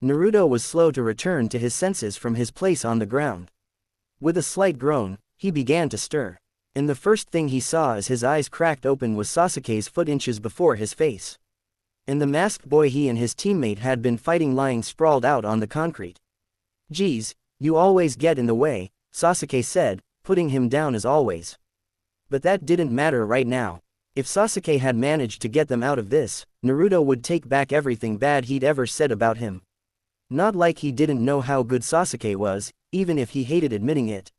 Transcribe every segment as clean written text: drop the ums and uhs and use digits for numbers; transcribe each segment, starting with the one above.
Naruto was slow to return to his senses from his place on the ground. With a slight groan, he began to stir. And the first thing he saw as his eyes cracked open was Sasuke's foot inches before his face. And the masked boy he and his teammate had been fighting lying sprawled out on the concrete. "Geez, you always get in the way," Sasuke said, putting him down as always. But that didn't matter right now. If Sasuke had managed to get them out of this, Naruto would take back everything bad he'd ever said about him. Not like he didn't know how good Sasuke was, even if he hated admitting it.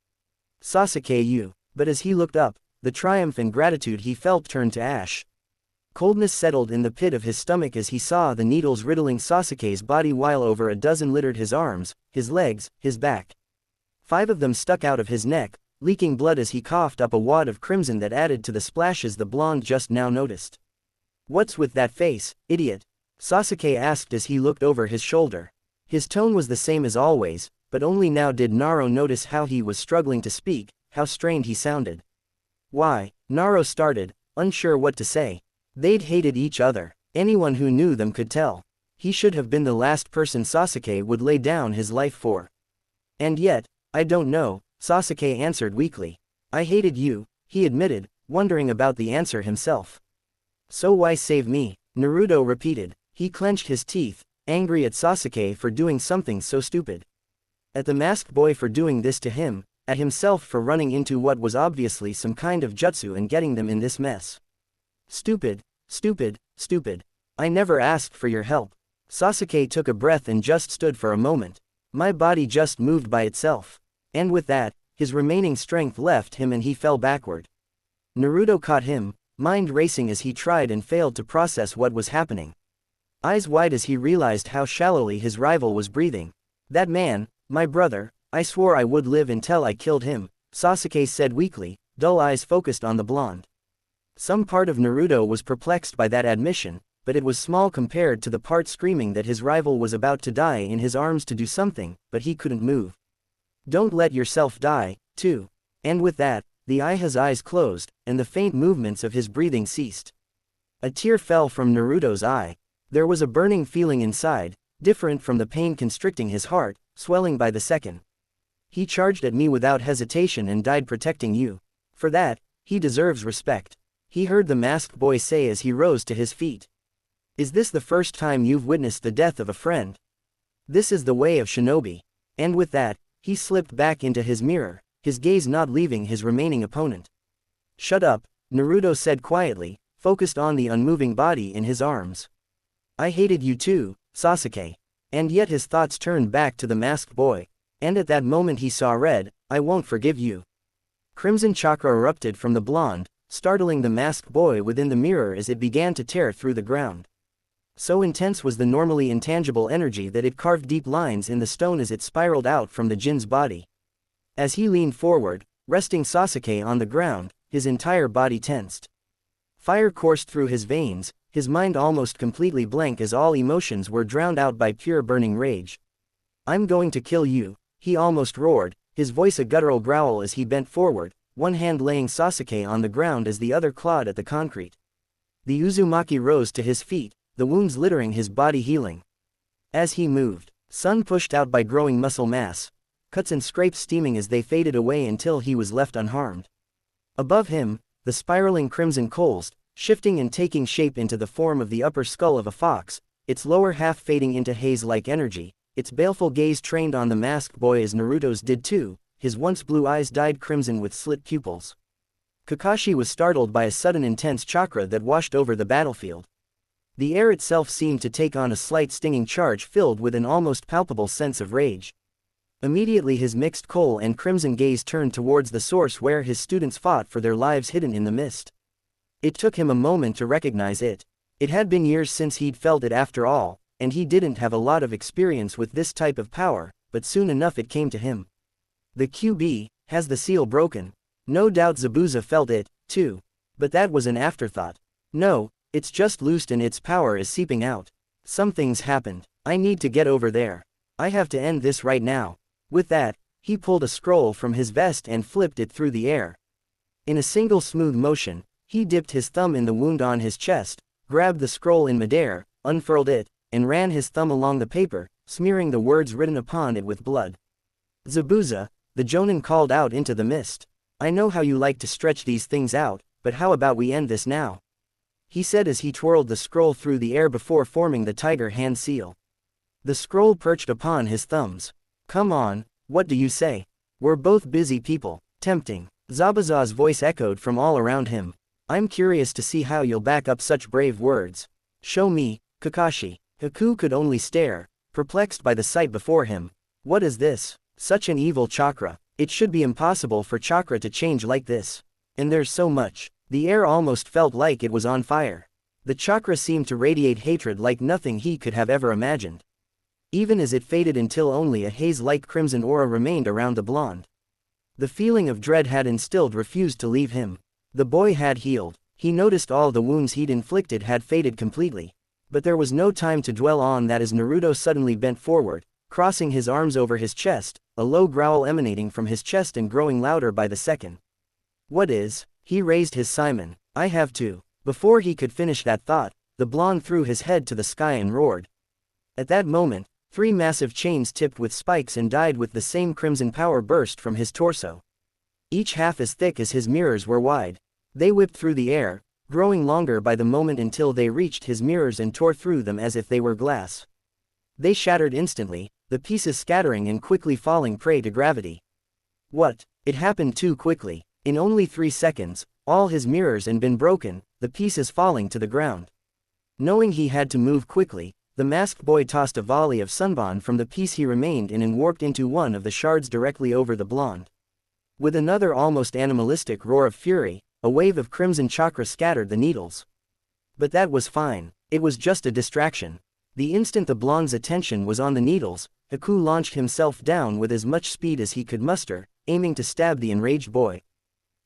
"Sasuke, you." But as he looked up, the triumph and gratitude he felt turned to ash. Coldness settled in the pit of his stomach as he saw the needles riddling Sasuke's body while over a dozen littered his arms, his legs, his back. 5 of them stuck out of his neck, leaking blood as he coughed up a wad of crimson that added to the splashes the blonde just now noticed. "What's with that face, idiot?" Sasuke asked as he looked over his shoulder. His tone was the same as always, but only now did Naruto notice how he was struggling to speak, how strained he sounded. "Why?" Naruto started, unsure what to say. They'd hated each other. Anyone who knew them could tell. He should have been the last person Sasuke would lay down his life for. "And yet, I don't know," Sasuke answered weakly. "I hated you," he admitted, wondering about the answer himself. "So why save me?" Naruto repeated. He clenched his teeth, angry at Sasuke for doing something so stupid. At the masked boy for doing this to him, at himself for running into what was obviously some kind of jutsu and getting them in this mess. "Stupid, stupid, stupid. I never asked for your help." Sasuke took a breath and just stood for a moment. "My body just moved by itself." And with that, his remaining strength left him and he fell backward. Naruto caught him, mind racing as he tried and failed to process what was happening. Eyes wide as he realized how shallowly his rival was breathing. "That man, my brother, I swore I would live until I killed him," Sasuke said weakly, dull eyes focused on the blonde. Some part of Naruto was perplexed by that admission, but it was small compared to the part screaming that his rival was about to die in his arms to do something, but he couldn't move. "Don't let yourself die, too." And with that, his eyes closed, and the faint movements of his breathing ceased. A tear fell from Naruto's eye. There was a burning feeling inside, different from the pain constricting his heart, swelling by the second. "He charged at me without hesitation and died protecting you. For that, he deserves respect," he heard the masked boy say as he rose to his feet. "Is this the first time you've witnessed the death of a friend? This is the way of shinobi." And with that, he slipped back into his mirror, his gaze not leaving his remaining opponent. "Shut up," Naruto said quietly, focused on the unmoving body in his arms. "I hated you too, Sasuke." And yet his thoughts turned back to the masked boy. And at that moment he saw red. "I won't forgive you." Crimson chakra erupted from the blonde, startling the masked boy within the mirror as it began to tear through the ground. So intense was the normally intangible energy that it carved deep lines in the stone as it spiraled out from the Jin's body. As he leaned forward, resting Sasuke on the ground, his entire body tensed. Fire coursed through his veins, his mind almost completely blank as all emotions were drowned out by pure burning rage. "I'm going to kill you," he almost roared, his voice a guttural growl as he bent forward, one hand laying Sasuke on the ground as the other clawed at the concrete. The Uzumaki rose to his feet, the wounds littering his body healing. As he moved, sun pushed out by growing muscle mass, cuts and scrapes steaming as they faded away until he was left unharmed. Above him, the spiraling crimson coals, shifting and taking shape into the form of the upper skull of a fox, its lower half fading into haze-like energy, its baleful gaze trained on the masked boy as Naruto's did too, his once blue eyes dyed crimson with slit pupils. Kakashi was startled by a sudden intense chakra that washed over the battlefield. The air itself seemed to take on a slight stinging charge filled with an almost palpable sense of rage. Immediately his mixed coal and crimson gaze turned towards the source where his students fought for their lives hidden in the mist. It took him a moment to recognize it. It had been years since he'd felt it after all, and he didn't have a lot of experience with this type of power, but soon enough it came to him. The QB has the seal broken. No doubt Zabuza felt it, too. But that was an afterthought. No, it's just loosed and its power is seeping out. Something's happened. I need to get over there. I have to end this right now. With that, he pulled a scroll from his vest and flipped it through the air. In a single smooth motion, he dipped his thumb in the wound on his chest, grabbed the scroll in midair, unfurled it, and ran his thumb along the paper, smearing the words written upon it with blood. Zabuza, the Jonin called out into the mist. I know how you like to stretch these things out, but how about we end this now? He said as he twirled the scroll through the air before forming the tiger hand seal. The scroll perched upon his thumbs. Come on, what do you say? We're both busy people. Tempting. Zabuza's voice echoed from all around him. I'm curious to see how you'll back up such brave words. Show me, Kakashi. Haku could only stare, perplexed by the sight before him. What is this? Such an evil chakra. It should be impossible for chakra to change like this. And there's so much. The air almost felt like it was on fire. The chakra seemed to radiate hatred like nothing he could have ever imagined. Even as it faded until only a haze-like crimson aura remained around the blonde. The feeling of dread had instilled refused to leave him. The boy had healed. He noticed all the wounds he'd inflicted had faded completely. But there was no time to dwell on that as Naruto suddenly bent forward, crossing his arms over his chest, a low growl emanating from his chest and growing louder by the second. What is? He raised his Simon. I have to. Before he could finish that thought, the blonde threw his head to the sky and roared. At that moment, 3 massive chains tipped with spikes and dyed with the same crimson power burst from his torso. Each half as thick as his mirrors were wide. They whipped through the air, growing longer by the moment until they reached his mirrors and tore through them as if they were glass. They shattered instantly, the pieces scattering and quickly falling prey to gravity. What? It happened too quickly. In only 3 seconds, all his mirrors had been broken, the pieces falling to the ground. Knowing he had to move quickly, the masked boy tossed a volley of sunbon from the piece he remained in and warped into one of the shards directly over the blonde. With another almost animalistic roar of fury, a wave of crimson chakra scattered the needles. But that was fine. It was just a distraction. The instant the blonde's attention was on the needles, Haku launched himself down with as much speed as he could muster, aiming to stab the enraged boy.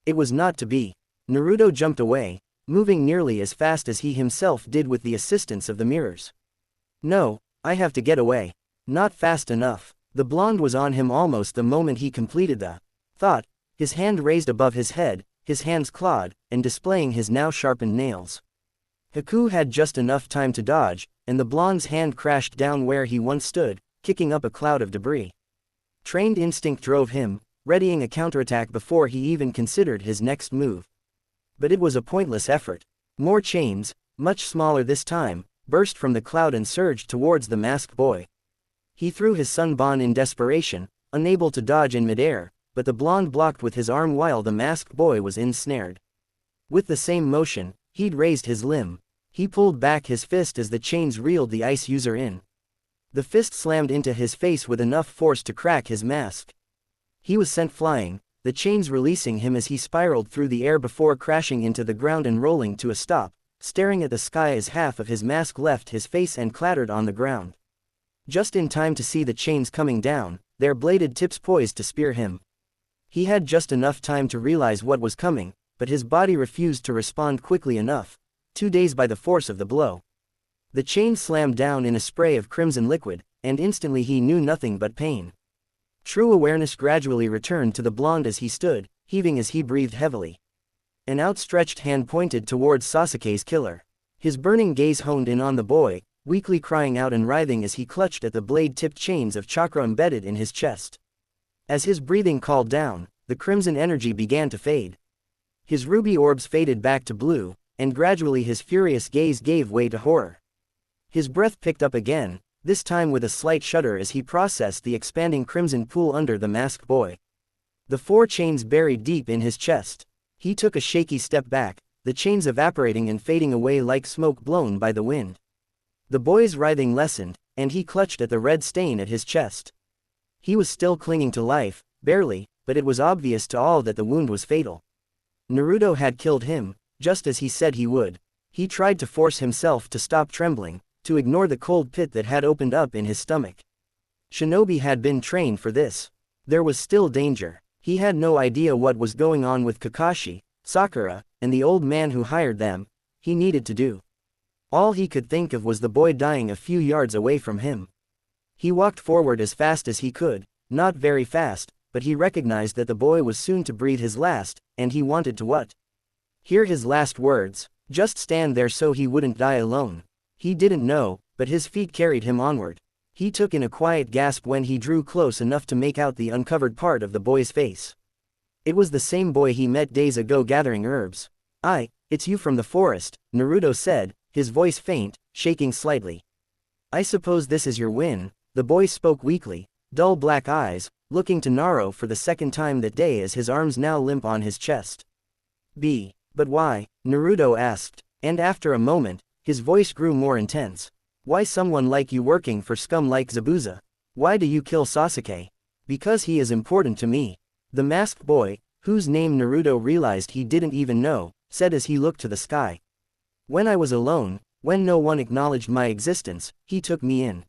It was not to be. Naruto jumped away, moving nearly as fast as he himself did with the assistance of the mirrors. No, I have to get away. Not fast enough. The blonde was on him almost the moment he completed the thought, his hand raised above his head, his hands clawed, and displaying his now sharpened nails. Haku had just enough time to dodge, and the blonde's hand crashed down where he once stood, kicking up a cloud of debris. Trained instinct drove him, readying a counterattack before he even considered his next move. But it was a pointless effort. More chains, much smaller this time, burst from the cloud and surged towards the masked boy. He threw his sunbon in desperation, unable to dodge in midair, but the blonde blocked with his arm while the masked boy was ensnared. With the same motion, he'd raised his limb. He pulled back his fist as the chains reeled the ice user in. The fist slammed into his face with enough force to crack his mask. He was sent flying, the chains releasing him as he spiraled through the air before crashing into the ground and rolling to a stop, staring at the sky as half of his mask left his face and clattered on the ground. Just in time to see the chains coming down, their bladed tips poised to spear him. He had just enough time to realize what was coming, but his body refused to respond quickly enough, too dazed by the force of the blow. The chains slammed down in a spray of crimson liquid, and instantly he knew nothing but pain. True awareness gradually returned to the blonde as he stood, heaving as he breathed heavily. An outstretched hand pointed towards Sasuke's killer. His burning gaze honed in on the boy, weakly crying out and writhing as he clutched at the blade-tipped chains of chakra embedded in his chest. As his breathing calmed down, the crimson energy began to fade. His ruby orbs faded back to blue, and gradually his furious gaze gave way to horror. His breath picked up again, this time with a slight shudder as he processed the expanding crimson pool under the masked boy. The 4 chains buried deep in his chest. He took a shaky step back, the chains evaporating and fading away like smoke blown by the wind. The boy's writhing lessened, and he clutched at the red stain at his chest. He was still clinging to life, barely, but it was obvious to all that the wound was fatal. Naruto had killed him, just as he said he would. He tried to force himself to stop trembling, to ignore the cold pit that had opened up in his stomach. Shinobi had been trained for this. There was still danger. He had no idea what was going on with Kakashi, Sakura, and the old man who hired them. He needed to do. All he could think of was the boy dying a few yards away from him. He walked forward as fast as he could, not very fast, but he recognized that the boy was soon to breathe his last, and he wanted to what? Hear his last words, just stand there so he wouldn't die alone. He didn't know, but his feet carried him onward. He took in a quiet gasp when he drew close enough to make out the uncovered part of the boy's face. It was the same boy he met days ago gathering herbs. It's you from the forest, Naruto said, his voice faint, shaking slightly. I suppose this is your win, the boy spoke weakly, dull black eyes, looking to Naruto for the second time that day as his arms now limp on his chest. But why? Naruto asked, and after a moment, his voice grew more intense. Why someone like you working for scum like Zabuza? Why do you kill Sasuke? Because he is important to me. The masked boy, whose name Naruto realized he didn't even know, said as he looked to the sky. When I was alone, when no one acknowledged my existence, he took me in.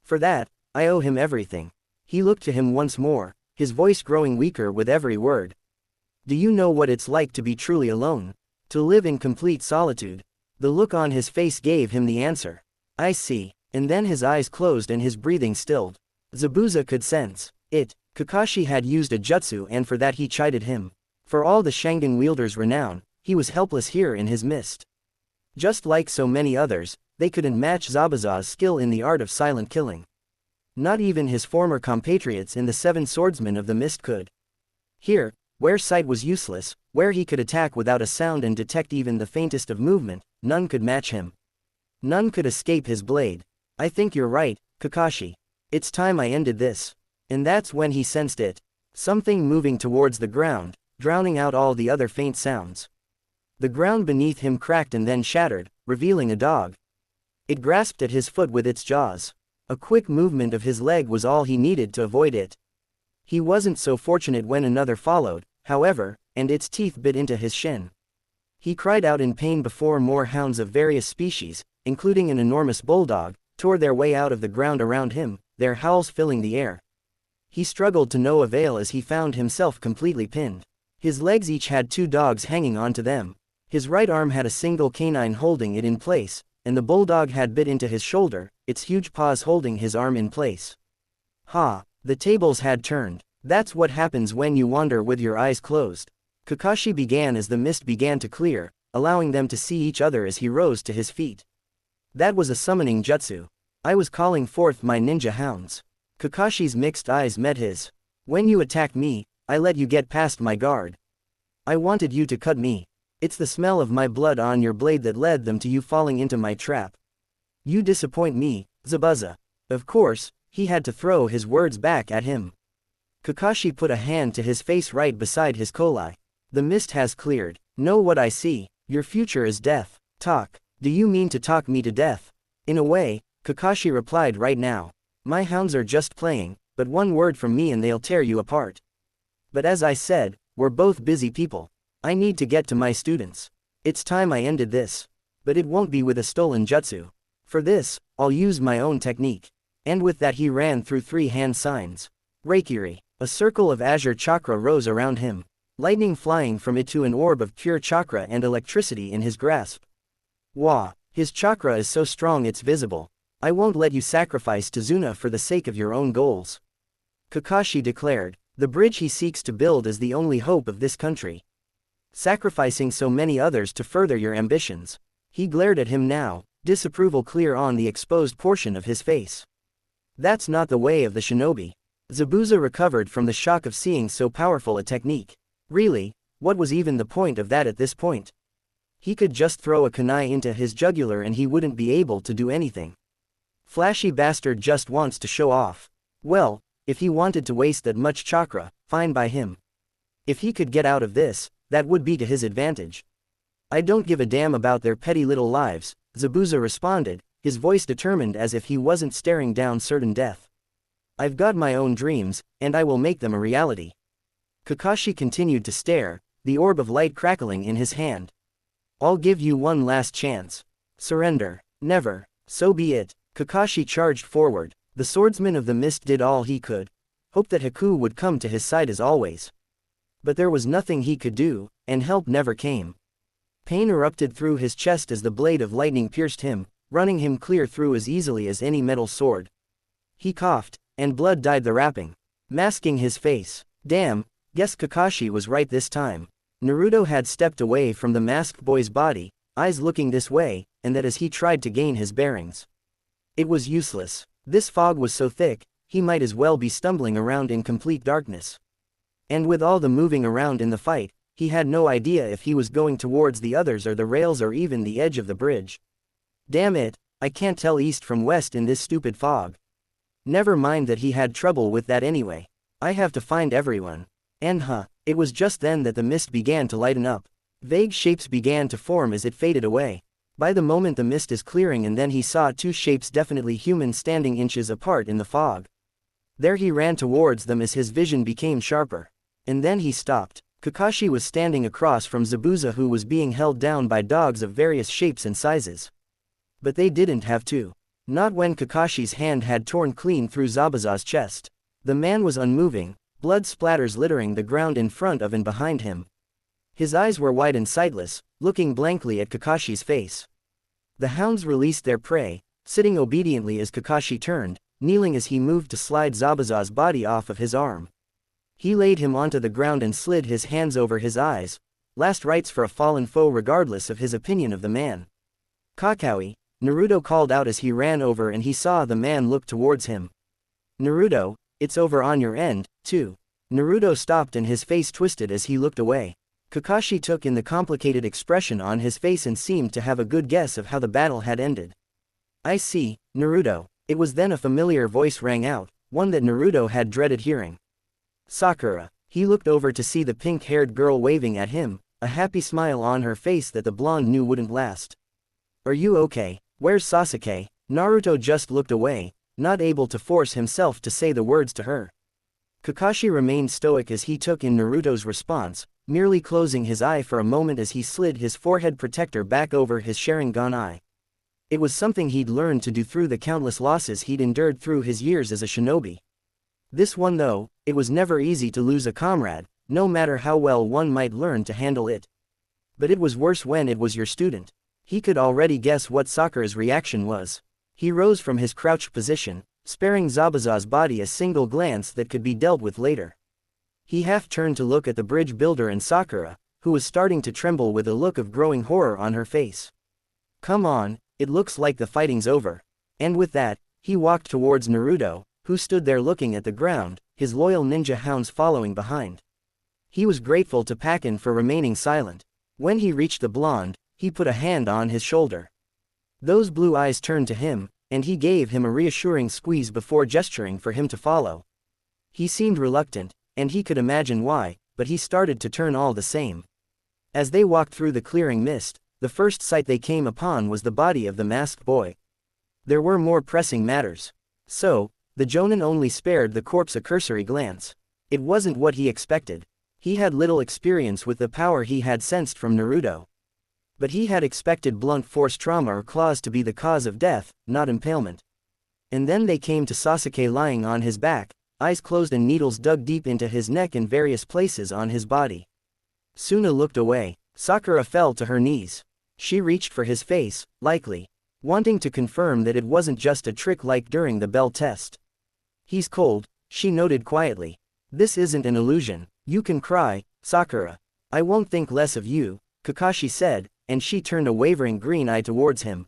For that, I owe him everything. He looked to him once more, his voice growing weaker with every word. Do you know what it's like to be truly alone? To live in complete solitude? The look on his face gave him the answer. I see, and then his eyes closed and his breathing stilled. Zabuza could sense it. Kakashi had used a jutsu and for that he chided him. For all the Sharingan wielder's renown, he was helpless here in his mist. Just like so many others, they couldn't match Zabuza's skill in the art of silent killing. Not even his former compatriots in the Seven Swordsmen of the Mist could. Here, where sight was useless, where he could attack without a sound and detect even the faintest of movement, none could match him. None could escape his blade. I think you're right, Kakashi. It's time I ended this. And that's when he sensed it. Something moving towards the ground, drowning out all the other faint sounds. The ground beneath him cracked and then shattered, revealing a dog. It grasped at his foot with its jaws. A quick movement of his leg was all he needed to avoid it. He wasn't so fortunate when another followed, however, and its teeth bit into his shin. He cried out in pain before more hounds of various species, including an enormous bulldog, tore their way out of the ground around him, their howls filling the air. He struggled to no avail as he found himself completely pinned. His legs each had two dogs hanging onto them. His right arm had a single canine holding it in place, and the bulldog had bit into his shoulder, its huge paws holding his arm in place. The tables had turned. That's what happens when you wander with your eyes closed. Kakashi began as the mist began to clear, allowing them to see each other as he rose to his feet. That was a summoning jutsu. I was calling forth my ninja hounds. Kakashi's mixed eyes met his. When you attacked me, I let you get past my guard. I wanted you to cut me. It's the smell of my blood on your blade that led them to you falling into my trap. You disappoint me, Zabuza. Of course, he had to throw his words back at him. Kakashi put a hand to his face right beside his collar. The mist has cleared. Know what I see. Your future is death. Talk. Do you mean to talk me to death? In a way, Kakashi replied right now. My hounds are just playing, but one word from me and they'll tear you apart. But as I said, we're both busy people. I need to get to my students. It's time I ended this. But it won't be with a stolen jutsu. For this, I'll use my own technique. And with that he ran through three hand signs. Reikiri. A circle of azure chakra rose around him. Lightning flying from it to an orb of pure chakra and electricity in his grasp. Wah! His chakra is so strong it's visible. I won't let you sacrifice Tazuna for the sake of your own goals. Kakashi declared. The bridge he seeks to build is the only hope of this country. Sacrificing so many others to further your ambitions. He glared at him now, disapproval clear on the exposed portion of his face. That's not the way of the shinobi. Zabuza recovered from the shock of seeing so powerful a technique. Really, what was even the point of that at this point? He could just throw a kunai into his jugular and he wouldn't be able to do anything. Flashy bastard just wants to show off. Well, if he wanted to waste that much chakra, fine by him. If he could get out of this, that would be to his advantage. I don't give a damn about their petty little lives, Zabuza responded, his voice determined as if he wasn't staring down certain death. I've got my own dreams, and I will make them a reality. Kakashi continued to stare, the orb of light crackling in his hand. I'll give you one last chance. Surrender. Never. So be it. Kakashi charged forward. The swordsman of the mist did all he could. Hoped that Haku would come to his side as always. But there was nothing he could do, and help never came. Pain erupted through his chest as the blade of lightning pierced him, running him clear through as easily as any metal sword. He coughed, and blood dyed the wrapping, masking his face. Damn, guess Kakashi was right this time. Naruto had stepped away from the masked boy's body, eyes looking this way, and that as he tried to gain his bearings. It was useless. This fog was so thick, he might as well be stumbling around in complete darkness. And with all the moving around in the fight, he had no idea if he was going towards the others or the rails or even the edge of the bridge. Damn it, I can't tell east from west in this stupid fog. Never mind that he had trouble with that anyway. I have to find everyone. And it was just then that the mist began to lighten up. Vague shapes began to form as it faded away. By the moment the mist is clearing, and then he saw two shapes definitely human standing inches apart in the fog. There he ran towards them as his vision became sharper. And then he stopped. Kakashi was standing across from Zabuza, who was being held down by dogs of various shapes and sizes. But they didn't have to. Not when Kakashi's hand had torn clean through Zabuza's chest. The man was unmoving, blood splatters littering the ground in front of and behind him. His eyes were wide and sightless, looking blankly at Kakashi's face. The hounds released their prey, sitting obediently as Kakashi turned, kneeling as he moved to slide Zabuza's body off of his arm. He laid him onto the ground and slid his hands over his eyes, last rites for a fallen foe regardless of his opinion of the man. Kakaui, Naruto called out as he ran over and he saw the man look towards him. Naruto, it's over on your end, too. Naruto stopped and his face twisted as he looked away. Kakashi took in the complicated expression on his face and seemed to have a good guess of how the battle had ended. I see, Naruto. It was then a familiar voice rang out, one that Naruto had dreaded hearing. Sakura. He looked over to see the pink-haired girl waving at him, a happy smile on her face that the blonde knew wouldn't last. Are you okay? Where's Sasuke? Naruto just looked away, not able to force himself to say the words to her. Kakashi remained stoic as he took in Naruto's response, merely closing his eye for a moment as he slid his forehead protector back over his Sharingan eye. It was something he'd learned to do through the countless losses he'd endured through his years as a shinobi. This one though, it was never easy to lose a comrade, no matter how well one might learn to handle it. But it was worse when it was your student. He could already guess what Sakura's reaction was. He rose from his crouched position, sparing Zabuza's body a single glance that could be dealt with later. He half-turned to look at the bridge builder and Sakura, who was starting to tremble with a look of growing horror on her face. Come on, it looks like the fighting's over. And with that, he walked towards Naruto, who stood there looking at the ground, his loyal ninja hounds following behind. He was grateful to Pakin for remaining silent. When he reached the blonde, he put a hand on his shoulder. Those blue eyes turned to him, and he gave him a reassuring squeeze before gesturing for him to follow. He seemed reluctant, and he could imagine why, but he started to turn all the same. As they walked through the clearing mist, the first sight they came upon was the body of the masked boy. There were more pressing matters. So, the Jonin only spared the corpse a cursory glance. It wasn't what he expected. He had little experience with the power he had sensed from Naruto. But he had expected blunt force trauma or claws to be the cause of death, not impalement. And then they came to Sasuke lying on his back, eyes closed and needles dug deep into his neck and various places on his body. Suna looked away. Sakura fell to her knees. She reached for his face, likely wanting to confirm that it wasn't just a trick like during the bell test. He's cold, she noted quietly. This isn't an illusion. You can cry, Sakura. I won't think less of you, Kakashi said, and she turned a wavering green eye towards him.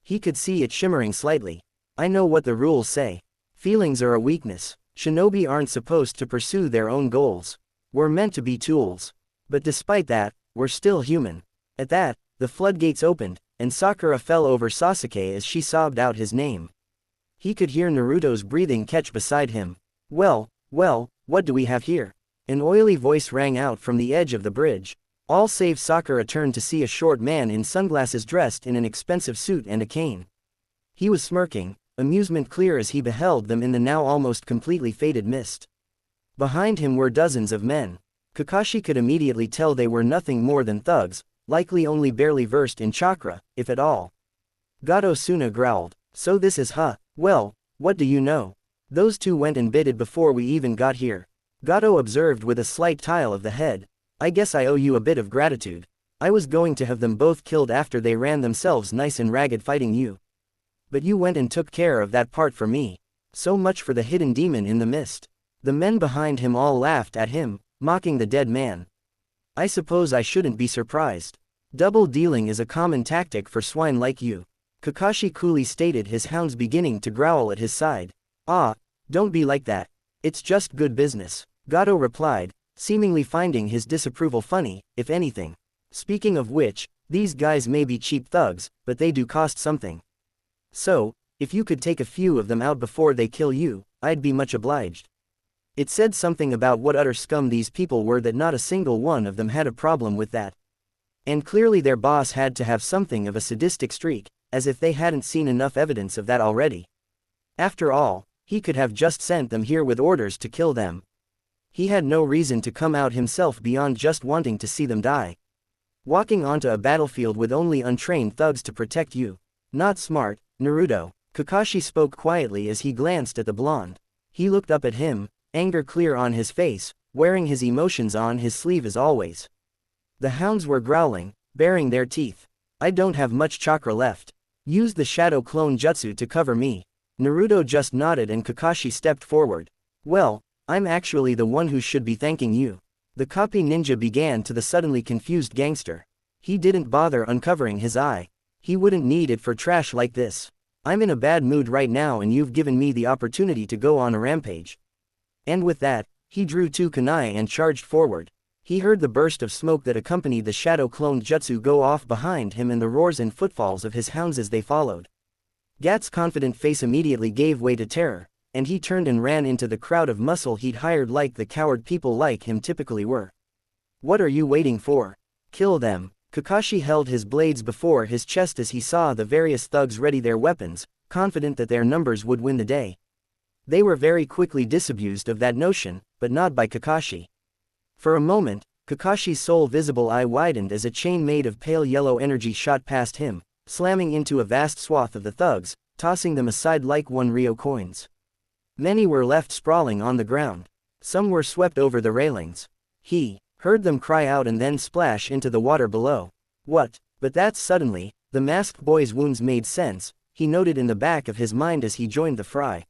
He could see it shimmering slightly. I know what the rules say. Feelings are a weakness. Shinobi aren't supposed to pursue their own goals. We're meant to be tools. But despite that, we're still human. At that, the floodgates opened, and Sakura fell over Sasuke as she sobbed out his name. He could hear Naruto's breathing catch beside him. Well, what do we have here? An oily voice rang out from the edge of the bridge. All save Sakura turned to see a short man in sunglasses dressed in an expensive suit and a cane. He was smirking, amusement clear as he beheld them in the now almost completely faded mist. Behind him were dozens of men. Kakashi could immediately tell they were nothing more than thugs, likely only barely versed in chakra, if at all. Gato Suna growled, so this is well, what do you know? Those two went and bidded before we even got here. Gato observed with a slight tile of the head. I guess I owe you a bit of gratitude. I was going to have them both killed after they ran themselves nice and ragged fighting you. But you went and took care of that part for me. So much for the hidden demon in the mist. The men behind him all laughed at him, mocking the dead man. I suppose I shouldn't be surprised. Double dealing is a common tactic for swine like you. Kakashi coolly stated, his hounds beginning to growl at his side. "Ah, don't be like that. It's just good business," Gato replied, seemingly finding his disapproval funny, if anything. "Speaking of which, these guys may be cheap thugs, but they do cost something. So, if you could take a few of them out before they kill you, I'd be much obliged." It said something about what utter scum these people were, that not a single one of them had a problem with that. And clearly their boss had to have something of a sadistic streak, as if they hadn't seen enough evidence of that already. After all, he could have just sent them here with orders to kill them. He had no reason to come out himself beyond just wanting to see them die. Walking onto a battlefield with only untrained thugs to protect you. Not smart, Naruto. Kakashi spoke quietly as he glanced at the blonde. He looked up at him, anger clear on his face, wearing his emotions on his sleeve as always. The hounds were growling, baring their teeth. "I don't have much chakra left. Use the shadow clone jutsu to cover me." Naruto just nodded and Kakashi stepped forward. "Well, I'm actually the one who should be thanking you." The copy ninja began to the suddenly confused gangster. He didn't bother uncovering his eye. He wouldn't need it for trash like this. "I'm in a bad mood right now and you've given me the opportunity to go on a rampage." And with that, he drew two kunai and charged forward. He heard the burst of smoke that accompanied the shadow-cloned jutsu go off behind him and the roars and footfalls of his hounds as they followed. Gat's confident face immediately gave way to terror, and he turned and ran into the crowd of muscle he'd hired like the coward people like him typically were. "What are you waiting for? Kill them." Kakashi held his blades before his chest as he saw the various thugs ready their weapons, confident that their numbers would win the day. They were very quickly disabused of that notion, but not by Kakashi. For a moment, Kakashi's sole visible eye widened as a chain made of pale yellow energy shot past him, slamming into a vast swath of the thugs, tossing them aside like 1 Rio coins. Many were left sprawling on the ground. Some were swept over the railings. He heard them cry out and then splash into the water below. "What?" But that suddenly, the masked boy's wounds made sense, he noted in the back of his mind as he joined the fray.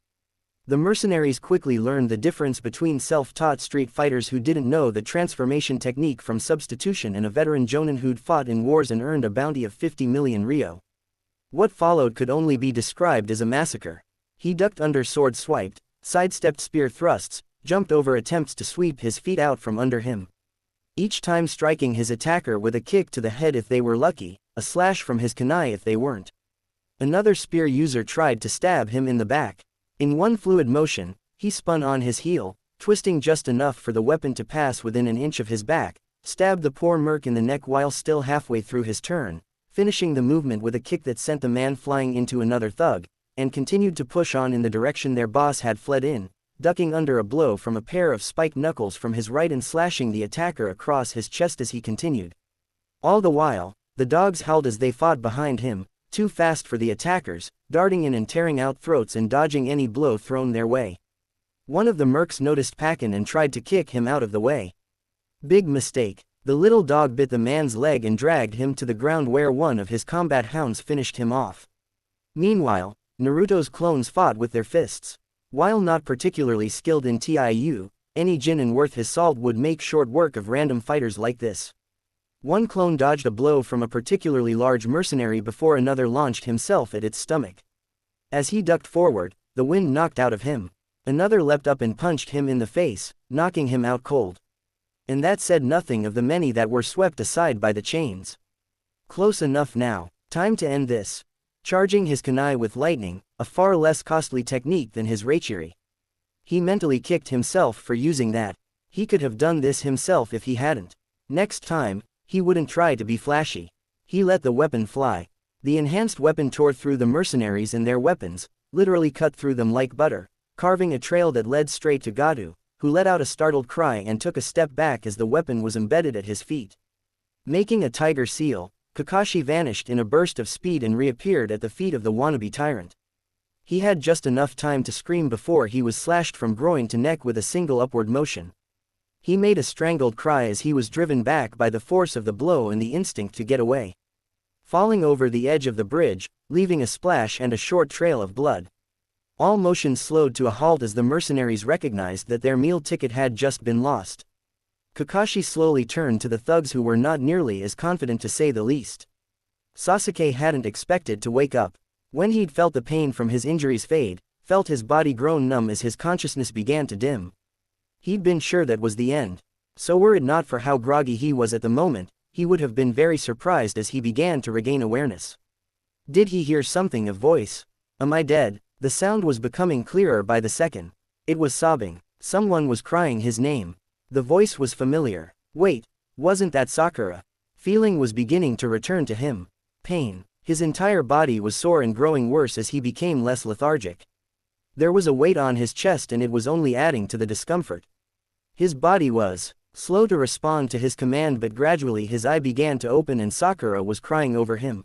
The mercenaries quickly learned the difference between self-taught street fighters who didn't know the transformation technique from substitution and a veteran jonin who'd fought in wars and earned a bounty of 50 million Rio. What followed could only be described as a massacre. He ducked under sword swiped, sidestepped spear thrusts, jumped over attempts to sweep his feet out from under him. Each time striking his attacker with a kick to the head if they were lucky, a slash from his kunai if they weren't. Another spear user tried to stab him in the back. In one fluid motion, he spun on his heel, twisting just enough for the weapon to pass within an inch of his back, stabbed the poor merc in the neck while still halfway through his turn, finishing the movement with a kick that sent the man flying into another thug, and continued to push on in the direction their boss had fled in, ducking under a blow from a pair of spiked knuckles from his right and slashing the attacker across his chest as he continued. All the while, the dogs howled as they fought behind him, too fast for the attackers, darting in and tearing out throats and dodging any blow thrown their way. One of the mercs noticed Pakin and tried to kick him out of the way. Big mistake. The little dog bit the man's leg and dragged him to the ground where one of his combat hounds finished him off. Meanwhile, Naruto's clones fought with their fists. While not particularly skilled in TIU, any Jinin worth his salt would make short work of random fighters like this. One clone dodged a blow from a particularly large mercenary before another launched himself at its stomach. As he ducked forward, the wind knocked out of him. Another leapt up and punched him in the face, knocking him out cold. And that said nothing of the many that were swept aside by the chains. Close enough now. Time to end this. Charging his kunai with lightning, a far less costly technique than his Reichiri. He mentally kicked himself for using that. He could have done this himself if he hadn't. Next time, he wouldn't try to be flashy. He let the weapon fly. The enhanced weapon tore through the mercenaries and their weapons, literally cut through them like butter, carving a trail that led straight to Gato, who let out a startled cry and took a step back as the weapon was embedded at his feet. Making a tiger seal, Kakashi vanished in a burst of speed and reappeared at the feet of the wannabe tyrant. He had just enough time to scream before he was slashed from groin to neck with a single upward motion. He made a strangled cry as he was driven back by the force of the blow and the instinct to get away. Falling over the edge of the bridge, leaving a splash and a short trail of blood. All motion slowed to a halt as the mercenaries recognized that their meal ticket had just been lost. Kakashi slowly turned to the thugs who were not nearly as confident to say the least. Sasuke hadn't expected to wake up. When he'd felt the pain from his injuries fade, felt his body grown numb as his consciousness began to dim. He'd been sure that was the end. So were it not for how groggy he was at the moment, he would have been very surprised as he began to regain awareness. Did he hear something of voice? Am I dead? The sound was becoming clearer by the second. It was sobbing. Someone was crying his name. The voice was familiar. Wait, wasn't that Sakura? Feeling was beginning to return to him. Pain. His entire body was sore and growing worse as he became less lethargic. There was a weight on his chest and it was only adding to the discomfort. His body was slow to respond to his command, but gradually his eye began to open and Sakura was crying over him.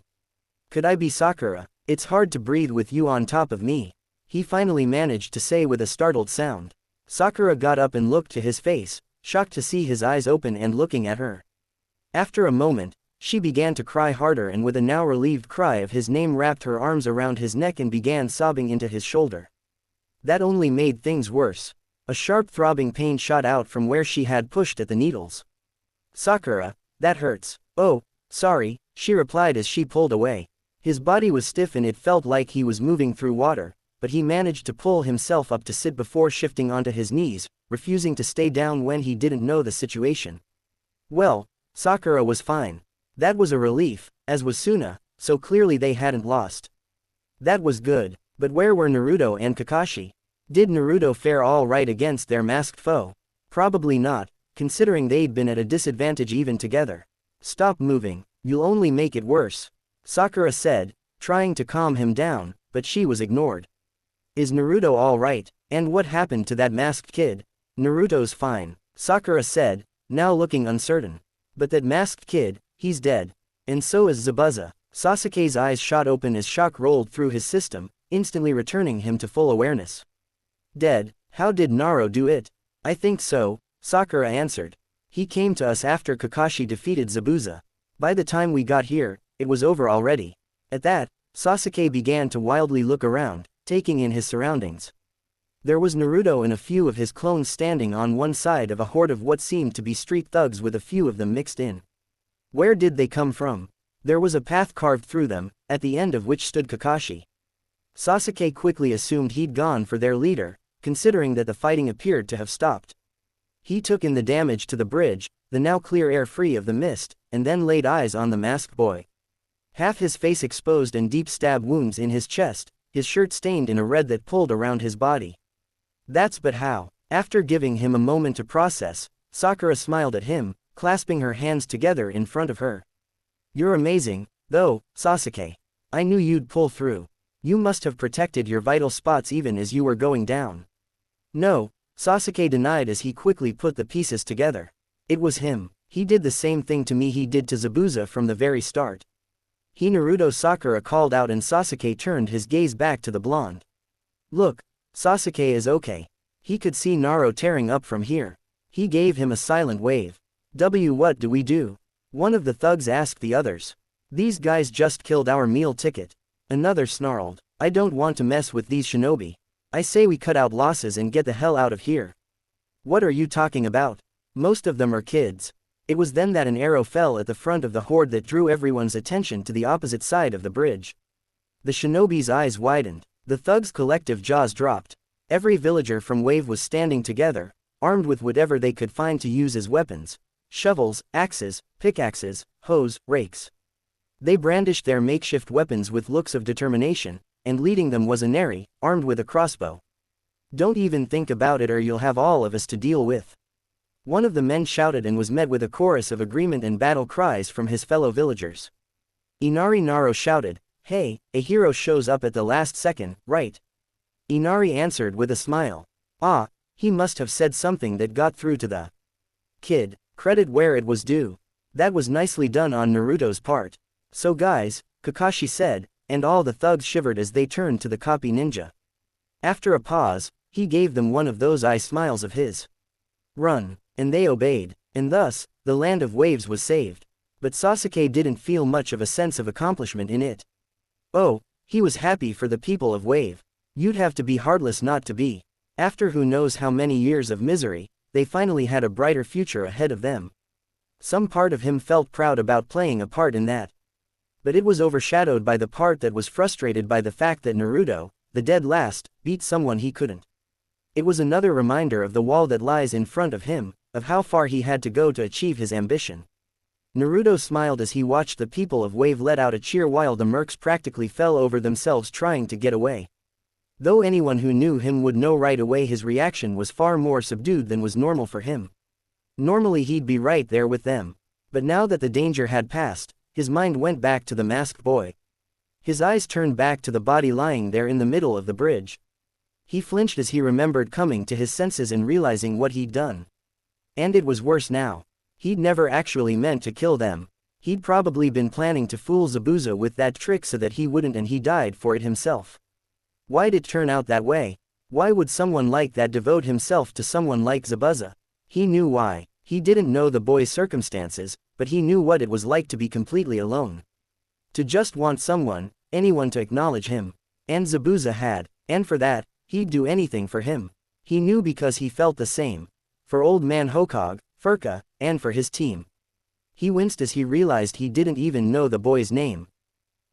Could I be Sakura? It's hard to breathe with you on top of me, he finally managed to say with a startled sound. Sakura got up and looked to his face, shocked to see his eyes open and looking at her. After a moment, she began to cry harder and with a now relieved cry of his name wrapped her arms around his neck and began sobbing into his shoulder. That only made things worse. A sharp throbbing pain shot out from where she had pushed at the needles. Sakura, that hurts. Oh, sorry, she replied as she pulled away. His body was stiff and it felt like he was moving through water, but he managed to pull himself up to sit before shifting onto his knees, refusing to stay down when he didn't know the situation. Well, Sakura was fine. That was a relief, as was Suna, so clearly they hadn't lost. That was good, but where were Naruto and Kakashi? Did Naruto fare all right against their masked foe? Probably not, considering they'd been at a disadvantage even together. Stop moving, you'll only make it worse, Sakura said, trying to calm him down, but she was ignored. Is Naruto all right, and what happened to that masked kid? Naruto's fine, Sakura said, now looking uncertain. But that masked kid, he's dead. And so is Zabuza. Sasuke's eyes shot open as shock rolled through his system, instantly returning him to full awareness. Dead? How did Naruto do it? I think so, Sakura answered. He came to us after Kakashi defeated Zabuza. By the time we got here, it was over already. At that, Sasuke began to wildly look around, taking in his surroundings. There was Naruto and a few of his clones standing on one side of a horde of what seemed to be street thugs with a few of them mixed in. Where did they come from? There was a path carved through them, at the end of which stood Kakashi. Sasuke quickly assumed he'd gone for their leader, considering that the fighting appeared to have stopped. He took in the damage to the bridge, the now clear air free of the mist, and then laid eyes on the masked boy. Half his face exposed and deep stab wounds in his chest, his shirt stained in a red that pulled around his body. That's but how. After giving him a moment to process, Sakura smiled at him, clasping her hands together in front of her. You're amazing, though, Sasuke. I knew you'd pull through. You must have protected your vital spots even as you were going down. No, Sasuke denied as he quickly put the pieces together. It was him. He did the same thing to me he did to Zabuza from the very start. He Naruto, Sakura called out, and Sasuke turned his gaze back to the blonde. Look, Sasuke is okay. He could see Naruto tearing up from here. He gave him a silent wave. What do we do? One of the thugs asked the others. These guys just killed our meal ticket. Another snarled. I don't want to mess with these shinobi. I say we cut out losses and get the hell out of here. What are you talking about? Most of them are kids. It was then that an arrow fell at the front of the horde that drew everyone's attention to the opposite side of the bridge. The shinobi's eyes widened. The thugs' collective jaws dropped. Every villager from Wave was standing together, armed with whatever they could find to use as weapons. Shovels, axes, pickaxes, hoes, rakes. They brandished their makeshift weapons with looks of determination, and leading them was a nary, armed with a crossbow. Don't even think about it or you'll have all of us to deal with. One of the men shouted and was met with a chorus of agreement and battle cries from his fellow villagers. Inari Naro shouted, "Hey, a hero shows up at the last second, right?" Inari answered with a smile. Ah, he must have said something that got through to the kid. Credit where it was due. That was nicely done on Naruto's part. So guys, Kakashi said, and all the thugs shivered as they turned to the copy ninja. After a pause, he gave them one of those eye smiles of his. Run, and they obeyed, and thus, the land of waves was saved. But Sasuke didn't feel much of a sense of accomplishment in it. Oh, he was happy for the people of Wave. You'd have to be heartless not to be. After who knows how many years of misery, they finally had a brighter future ahead of them. Some part of him felt proud about playing a part in that. But it was overshadowed by the part that was frustrated by the fact that Naruto, the dead last, beat someone he couldn't. It was another reminder of the wall that lies in front of him, of how far he had to go to achieve his ambition. Naruto smiled as he watched the people of Wave let out a cheer while the mercs practically fell over themselves trying to get away. Though anyone who knew him would know right away his reaction was far more subdued than was normal for him. Normally he'd be right there with them. But now that the danger had passed, his mind went back to the masked boy. His eyes turned back to the body lying there in the middle of the bridge. He flinched as he remembered coming to his senses and realizing what he'd done. And it was worse now. He'd never actually meant to kill them. He'd probably been planning to fool Zabuza with that trick so that he wouldn't, and he died for it himself. Why'd it turn out that way? Why would someone like that devote himself to someone like Zabuza? He knew why. He didn't know the boy's circumstances, but he knew what it was like to be completely alone. To just want someone, anyone to acknowledge him. And Zabuza had, and for that, he'd do anything for him. He knew because he felt the same. For Old Man Hokage, Furka, and for his team. He winced as he realized he didn't even know the boy's name.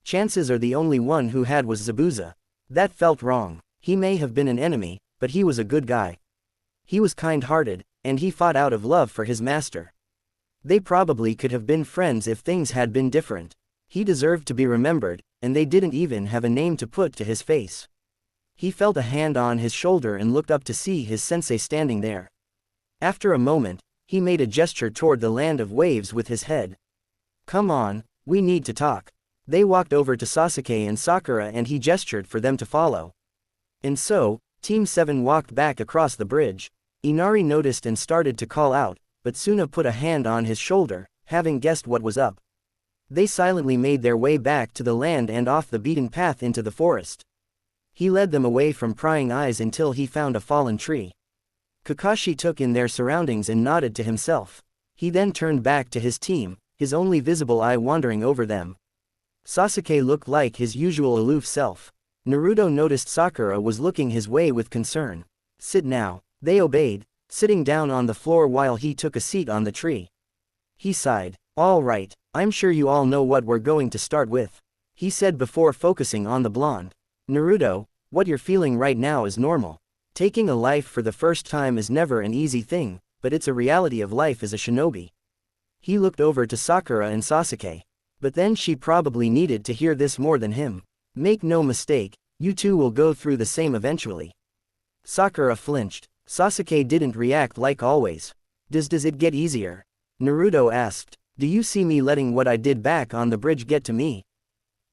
Chances are the only one who had was Zabuza. That felt wrong. He may have been an enemy, but he was a good guy. He was kind-hearted, and he fought out of love for his master. They probably could have been friends if things had been different. He deserved to be remembered, and they didn't even have a name to put to his face. He felt a hand on his shoulder and looked up to see his sensei standing there. After a moment, he made a gesture toward the land of waves with his head. "Come on, we need to talk." They walked over to Sasuke and Sakura and he gestured for them to follow. And so, Team 7 walked back across the bridge. Inari noticed and started to call out, but Suna put a hand on his shoulder, having guessed what was up. They silently made their way back to the land and off the beaten path into the forest. He led them away from prying eyes until he found a fallen tree. Kakashi took in their surroundings and nodded to himself. He then turned back to his team, his only visible eye wandering over them. Sasuke looked like his usual aloof self. Naruto noticed Sakura was looking his way with concern. "Sit now." They obeyed, sitting down on the floor while he took a seat on the tree. He sighed. "All right, I'm sure you all know what we're going to start with," he said before focusing on the blonde. "Naruto, what you're feeling right now is normal. Taking a life for the first time is never an easy thing, but it's a reality of life as a shinobi." He looked over to Sakura and Sasuke. But then she probably needed to hear this more than him. "Make no mistake, you two will go through the same eventually." Sakura flinched. Sasuke didn't react like always. Does it get easier?" Naruto asked. "Do you see me letting what I did back on the bridge get to me?"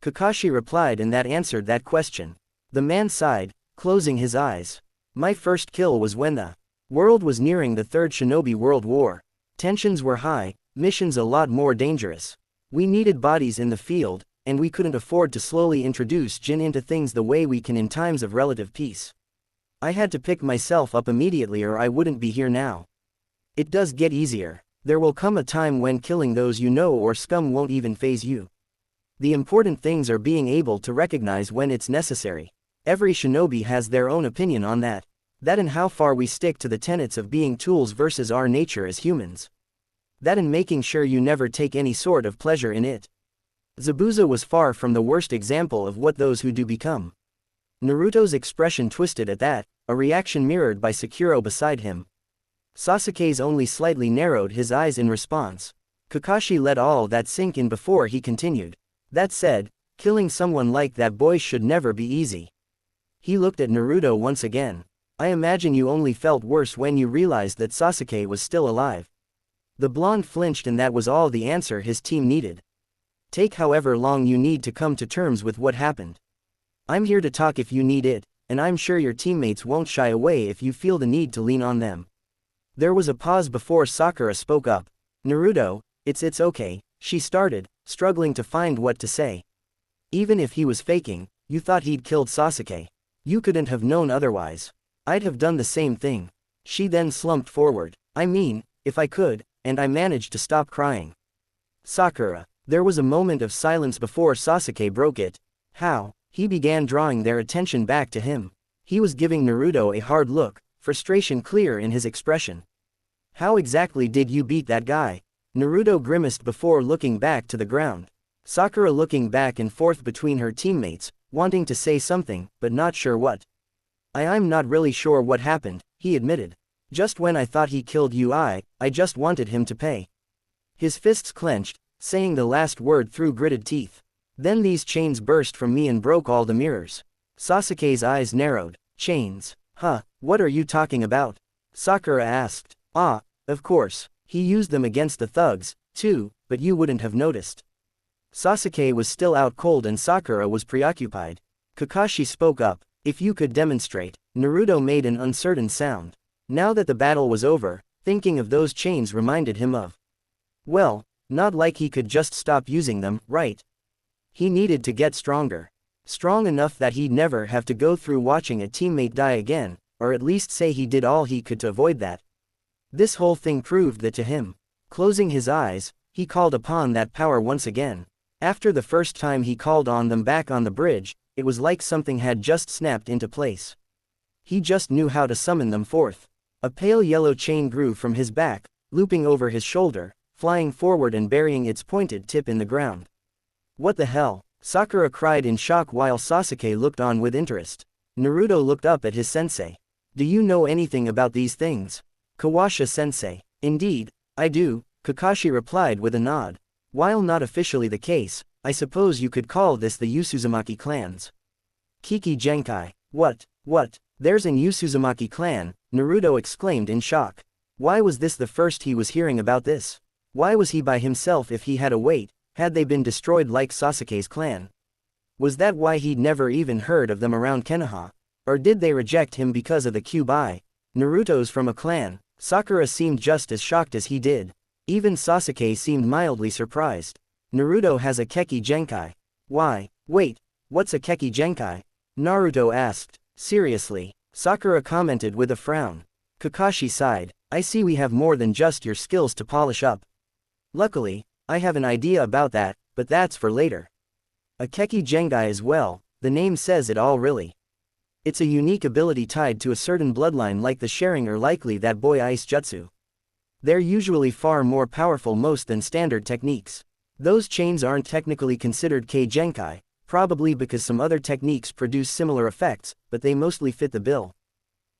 Kakashi replied, and that answered that question. The man sighed, closing his eyes. "My first kill was when the world was nearing the Third Shinobi World War. Tensions were high, missions a lot more dangerous. We needed bodies in the field, and we couldn't afford to slowly introduce Jin into things the way we can in times of relative peace. I had to pick myself up immediately or I wouldn't be here now. It does get easier. There will come a time when killing those you know or scum won't even faze you. The important things are being able to recognize when it's necessary. Every shinobi has their own opinion on that. That and how far we stick to the tenets of being tools versus our nature as humans. That and making sure you never take any sort of pleasure in it." Zabuza was far from the worst example of what those who do become. Naruto's expression twisted at that, a reaction mirrored by Sakura beside him. Sasuke's only slightly narrowed his eyes in response. Kakashi let all that sink in before he continued. "That said, killing someone like that boy should never be easy." He looked at Naruto once again. "I imagine you only felt worse when you realized that Sasuke was still alive." The blonde flinched, and that was all the answer his team needed. "Take however long you need to come to terms with what happened. I'm here to talk if you need it, and I'm sure your teammates won't shy away if you feel the need to lean on them." There was a pause before Sakura spoke up. "Naruto, it's okay," she started, struggling to find what to say. "Even if he was faking, you thought he'd killed Sasuke. You couldn't have known otherwise. I'd have done the same thing." She then slumped forward. "I mean, if I could," and I managed to stop crying. "Sakura." There was a moment of silence before Sasuke broke it. "How?" He began drawing their attention back to him. He was giving Naruto a hard look, frustration clear in his expression. "How exactly did you beat that guy?" Naruto grimaced before looking back to the ground. Sakura looking back and forth between her teammates, wanting to say something, but not sure what. I'm not really sure what happened, he admitted. Just when I thought he killed you I just wanted him to pay. His fists clenched, saying the last word through gritted teeth. Then these chains burst from me and broke all the mirrors. Sasuke's eyes narrowed. Chains? Huh, what are you talking about? Sakura asked. Ah, of course, he used them against the thugs, too, but you wouldn't have noticed. Sasuke was still out cold and Sakura was preoccupied. Kakashi spoke up. If you could demonstrate. Naruto made an uncertain sound. Now that the battle was over, thinking of those chains reminded him of. Well, not like he could just stop using them, right? He needed to get stronger. Strong enough that he'd never have to go through watching a teammate die again, or at least say he did all he could to avoid that. This whole thing proved that to him. Closing his eyes, he called upon that power once again. After the first time he called on them back on the bridge, it was like something had just snapped into place. He just knew how to summon them forth. A pale yellow chain grew from his back, looping over his shoulder, flying forward and burying its pointed tip in the ground. What the hell? Sakura cried in shock while Sasuke looked on with interest. Naruto looked up at his sensei. Do you know anything about these things? Kawasha-sensei. Indeed, I do, Kakashi replied with a nod. While not officially the case, I suppose you could call this the Uzumaki clans. Kiki Genkai. What? There's an Uzumaki clan, Naruto exclaimed in shock. Why was this the first he was hearing about this? Why was he by himself if he had a weight? Had they been destroyed like Sasuke's clan? Was that why he'd never even heard of them around Konoha? Or did they reject him because of the cube eye? Naruto's from a clan. Sakura seemed just as shocked as he did. Even Sasuke seemed mildly surprised. Naruto has a Keki Genkai. Why? Wait, what's a Keki Genkai? Naruto asked. Seriously? Sakura commented with a frown. Kakashi sighed. I see we have more than just your skills to polish up. Luckily, I have an idea about that, but that's for later. A Keki Genkai as well, the name says it all really. It's a unique ability tied to a certain bloodline like the sharing or likely that boy ice jutsu. They're usually far more powerful most than standard techniques. Those chains aren't technically considered Kei-Genkai, probably because some other techniques produce similar effects, but they mostly fit the bill.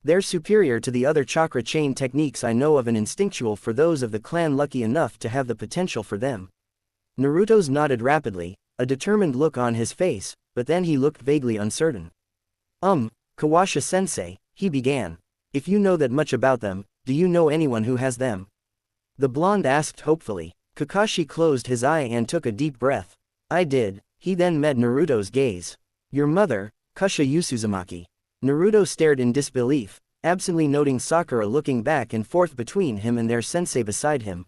They're superior to the other chakra chain techniques I know of and instinctual for those of the clan lucky enough to have the potential for them. Naruto's nodded rapidly, a determined look on his face, but then he looked vaguely uncertain. Kawasha-sensei, he began. If you know that much about them, do you know anyone who has them? The blonde asked hopefully. Kakashi closed his eye and took a deep breath. I did. He then met Naruto's gaze. Your mother, Kusha Uzumaki. Naruto stared in disbelief, absently noting Sakura looking back and forth between him and their sensei beside him.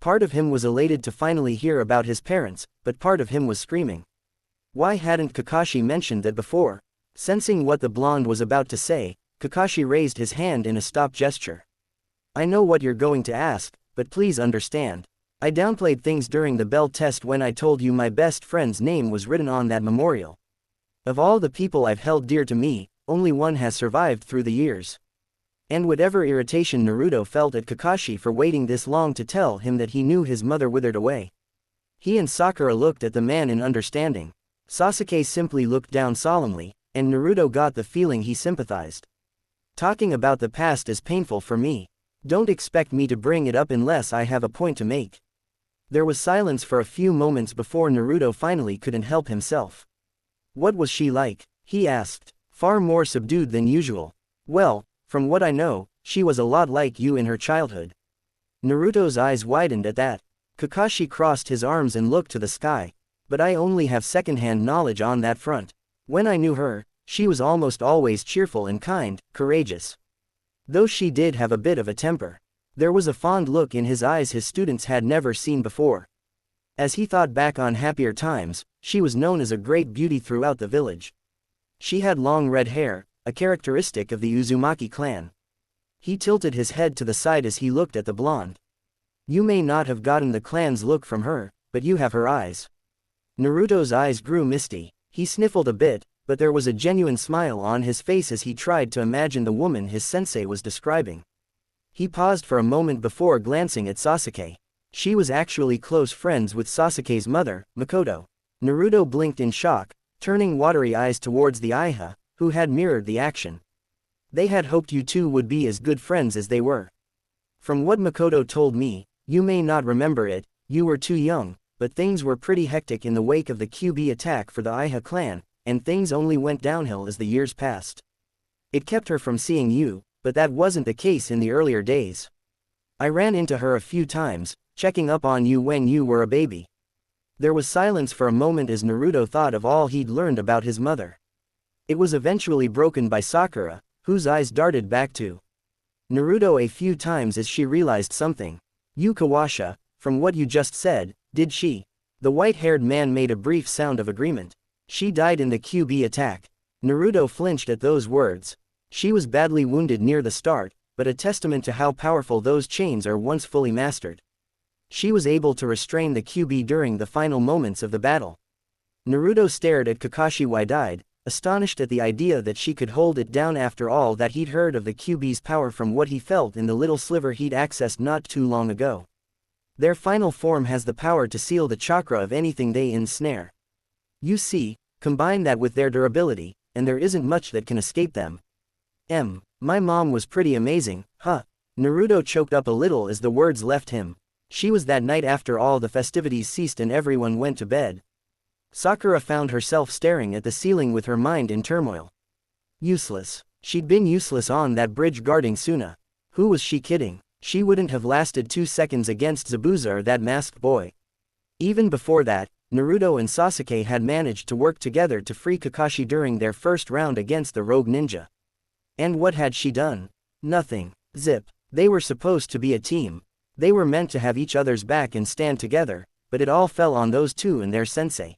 Part of him was elated to finally hear about his parents, but part of him was screaming. Why hadn't Kakashi mentioned that before? Sensing what the blonde was about to say, Kakashi raised his hand in a stop gesture. I know what you're going to ask, but please understand. I downplayed things during the bell test when I told you my best friend's name was written on that memorial. Of all the people I've held dear to me, only one has survived through the years. And whatever irritation Naruto felt at Kakashi for waiting this long to tell him that he knew his mother withered away. He and Sakura looked at the man in understanding. Sasuke simply looked down solemnly, and Naruto got the feeling he sympathized. Talking about the past is painful for me. Don't expect me to bring it up unless I have a point to make. There was silence for a few moments before Naruto finally couldn't help himself. What was she like? He asked. Far more subdued than usual. Well, from what I know, she was a lot like you in her childhood. Naruto's eyes widened at that. Kakashi crossed his arms and looked to the sky. But I only have second-hand knowledge on that front. When I knew her, she was almost always cheerful and kind, courageous. Though she did have a bit of a temper. There was a fond look in his eyes his students had never seen before. As he thought back on happier times, she was known as a great beauty throughout the village. She had long red hair, a characteristic of the Uzumaki clan. He tilted his head to the side as he looked at the blonde. You may not have gotten the clan's look from her, but you have her eyes. Naruto's eyes grew misty. He sniffled a bit, but there was a genuine smile on his face as he tried to imagine the woman his sensei was describing. He paused for a moment before glancing at Sasuke. She was actually close friends with Sasuke's mother, Makoto. Naruto blinked in shock, turning watery eyes towards the Iha, who had mirrored the action. They had hoped you two would be as good friends as they were. From what Makoto told me, you may not remember it, you were too young, but things were pretty hectic in the wake of the QB attack for the Iha clan, and things only went downhill as the years passed. It kept her from seeing you, but that wasn't the case in the earlier days. I ran into her a few times, checking up on you when you were a baby. There was silence for a moment as Naruto thought of all he'd learned about his mother. It was eventually broken by Sakura, whose eyes darted back to Naruto a few times as she realized something. You Kawasha, from what you just said, did she? The white-haired man made a brief sound of agreement. She died in the QB attack. Naruto flinched at those words. She was badly wounded near the start, but a testament to how powerful those chains are once fully mastered. She was able to restrain the QB during the final moments of the battle. Naruto stared at Kakashi wide-eyed, astonished at the idea that she could hold it down after all that he'd heard of the QB's power from what he felt in the little sliver he'd accessed not too long ago. Their final form has the power to seal the chakra of anything they ensnare. You see, combine that with their durability, and there isn't much that can escape them. My mom was pretty amazing, huh? Naruto choked up a little as the words left him. She was that night after all the festivities ceased and everyone went to bed. Sakura found herself staring at the ceiling with her mind in turmoil. Useless. She'd been useless on that bridge guarding Suna. Who was she kidding? She wouldn't have lasted 2 seconds against Zabuza or that masked boy. Even before that, Naruto and Sasuke had managed to work together to free Kakashi during their first round against the rogue ninja. And what had she done? Nothing. Zip. They were supposed to be a team. They were meant to have each other's back and stand together, but it all fell on those two and their sensei.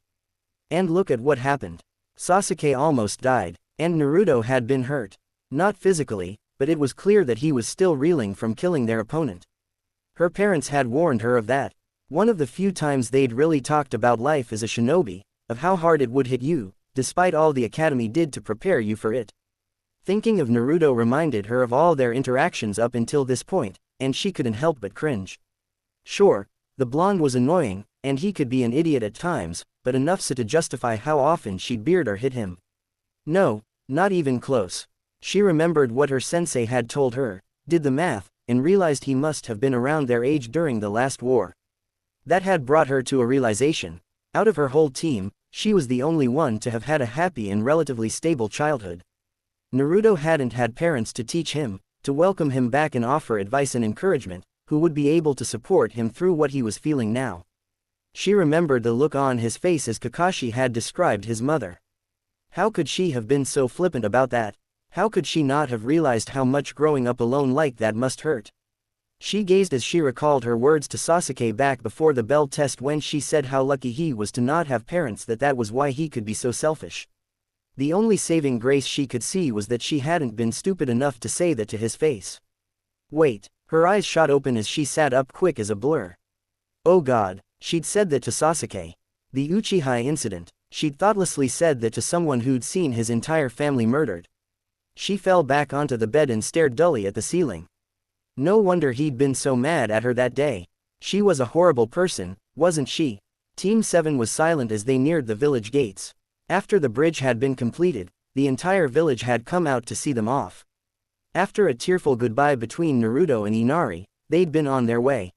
And look at what happened. Sasuke almost died, and Naruto had been hurt. Not physically, but it was clear that he was still reeling from killing their opponent. Her parents had warned her of that. One of the few times they'd really talked about life as a shinobi, of how hard it would hit you, despite all the academy did to prepare you for it. Thinking of Naruto reminded her of all their interactions up until this point, and she couldn't help but cringe. Sure, the blonde was annoying, and he could be an idiot at times, but enough so to justify how often she'd beard or hit him. No, not even close. She remembered what her sensei had told her, did the math, and realized he must have been around their age during the last war. That had brought her to a realization. Out of her whole team, she was the only one to have had a happy and relatively stable childhood. Naruto hadn't had parents to teach him, to welcome him back and offer advice and encouragement, who would be able to support him through what he was feeling now. She remembered the look on his face as Kakashi had described his mother. How could she have been so flippant about that? How could she not have realized how much growing up alone like that must hurt? She gazed as she recalled her words to Sasuke back before the bell test when she said how lucky he was to not have parents, that was why he could be so selfish. The only saving grace she could see was that she hadn't been stupid enough to say that to his face. Wait, her eyes shot open as she sat up quick as a blur. Oh God, she'd said that to Sasuke. The Uchiha incident, she'd thoughtlessly said that to someone who'd seen his entire family murdered. She fell back onto the bed and stared dully at the ceiling. No wonder he'd been so mad at her that day. She was a horrible person, wasn't she? Team 7 was silent as they neared the village gates. After the bridge had been completed, the entire village had come out to see them off. After a tearful goodbye between Naruto and Inari, they'd been on their way.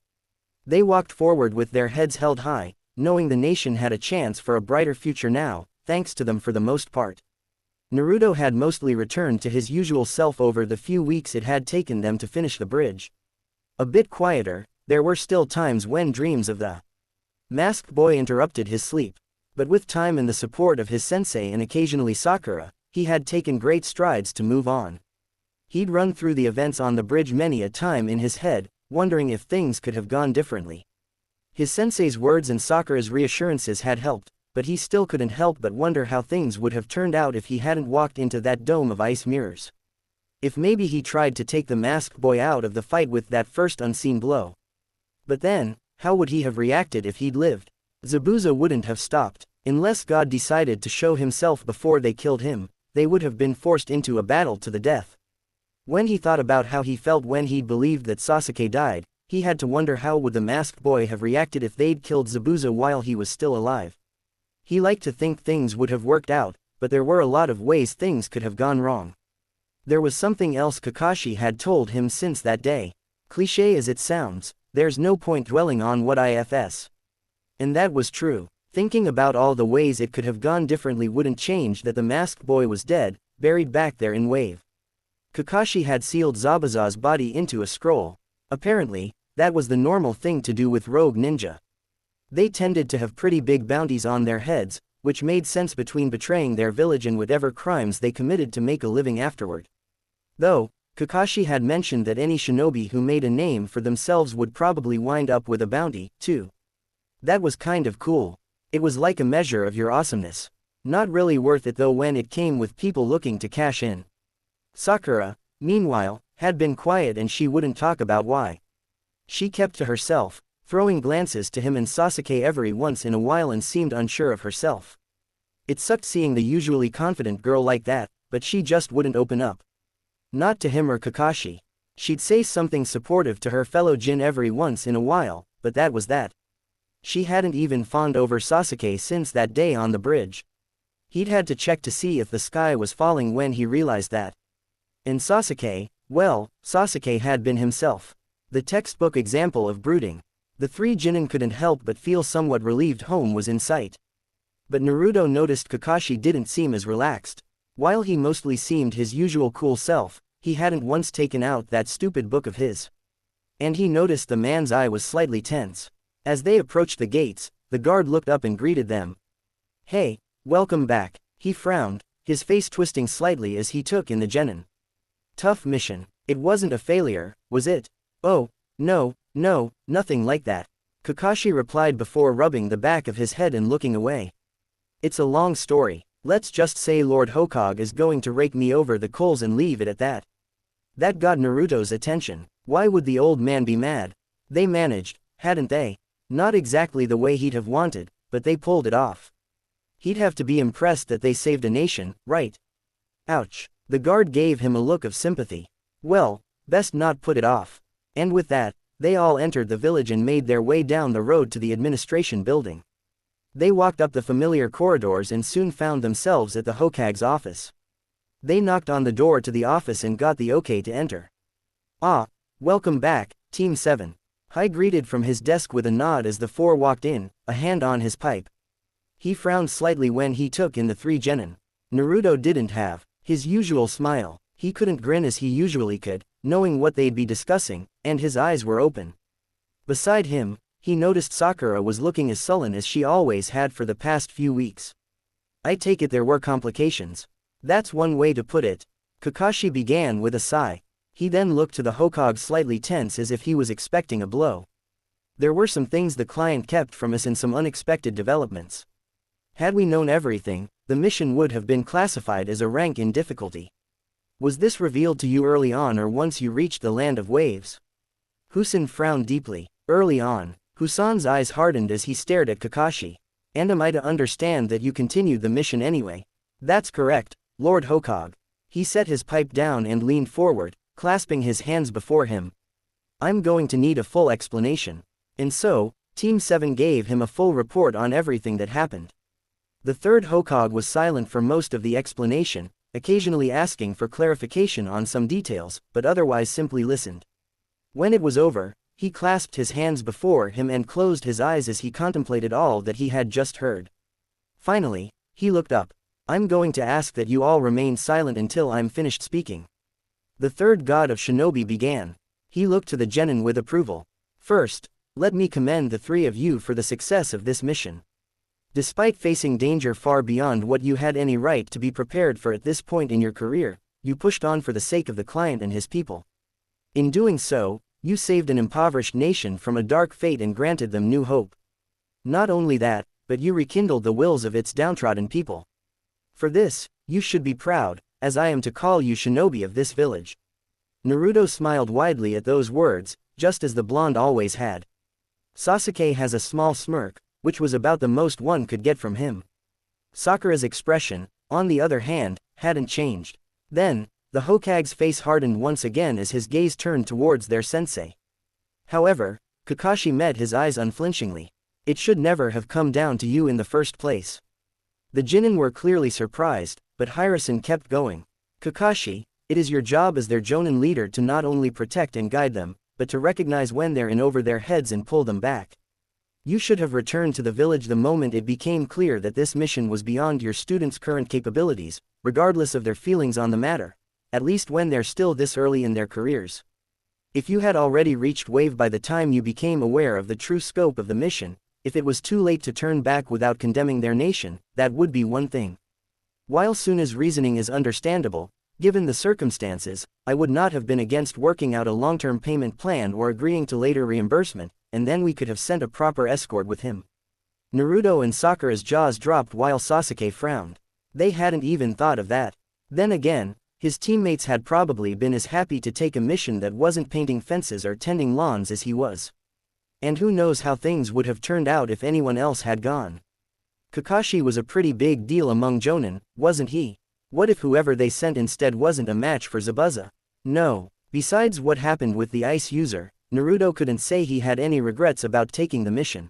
They walked forward with their heads held high, knowing the nation had a chance for a brighter future now, thanks to them for the most part. Naruto had mostly returned to his usual self over the few weeks it had taken them to finish the bridge. A bit quieter, there were still times when dreams of the masked boy interrupted his sleep. But with time and the support of his sensei and occasionally Sakura, he had taken great strides to move on. He'd run through the events on the bridge many a time in his head, wondering if things could have gone differently. His sensei's words and Sakura's reassurances had helped, but he still couldn't help but wonder how things would have turned out if he hadn't walked into that dome of ice mirrors. If maybe he tried to take the masked boy out of the fight with that first unseen blow. But then, how would he have reacted if he'd lived? Zabuza wouldn't have stopped. Unless God decided to show himself before they killed him, they would have been forced into a battle to the death. When he thought about how he felt when he believed that Sasuke died, he had to wonder how would the masked boy have reacted if they'd killed Zabuza while he was still alive. He liked to think things would have worked out, but there were a lot of ways things could have gone wrong. There was something else Kakashi had told him since that day. Cliché as it sounds, there's no point dwelling on what ifs. And that was true. Thinking about all the ways it could have gone differently wouldn't change that the masked boy was dead, buried back there in Wave. Kakashi had sealed Zabuza's body into a scroll. Apparently, that was the normal thing to do with rogue ninja. They tended to have pretty big bounties on their heads, which made sense between betraying their village and whatever crimes they committed to make a living afterward. Though, Kakashi had mentioned that any shinobi who made a name for themselves would probably wind up with a bounty, too. That was kind of cool. It was like a measure of your awesomeness. Not really worth it though when it came with people looking to cash in. Sakura, meanwhile, had been quiet and she wouldn't talk about why. She kept to herself, throwing glances to him and Sasuke every once in a while and seemed unsure of herself. It sucked seeing the usually confident girl like that, but she just wouldn't open up. Not to him or Kakashi. She'd say something supportive to her fellow Jin every once in a while, but that was that. She hadn't even fawned over Sasuke since that day on the bridge. He'd had to check to see if the sky was falling when he realized that. And Sasuke, well, Sasuke had been himself. The textbook example of brooding. The three Jonin couldn't help but feel somewhat relieved home was in sight. But Naruto noticed Kakashi didn't seem as relaxed. While he mostly seemed his usual cool self, he hadn't once taken out that stupid book of his. And he noticed the man's eye was slightly tense. As they approached the gates, the guard looked up and greeted them. "Hey, welcome back," he frowned, his face twisting slightly as he took in the genin. "Tough mission. It wasn't a failure, was it?" "Oh, no, nothing like that," Kakashi replied before rubbing the back of his head and looking away. "It's a long story. Let's just say Lord Hokage is going to rake me over the coals and leave it at that." That got Naruto's attention. Why would the old man be mad? They managed, hadn't they? Not exactly the way he'd have wanted, but they pulled it off. He'd have to be impressed that they saved a nation, right? Ouch. The guard gave him a look of sympathy. Well, best not put it off. And with that, they all entered the village and made their way down the road to the administration building. They walked up the familiar corridors and soon found themselves at the Hokage's office. They knocked on the door to the office and got the okay to enter. "Ah, welcome back, Team 7. Hai greeted from his desk with a nod as the four walked in, a hand on his pipe. He frowned slightly when he took in the three genin. Naruto didn't have his usual smile. He couldn't grin as he usually could, knowing what they'd be discussing, and his eyes were open. Beside him, he noticed Sakura was looking as sullen as she always had for the past few weeks. "I take it there were complications." "That's one way to put it," Kakashi began with a sigh. He then looked to the Hokage slightly tense as if he was expecting a blow. "There were some things the client kept from us and some unexpected developments. Had we known everything, the mission would have been classified as a rank in difficulty." "Was this revealed to you early on or once you reached the land of waves?" Husan frowned deeply. "Early on." Husan's eyes hardened as he stared at Kakashi. "And am I to understand that you continued the mission anyway?" "That's correct, Lord Hokage." He set his pipe down and leaned forward, clasping his hands before him. "I'm going to need a full explanation." And so, Team 7 gave him a full report on everything that happened. The third Hokage was silent for most of the explanation, occasionally asking for clarification on some details, but otherwise simply listened. When it was over, he clasped his hands before him and closed his eyes as he contemplated all that he had just heard. Finally, he looked up. "I'm going to ask that you all remain silent until I'm finished speaking." The third god of shinobi began. He looked to the genin with approval. "First, let me commend the three of you for the success of this mission. Despite facing danger far beyond what you had any right to be prepared for at this point in your career, you pushed on for the sake of the client and his people. In doing so, you saved an impoverished nation from a dark fate and granted them new hope. Not only that, but you rekindled the wills of its downtrodden people. For this, you should be proud, as I am to call you shinobi of this village." Naruto smiled widely at those words, just as the blonde always had. Sasuke has a small smirk, which was about the most one could get from him. Sakura's expression, on the other hand, hadn't changed. Then, the Hokage's face hardened once again as his gaze turned towards their sensei. However, Kakashi met his eyes unflinchingly. It should never have come down to you in the first place. The Genin were clearly surprised, but Hiruzen kept going. Kakashi, it is your job as their Jonin leader to not only protect and guide them, but to recognize when they're in over their heads and pull them back. You should have returned to the village the moment it became clear that this mission was beyond your students' current capabilities, regardless of their feelings on the matter, at least when they're still this early in their careers. If you had already reached Wave by the time you became aware of the true scope of the mission, if it was too late to turn back without condemning their nation, that would be one thing. While Suna's reasoning is understandable, given the circumstances, I would not have been against working out a long-term payment plan or agreeing to later reimbursement, and then we could have sent a proper escort with him. Naruto and Sakura's jaws dropped while Sasuke frowned. They hadn't even thought of that. Then again, his teammates had probably been as happy to take a mission that wasn't painting fences or tending lawns as he was. And who knows how things would have turned out if anyone else had gone. Kakashi was a pretty big deal among Jonin, wasn't he? What if whoever they sent instead wasn't a match for Zabuza? No. Besides what happened with the ice user, Naruto couldn't say he had any regrets about taking the mission.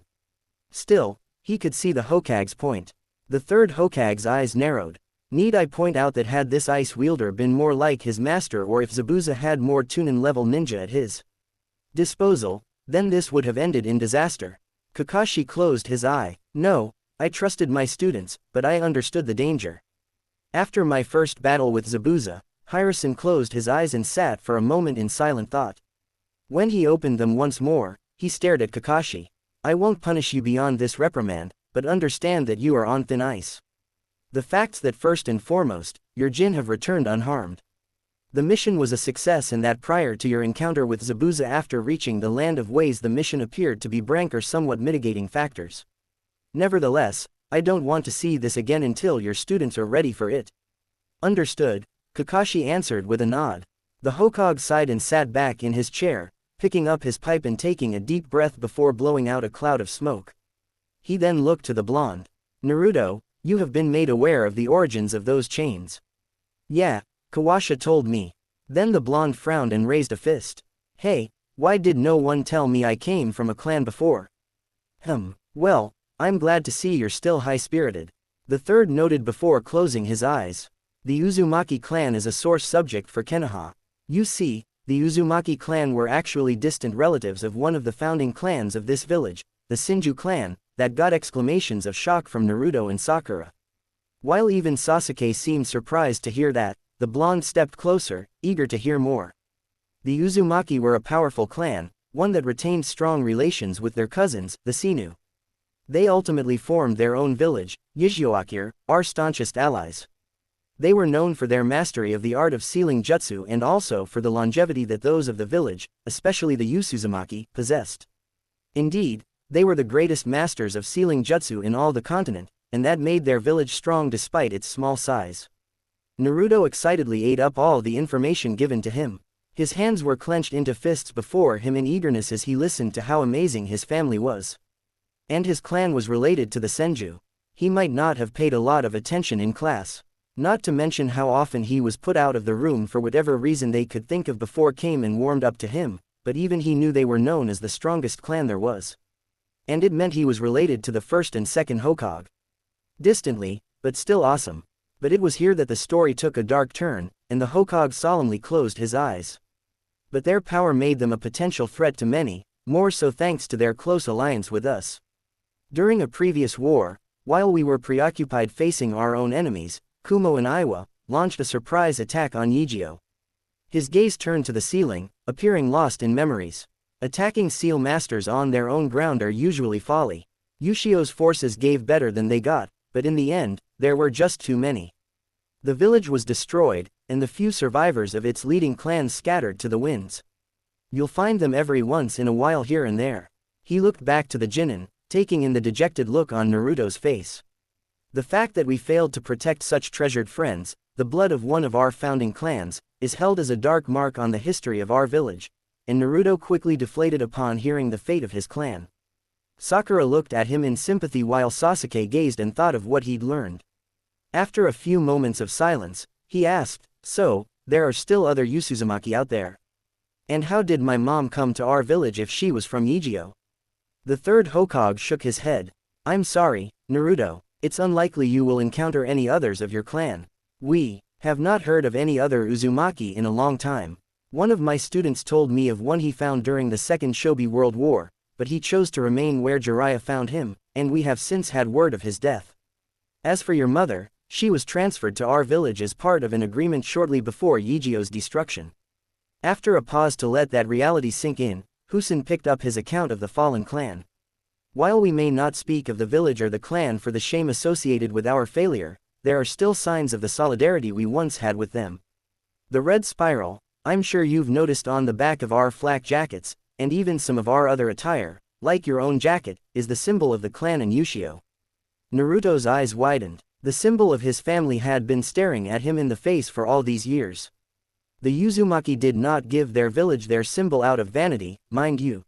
Still, he could see the Hokage's point. The third Hokage's eyes narrowed. Need I point out that had this ice wielder been more like his master, or if Zabuza had more Chunin-level ninja at his disposal, then this would have ended in disaster. Kakashi closed his eye. No, I trusted my students, but I understood the danger. After my first battle with Zabuza, Hiruzen closed his eyes and sat for a moment in silent thought. When he opened them once more, he stared at Kakashi. I won't punish you beyond this reprimand, but understand that you are on thin ice. The facts that first and foremost, your Jin have returned unharmed. The mission was a success, and that prior to your encounter with Zabuza after reaching the Land of Ways the mission appeared to be Brank or somewhat mitigating factors. Nevertheless, I don't want to see this again until your students are ready for it. Understood, Kakashi answered with a nod. The Hokage sighed and sat back in his chair, picking up his pipe and taking a deep breath before blowing out a cloud of smoke. He then looked to the blonde. Naruto, you have been made aware of the origins of those chains. Yeah, Kawasha told me. Then the blonde frowned and raised a fist. Hey, why did no one tell me I came from a clan before? Well, I'm glad to see you're still high-spirited. The third noted before closing his eyes. The Uzumaki clan is a sore subject for Konoha. You see, the Uzumaki clan were actually distant relatives of one of the founding clans of this village, the Shinju clan, that got exclamations of shock from Naruto and Sakura. While even Sasuke seemed surprised to hear that, the blonde stepped closer, eager to hear more. The Uzumaki were a powerful clan, one that retained strong relations with their cousins, the Sinu. They ultimately formed their own village, Yizioakir, our staunchest allies. They were known for their mastery of the art of sealing jutsu and also for the longevity that those of the village, especially the Uzumaki, possessed. Indeed, they were the greatest masters of sealing jutsu in all the continent, and that made their village strong despite its small size. Naruto excitedly ate up all the information given to him. His hands were clenched into fists before him in eagerness as he listened to how amazing his family was. And his clan was related to the Senju. He might not have paid a lot of attention in class. Not to mention how often he was put out of the room for whatever reason they could think of before came and warmed up to him, but even he knew they were known as the strongest clan there was. And it meant he was related to the first and second Hokage. Distantly, but still awesome. But it was here that the story took a dark turn, and the Hokage solemnly closed his eyes. But their power made them a potential threat to many, more so thanks to their close alliance with us. During a previous war, while we were preoccupied facing our own enemies, Kumo and Iwa launched a surprise attack on Yijio. His gaze turned to the ceiling, appearing lost in memories. Attacking seal masters on their own ground are usually folly. Yushio's forces gave better than they got, but in the end, there were just too many. The village was destroyed, and the few survivors of its leading clans scattered to the winds. You'll find them every once in a while here and there. He looked back to the Genin, taking in the dejected look on Naruto's face. The fact that we failed to protect such treasured friends, the blood of one of our founding clans, is held as a dark mark on the history of our village, and Naruto quickly deflated upon hearing the fate of his clan. Sakura looked at him in sympathy while Sasuke gazed and thought of what he'd learned. After a few moments of silence, he asked, So, there are still other Uzumaki out there? And how did my mom come to our village if she was from Yijio? The third Hokage shook his head. I'm sorry, Naruto, it's unlikely you will encounter any others of your clan. We have not heard of any other Uzumaki in a long time. One of my students told me of one he found during the Second Shobi World War, but he chose to remain where Jiraiya found him, and we have since had word of his death. As for your mother, she was transferred to our village as part of an agreement shortly before Yijio's destruction. After a pause to let that reality sink in, Husin picked up his account of the fallen clan. While we may not speak of the village or the clan for the shame associated with our failure, there are still signs of the solidarity we once had with them. The red spiral, I'm sure you've noticed on the back of our flak jackets, and even some of our other attire, like your own jacket, is the symbol of the clan in Ushio. Naruto's eyes widened. The symbol of his family had been staring at him in the face for all these years. The Uzumaki did not give their village their symbol out of vanity, mind you.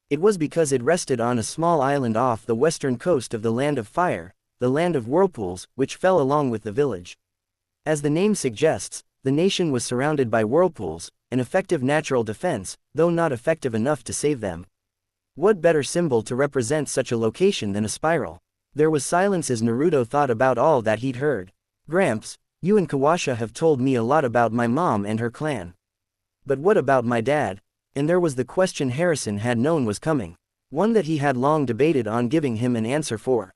It was because it rested on a small island off the western coast of the Land of Fire, the Land of Whirlpools, which fell along with the village. As the name suggests, the nation was surrounded by whirlpools, an effective natural defense, though not effective enough to save them. What better symbol to represent such a location than a spiral? There was silence as Naruto thought about all that he'd heard. Gramps, you and Kawasha have told me a lot about my mom and her clan. But what about my dad? And there was the question Harrison had known was coming. One that he had long debated on giving him an answer for.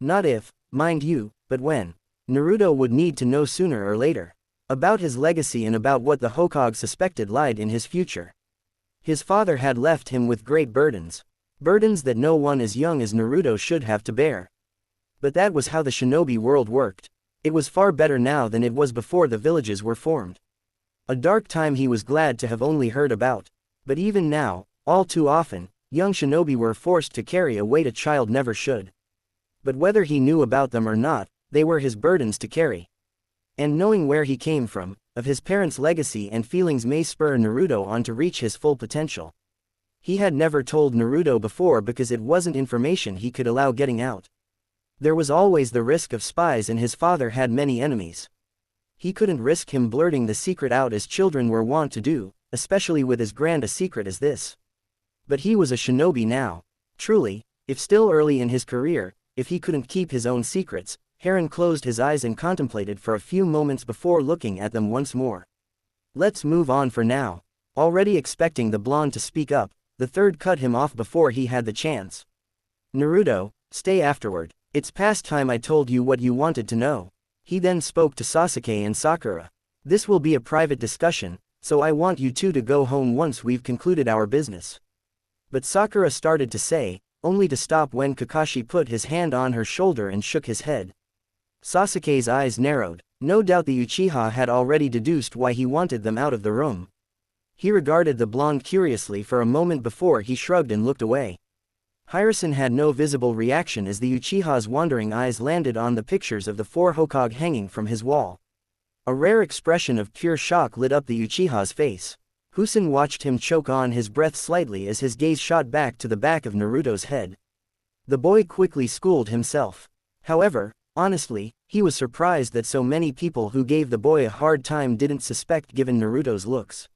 Not if, mind you, but when. Naruto would need to know sooner or later. About his legacy and about what the Hokage suspected lied in his future. His father had left him with great burdens. Burdens that no one as young as Naruto should have to bear. But that was how the shinobi world worked. It was far better now than it was before the villages were formed. A dark time he was glad to have only heard about. But even now, all too often, young shinobi were forced to carry a weight a child never should. But whether he knew about them or not, they were his burdens to carry. And knowing where he came from, of his parents' legacy and feelings may spur Naruto on to reach his full potential. He had never told Naruto before because it wasn't information he could allow getting out. There was always the risk of spies and his father had many enemies. He couldn't risk him blurting the secret out as children were wont to do, especially with as grand a secret as this. But he was a shinobi now. Truly, if still early in his career, if he couldn't keep his own secrets, Heron closed his eyes and contemplated for a few moments before looking at them once more. Let's move on for now. Already expecting the blonde to speak up, the third cut him off before he had the chance. Naruto, stay afterward. It's past time I told you what you wanted to know. He then spoke to Sasuke and Sakura. This will be a private discussion, so I want you two to go home once we've concluded our business. But Sakura started to say, only to stop when Kakashi put his hand on her shoulder and shook his head. Sasuke's eyes narrowed. No doubt the Uchiha had already deduced why he wanted them out of the room. He regarded the blonde curiously for a moment before he shrugged and looked away. Harrison had no visible reaction as the Uchiha's wandering eyes landed on the pictures of the four Hokage hanging from his wall. A rare expression of pure shock lit up the Uchiha's face. Husin watched him choke on his breath slightly as his gaze shot back to the back of Naruto's head. The boy quickly schooled himself. However, honestly, he was surprised that so many people who gave the boy a hard time didn't suspect given Naruto's looks.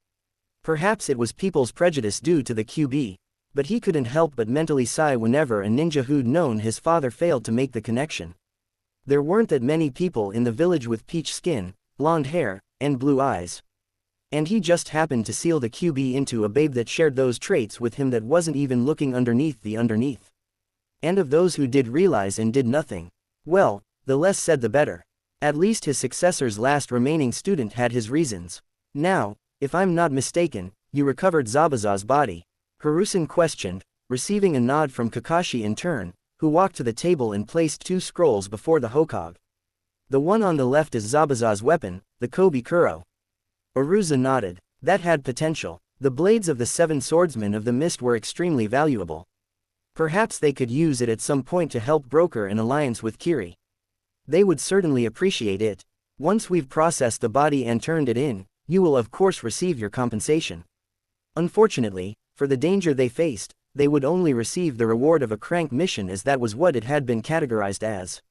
Perhaps it was people's prejudice due to the QB, but he couldn't help but mentally sigh whenever a ninja who'd known his father failed to make the connection. There weren't that many people in the village with peach skin, blonde hair, and blue eyes. And he just happened to seal the QB into a babe that shared those traits with him that wasn't even looking underneath the underneath. And of those who did realize and did nothing, well, the less said the better. At least his successor's last remaining student had his reasons. Now, if I'm not mistaken, you recovered Zabuza's body? Hiruzen questioned, receiving a nod from Kakashi in turn, who walked to the table and placed two scrolls before the Hokage. The one on the left is Zabuza's weapon, the Kobe Kuro. Hiruzen nodded. That had potential. The blades of the seven swordsmen of the mist were extremely valuable. Perhaps they could use it at some point to help broker an alliance with Kiri. They would certainly appreciate it. Once we've processed the body and turned it in, you will of course receive your compensation. Unfortunately, for the danger they faced, they would only receive the reward of a crank mission as that was what it had been categorized as.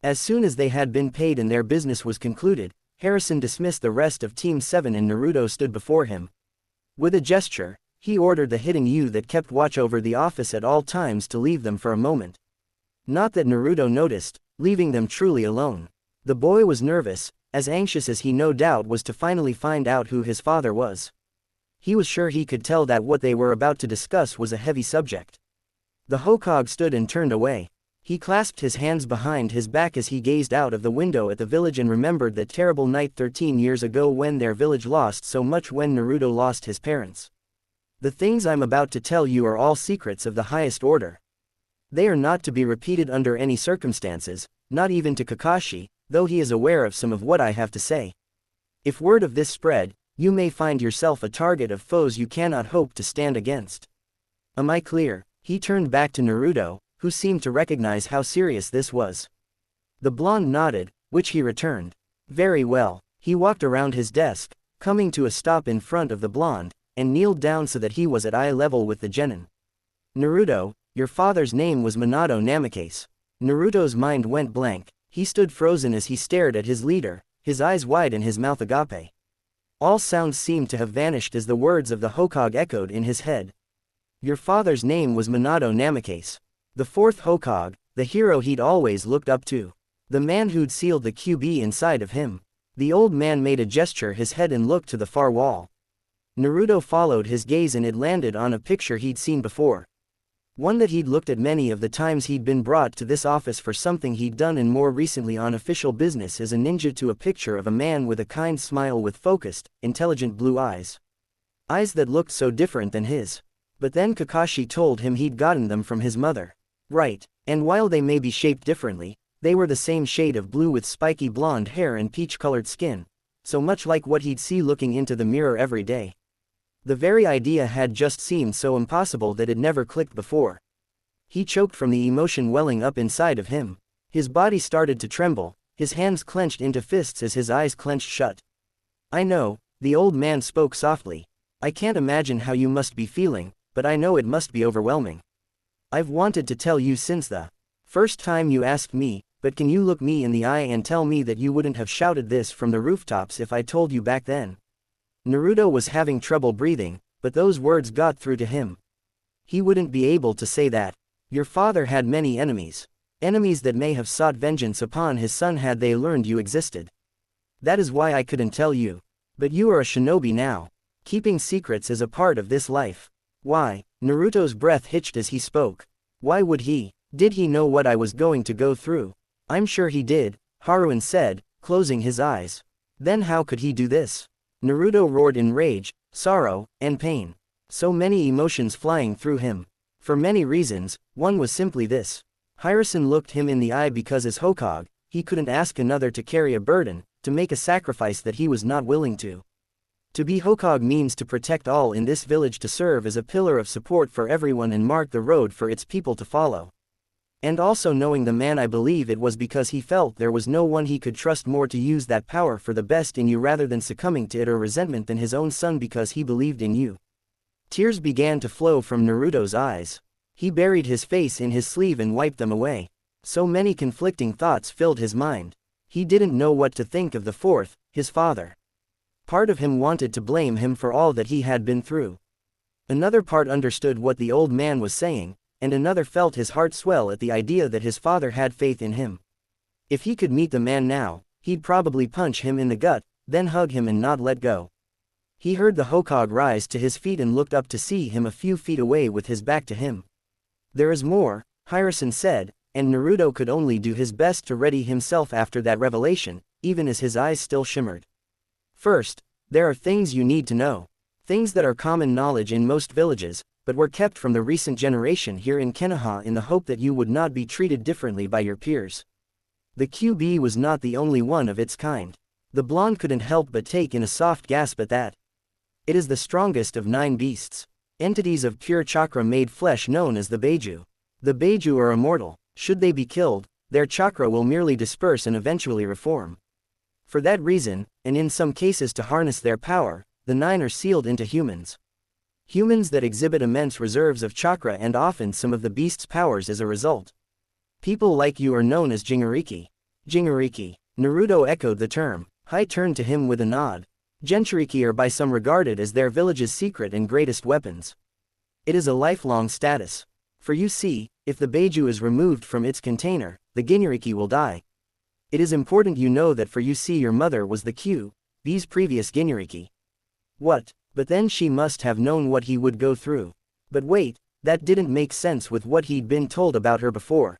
As soon as they had been paid and their business was concluded, Harrison dismissed the rest of Team 7 and Naruto stood before him. With a gesture, he ordered the hidden Yu that kept watch over the office at all times to leave them for a moment. Not that Naruto noticed, leaving them truly alone. The boy was nervous, as anxious as he no doubt was to finally find out who his father was. He was sure he could tell that what they were about to discuss was a heavy subject. The Hokage stood and turned away. He clasped his hands behind his back as he gazed out of the window at the village and remembered that terrible night 13 years ago when their village lost so much, when Naruto lost his parents. The things I'm about to tell you are all secrets of the highest order. They are not to be repeated under any circumstances, not even to Kakashi, though he is aware of some of what I have to say. If word of this spread, you may find yourself a target of foes you cannot hope to stand against. Am I clear? He turned back to Naruto, who seemed to recognize how serious this was. The blonde nodded, which he returned. Very well. He walked around his desk, coming to a stop in front of the blonde, and kneeled down so that he was at eye level with the genin. Naruto, your father's name was Minato Namikaze. Naruto's mind went blank. He stood frozen as he stared at his leader, his eyes wide and his mouth agape. All sounds seemed to have vanished as the words of the Hokage echoed in his head. Your father's name was Minato Namikaze. The fourth Hokage, the hero he'd always looked up to. The man who'd sealed the QB inside of him. The old man made a gesture his head and looked to the far wall. Naruto followed his gaze and it landed on a picture he'd seen before. One that he'd looked at many of the times he'd been brought to this office for something he'd done, and more recently on official business as a ninja, to a picture of a man with a kind smile with focused, intelligent blue eyes. Eyes that looked so different than his. But then Kakashi told him he'd gotten them from his mother. Right, and while they may be shaped differently, they were the same shade of blue with spiky blonde hair and peach-colored skin, so much like what he'd see looking into the mirror every day. The very idea had just seemed so impossible that it never clicked before. He choked from the emotion welling up inside of him. His body started to tremble, his hands clenched into fists as his eyes clenched shut. I know, the old man spoke softly. I can't imagine how you must be feeling, but I know it must be overwhelming. I've wanted to tell you since the first time you asked me, but can you look me in the eye and tell me that you wouldn't have shouted this from the rooftops if I told you back then? Naruto was having trouble breathing, but those words got through to him. He wouldn't be able to say that. Your father had many enemies. Enemies that may have sought vengeance upon his son had they learned you existed. That is why I couldn't tell you. But you are a shinobi now. Keeping secrets is a part of this life. Why? Naruto's breath hitched as he spoke. Why would he? Did he know what I was going to go through? I'm sure he did, Haruin said, closing his eyes. Then how could he do this? Naruto roared in rage, sorrow, and pain. So many emotions flying through him. For many reasons, one was simply this. Hiruzen looked him in the eye because as Hokage, he couldn't ask another to carry a burden, to make a sacrifice that he was not willing to. To be Hokage means to protect all in this village, to serve as a pillar of support for everyone and mark the road for its people to follow. And also knowing the man, I believe it was because he felt there was no one he could trust more to use that power for the best in you rather than succumbing to it or resentment than his own son, because he believed in you. Tears began to flow from Naruto's eyes. He buried his face in his sleeve and wiped them away. So many conflicting thoughts filled his mind. He didn't know what to think of the fourth, his father. Part of him wanted to blame him for all that he had been through. Another part understood what the old man was saying, and another felt his heart swell at the idea that his father had faith in him. If he could meet the man now, he'd probably punch him in the gut, then hug him and not let go. He heard the Hokage rise to his feet and looked up to see him a few feet away with his back to him. There is more, Hiruzen said, and Naruto could only do his best to ready himself after that revelation, even as his eyes still shimmered. First, there are things you need to know. Things that are common knowledge in most villages, but were kept from the recent generation here in Konoha in the hope that you would not be treated differently by your peers. The QB was not the only one of its kind. The blonde couldn't help but take in a soft gasp at that. It is the strongest of 9 beasts. Entities of pure chakra made flesh known as the Beiju. The Beiju are immortal. Should they be killed, their chakra will merely disperse and eventually reform. For that reason, and in some cases to harness their power, the 9 are sealed into humans. Humans that exhibit immense reserves of chakra and often some of the beast's powers as a result. People like you are known as Jingariki. Jingariki. Naruto echoed the term. Hai turned to him with a nod. Jinchuriki are by some regarded as their village's secret and greatest weapons. It is a lifelong status. For you see, if the Beiju is removed from its container, the Ginuriki will die. It is important you know that for you see your mother was the these previous Ginuriki. What? But then she must have known what he would go through. But wait, that didn't make sense with what he'd been told about her before.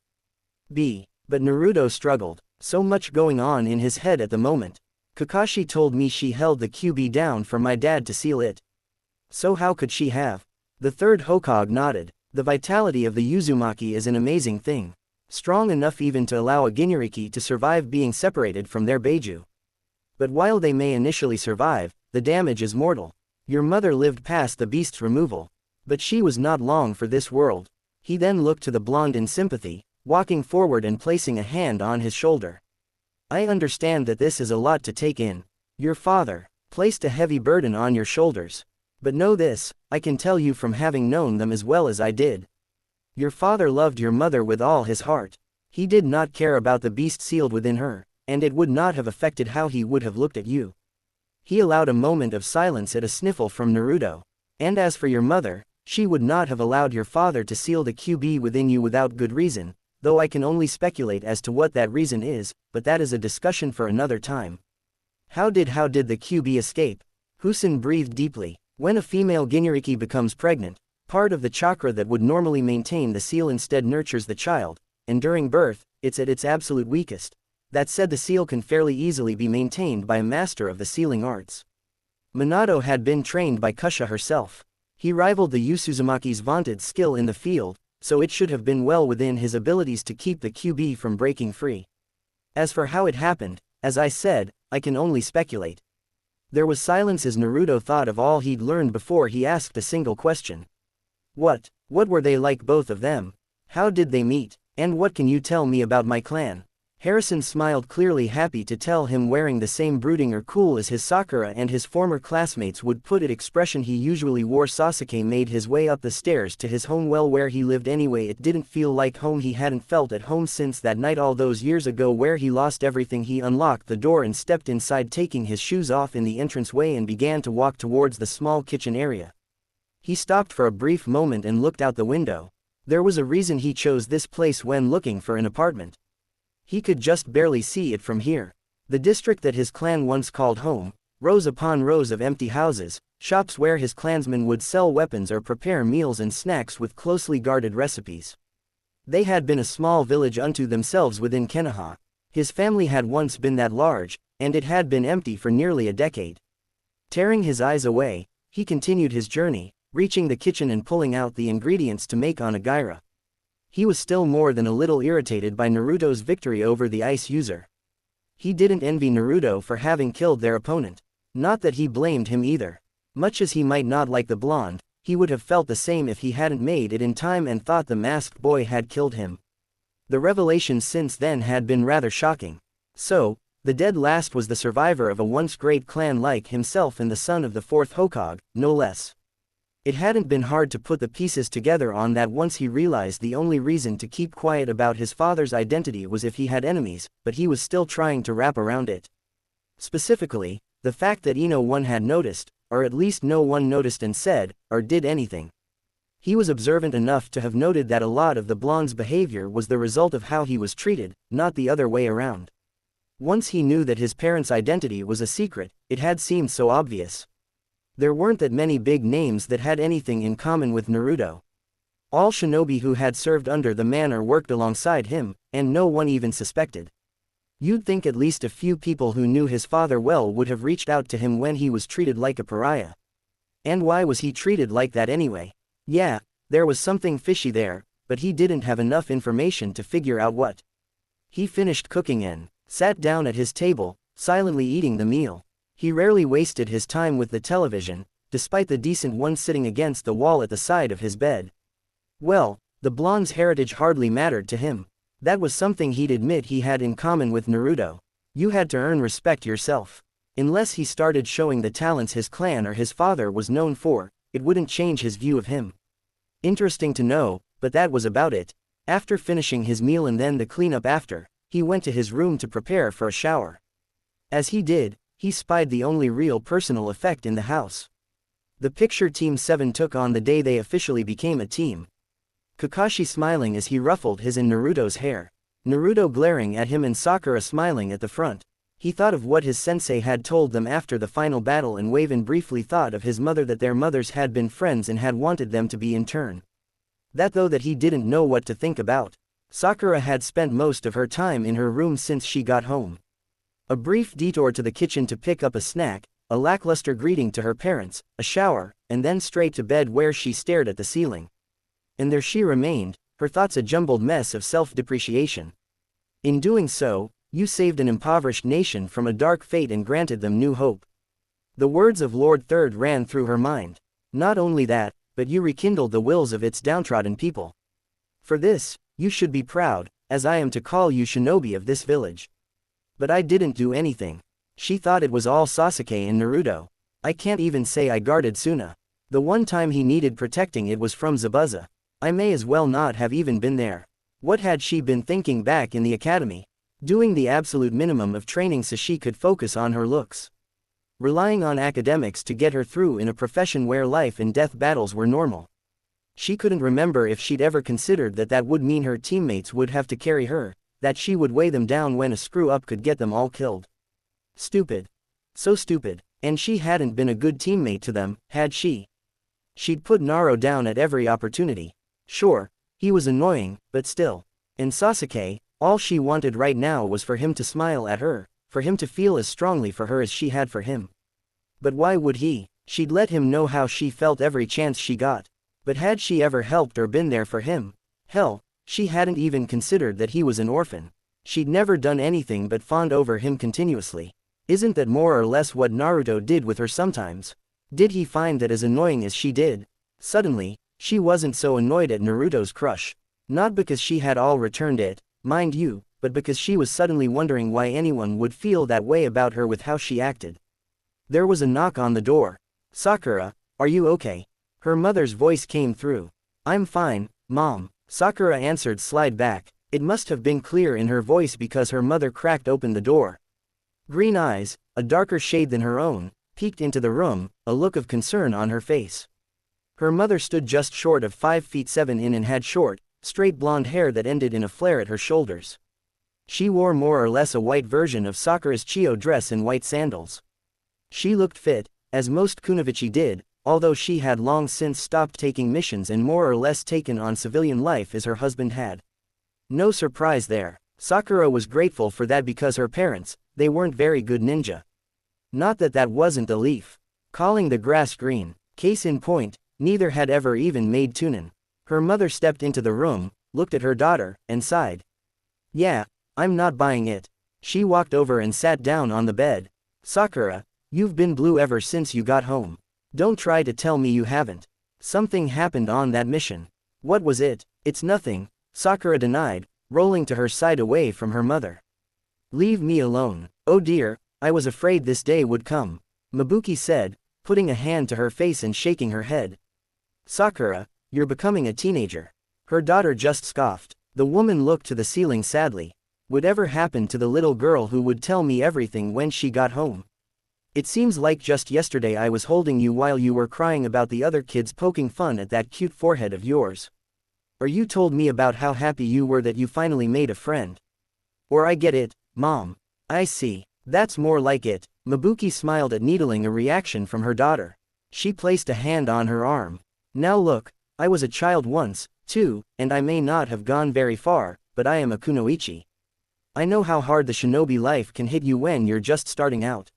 But Naruto struggled, so much going on in his head at the moment. Kakashi told me she held the QB down for my dad to seal it. So how could she have? The third Hokage nodded. The vitality of the Uzumaki is an amazing thing. Strong enough even to allow a Ginuriki to survive being separated from their Beiju. But while they may initially survive, the damage is mortal. Your mother lived past the beast's removal. But she was not long for this world. He then looked to the blonde in sympathy, walking forward and placing a hand on his shoulder. I understand that this is a lot to take in. Your father placed a heavy burden on your shoulders. But know this, I can tell you from having known them as well as I did. Your father loved your mother with all his heart. He did not care about the beast sealed within her, and it would not have affected how he would have looked at you. He allowed a moment of silence at a sniffle from Naruto. And as for your mother, she would not have allowed your father to seal the QB within you without good reason, though I can only speculate as to what that reason is, but that is a discussion for another time. How did the QB escape? Husin breathed deeply. When a female Ginuriki becomes pregnant, part of the chakra that would normally maintain the seal instead nurtures the child, and during birth, it's at its absolute weakest. That said, the seal can fairly easily be maintained by a master of the sealing arts. Minato had been trained by Kusha herself. He rivaled the Uzumaki's vaunted skill in the field, so it should have been well within his abilities to keep the QB from breaking free. As for how it happened, as I said, I can only speculate. There was silence as Naruto thought of all he'd learned before he asked a single question. What were they like, both of them? How did they meet? And what can you tell me about my clan? Harrison smiled, clearly happy to tell him, wearing the same brooding or cool as his Sakura and his former classmates would put it expression he usually wore. Sasuke made his way up the stairs to his home. Well, where he lived anyway, it didn't feel like home. He hadn't felt at home since that night all those years ago where he lost everything. He unlocked the door and stepped inside, taking his shoes off in the entranceway, and began to walk towards the small kitchen area. He stopped for a brief moment and looked out the window. There was a reason he chose this place when looking for an apartment. He could just barely see it from here. The district that his clan once called home, rows upon rows of empty houses, shops where his clansmen would sell weapons or prepare meals and snacks with closely guarded recipes. They had been a small village unto themselves within Konoha. His family had once been that large, and it had been empty for nearly a decade. Tearing his eyes away, he continued his journey, reaching the kitchen and pulling out the ingredients to make onigiri. He was still more than a little irritated by Naruto's victory over the ice user. He didn't envy Naruto for having killed their opponent. Not that he blamed him either. Much as he might not like the blonde, he would have felt the same if he hadn't made it in time and thought the masked boy had killed him. The revelations since then had been rather shocking. So, the dead last was the survivor of a once great clan like himself and the son of the fourth Hokage, no less. It hadn't been hard to put the pieces together on that once he realized the only reason to keep quiet about his father's identity was if he had enemies, but he was still trying to wrap around it. Specifically, the fact that no one had noticed, or at least no one noticed and said, or did anything. He was observant enough to have noted that a lot of the blonde's behavior was the result of how he was treated, not the other way around. Once he knew that his parents' identity was a secret, it had seemed so obvious. There weren't that many big names that had anything in common with Naruto. All shinobi who had served under the man or worked alongside him, and no one even suspected. You'd think at least a few people who knew his father well would have reached out to him when he was treated like a pariah. And why was he treated like that anyway? Yeah, there was something fishy there, but he didn't have enough information to figure out what. He finished cooking and sat down at his table, silently eating the meal. He rarely wasted his time with the television, despite the decent one sitting against the wall at the side of his bed. Well, the blonde's heritage hardly mattered to him. That was something he'd admit he had in common with Naruto. You had to earn respect yourself. Unless he started showing the talents his clan or his father was known for, it wouldn't change his view of him. Interesting to know, but that was about it. After finishing his meal and then the cleanup after, he went to his room to prepare for a shower. As he did, he spied the only real personal effect in the house. The picture Team 7 took on the day they officially became a team. Kakashi smiling as he ruffled his and Naruto's hair. Naruto glaring at him and Sakura smiling at the front. He thought of what his sensei had told them after the final battle, and Waven briefly thought of his mother, that their mothers had been friends and had wanted them to be in turn. That though that he didn't know what to think about. Sakura had spent most of her time in her room since she got home. A brief detour to the kitchen to pick up a snack, a lackluster greeting to her parents, a shower, and then straight to bed where she stared at the ceiling. And there she remained, her thoughts a jumbled mess of self-depreciation. In doing so, you saved an impoverished nation from a dark fate and granted them new hope. The words of Lord Third ran through her mind. Not only that, but you rekindled the wills of its downtrodden people. For this, you should be proud, as I am to call you shinobi of this village. But I didn't do anything. She thought it was all Sasuke and Naruto. I can't even say I guarded Suna. The one time he needed protecting, it was from Zabuza. I may as well not have even been there. What had she been thinking back in the academy? Doing the absolute minimum of training so she could focus on her looks. Relying on academics to get her through in a profession where life and death battles were normal. She couldn't remember if she'd ever considered that that would mean her teammates would have to carry her, that she would weigh them down when a screw-up could get them all killed. Stupid. So stupid. And she hadn't been a good teammate to them, had she? She'd put Naruto down at every opportunity. Sure, he was annoying, but still. And Sasuke, all she wanted right now was for him to smile at her, for him to feel as strongly for her as she had for him. But why would he? She'd let him know how she felt every chance she got. But had she ever helped or been there for him? Hell, she hadn't even considered that he was an orphan. She'd never done anything but fawn over him continuously. Isn't that more or less what Naruto did with her sometimes? Did he find that as annoying as she did? Suddenly, she wasn't so annoyed at Naruto's crush. Not because she had all returned it, mind you, but because she was suddenly wondering why anyone would feel that way about her with how she acted. There was a knock on the door. Sakura, are you okay? Her mother's voice came through. I'm fine, Mom. Sakura answered, slide back. It must have been clear in her voice because her mother cracked open the door. Green eyes, a darker shade than her own, peeked into the room, a look of concern on her face. Her mother stood just short of 5'7" and had short, straight blonde hair that ended in a flare at her shoulders. She wore more or less a white version of Sakura's Chio dress and white sandals. She looked fit, as most Kunoichi did, although she had long since stopped taking missions and more or less taken on civilian life as her husband had. No surprise there. Sakura was grateful for that because her parents, they weren't very good ninja. Not that that wasn't the leaf. Calling the grass green. Case in point, neither had ever even made Tunin. Her mother stepped into the room, looked at her daughter, and sighed. Yeah, I'm not buying it. She walked over and sat down on the bed. Sakura, you've been blue ever since you got home. Don't try to tell me you haven't. Something happened on that mission. What was it? It's nothing, Sakura denied, rolling to her side away from her mother. Leave me alone. Oh dear, I was afraid this day would come, Mabuki said, putting a hand to her face and shaking her head. Sakura, you're becoming a teenager. Her daughter just scoffed. The woman looked to the ceiling sadly. Whatever happened to the little girl who would tell me everything when she got home? It seems like just yesterday I was holding you while you were crying about the other kids poking fun at that cute forehead of yours. Or you told me about how happy you were that you finally made a friend. Or I get it, Mom. I see. That's more like it. Mabuki smiled at needling a reaction from her daughter. She placed a hand on her arm. Now look, I was a child once, too, and I may not have gone very far, but I am a kunoichi. I know how hard the shinobi life can hit you when you're just starting out.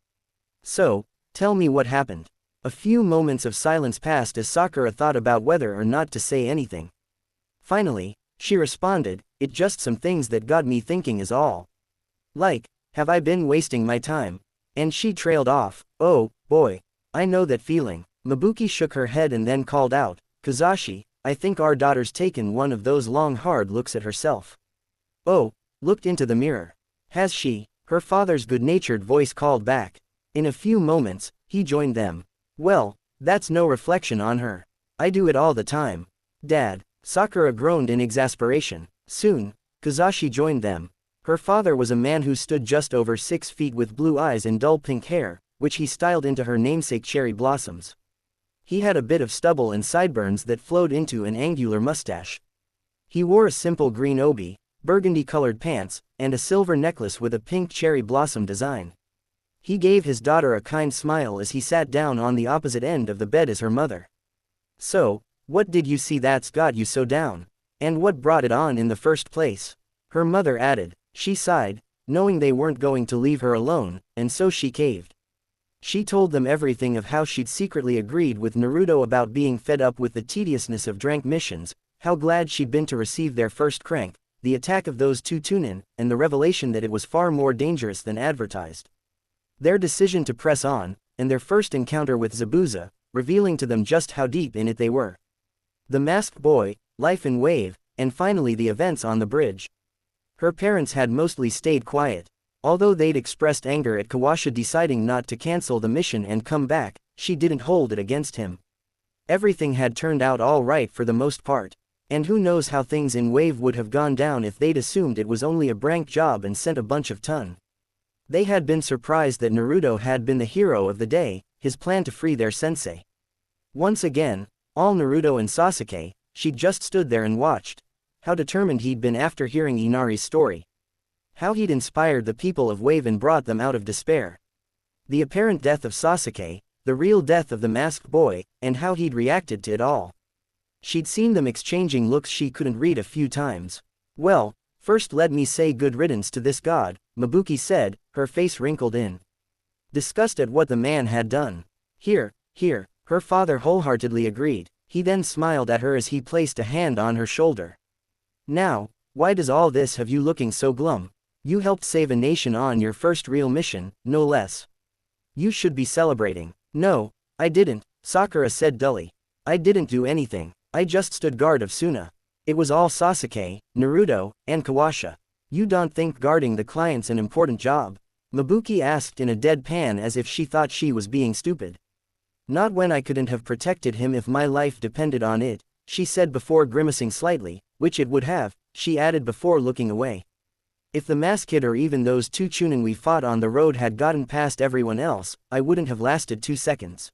So, tell me what happened. A few moments of silence passed as Sakura thought about whether or not to say anything. Finally, she responded, it's just some things that got me thinking is all. Like, have I been wasting my time? And she trailed off. Oh, boy. I know that feeling. Mabuki shook her head and then called out, Kazashi, I think our daughter's taken one of those long hard looks at herself. Oh, looked into the mirror. Has she? Her father's good-natured voice called back. In a few moments, he joined them. Well, that's no reflection on her. I do it all the time. Dad. Sakura groaned in exasperation. Soon, Kazashi joined them. Her father was a man who stood just over 6 feet with blue eyes and dull pink hair, which he styled into her namesake cherry blossoms. He had a bit of stubble and sideburns that flowed into an angular mustache. He wore a simple green obi, burgundy-colored pants, and a silver necklace with a pink cherry blossom design. He gave his daughter a kind smile as he sat down on the opposite end of the bed as her mother. "So, what did you see that's got you so down? And what brought it on in the first place?" her mother added. She sighed, knowing they weren't going to leave her alone, and so she caved. She told them everything of how she'd secretly agreed with Naruto about being fed up with the tediousness of drank missions, how glad she'd been to receive their first crank, the attack of those two Chunin, and the revelation that it was far more dangerous than advertised. Their decision to press on, and their first encounter with Zabuza, revealing to them just how deep in it they were. The masked boy, life in Wave, and finally the events on the bridge. Her parents had mostly stayed quiet. Although they'd expressed anger at Kawasha deciding not to cancel the mission and come back, she didn't hold it against him. Everything had turned out all right for the most part. And who knows how things in Wave would have gone down if they'd assumed it was only a prank job and sent a bunch of ton. They had been surprised that Naruto had been the hero of the day, his plan to free their sensei. Once again, all Naruto and Sasuke, she'd just stood there and watched. How determined he'd been after hearing Inari's story. How he'd inspired the people of Wave and brought them out of despair. The apparent death of Sasuke, the real death of the masked boy, and how he'd reacted to it all. She'd seen them exchanging looks she couldn't read a few times. "Well, first let me say good riddance to this god," Mabuki said, her face wrinkled in disgust at what the man had done. Here, her father wholeheartedly agreed. He then smiled at her as he placed a hand on her shoulder. "Now, why does all this have you looking so glum? You helped save a nation on your first real mission, no less. You should be celebrating." "No, I didn't," Sakura said dully. "I didn't do anything. I just stood guard of Suna. It was all Sasuke, Naruto, and Kawasha." "You don't think guarding the client's an important job?" Mabuki asked in a deadpan as if she thought she was being stupid. "Not when I couldn't have protected him if my life depended on it," she said before grimacing slightly, "which it would have," she added before looking away. "If the mask kid or even those two Chunin we fought on the road had gotten past everyone else, I wouldn't have lasted 2 seconds.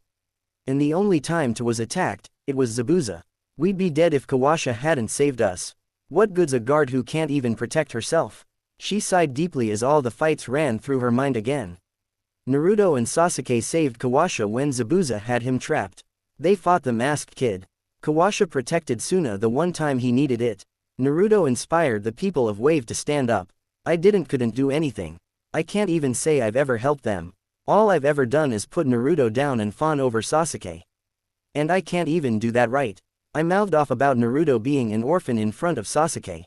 And the only time To was attacked, it was Zabuza. We'd be dead if Kawasha hadn't saved us. What good's a guard who can't even protect herself?" She sighed deeply as all the fights ran through her mind again. Naruto and Sasuke saved Kawasha when Zabuza had him trapped. They fought the masked kid. Kawasha protected Suna the one time he needed it. Naruto inspired the people of Wave to stand up. I couldn't do anything. I can't even say I've ever helped them. All I've ever done is put Naruto down and fawn over Sasuke. And I can't even do that right. I mouthed off about Naruto being an orphan in front of Sasuke.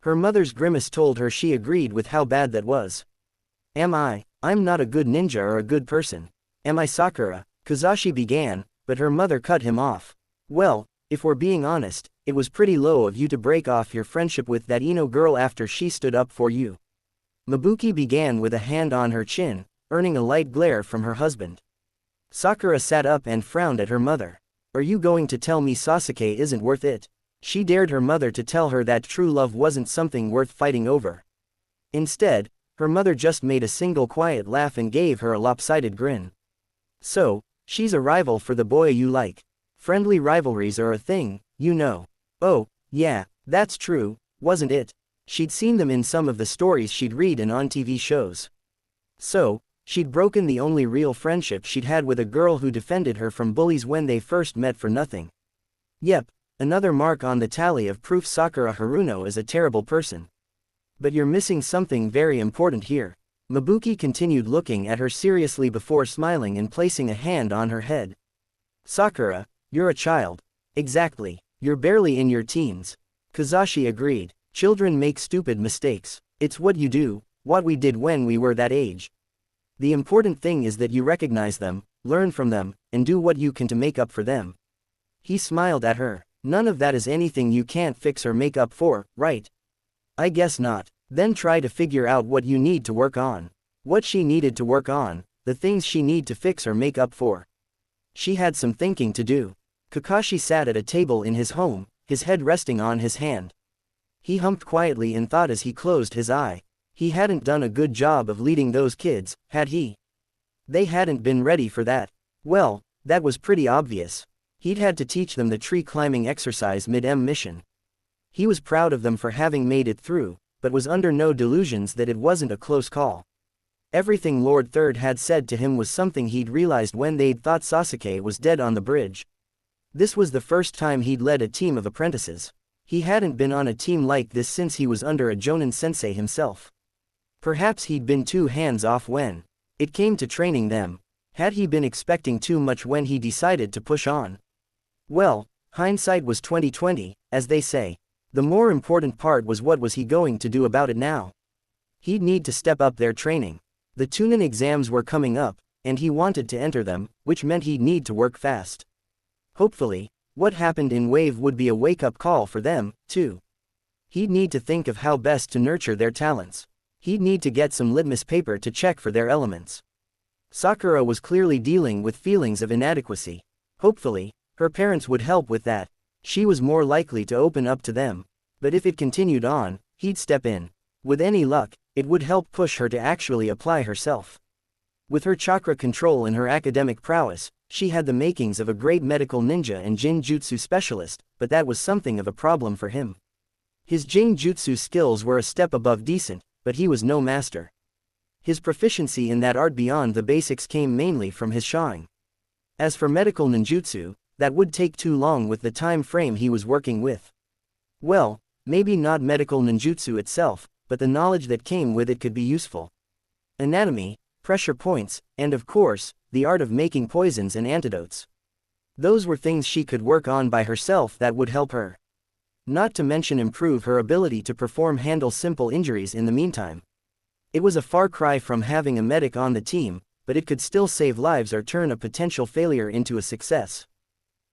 Her mother's grimace told her she agreed with how bad that was. I'm not a good ninja or a good person. Am I, Sakura?" Kazashi began, but her mother cut him off. "Well, if we're being honest, it was pretty low of you to break off your friendship with that Ino girl after she stood up for you." Mabuki began with a hand on her chin, earning a light glare from her husband. Sakura sat up and frowned at her mother. "Are you going to tell me Sasuke isn't worth it?" She dared her mother to tell her that true love wasn't something worth fighting over. Instead, her mother just made a single quiet laugh and gave her a lopsided grin. "So, she's a rival for the boy you like. Friendly rivalries are a thing, you know." "Oh, yeah, that's true, wasn't it?" She'd seen them in some of the stories she'd read and on TV shows. So, she'd broken the only real friendship she'd had with a girl who defended her from bullies when they first met for nothing. Yep, another mark on the tally of proof Sakura Haruno is a terrible person. "But you're missing something very important here." Mabuki continued looking at her seriously before smiling and placing a hand on her head. "Sakura, you're a child." "Exactly, you're barely in your teens." Kazashi agreed. "Children make stupid mistakes. It's what you do, what we did when we were that age. The important thing is that you recognize them, learn from them, and do what you can to make up for them." He smiled at her. "None of that is anything you can't fix or make up for, right?" "I guess not." "Then try to figure out what you need to work on." What she needed to work on, the things she need to fix or make up for. She had some thinking to do. Kakashi sat at a table in his home, his head resting on his hand. He humped quietly in thought as he closed his eye. He hadn't done a good job of leading those kids, had he? They hadn't been ready for that. Well, that was pretty obvious. He'd had to teach them the tree climbing exercise mid-M mission. He was proud of them for having made it through, but was under no delusions that it wasn't a close call. Everything Lord Third had said to him was something he'd realized when they'd thought Sasuke was dead on the bridge. This was the first time he'd led a team of apprentices. He hadn't been on a team like this since he was under a Jonin sensei himself. Perhaps he'd been too hands-off when it came to training them. Had he been expecting too much when he decided to push on? Well, hindsight was 20/20, as they say. The more important part was what was he going to do about it now? He'd need to step up their training. The Chunin exams were coming up, and he wanted to enter them, which meant he'd need to work fast. Hopefully, what happened in Wave would be a wake-up call for them, too. He'd need to think of how best to nurture their talents. He'd need to get some litmus paper to check for their elements. Sakura was clearly dealing with feelings of inadequacy. Hopefully, her parents would help with that. She was more likely to open up to them. But if it continued on, he'd step in. With any luck, it would help push her to actually apply herself. With her chakra control and her academic prowess, she had the makings of a great medical ninja and Jinjutsu specialist, but that was something of a problem for him. His Jinjutsu skills were a step above decent, but he was no master. His proficiency in that art beyond the basics came mainly from his shawing. As for medical ninjutsu, that would take too long with the time frame he was working with. Well, maybe not medical ninjutsu itself, but the knowledge that came with it could be useful. Anatomy, pressure points, and of course, the art of making poisons and antidotes. Those were things she could work on by herself that would help her. Not to mention improve her ability to handle simple injuries in the meantime. It was a far cry from having a medic on the team, but it could still save lives or turn a potential failure into a success.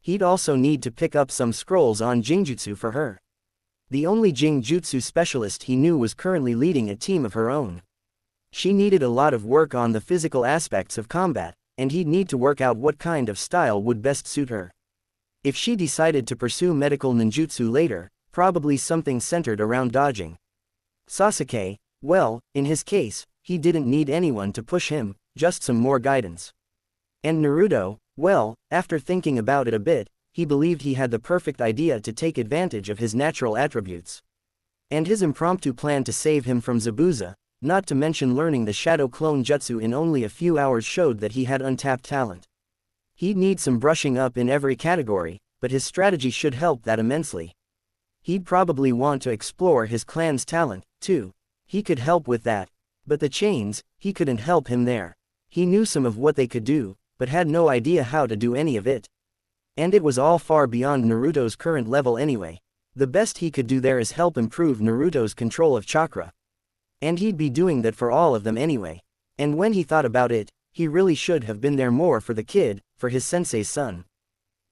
He'd also need to pick up some scrolls on Jinjutsu for her. The only Jinjutsu specialist he knew was currently leading a team of her own. She needed a lot of work on the physical aspects of combat, and he'd need to work out what kind of style would best suit her. If she decided to pursue medical ninjutsu later, probably something centered around dodging. Sasuke, well, in his case, he didn't need anyone to push him, just some more guidance. And Naruto, well, after thinking about it a bit, he believed he had the perfect idea to take advantage of his natural attributes. And his impromptu plan to save him from Zabuza, not to mention learning the Shadow Clone Jutsu in only a few hours, showed that he had untapped talent. He'd need some brushing up in every category, but his strategy should help that immensely. He'd probably want to explore his clan's talent, too. He could help with that. But the chains, he couldn't help him there. He knew some of what they could do, but had no idea how to do any of it. And it was all far beyond Naruto's current level anyway. The best he could do there is help improve Naruto's control of chakra. And he'd be doing that for all of them anyway. And when he thought about it, he really should have been there more for the kid, for his sensei's son.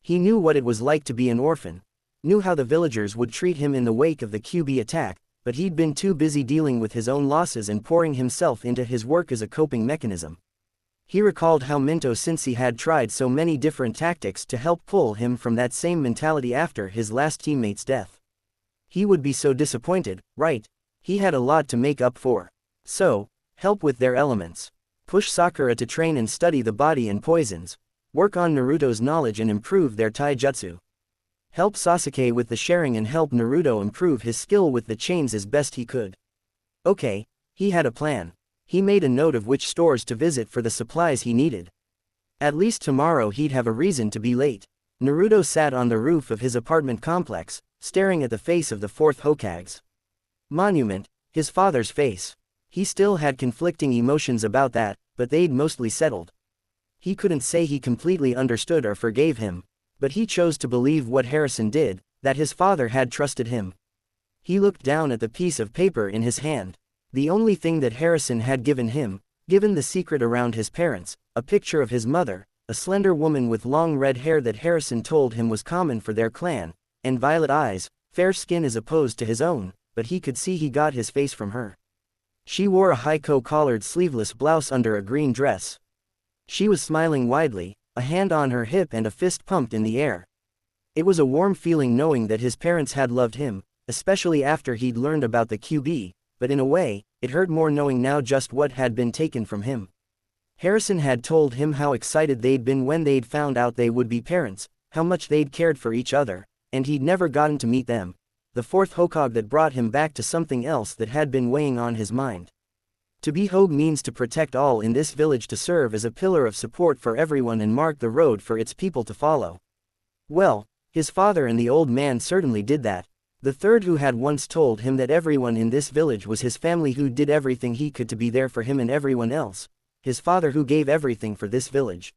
He knew what it was like to be an orphan, knew how the villagers would treat him in the wake of the QB attack, but he'd been too busy dealing with his own losses and pouring himself into his work as a coping mechanism. He recalled how Minto Sensei had tried so many different tactics to help pull him from that same mentality after his last teammate's death. He would be so disappointed, right? He had a lot to make up for. So, help with their elements. Push Sakura to train and study the body and poisons. Work on Naruto's knowledge and improve their taijutsu. Help Sasuke with the sharing and help Naruto improve his skill with the chains as best he could. Okay, he had a plan. He made a note of which stores to visit for the supplies he needed. At least tomorrow he'd have a reason to be late. Naruto sat on the roof of his apartment complex, staring at the face of the fourth Hokage's monument, his father's face. He still had conflicting emotions about that, but they'd mostly settled. He couldn't say he completely understood or forgave him, but he chose to believe what Harrison did, that his father had trusted him. He looked down at the piece of paper in his hand. The only thing that Harrison had given him, given the secret around his parents, a picture of his mother, a slender woman with long red hair that Harrison told him was common for their clan, and violet eyes, fair skin as opposed to his own, but he could see he got his face from her. She wore a high-collared sleeveless blouse under a green dress. She was smiling widely, a hand on her hip and a fist pumped in the air. It was a warm feeling knowing that his parents had loved him, especially after he'd learned about the QB, but in a way, it hurt more knowing now just what had been taken from him. Harrison had told him how excited they'd been when they'd found out they would be parents, how much they'd cared for each other, and he'd never gotten to meet them. The fourth Hokage that brought him back to something else that had been weighing on his mind. To be Hogue means to protect all in this village, to serve as a pillar of support for everyone and mark the road for its people to follow. Well, his father and the old man certainly did that. The third, who had once told him that everyone in this village was his family, who did everything he could to be there for him and everyone else. His father, who gave everything for this village.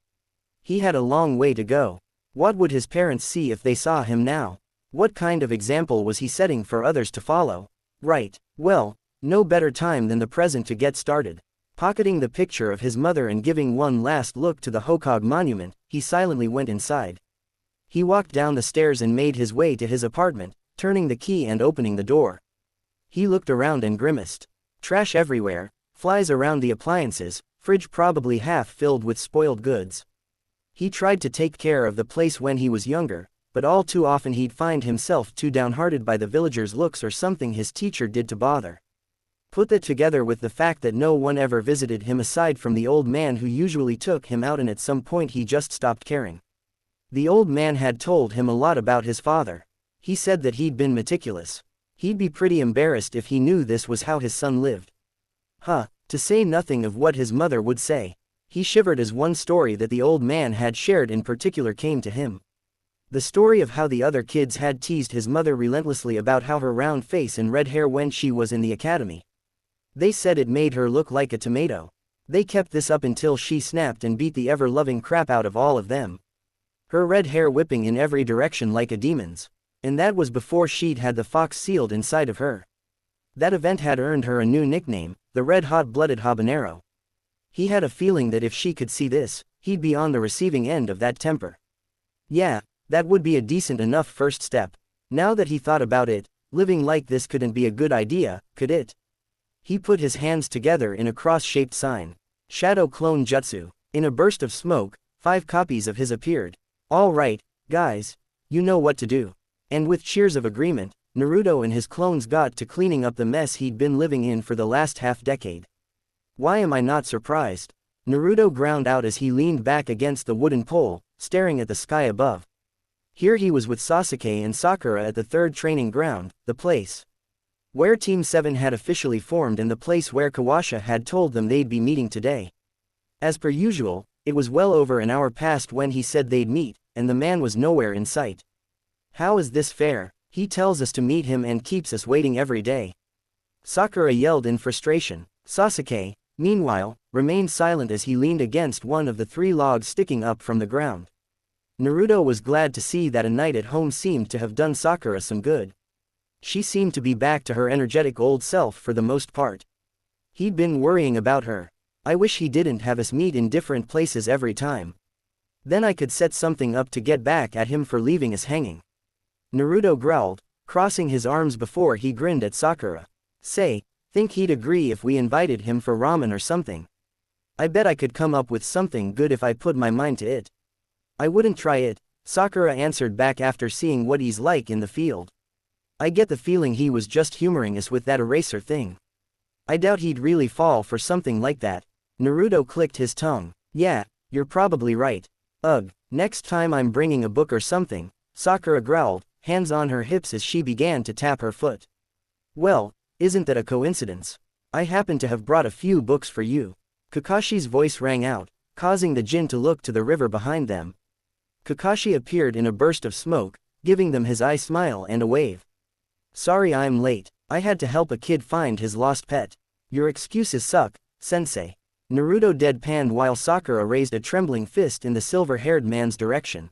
He had a long way to go. What would his parents see if they saw him now? What kind of example was he setting for others to follow? Right. Well, no better time than the present to get started. Pocketing the picture of his mother and giving one last look to the Hokage monument, he silently went inside. He walked down the stairs and made his way to his apartment, turning the key and opening the door. He looked around and grimaced. Trash everywhere, flies around the appliances, fridge probably half filled with spoiled goods. He tried to take care of the place when he was younger, but all too often he'd find himself too downhearted by the villagers' looks or something his teacher did to bother. Put that together with the fact that no one ever visited him aside from the old man who usually took him out, and at some point he just stopped caring. The old man had told him a lot about his father. He said that he'd been meticulous. He'd be pretty embarrassed if he knew this was how his son lived. To say nothing of what his mother would say. He shivered as one story that the old man had shared in particular came to him. The story of how the other kids had teased his mother relentlessly about how her round face and red hair when she was in the academy. They said it made her look like a tomato. They kept this up until she snapped and beat the ever-loving crap out of all of them. Her red hair whipping in every direction like a demon's. And that was before she'd had the fox sealed inside of her. That event had earned her a new nickname, the red-hot-blooded habanero. He had a feeling that if she could see this, he'd be on the receiving end of that temper. Yeah, that would be a decent enough first step. Now that he thought about it, living like this couldn't be a good idea, could it? He put his hands together in a cross-shaped sign. Shadow Clone Jutsu. In a burst of smoke, 5 copies of his appeared. All right, guys. You know what to do. And with cheers of agreement, Naruto and his clones got to cleaning up the mess he'd been living in for the last half-decade. Why am I not surprised? Naruto ground out as he leaned back against the wooden pole, staring at the sky above. Here he was with Sasuke and Sakura at the third training ground, the place where Team 7 had officially formed and the place where Kawasha had told them they'd be meeting today. As per usual, it was well over an hour past when he said they'd meet, and the man was nowhere in sight. How is this fair? He tells us to meet him and keeps us waiting every day. Sakura yelled in frustration. Sasuke, meanwhile, remained silent as he leaned against one of the 3 logs sticking up from the ground. Naruto was glad to see that a night at home seemed to have done Sakura some good. She seemed to be back to her energetic old self for the most part. He'd been worrying about her. I wish he didn't have us meet in different places every time. Then I could set something up to get back at him for leaving us hanging. Naruto growled, crossing his arms before he grinned at Sakura. Say, think he'd agree if we invited him for ramen or something? I bet I could come up with something good if I put my mind to it. I wouldn't try it, Sakura answered back after seeing what he's like in the field. I get the feeling he was just humoring us with that eraser thing. I doubt he'd really fall for something like that. Naruto clicked his tongue. Yeah, you're probably right. Ugh, next time I'm bringing a book or something, Sakura growled, hands on her hips as she began to tap her foot. Well, isn't that a coincidence? I happen to have brought a few books for you. Kakashi's voice rang out, causing the Jin to look to the river behind them. Kakashi appeared in a burst of smoke, giving them his eye smile and a wave. Sorry I'm late, I had to help a kid find his lost pet. Your excuses suck, sensei. Naruto deadpanned while Sakura raised a trembling fist in the silver-haired man's direction.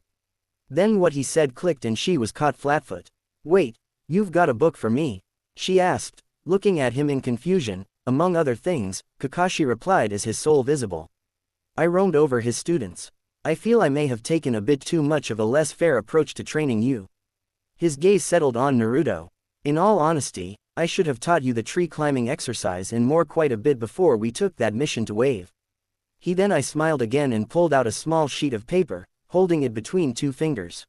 Then what he said clicked and she was caught flatfoot. Wait, you've got a book for me? She asked, looking at him in confusion. Among other things, Kakashi replied as his soul visible. I roamed over his students. I feel I may have taken a bit too much of a less fair approach to training you. His gaze settled on Naruto. In all honesty, I should have taught you the tree climbing exercise and more quite a bit before we took that mission to Wave. I smiled again and pulled out a small sheet of paper, holding it between 2 fingers.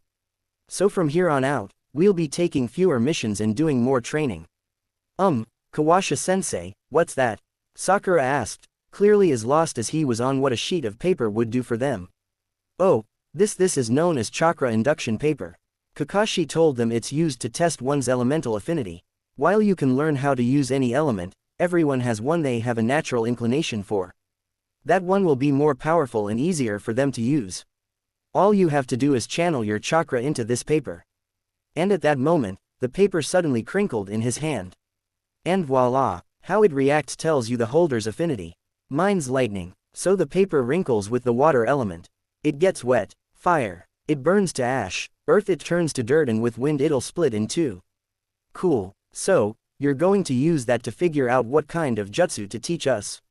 So from here on out, we'll be taking fewer missions and doing more training. Kawasha-sensei, what's that? Sakura asked, clearly as lost as he was on what a sheet of paper would do for them. Oh, this is known as chakra induction paper. Kakashi told them it's used to test one's elemental affinity. While you can learn how to use any element, everyone has one they have a natural inclination for. That one will be more powerful and easier for them to use. All you have to do is channel your chakra into this paper. And at that moment, the paper suddenly crinkled in his hand. And voila, how it reacts tells you the holder's affinity. Mine's lightning, so the paper wrinkles with the water element. It gets wet, fire, it burns to ash, earth it turns to dirt, and with wind it'll split in two. Cool, so, you're going to use that to figure out what kind of jutsu to teach us?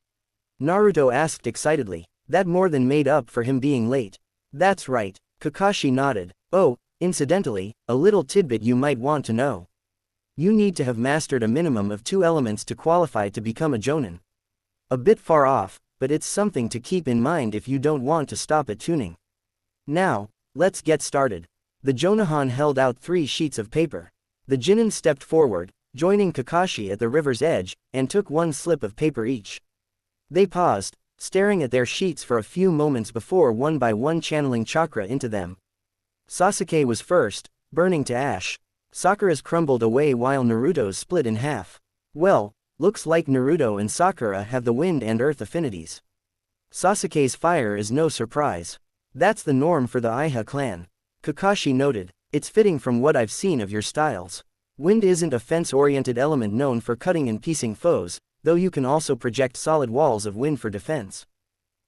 Naruto asked excitedly. That more than made up for him being late. That's right, Kakashi nodded. Oh, incidentally, a little tidbit you might want to know. You need to have mastered a minimum of 2 elements to qualify to become a jonin. A bit far off, but it's something to keep in mind if you don't want to stop at tuning. Now, let's get started. The Jonahan held out 3 sheets of paper. The Jinin stepped forward, joining Kakashi at the river's edge, and took 1 slip of paper each. They paused, staring at their sheets for a few moments before one by one channeling chakra into them. Sasuke was first, burning to ash. Sakura's crumbled away while Naruto's split in half. Well, looks like Naruto and Sakura have the wind and earth affinities. Sasuke's fire is no surprise. That's the norm for the Iha clan. Kakashi noted, it's fitting from what I've seen of your styles. Wind isn't a fence-oriented element known for cutting and piecing foes, though you can also project solid walls of wind for defense.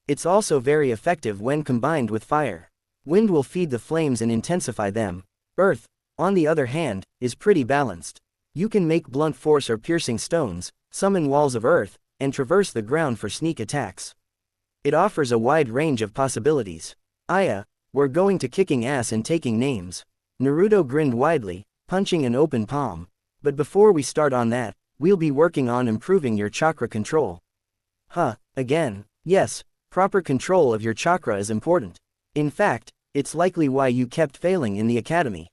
It's also very effective when combined with fire. Wind will feed the flames and intensify them. Earth, on the other hand, is pretty balanced. You can make blunt force or piercing stones, summon walls of earth, and traverse the ground for sneak attacks. It offers a wide range of possibilities. Aya, we're going to kicking ass and taking names. Naruto grinned widely, punching an open palm. But before we start on that, we'll be working on improving your chakra control. Huh, again? Yes, proper control of your chakra is important. In fact, it's likely why you kept failing in the academy.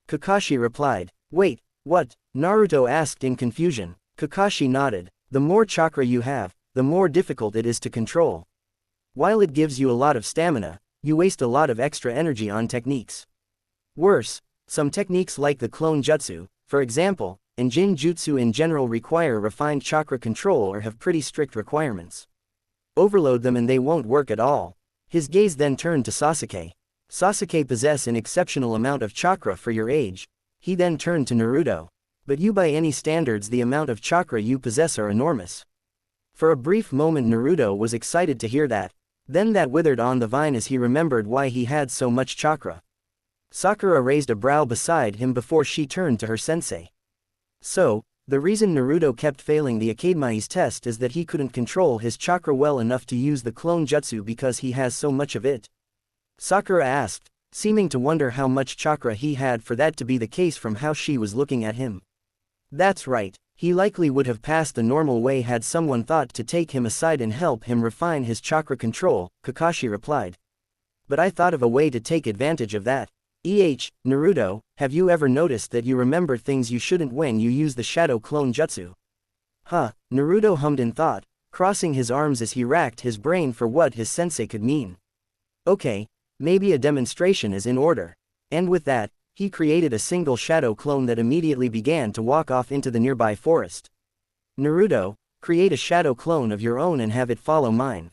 Kakashi replied. Wait, what? Naruto asked in confusion. Kakashi nodded. The more chakra you have, the more difficult it is to control. While it gives you a lot of stamina, you waste a lot of extra energy on techniques. Worse, some techniques like the clone jutsu, for example, and Jin Jutsu in general require refined chakra control or have pretty strict requirements. Overload them and they won't work at all. His gaze then turned to Sasuke. Sasuke possess an exceptional amount of chakra for your age. He then turned to Naruto. But you by any standards the amount of chakra you possess are enormous. For a brief moment Naruto was excited to hear that. Then that withered on the vine as he remembered why he had so much chakra. Sakura raised a brow beside him before she turned to her sensei. So, the reason Naruto kept failing the Akademi's test is that he couldn't control his chakra well enough to use the clone jutsu because he has so much of it? Sakura asked, seeming to wonder how much chakra he had for that to be the case from how she was looking at him. That's right, he likely would have passed the normal way had someone thought to take him aside and help him refine his chakra control, Kakashi replied. But I thought of a way to take advantage of that. Naruto, have you ever noticed that you remember things you shouldn't when you use the shadow clone jutsu? Huh, Naruto hummed in thought, crossing his arms as he racked his brain for what his sensei could mean. Okay, maybe a demonstration is in order. And with that, he created a single shadow clone that immediately began to walk off into the nearby forest. Naruto, create a shadow clone of your own and have it follow mine.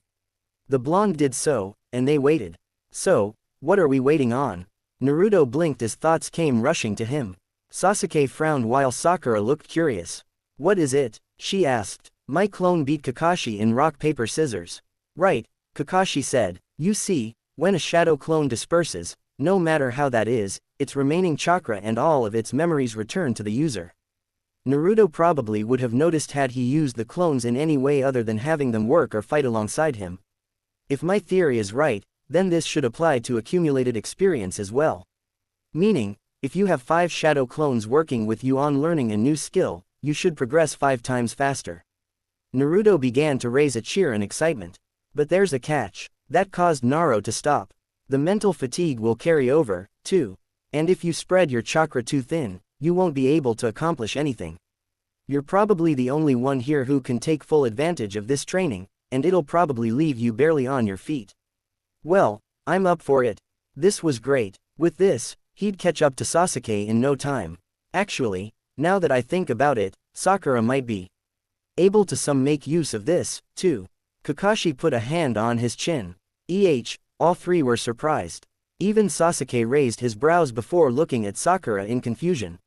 The blonde did so, and they waited. So, what are we waiting on? Naruto blinked as thoughts came rushing to him. Sasuke frowned while Sakura looked curious. What is it? She asked. My clone beat Kakashi in rock paper scissors. Right, Kakashi said. You see, when a shadow clone disperses, no matter how that is, its remaining chakra and all of its memories return to the user. Naruto probably would have noticed had he used the clones in any way other than having them work or fight alongside him. If my theory is right, then this should apply to accumulated experience as well. Meaning, if you have 5 shadow clones working with you on learning a new skill, you should progress 5 times faster. Naruto began to raise a cheer in excitement. But there's a catch. That caused Naruto to stop. The mental fatigue will carry over, too. And if you spread your chakra too thin, you won't be able to accomplish anything. You're probably the only one here who can take full advantage of this training, and it'll probably leave you barely on your feet. Well, I'm up for it. This was great. With this, he'd catch up to Sasuke in no time. Actually, now that I think about it, Sakura might be able to make use of this, too. Kakashi put a hand on his chin. All three were surprised. Even Sasuke raised his brows before looking at Sakura in confusion.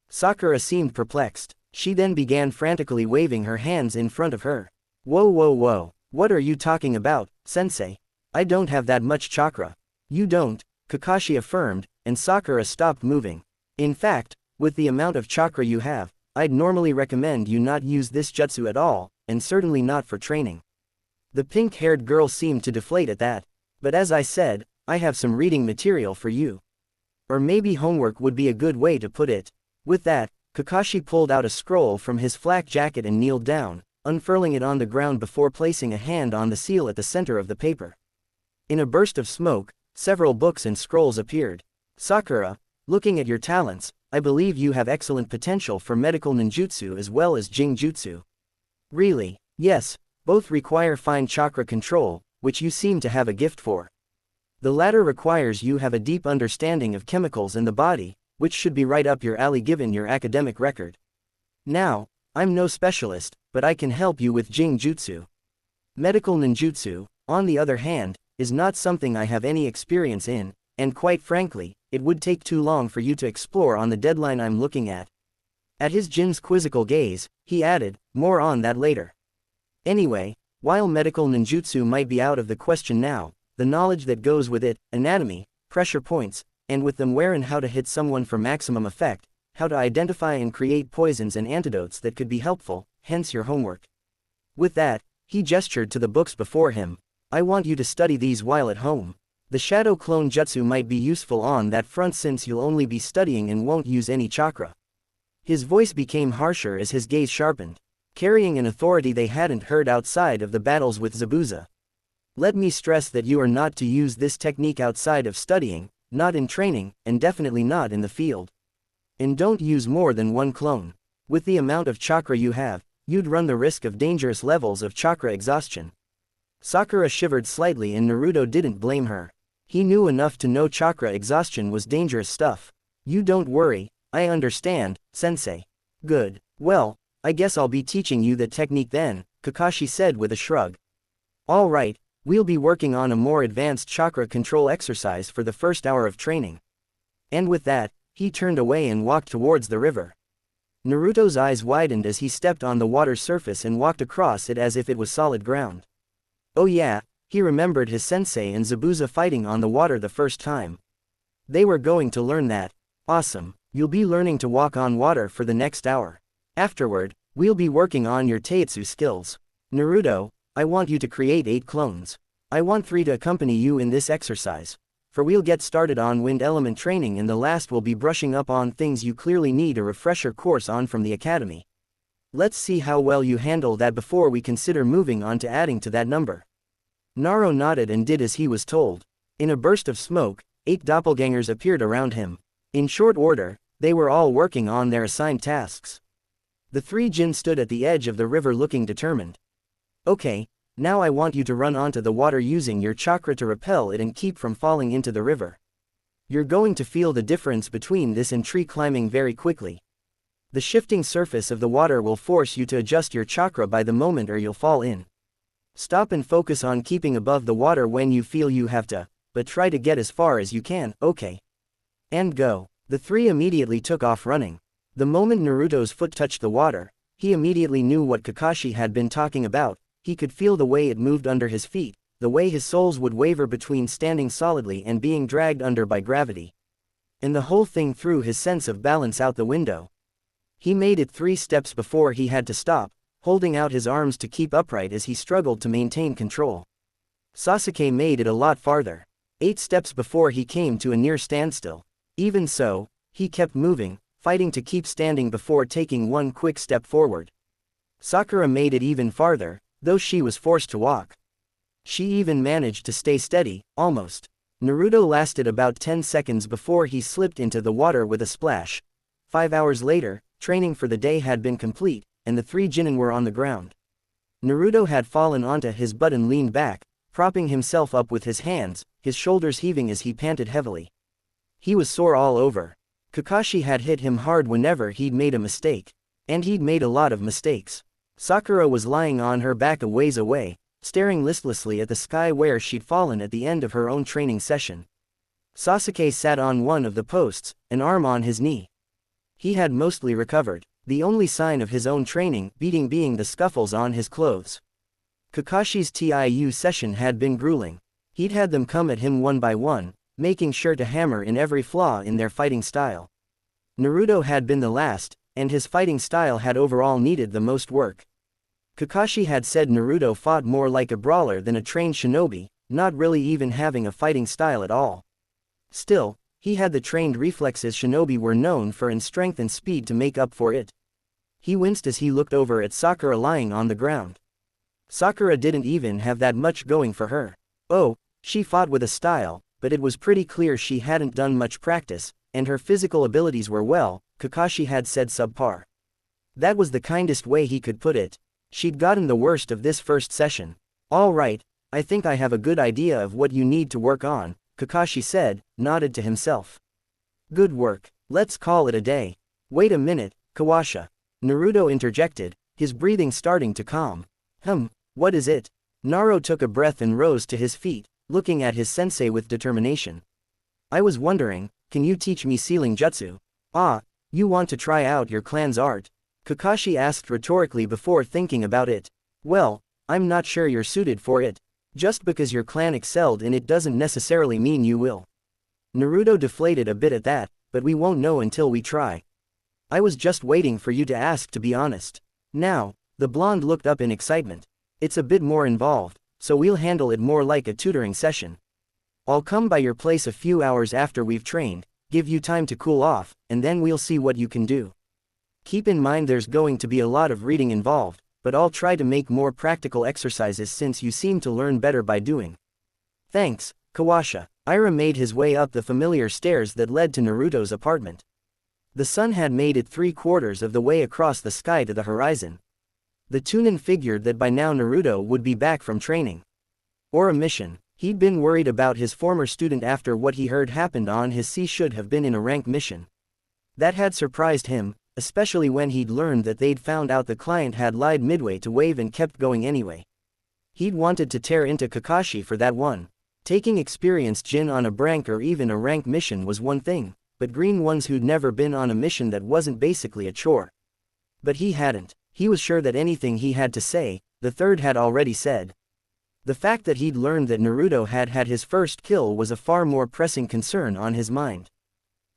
Sakura seemed perplexed. She then began frantically waving her hands in front of her. Whoa, what are you talking about, sensei? I don't have that much chakra. You don't, Kakashi affirmed, and Sakura stopped moving. In fact, with the amount of chakra you have, I'd normally recommend you not use this jutsu at all, and certainly not for training. The pink-haired girl seemed to deflate at that. But as I said, I have some reading material for you. Or maybe homework would be a good way to put it. With that, Kakashi pulled out a scroll from his flak jacket and kneeled down, unfurling it on the ground before placing a hand on the seal at the center of the paper. In a burst of smoke, several books and scrolls appeared. Sakura, looking at your talents, I believe you have excellent potential for medical ninjutsu as well as jinjutsu. Really? Yes, both require fine chakra control, which you seem to have a gift for. The latter requires you have a deep understanding of chemicals in the body, which should be right up your alley given your academic record. Now, I'm no specialist, but I can help you with jinjutsu. Medical ninjutsu, on the other hand, is not something I have any experience in, and quite frankly, it would take too long for you to explore on the deadline I'm looking at. At his Jin's quizzical gaze, he added, more on that later. Anyway, while medical ninjutsu might be out of the question now, the knowledge that goes with it, anatomy, pressure points, and with them where and how to hit someone for maximum effect, how to identify and create poisons and antidotes that could be helpful, hence your homework. With that, he gestured to the books before him. I want you to study these while at home. The shadow clone jutsu might be useful on that front since you'll only be studying and won't use any chakra. His voice became harsher as his gaze sharpened, carrying an authority they hadn't heard outside of the battles with Zabuza. Let me stress that you are not to use this technique outside of studying, not in training, and definitely not in the field. And don't use more than one clone. With the amount of chakra you have, you'd run the risk of dangerous levels of chakra exhaustion. Sakura shivered slightly and Naruto didn't blame her. He knew enough to know chakra exhaustion was dangerous stuff. You don't worry, I understand, sensei. Good. Well, I guess I'll be teaching you the technique then, Kakashi said with a shrug. Alright, we'll be working on a more advanced chakra control exercise for the first hour of training. And with that, he turned away and walked towards the river. Naruto's eyes widened as he stepped on the water's surface and walked across it as if it was solid ground. Oh yeah, he remembered his sensei and Zabuza fighting on the water the first time. They were going to learn that. Awesome, you'll be learning to walk on water for the next hour. Afterward, we'll be working on your taijutsu skills. Naruto, I want you to create 8 clones. I want 3 to accompany you in this exercise. For we'll get started on wind element training and the last will be brushing up on things you clearly need a refresher course on from the academy. Let's see how well you handle that before we consider moving on to adding to that number. Naruto nodded and did as he was told. In a burst of smoke, 8 doppelgangers appeared around him. In short order, they were all working on their assigned tasks. The 3 Jin stood at the edge of the river looking determined. Okay, now I want you to run onto the water using your chakra to repel it and keep from falling into the river. You're going to feel the difference between this and tree climbing very quickly. The shifting surface of the water will force you to adjust your chakra by the moment or you'll fall in. Stop and focus on keeping above the water when you feel you have to, but try to get as far as you can, okay? And go. The 3 immediately took off running. The moment Naruto's foot touched the water, he immediately knew what Kakashi had been talking about. He could feel the way it moved under his feet, the way his soles would waver between standing solidly and being dragged under by gravity. And the whole thing threw his sense of balance out the window. He made it 3 steps before he had to stop, holding out his arms to keep upright as he struggled to maintain control. Sasuke made it a lot farther. 8 steps before he came to a near standstill. Even so, he kept moving, fighting to keep standing before taking one quick step forward. Sakura made it even farther, though she was forced to walk. She even managed to stay steady, almost. Naruto lasted about 10 seconds before he slipped into the water with a splash. 5 hours later, training for the day had been complete, and the 3 Genin were on the ground. Naruto had fallen onto his butt and leaned back, propping himself up with his hands, his shoulders heaving as he panted heavily. He was sore all over. Kakashi had hit him hard whenever he'd made a mistake. And he'd made a lot of mistakes. Sakura was lying on her back a ways away, staring listlessly at the sky where she'd fallen at the end of her own training session. Sasuke sat on one of the posts, an arm on his knee. He had mostly recovered, the only sign of his own training being the scuffles on his clothes. Kakashi's TIU session had been grueling. He'd had them come at him one by one, making sure to hammer in every flaw in their fighting style. Naruto had been the last, and his fighting style had overall needed the most work. Kakashi had said Naruto fought more like a brawler than a trained shinobi, not really even having a fighting style at all. Still, he had the trained reflexes shinobi were known for and strength and speed to make up for it. He winced as he looked over at Sakura lying on the ground. Sakura didn't even have that much going for her. Oh, she fought with a style, but it was pretty clear she hadn't done much practice, and her physical abilities were Kakashi had said subpar. That was the kindest way he could put it. She'd gotten the worst of this first session. All right, I think I have a good idea of what you need to work on, Kakashi said, nodded to himself. Good work, let's call it a day. Wait a minute, Kawasha. Naruto interjected, his breathing starting to calm. What is it? Naruto took a breath and rose to his feet, looking at his sensei with determination. I was wondering, can you teach me sealing jutsu? You want to try out your clan's art? Kakashi asked rhetorically before thinking about it. Well, I'm not sure you're suited for it. Just because your clan excelled in it doesn't necessarily mean you will. Naruto deflated a bit at that, but we won't know until we try. I was just waiting for you to ask, to be honest. Now, the blonde looked up in excitement. It's a bit more involved, so we'll handle it more like a tutoring session. I'll come by your place a few hours after we've trained, give you time to cool off, and then we'll see what you can do. Keep in mind there's going to be a lot of reading involved, but I'll try to make more practical exercises since you seem to learn better by doing. Thanks, Kawasha. Ira made his way up the familiar stairs that led to Naruto's apartment. The sun had made it 3/4 of the way across the sky to the horizon. The Chunin figured that by now Naruto would be back from training. Or a mission. He'd been worried about his former student after what he heard happened on his sea should have been in a rank mission. That had surprised him, especially when he'd learned that they'd found out the client had lied midway to wave and kept going anyway. He'd wanted to tear into Kakashi for that one. Taking experienced Jin on a brank or even a rank mission was one thing, but green ones who'd never been on a mission that wasn't basically a chore. But he hadn't. He was sure that anything he had to say, the third had already said. The fact that he'd learned that Naruto had had his first kill was a far more pressing concern on his mind.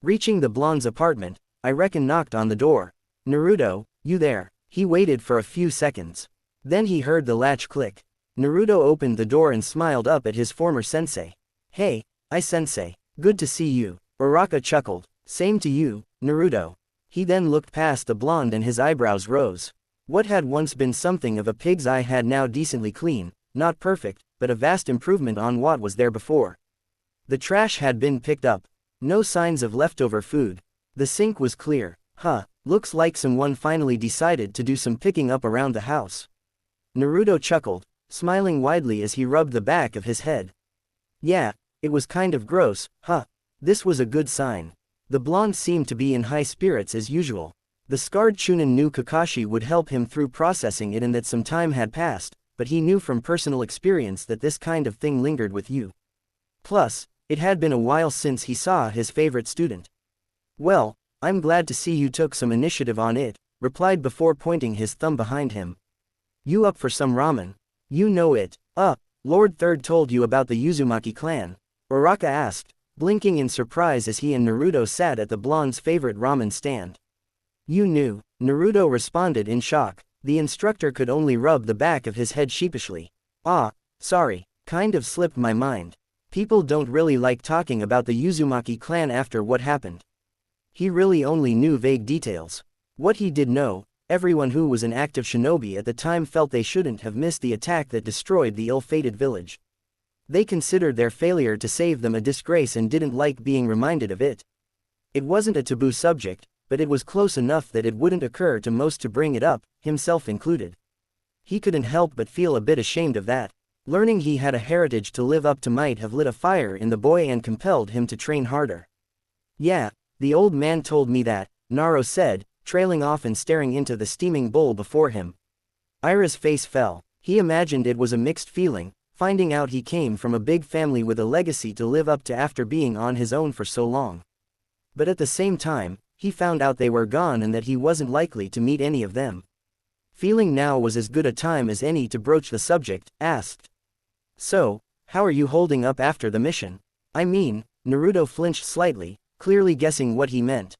Reaching the blonde's apartment, Irekin knocked on the door. Naruto, you there? He waited for a few seconds. Then he heard the latch click. Naruto opened the door and smiled up at his former sensei. Hey, sensei. Good to see you. Uraraka chuckled. Same to you, Naruto. He then looked past the blonde and his eyebrows rose. What had once been something of a pig's eye had now decently clean, not perfect, but a vast improvement on what was there before. The trash had been picked up. No signs of leftover food. The sink was clear. Looks like someone finally decided to do some picking up around the house. Naruto chuckled, smiling widely as he rubbed the back of his head. Yeah, it was kind of gross, This was a good sign. The blonde seemed to be in high spirits as usual. The scarred Chunin knew Kakashi would help him through processing it and that some time had passed, but he knew from personal experience that this kind of thing lingered with you. Plus, it had been a while since he saw his favorite student. Well, I'm glad to see you took some initiative on it, replied before pointing his thumb behind him. You up for some ramen? You know it. Lord Third told you about the Uzumaki clan? Uraraka asked, blinking in surprise as he and Naruto sat at the blonde's favorite ramen stand. You knew, Naruto responded in shock. The instructor could only rub the back of his head sheepishly. Sorry, kind of slipped my mind. People don't really like talking about the Uzumaki clan after what happened. He really only knew vague details. What he did know, everyone who was an active shinobi at the time felt they shouldn't have missed the attack that destroyed the ill-fated village. They considered their failure to save them a disgrace and didn't like being reminded of it. It wasn't a taboo subject, but it was close enough that it wouldn't occur to most to bring it up, himself included. He couldn't help but feel a bit ashamed of that. Learning he had a heritage to live up to might have lit a fire in the boy and compelled him to train harder. Yeah, the old man told me that, Naro said, trailing off and staring into the steaming bowl before him. Ira's face fell. He imagined it was a mixed feeling, finding out he came from a big family with a legacy to live up to after being on his own for so long. But at the same time, he found out they were gone and that he wasn't likely to meet any of them. Feeling now was as good a time as any to broach the subject, asked. So, how are you holding up after the mission? I mean, Naruto flinched slightly, clearly guessing what he meant.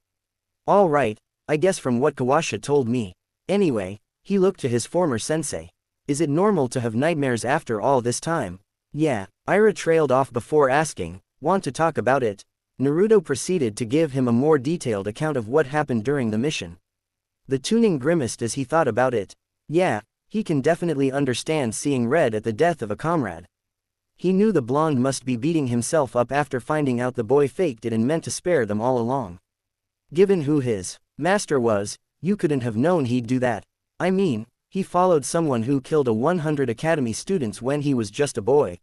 All right, I guess from what Kawasha told me. Anyway, he looked to his former sensei. Is it normal to have nightmares after all this time? Yeah, Ira trailed off before asking, want to talk about it? Naruto proceeded to give him a more detailed account of what happened during the mission. The tuning grimaced as he thought about it. Yeah, he can definitely understand seeing red at the death of a comrade. He knew the blonde must be beating himself up after finding out the boy faked it and meant to spare them all along. Given who his master was, you couldn't have known he'd do that. I mean, he followed someone who killed 100 academy students when he was just a boy.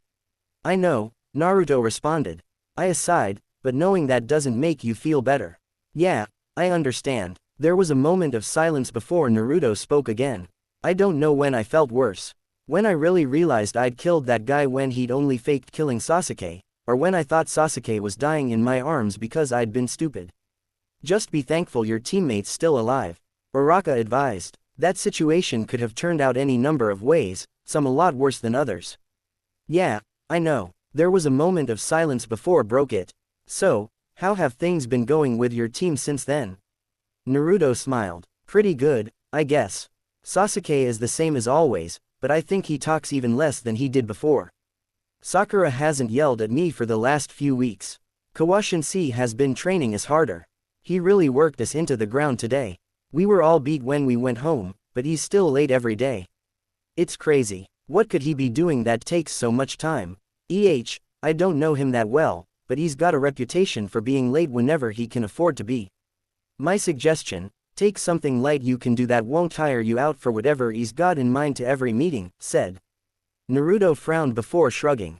I know, Naruto responded. I sighed, but knowing that doesn't make you feel better. Yeah, I understand. There was a moment of silence before Naruto spoke again. I don't know when I felt worse. When I really realized I'd killed that guy when he'd only faked killing Sasuke, or when I thought Sasuke was dying in my arms because I'd been stupid. Just be thankful your teammate's still alive, Uraraka advised. That situation could have turned out any number of ways, some a lot worse than others. Yeah, I know. There was a moment of silence before broke it. So, how have things been going with your team since then? Naruto smiled. Pretty good, I guess. Sasuke is the same as always, but I think he talks even less than he did before. Sakura hasn't yelled at me for the last few weeks. Kawashinsi has been training us harder. He really worked us into the ground today. We were all beat when we went home, but he's still late every day. It's crazy. What could he be doing that takes so much time? I don't know him that well, but he's got a reputation for being late whenever he can afford to be. My suggestion, take something light you can do that won't tire you out for whatever he's got in mind to every meeting, said. Naruto frowned before shrugging.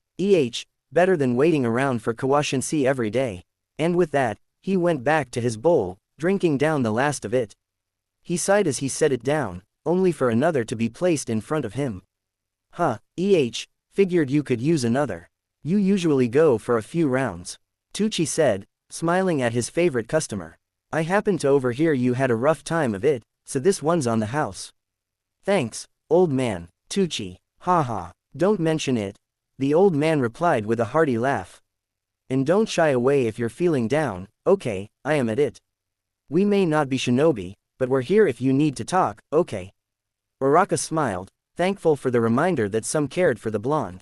Better than waiting around for Kawashinsi every day. And with that, he went back to his bowl, drinking down the last of it. He sighed as he set it down, only for another to be placed in front of him. Figured you could use another. You usually go for a few rounds. Tucci said, smiling at his favorite customer. I happened to overhear you had a rough time of it, so this one's on the house. Thanks, old man, Tucci. Haha, don't mention it. The old man replied with a hearty laugh. And don't shy away if you're feeling down. Okay, I am at it. We may not be shinobi, but we're here if you need to talk, okay. Uraraka smiled, thankful for the reminder that some cared for the blonde.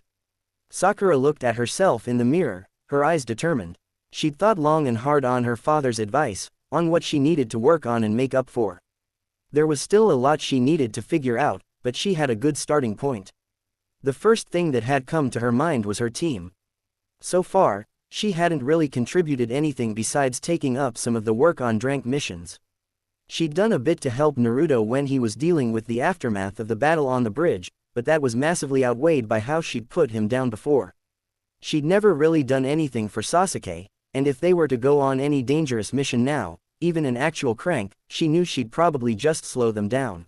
Sakura looked at herself in the mirror, her eyes determined. She'd thought long and hard on her father's advice, on what she needed to work on and make up for. There was still a lot she needed to figure out, but she had a good starting point. The first thing that had come to her mind was her team. So far, she hadn't really contributed anything besides taking up some of the work on Drank missions. She'd done a bit to help Naruto when he was dealing with the aftermath of the battle on the bridge, but that was massively outweighed by how she'd put him down before. She'd never really done anything for Sasuke, and if they were to go on any dangerous mission now, even an actual crank, she knew she'd probably just slow them down.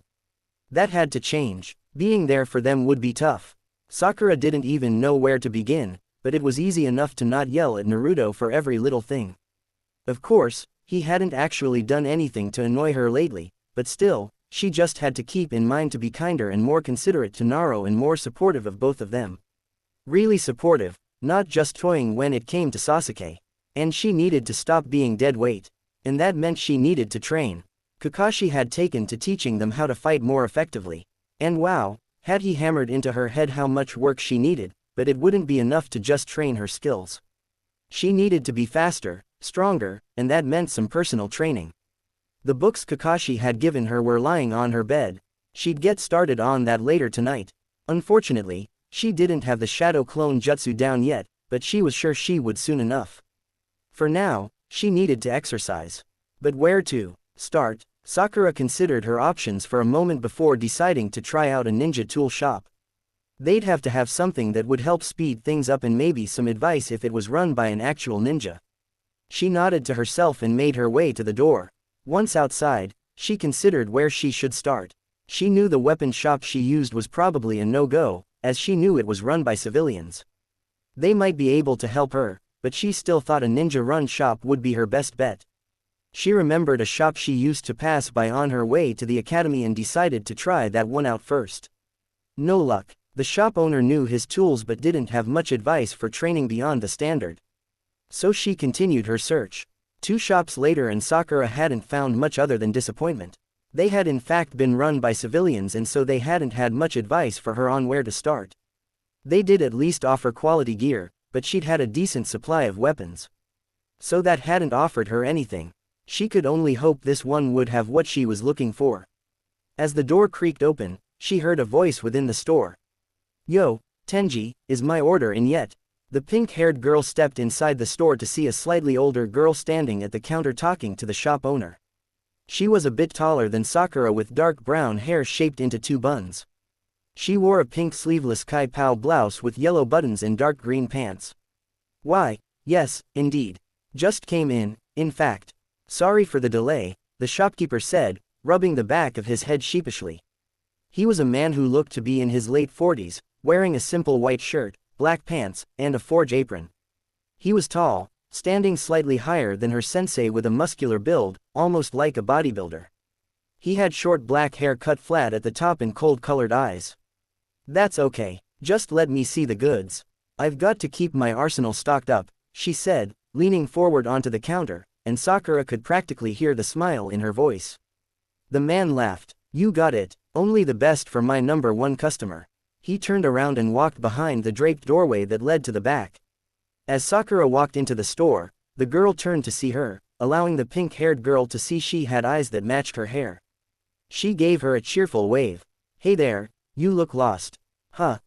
That had to change. Being there for them would be tough. Sakura didn't even know where to begin, but it was easy enough to not yell at Naruto for every little thing. Of course, he hadn't actually done anything to annoy her lately, but still, she just had to keep in mind to be kinder and more considerate to Naro and more supportive of both of them. Really supportive, not just toying when it came to Sasuke. And she needed to stop being dead weight. And that meant she needed to train. Kakashi had taken to teaching them how to fight more effectively. And wow, had he hammered into her head how much work she needed, but it wouldn't be enough to just train her skills. She needed to be faster, stronger, and that meant some personal training. The books Kakashi had given her were lying on her bed. She'd get started on that later tonight. Unfortunately, she didn't have the shadow clone jutsu down yet, but she was sure she would soon enough. For now, she needed to exercise. But where to? Start. Sakura considered her options for a moment before deciding to try out a ninja tool shop. They'd have to have something that would help speed things up and maybe some advice if it was run by an actual ninja. She nodded to herself and made her way to the door. Once outside, she considered where she should start. She knew the weapon shop she used was probably a no-go, as she knew it was run by civilians. They might be able to help her, but she still thought a ninja-run shop would be her best bet. She remembered a shop she used to pass by on her way to the academy and decided to try that one out first. No luck. The shop owner knew his tools but didn't have much advice for training beyond the standard. So she continued her search. 2 shops later and Sakura hadn't found much other than disappointment. They had in fact been run by civilians and so they hadn't had much advice for her on where to start. They did at least offer quality gear, but she'd had a decent supply of weapons. So that hadn't offered her anything. She could only hope this one would have what she was looking for. As the door creaked open, she heard a voice within the store. "Yo, Tenji, is my order in yet?" The pink-haired girl stepped inside the store to see a slightly older girl standing at the counter talking to the shop owner. She was a bit taller than Sakura with dark brown hair shaped into 2 buns. She wore a pink sleeveless kai-pao blouse with yellow buttons and dark green pants. "Why, yes, indeed. Just came in fact. Sorry for the delay," the shopkeeper said, rubbing the back of his head sheepishly. He was a man who looked to be in his late 40s, wearing a simple white shirt, black pants, and a forge apron. He was tall, standing slightly higher than her sensei with a muscular build, almost like a bodybuilder. He had short black hair cut flat at the top and cold-colored eyes. "That's okay, just let me see the goods. I've got to keep my arsenal stocked up," she said, leaning forward onto the counter, and Sakura could practically hear the smile in her voice. The man laughed. "You got it, only the best for my number 1 customer." He turned around and walked behind the draped doorway that led to the back. As Sakura walked into the store, the girl turned to see her, allowing the pink-haired girl to see she had eyes that matched her hair. She gave her a cheerful wave. "Hey there, you look lost." "Huh,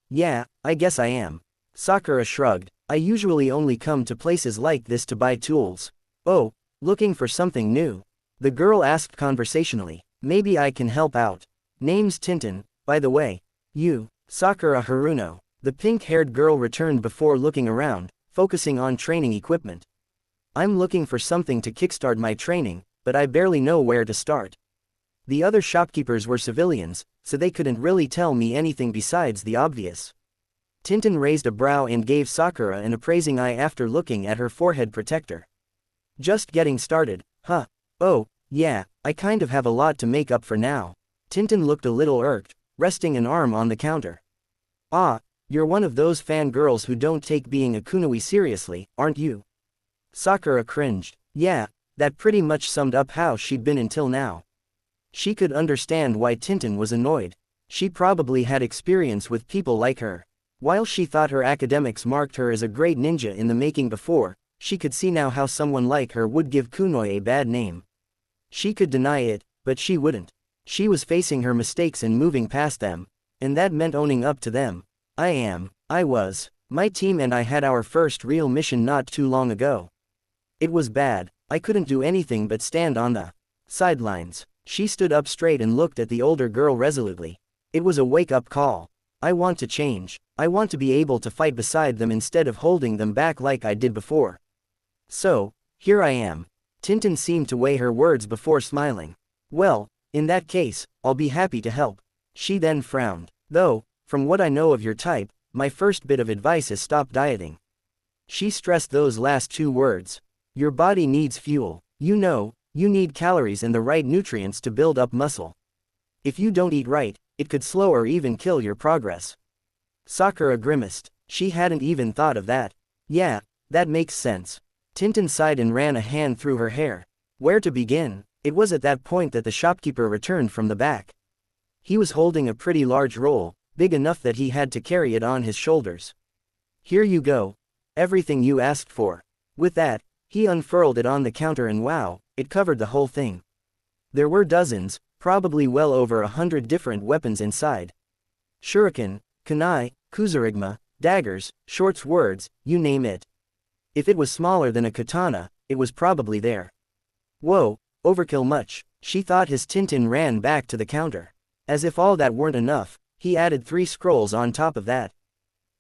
yeah, I guess I am." Sakura shrugged. "I usually only come to places like this to buy tools." "Oh, looking for something new?" the girl asked conversationally. "Maybe I can help out. Name's Tintin, by the way." "You, Sakura Haruno." The pink-haired girl returned before looking around, focusing on training equipment. "I'm looking for something to kickstart my training, but I barely know where to start." The other shopkeepers were civilians, so they couldn't really tell me anything besides the obvious. Tintin raised a brow and gave Sakura an appraising eye after looking at her forehead protector. "Just getting started, huh? Oh, yeah, I kind of have a lot to make up for now." Tintin looked a little irked, resting an arm on the counter. "Ah, you're one of those fangirls who don't take being a kunai seriously, aren't you?" Sakura cringed. Yeah, that pretty much summed up how she'd been until now. She could understand why Tintin was annoyed. She probably had experience with people like her. While she thought her academics marked her as a great ninja in the making before, she could see now how someone like her would give kunai a bad name. She could deny it, but she wouldn't. She was facing her mistakes and moving past them, and that meant owning up to them. I was. My team and I had our first real mission not too long ago. It was bad. I couldn't do anything but stand on the sidelines." She stood up straight and looked at the older girl resolutely. It was a wake-up call. "I want to change. I want to be able to fight beside them instead of holding them back like I did before. So, here I am." Tintin seemed to weigh her words before smiling. "Well, in that case, I'll be happy to help." She then frowned. "Though, from what I know of your type, my first bit of advice is stop dieting." She stressed those last 2 words. "Your body needs fuel. You know, you need calories and the right nutrients to build up muscle. If you don't eat right, it could slow or even kill your progress." Sakura grimaced. She hadn't even thought of that. "Yeah, that makes sense." Tintin sighed and ran a hand through her hair. Where to begin? It was at that point that the shopkeeper returned from the back. He was holding a pretty large roll, big enough that he had to carry it on his shoulders. "Here you go. Everything you asked for." With that, he unfurled it on the counter and wow, it covered the whole thing. There were dozens, probably well over 100 different weapons inside. Shuriken, kunai, kuzurigma, daggers, short swords, you name it. If it was smaller than a katana, it was probably there. "Whoa, Overkill much, she thought. His Tintin ran back to the counter. As if all that weren't enough, he added 3 scrolls on top of that.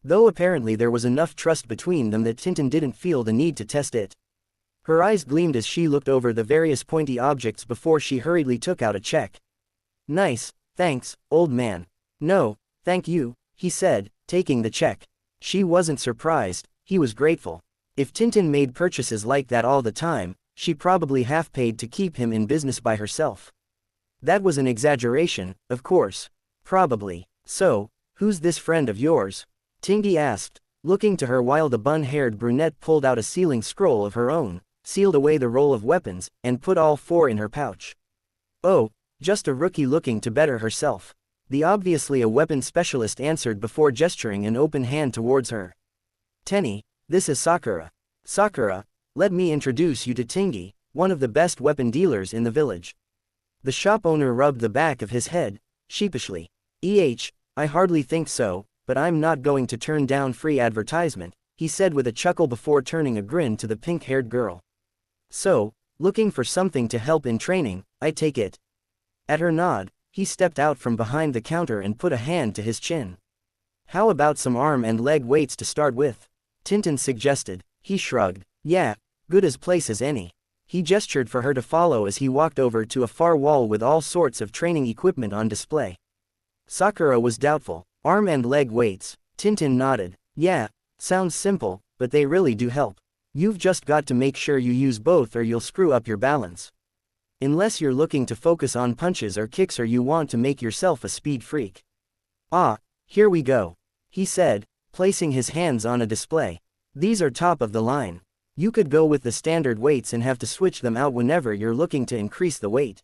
Though apparently there was enough trust between them that Tintin didn't feel the need to test it. Her eyes gleamed as she looked over the various pointy objects before she hurriedly took out a check. Nice, thanks, old man. No, thank you, he said, taking the check. She wasn't surprised, he was grateful. If Tintin made purchases like that all the time, she probably half-paid to keep him in business by herself. That was an exaggeration, of course. Probably. So, who's this friend of yours? Tingy asked, looking to her while the bun-haired brunette pulled out a sealing scroll of her own, sealed away the roll of weapons, and put all 4 in her pouch. Oh, just a rookie looking to better herself. The obviously a weapon specialist answered before gesturing an open hand towards her. Tenny, this is Sakura. Sakura, let me introduce you to Tingy, one of the best weapon dealers in the village. The shop owner rubbed the back of his head, sheepishly. I hardly think so, but I'm not going to turn down free advertisement, he said with a chuckle before turning a grin to the pink-haired girl. So, looking for something to help in training, I take it. At her nod, he stepped out from behind the counter and put a hand to his chin. How about some arm and leg weights to start with? Tintin suggested. He shrugged. Yeah, good as place as any. He gestured for her to follow as he walked over to a far wall with all sorts of training equipment on display. Sakura was doubtful. Arm and leg weights. Tintin nodded. Yeah, sounds simple, but they really do help. You've just got to make sure you use both or you'll screw up your balance. Unless you're looking to focus on punches or kicks or you want to make yourself a speed freak. Ah, here we go, he said, placing his hands on a display. These are top of the line. You could go with the standard weights and have to switch them out whenever you're looking to increase the weight.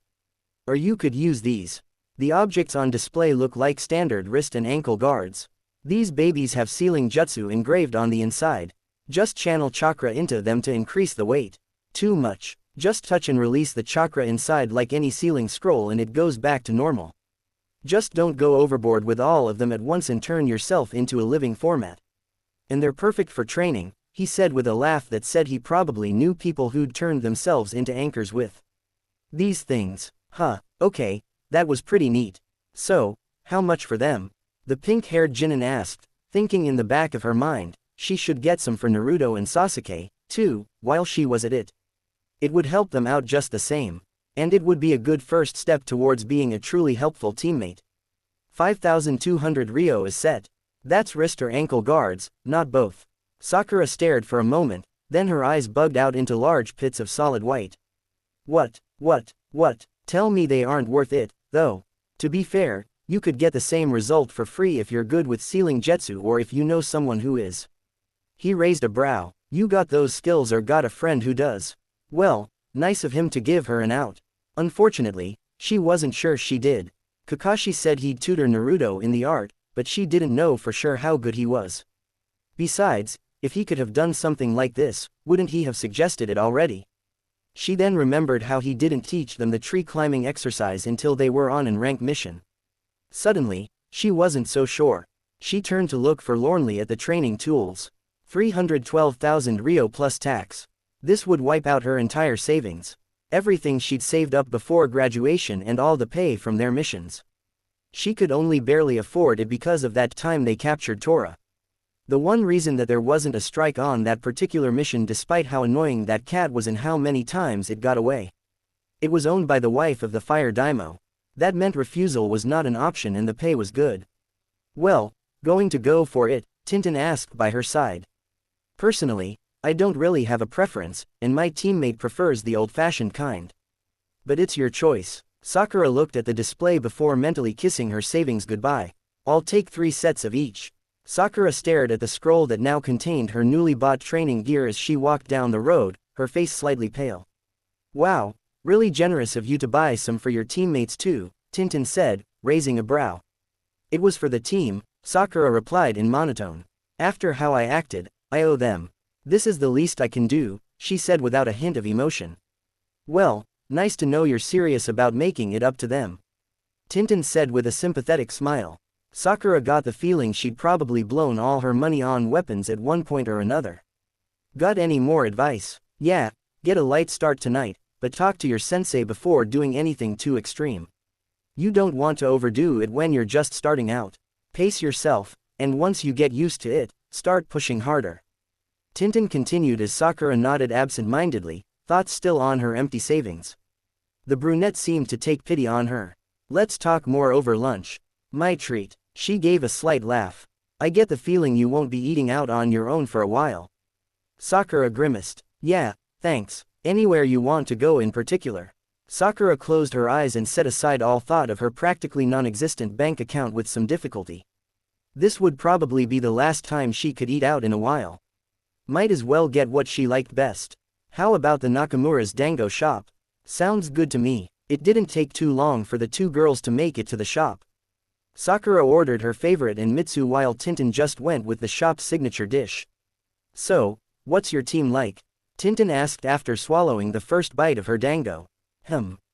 Or you could use these. The objects on display look like standard wrist and ankle guards. These babies have sealing jutsu engraved on the inside. Just channel chakra into them to increase the weight. Too much. Just touch and release the chakra inside like any sealing scroll and it goes back to normal. Just don't go overboard with all of them at once and turn yourself into a living format. And they're perfect for training, he said with a laugh that said he probably knew people who'd turned themselves into anchors with these things. Huh, okay, that was pretty neat. So, how much for them? The pink-haired Jinin asked, thinking in the back of her mind, she should get some for Naruto and Sasuke, too, while she was at it. It would help them out just the same. And it would be a good first step towards being a truly helpful teammate. 5,200 Ryo is set. That's wrist or ankle guards, not both. Sakura stared for a moment, then her eyes bugged out into large pits of solid white. What? Tell me they aren't worth it, though. To be fair, you could get the same result for free if you're good with sealing jutsu or if you know someone who is. He raised a brow. You got those skills or got a friend who does. Well, nice of him to give her an out. Unfortunately, she wasn't sure she did. Kakashi said he'd tutor Naruto in the art, but she didn't know for sure how good he was. Besides, if he could have done something like this, wouldn't he have suggested it already? She then remembered how he didn't teach them the tree climbing exercise until they were on an rank mission. Suddenly, she wasn't so sure. She turned to look forlornly at the training tools. 312,000 Ryo plus tax. This would wipe out her entire savings. Everything she'd saved up before graduation and all the pay from their missions. She could only barely afford it because of that time they captured Tora. The one reason that there wasn't a strike on that particular mission despite how annoying that cat was and how many times it got away. It was owned by the wife of the fire daimyo. That meant refusal was not an option and the pay was good. Well, going to go for it? Tintin asked by her side. Personally, I don't really have a preference, and my teammate prefers the old-fashioned kind. But it's your choice. Sakura looked at the display before mentally kissing her savings goodbye. I'll take 3 sets of each. Sakura stared at the scroll that now contained her newly bought training gear as she walked down the road, her face slightly pale. Wow, really generous of you to buy some for your teammates too, Tintin said, raising a brow. It was for the team, Sakura replied in monotone. After how I acted, I owe them. This is the least I can do, she said without a hint of emotion. Well, nice to know you're serious about making it up to them. Tintin said with a sympathetic smile. Sakura got the feeling she'd probably blown all her money on weapons at one point or another. Got any more advice? Yeah, get a light start tonight, but talk to your sensei before doing anything too extreme. You don't want to overdo it when you're just starting out. Pace yourself, and once you get used to it, start pushing harder. Tintin continued as Sakura nodded absent-mindedly, thoughts still on her empty savings. The brunette seemed to take pity on her. Let's talk more over lunch. My treat. She gave a slight laugh. I get the feeling you won't be eating out on your own for a while. Sakura grimaced. Yeah, thanks. Anywhere you want to go in particular. Sakura closed her eyes and set aside all thought of her practically non-existent bank account with some difficulty. This would probably be the last time she could eat out in a while. Might as well get what she liked best. How about the Nakamura's dango shop? Sounds good to me. It didn't take too long for the two girls to make it to the shop. Sakura ordered her favorite and Mitsu while Tintin just went with the shop's signature dish. So, what's your team like? Tintin asked after swallowing the first bite of her dango.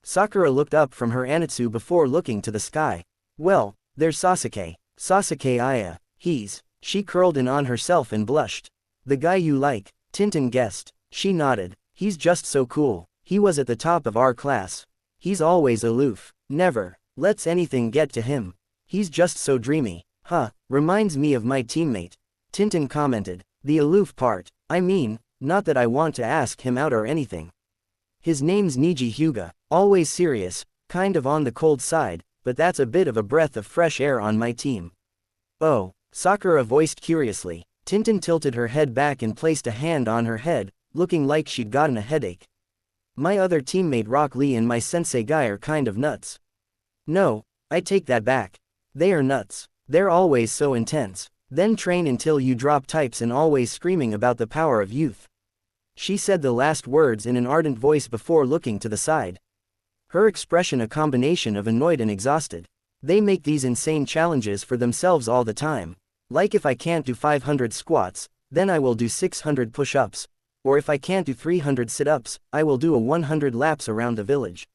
Sakura looked up from her anitsu before looking to the sky. Well, there's Sasuke. Sasuke Aya. She curled in on herself and blushed. The guy you like, Tintin guessed. She nodded. He's just so cool. He was at the top of our class. He's always aloof. Never lets anything get to him. He's just so dreamy. Reminds me of my teammate. Tintin commented. The aloof part. I mean, not that I want to ask him out or anything. His name's Niji Hyuga. Always serious, kind of on the cold side, but that's a bit of a breath of fresh air on my team. Oh, Sakura voiced curiously. Tintin tilted her head back and placed a hand on her head, looking like she'd gotten a headache. My other teammate Rock Lee and my sensei guy are kind of nuts. No, I take that back. They are nuts. They're always so intense. Then train until you drop types and always screaming about the power of youth. She said the last words in an ardent voice before looking to the side. Her expression a combination of annoyed and exhausted. They make these insane challenges for themselves all the time. Like if I can't do 500 squats, then I will do 600 push-ups. Or if I can't do 300 sit-ups, I will do a 100 laps around the village.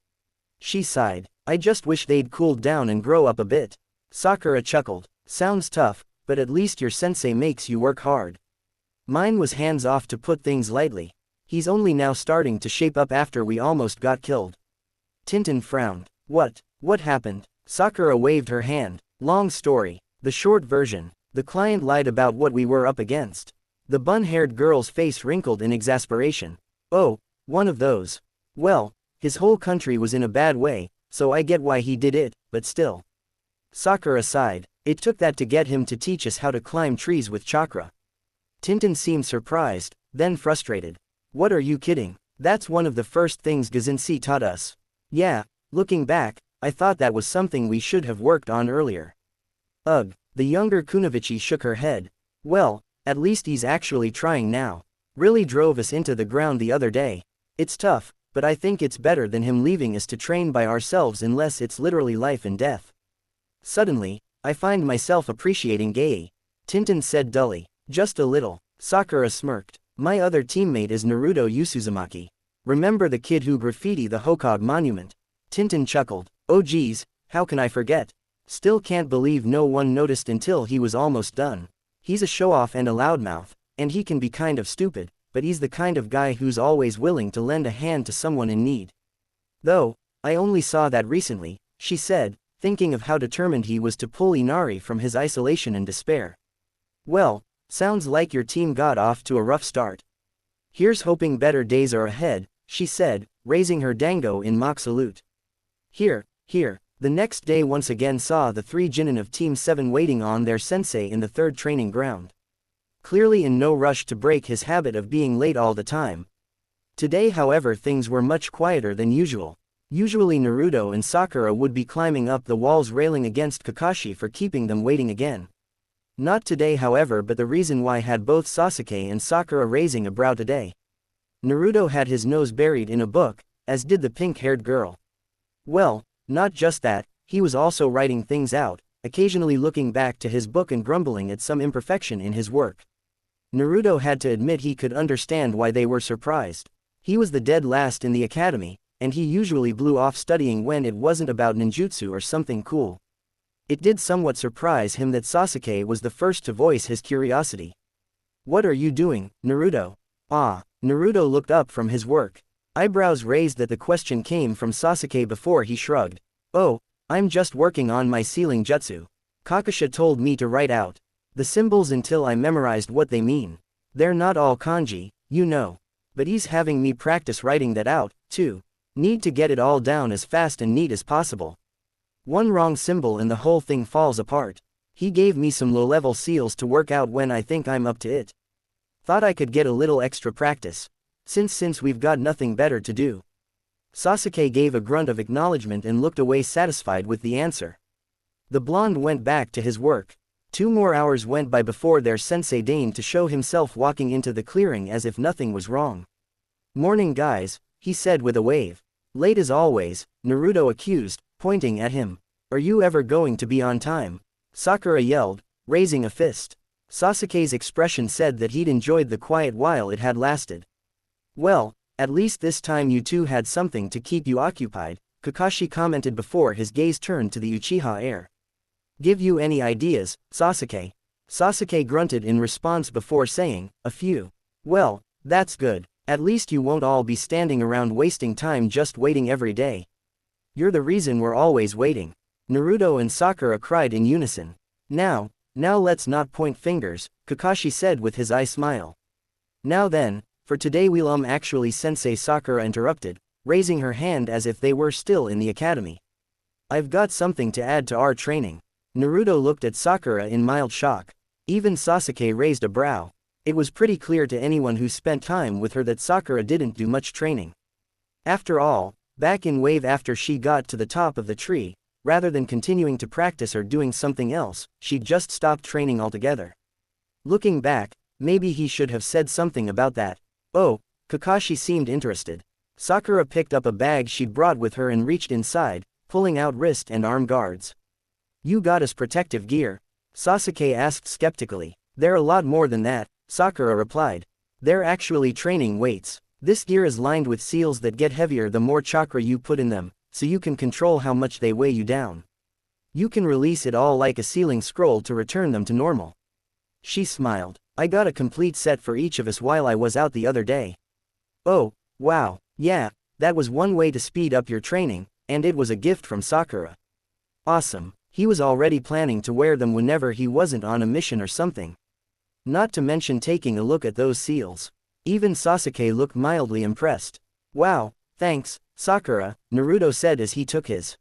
She sighed. I just wish they'd cooled down and grow up a bit. Sakura chuckled. Sounds tough, but at least your sensei makes you work hard. Mine was hands off to put things lightly. He's only now starting to shape up after we almost got killed. Tintin frowned. What happened? Sakura waved her hand. Long story. The short version. The client lied about what we were up against. The bun-haired girl's face wrinkled in exasperation. Oh, one of those. Well, his whole country was in a bad way, so I get why he did it, but still. Sakura sighed. It took that to get him to teach us how to climb trees with chakra. Tintin seemed surprised, then frustrated. What are you kidding? That's one of the first things Gazinsi taught us. Yeah, looking back, I thought that was something we should have worked on earlier. Ugh, the younger Kunoichi shook her head. Well, at least he's actually trying now. Really drove us into the ground the other day. It's tough, but I think it's better than him leaving us to train by ourselves unless it's literally life and death. Suddenly, I find myself appreciating Gei. Tintin said dully. Just a little. Sakura smirked. My other teammate is Naruto Uzumaki. Remember the kid who graffitied the Hokage monument? Tintin chuckled. Oh geez, how can I forget? Still can't believe no one noticed until he was almost done. He's a show-off and a loudmouth, and he can be kind of stupid, but he's the kind of guy who's always willing to lend a hand to someone in need. Though, I only saw that recently, she said, thinking of how determined he was to pull Inari from his isolation and despair. Well, sounds like your team got off to a rough start. Here's hoping better days are ahead, she said, raising her dango in mock salute. Here. The next day once again saw the three Jinin of Team 7 waiting on their sensei in the third training ground. Clearly in no rush to break his habit of being late all the time. Today however things were much quieter than usual. Usually Naruto and Sakura would be climbing up the walls railing against Kakashi for keeping them waiting again. Not today however, but the reason why had both Sasuke and Sakura raising a brow today. Naruto had his nose buried in a book, as did the pink-haired girl. Well, not just that, he was also writing things out, occasionally looking back to his book and grumbling at some imperfection in his work. Naruto had to admit he could understand why they were surprised. He was the dead last in the academy, and he usually blew off studying when it wasn't about ninjutsu or something cool. It did somewhat surprise him that Sasuke was the first to voice his curiosity. What are you doing, Naruto? Naruto looked up from his work. Eyebrows raised that the question came from Sasuke before he shrugged. Oh, I'm just working on my sealing jutsu. Kakasha told me to write out the symbols until I memorized what they mean. They're not all kanji, you know. But he's having me practice writing that out, too. Need to get it all down as fast and neat as possible. One wrong symbol and the whole thing falls apart. He gave me some low-level seals to work out when I think I'm up to it. Thought I could get a little extra practice. Since we've got nothing better to do. Sasuke gave a grunt of acknowledgement and looked away satisfied with the answer. The blonde went back to his work. 2 more hours went by before their sensei deigned to show himself walking into the clearing as if nothing was wrong. "Morning guys," he said with a wave. "Late as always," Naruto accused, pointing at him. "Are you ever going to be on time?" Sakura yelled, raising a fist. Sasuke's expression said that he'd enjoyed the quiet while it had lasted. "Well, at least this time you two had something to keep you occupied," Kakashi commented before his gaze turned to the Uchiha heir. "Give you any ideas, Sasuke?" Sasuke grunted in response before saying, "A few." "Well, that's good. At least you won't all be standing around wasting time just waiting every day." "You're the reason we're always waiting," Naruto and Sakura cried in unison. Now let's not point fingers," Kakashi said with his eye smile. "Now then, for today we'll actually Sensei," Sakura interrupted, raising her hand as if they were still in the academy. "I've got something to add to our training." Naruto looked at Sakura in mild shock. Even Sasuke raised a brow. It was pretty clear to anyone who spent time with her that Sakura didn't do much training. After all, back in wave after she got to the top of the tree, rather than continuing to practice or doing something else, she'd just stopped training altogether. Looking back, maybe he should have said something about that. Oh, Kakashi seemed interested. Sakura picked up a bag she'd brought with her and reached inside, pulling out wrist and arm guards. "You got us protective gear?" Sasuke asked skeptically. "They're a lot more than that," Sakura replied. "They're actually training weights. This gear is lined with seals that get heavier the more chakra you put in them, so you can control how much they weigh you down. You can release it all like a sealing scroll to return them to normal." She smiled. "I got a complete set for each of us while I was out the other day." "Oh, wow, yeah, that was one way to speed up your training, and it was a gift from Sakura." "Awesome." He was already planning to wear them whenever he wasn't on a mission or something. Not to mention taking a look at those seals. Even Sasuke looked mildly impressed. "Wow, thanks, Sakura," Naruto said as he took his.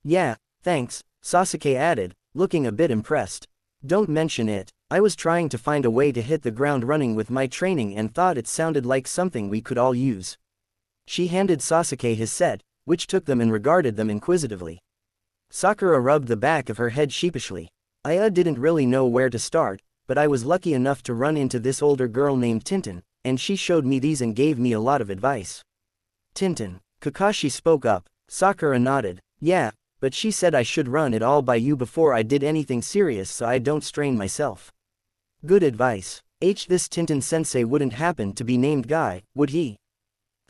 "Yeah, thanks," Sasuke added, looking a bit impressed. "Don't mention it. I was trying to find a way to hit the ground running with my training and thought it sounded like something we could all use." She handed Sasuke his set, which took them and regarded them inquisitively. Sakura rubbed the back of her head sheepishly. "I didn't really know where to start, but I was lucky enough to run into this older girl named Tintin, and she showed me these and gave me a lot of advice." "Tintin," Kakashi spoke up. Sakura nodded. "Yeah, but she said I should run it all by you before I did anything serious so I don't strain myself." "Good advice. This Tintin sensei wouldn't happen to be named Guy, would he?"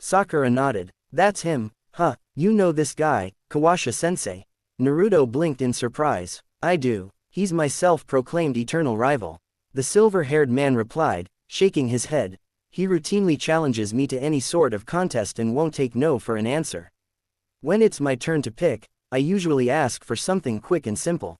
Sakura nodded. "That's him, huh? You know this guy, Kawasha sensei?" Naruto blinked in surprise. "I do. He's my self-proclaimed eternal rival," the silver-haired man replied, shaking his head. "He routinely challenges me to any sort of contest and won't take no for an answer. When it's my turn to pick, I usually ask for something quick and simple.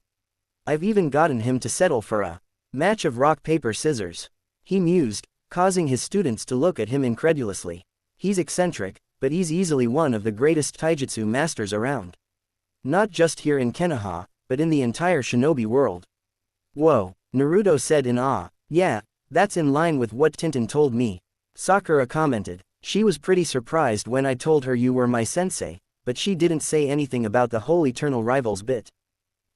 I've even gotten him to settle for a match of rock paper scissors." He mused, causing his students to look at him incredulously. "He's eccentric, but he's easily one of the greatest taijutsu masters around. Not just here in Konoha, but in the entire shinobi world." "Whoa," Naruto said in awe. "Yeah, that's in line with what Tintin told me," Sakura commented. "She was pretty surprised when I told her you were my sensei, but she didn't say anything about the whole eternal rivals bit."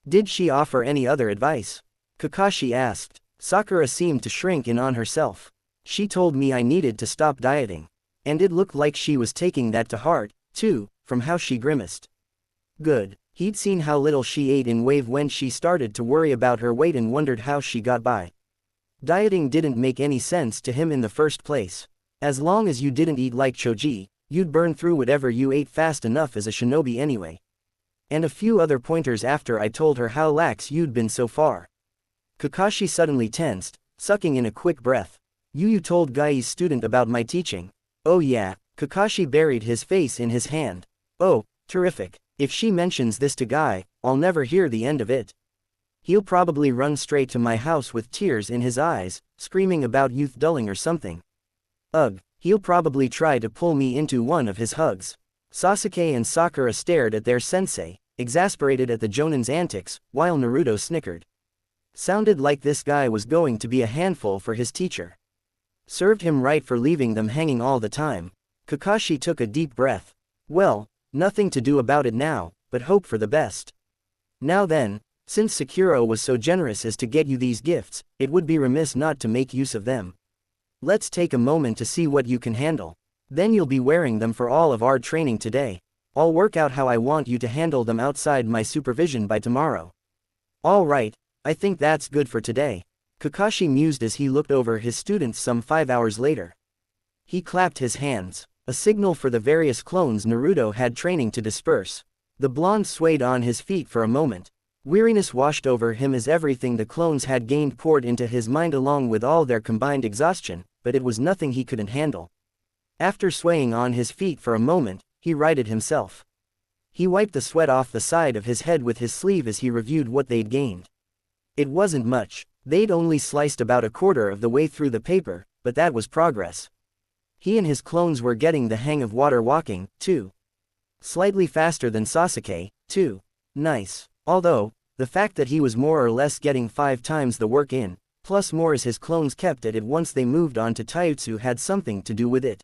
"Did she offer any other advice?" Kakashi asked. Sakura seemed to shrink in on herself. "She told me I needed to stop dieting. And it looked like she was taking that to heart, too, from how she grimaced." Good. He'd seen how little she ate in wave when she started to worry about her weight and wondered how she got by. Dieting didn't make any sense to him in the first place. As long as you didn't eat like Choji, you'd burn through whatever you ate fast enough as a shinobi anyway. And a few other pointers after I told her how lax you'd been so far. Kakashi suddenly tensed, sucking in a quick breath. You told Gai's student about my teaching." "Oh yeah, Kakashi buried his face in his hand. Oh, terrific. If she mentions this to Guy, I'll never hear the end of it. He'll probably run straight to my house with tears in his eyes, screaming about youth dulling or something. Ugh, he'll probably try to pull me into one of his hugs. Sasuke and Sakura stared at their sensei, exasperated at the Jonin's antics, while Naruto snickered. Sounded like this guy was going to be a handful for his teacher. Served him right for leaving them hanging all the time. Kakashi took a deep breath. Well, nothing to do about it now, but hope for the best. Now then, since Sakura was so generous as to get you these gifts, it would be remiss not to make use of them. Let's take a moment to see what you can handle. Then you'll be wearing them for all of our training today. I'll work out how I want you to handle them outside my supervision by tomorrow. All right, I think that's good for today. Kakashi mused as he looked over his students some 5 hours later. He clapped his hands, a signal for the various clones Naruto had training to disperse. The blonde swayed on his feet for a moment. Weariness washed over him as everything the clones had gained poured into his mind along with all their combined exhaustion, but it was nothing he couldn't handle. After swaying on his feet for a moment, he righted himself. He wiped the sweat off the side of his head with his sleeve as he reviewed what they'd gained. It wasn't much. They'd only sliced about a quarter of the way through the paper, but that was progress. He and his clones were getting the hang of water walking, too. Slightly faster than Sasuke, too. Nice. Although, the fact that he was more or less getting 5 times the work in, plus more as his clones kept at it once they moved on to taijutsu had something to do with it.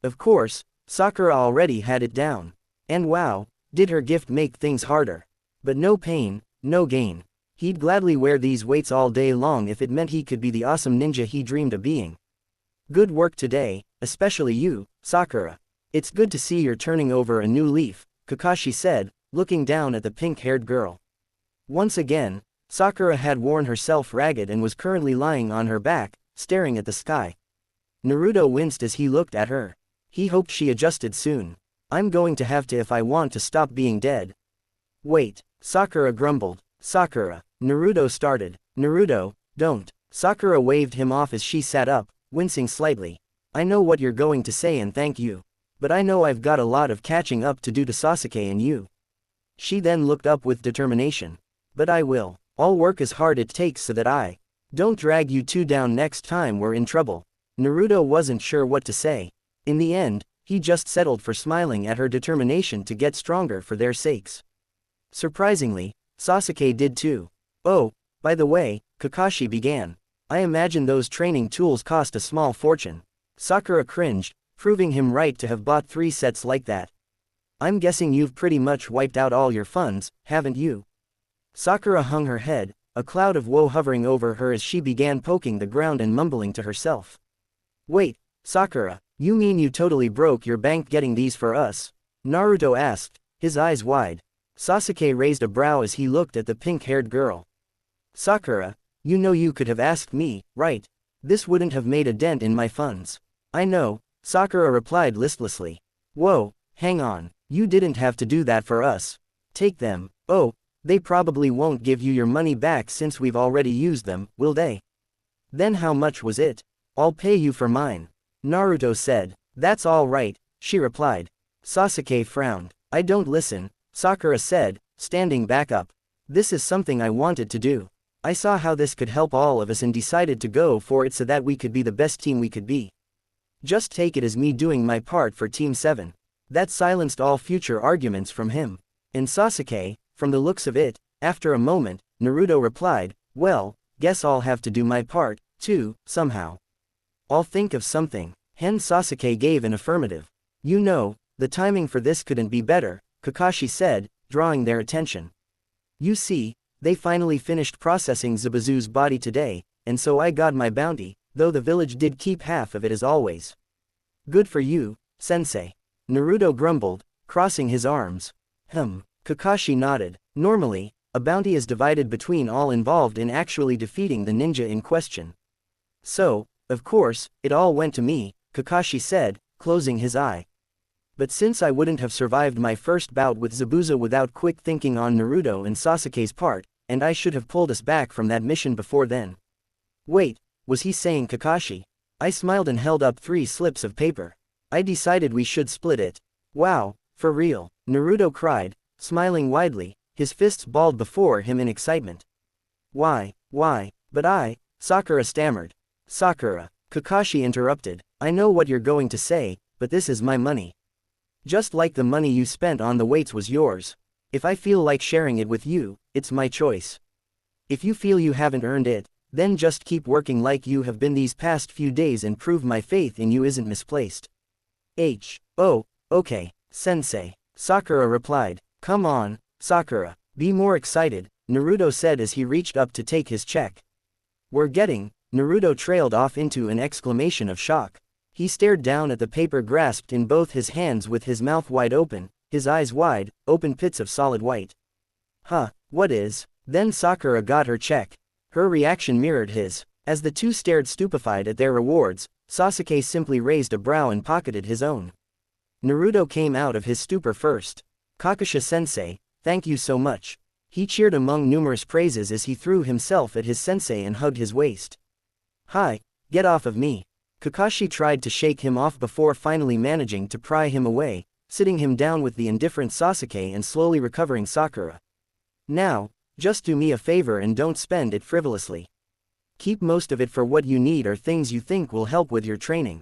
Of course, Sakura already had it down. And wow, did her gift make things harder. But no pain, no gain. He'd gladly wear these weights all day long if it meant he could be the awesome ninja he dreamed of being. Good work today, especially you, Sakura. It's good to see you're turning over a new leaf, Kakashi said, looking down at the pink-haired girl. Once again, Sakura had worn herself ragged and was currently lying on her back, staring at the sky. Naruto winced as he looked at her. He hoped she adjusted soon. I'm going to have to if I want to stop being dead. Wait, Sakura grumbled. Sakura. Naruto started. Naruto, don't. Sakura waved him off as she sat up, wincing slightly. I know what you're going to say and thank you. But I know I've got a lot of catching up to do to Sasuke and you. She then looked up with determination. But I will. I'll work as hard it takes so that I don't drag you two down next time we're in trouble. Naruto wasn't sure what to say. In the end, he just settled for smiling at her determination to get stronger for their sakes. Surprisingly, Sasuke did too. Oh, by the way, Kakashi began. I imagine those training tools cost a small fortune. Sakura cringed, proving him right to have bought 3 sets like that. I'm guessing you've pretty much wiped out all your funds, haven't you? Sakura hung her head, a cloud of woe hovering over her as she began poking the ground and mumbling to herself. Wait, Sakura, you mean you totally broke your bank getting these for us? Naruto asked, his eyes wide. Sasuke raised a brow as he looked at the pink-haired girl. Sakura, you know you could have asked me, right? This wouldn't have made a dent in my funds. I know, Sakura replied listlessly. Whoa, hang on, you didn't have to do that for us. Take them. Oh, they probably won't give you your money back since we've already used them, will they? Then how much was it? I'll pay you for mine. Naruto said. That's all right, she replied. Sasuke frowned. I don't listen, Sakura said, standing back up. This is something I wanted to do. I saw how this could help all of us and decided to go for it so that we could be the best team we could be. Just take it as me doing my part for Team 7. That silenced all future arguments from him. And Sasuke, from the looks of it, after a moment, Naruto replied, well, guess I'll have to do my part, too, somehow. I'll think of something. Sasuke gave an affirmative. You know, the timing for this couldn't be better, Kakashi said, drawing their attention. You see, they finally finished processing Zabuzu's body today, and so I got my bounty, though the village did keep half of it as always. Good for you, sensei. Naruto grumbled, crossing his arms. Kakashi nodded. Normally, a bounty is divided between all involved in actually defeating the ninja in question. So, of course, it all went to me, Kakashi said, closing his eye. But since I wouldn't have survived my first bout with Zabuza without quick thinking on Naruto and Sasuke's part, and I should have pulled us back from that mission before then. Wait, was he saying Kakashi? I smiled and held up 3 slips of paper. I decided we should split it. Wow, for real, Naruto cried, smiling widely, his fists balled before him in excitement. Why, but Sakura stammered. Sakura, Kakashi interrupted, I know what you're going to say, but this is my money. Just like the money you spent on the weights was yours. If I feel like sharing it with you, it's my choice. If you feel you haven't earned it, then just keep working like you have been these past few days and prove my faith in you isn't misplaced. Oh, okay, sensei, Sakura replied. Come on, Sakura, be more excited, Naruto said as he reached up to take his check. Naruto trailed off into an exclamation of shock. He stared down at the paper grasped in both his hands with his mouth wide open, his eyes wide, open pits of solid white. Huh, what is? Then Sakura got her check. Her reaction mirrored his. As the two stared stupefied at their rewards, Sasuke simply raised a brow and pocketed his own. Naruto came out of his stupor first. Kakashi-sensei, thank you so much. He cheered among numerous praises as he threw himself at his sensei and hugged his waist. Hi, get off of me. Kakashi tried to shake him off before finally managing to pry him away, sitting him down with the indifferent Sasuke and slowly recovering Sakura. Now, just do me a favor and don't spend it frivolously. Keep most of it for what you need or things you think will help with your training.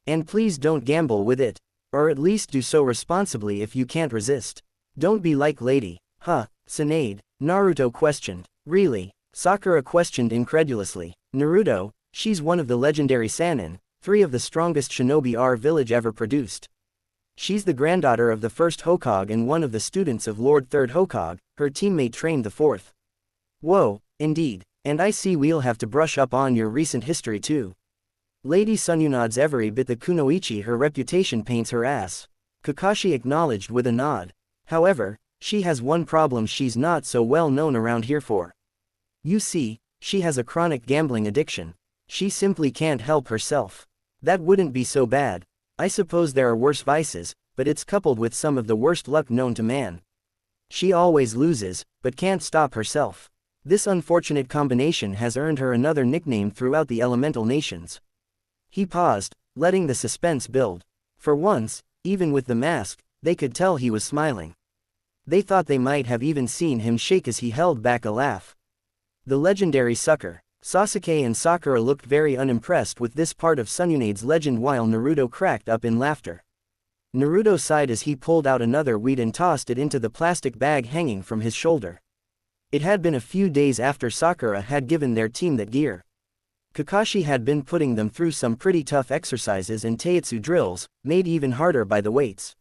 And please don't gamble with it, or at least do so responsibly if you can't resist. Don't be like Lady, Tsunade, Naruto questioned. Really? Sakura questioned incredulously. Naruto, she's one of the legendary Sannin, 3 of the strongest shinobi our village ever produced. She's the granddaughter of the first Hokage and one of the students of Lord Third Hokage, her teammate trained the 4th. Whoa, indeed, and I see we'll have to brush up on your recent history too. Lady Tsunade's every bit the kunoichi her reputation paints her ass. Kakashi acknowledged with a nod. However, she has one problem she's not so well known around here for. You see, she has a chronic gambling addiction. She simply can't help herself. That wouldn't be so bad. I suppose there are worse vices, but it's coupled with some of the worst luck known to man. She always loses, but can't stop herself. This unfortunate combination has earned her another nickname throughout the elemental nations. He paused, letting the suspense build. For once, even with the mask, they could tell he was smiling. They thought they might have even seen him shake as he held back a laugh. The legendary sucker. Sasuke and Sakura looked very unimpressed with this part of Tsunade's legend while Naruto cracked up in laughter. Naruto sighed as he pulled out another weed and tossed it into the plastic bag hanging from his shoulder. It had been a few days after Sakura had given their team that gear. Kakashi had been putting them through some pretty tough exercises and taijutsu drills, made even harder by the weights.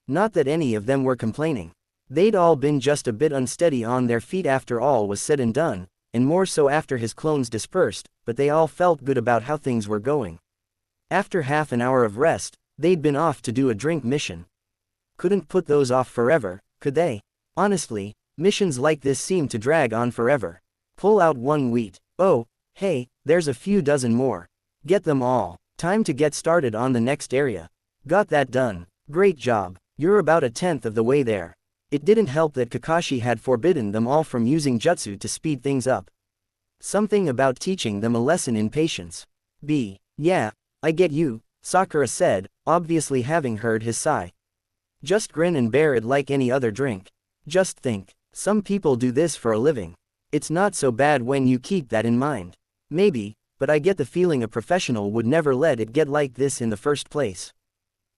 Not that any of them were complaining. They'd all been just a bit unsteady on their feet after all was said and done, and more so after his clones dispersed, but they all felt good about how things were going. After half an hour of rest, they'd been off to do a drink mission. Couldn't put those off forever, could they? Honestly, missions like this seem to drag on forever. Pull out one wheat. Oh, hey, there's a few dozen more. Get them all. Time to get started on the next area. Got that done. Great job. You're about a tenth of the way there. It didn't help that Kakashi had forbidden them all from using jutsu to speed things up. Something about teaching them a lesson in patience. Yeah, I get you, Sakura said, obviously having heard his sigh. Just grin and bear it like any other drink. Just think, some people do this for a living. It's not so bad when you keep that in mind. Maybe, but I get the feeling a professional would never let it get like this in the first place.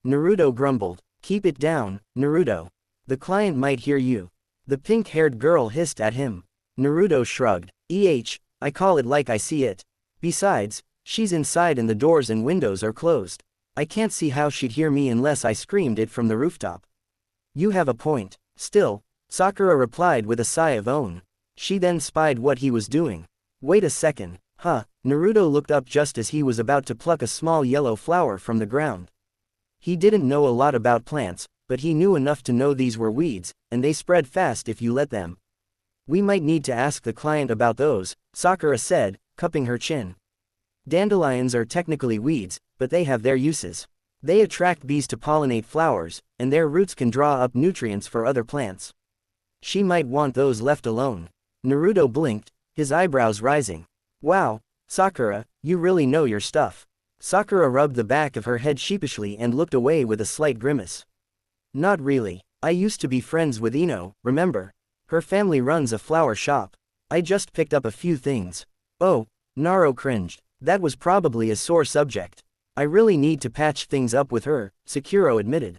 Naruto grumbled. Keep it down, Naruto. The client might hear you. The pink-haired girl hissed at him. Naruto shrugged. I call it like I see it. Besides, she's inside and the doors and windows are closed. I can't see how she'd hear me unless I screamed it from the rooftop. You have a point. Still, Sakura replied with a sigh of own. She then spied what he was doing. Wait a second. Naruto looked up just as he was about to pluck a small yellow flower from the ground. He didn't know a lot about plants, but he knew enough to know these were weeds, and they spread fast if you let them. We might need to ask the client about those, Sakura said, cupping her chin. Dandelions are technically weeds, but they have their uses. They attract bees to pollinate flowers, and their roots can draw up nutrients for other plants. She might want those left alone. Naruto blinked, his eyebrows rising. Wow, Sakura, you really know your stuff. Sakura rubbed the back of her head sheepishly and looked away with a slight grimace. Not really. I used to be friends with Ino, remember? Her family runs a flower shop. I just picked up a few things. Oh, Naro cringed. That was probably a sore subject. I really need to patch things up with her, Sakura admitted.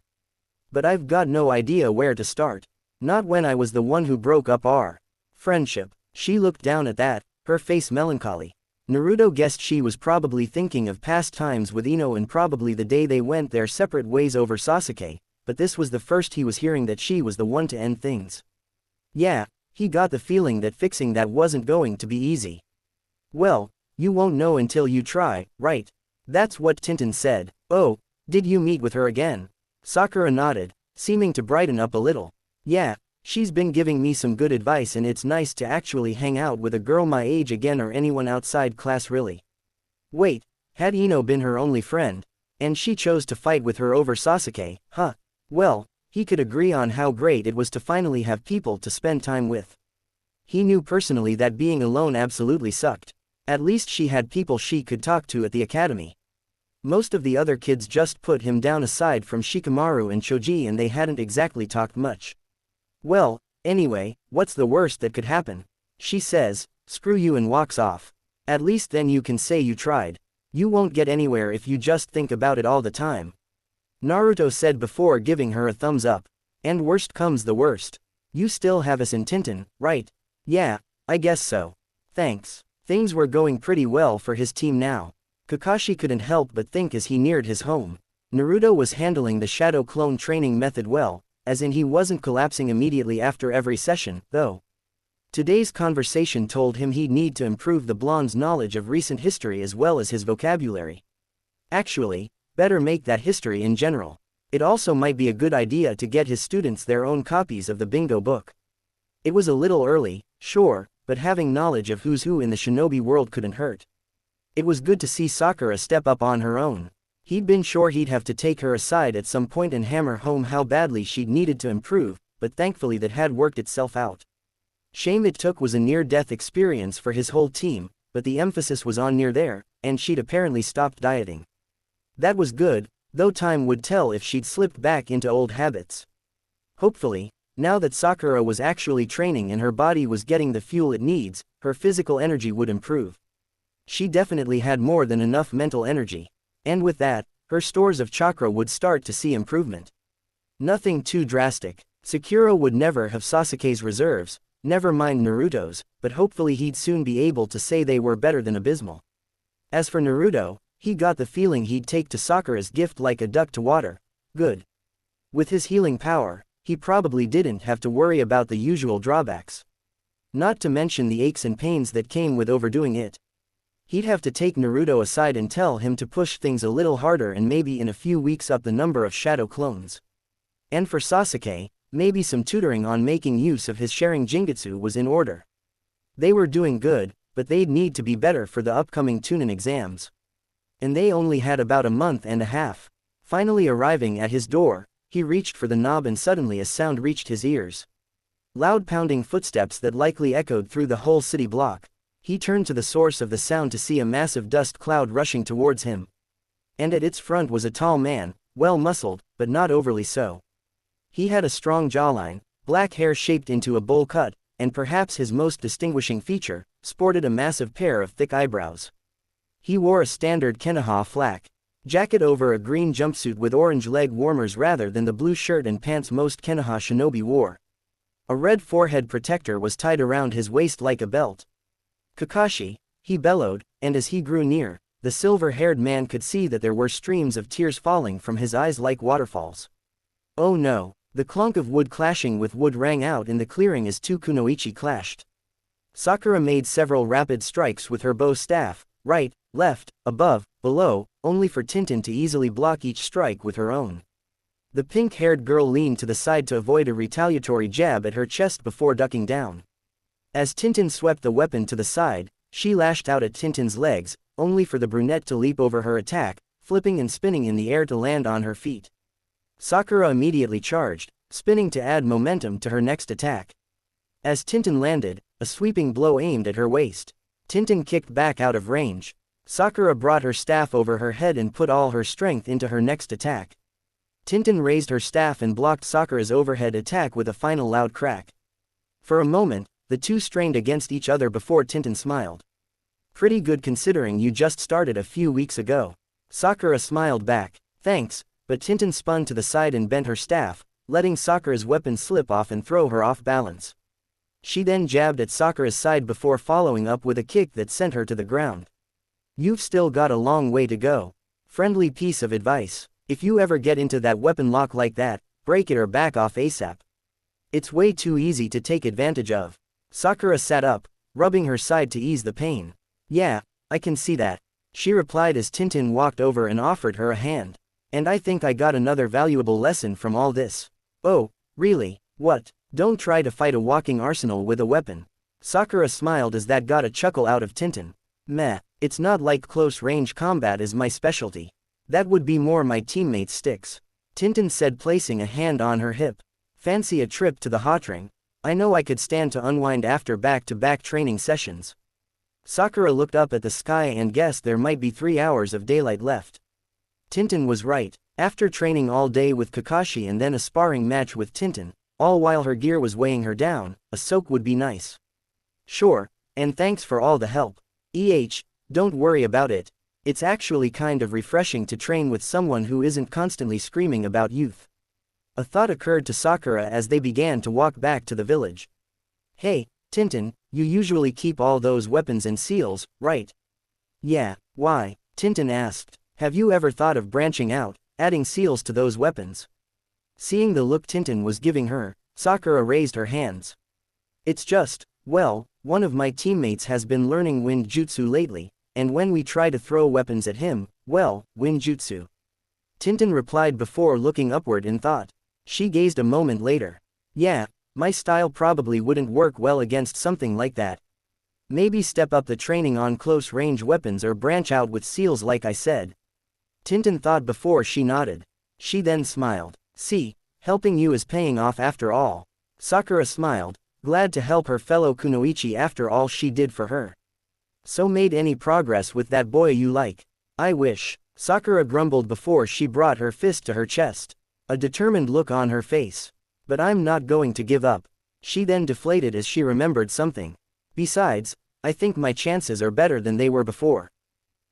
But I've got no idea where to start. Not when I was the one who broke up our friendship. She looked down at that, her face melancholy. Naruto guessed she was probably thinking of past times with Ino and probably the day they went their separate ways over Sasuke, but this was the first he was hearing that she was the one to end things. Yeah, he got the feeling that fixing that wasn't going to be easy. Well, you won't know until you try, right? That's what Tintin said. Oh, did you meet with her again? Sakura nodded, seeming to brighten up a little. Yeah, she's been giving me some good advice and it's nice to actually hang out with a girl my age again or anyone outside class really. Wait, had Ino been her only friend? And she chose to fight with her over Sasuke, huh? Well, he could agree on how great it was to finally have people to spend time with. He knew personally that being alone absolutely sucked. At least she had people she could talk to at the academy. Most of the other kids just put him down aside from Shikamaru and Choji and they hadn't exactly talked much. Well, anyway, what's the worst that could happen? She says, screw you and walks off. At least then you can say you tried. You won't get anywhere if you just think about it all the time. Naruto said before giving her a thumbs up. And worst comes the worst. You still have us in Tintin, right? Yeah, I guess so. Thanks. Things were going pretty well for his team now. Kakashi couldn't help but think as he neared his home. Naruto was handling the shadow clone training method well, as in he wasn't collapsing immediately after every session, though. Today's conversation told him he'd need to improve the blonde's knowledge of recent history as well as his vocabulary. Actually, better make that history in general. It also might be a good idea to get his students their own copies of the bingo book. It was a little early, sure, but having knowledge of who's who in the shinobi world couldn't hurt. It was good to see Sakura step up on her own. He'd been sure he'd have to take her aside at some point and hammer home how badly she'd needed to improve, but thankfully that had worked itself out. Shame it took was a near-death experience for his whole team, but the emphasis was on near there, and she'd apparently stopped dieting. That was good, though time would tell if she'd slipped back into old habits. Hopefully, now that Sakura was actually training and her body was getting the fuel it needs, her physical energy would improve. She definitely had more than enough mental energy. And with that, her stores of chakra would start to see improvement. Nothing too drastic. Sakura would never have Sasuke's reserves, never mind Naruto's, but hopefully he'd soon be able to say they were better than abysmal. As for Naruto, he got the feeling he'd take to Sakura's gift like a duck to water. Good. With his healing power, he probably didn't have to worry about the usual drawbacks. Not to mention the aches and pains that came with overdoing it. He'd have to take Naruto aside and tell him to push things a little harder and maybe in a few weeks up the number of shadow clones. And for Sasuke, maybe some tutoring on making use of his sharing Jingetsu was in order. They were doing good, but they'd need to be better for the upcoming Chunin exams. And they only had about a month and a half. Finally arriving at his door, he reached for the knob and suddenly a sound reached his ears. Loud pounding footsteps that likely echoed through the whole city block. He turned to the source of the sound to see a massive dust cloud rushing towards him. And at its front was a tall man, well-muscled, but not overly so. He had a strong jawline, black hair shaped into a bowl cut, and perhaps his most distinguishing feature, sported a massive pair of thick eyebrows. He wore a standard Konoha flak jacket over a green jumpsuit with orange leg warmers rather than the blue shirt and pants most Konoha shinobi wore. A red forehead protector was tied around his waist like a belt. Kakashi, he bellowed, and as he grew near, the silver-haired man could see that there were streams of tears falling from his eyes like waterfalls. Oh no, the clunk of wood clashing with wood rang out in the clearing as two kunoichi clashed. Sakura made several rapid strikes with her bow staff, right, left, above, below, only for Tintin to easily block each strike with her own. The pink-haired girl leaned to the side to avoid a retaliatory jab at her chest before ducking down. As Tintin swept the weapon to the side, she lashed out at Tintin's legs, only for the brunette to leap over her attack, flipping and spinning in the air to land on her feet. Sakura immediately charged, spinning to add momentum to her next attack. As Tintin landed, a sweeping blow aimed at her waist. Tintin kicked back out of range. Sakura brought her staff over her head and put all her strength into her next attack. Tintin raised her staff and blocked Sakura's overhead attack with a final loud crack. For a moment, the two strained against each other before Tintin smiled. Pretty good considering you just started a few weeks ago. Sakura smiled back. Thanks, but Tintin spun to the side and bent her staff, letting Sakura's weapon slip off and throw her off balance. She then jabbed at Sakura's side before following up with a kick that sent her to the ground. You've still got a long way to go. Friendly piece of advice. If you ever get into that weapon lock like that, break it or back off ASAP. It's way too easy to take advantage of. Sakura sat up, rubbing her side to ease the pain. Yeah, I can see that. She replied as Tintin walked over and offered her a hand. And I think I got another valuable lesson from all this. Oh, really? What? Don't try to fight a walking arsenal with a weapon. Sakura smiled as that got a chuckle out of Tintin. Meh, it's not like close-range combat is my specialty. That would be more my teammates' sticks. Tintin said, placing a hand on her hip. Fancy a trip to the hot ring? I know I could stand to unwind after back-to-back training sessions. Sakura looked up at the sky and guessed there might be 3 hours of daylight left. Tintin was right. After training all day with Kakashi and then a sparring match with Tintin, all while her gear was weighing her down, a soak would be nice. Sure, and thanks for all the help. Don't worry about it. It's actually kind of refreshing to train with someone who isn't constantly screaming about youth. A thought occurred to Sakura as they began to walk back to the village. Hey, Tintin, you usually keep all those weapons and seals, right? Yeah, why? Tintin asked. Have you ever thought of branching out, adding seals to those weapons? Seeing the look Tintin was giving her, Sakura raised her hands. It's just, well, one of my teammates has been learning wind jutsu lately, and when we try to throw weapons at him, well, wind jutsu. Tintin replied before looking upward in thought. She gazed a moment later. Yeah, my style probably wouldn't work well against something like that. Maybe step up the training on close-range weapons or branch out with seals like I said. Tintin thought before she nodded. She then smiled. See, helping you is paying off after all. Sakura smiled, glad to help her fellow kunoichi after all she did for her. So made any progress with that boy you like? I wish. Sakura grumbled before she brought her fist to her chest. A determined look on her face. But I'm not going to give up. She then deflated as she remembered something. Besides, I think my chances are better than they were before.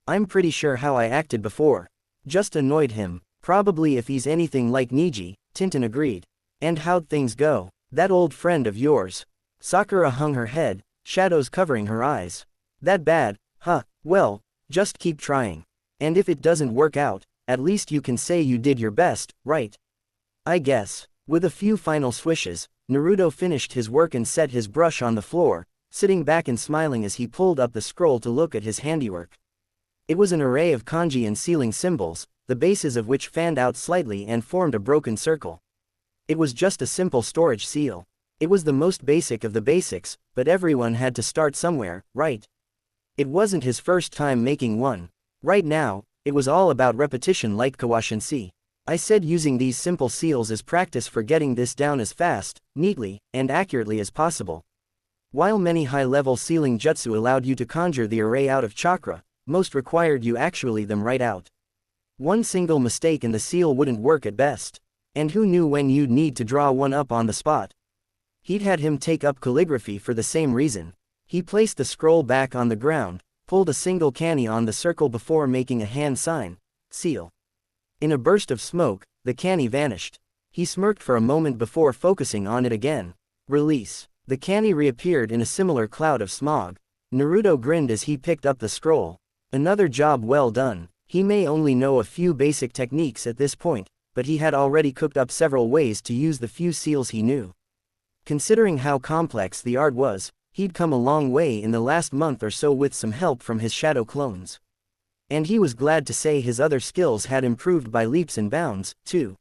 I'm pretty sure how I acted before. Just annoyed him. Probably if he's anything like Niji, Tintin agreed. And how'd things go? That old friend of yours. Sakura hung her head, shadows covering her eyes. That bad, huh? Well, just keep trying. And if it doesn't work out, at least you can say you did your best, right? I guess. With a few final swishes, Naruto finished his work and set his brush on the floor, sitting back and smiling as he pulled up the scroll to look at his handiwork. It was an array of kanji and sealing symbols, the bases of which fanned out slightly and formed a broken circle. It was just a simple storage seal. It was the most basic of the basics, but everyone had to start somewhere, right? It wasn't his first time making one. Right now, it was all about repetition like Kawashinsi. I said using these simple seals as practice for getting this down as fast, neatly, and accurately as possible. While many high-level sealing jutsu allowed you to conjure the array out of chakra, most required you actually them right out. One single mistake and the seal wouldn't work at best. And who knew when you'd need to draw one up on the spot? He'd had him take up calligraphy for the same reason. He placed the scroll back on the ground, pulled a single kanji on the circle before making a hand sign, seal. In a burst of smoke, the kanji vanished. He smirked for a moment before focusing on it again. Release. The kanji reappeared in a similar cloud of smog. Naruto grinned as he picked up the scroll. Another job well done. He may only know a few basic techniques at this point, but he had already cooked up several ways to use the few seals he knew. Considering how complex the art was, he'd come a long way in the last month or so with some help from his shadow clones. And he was glad to say his other skills had improved by leaps and bounds, too.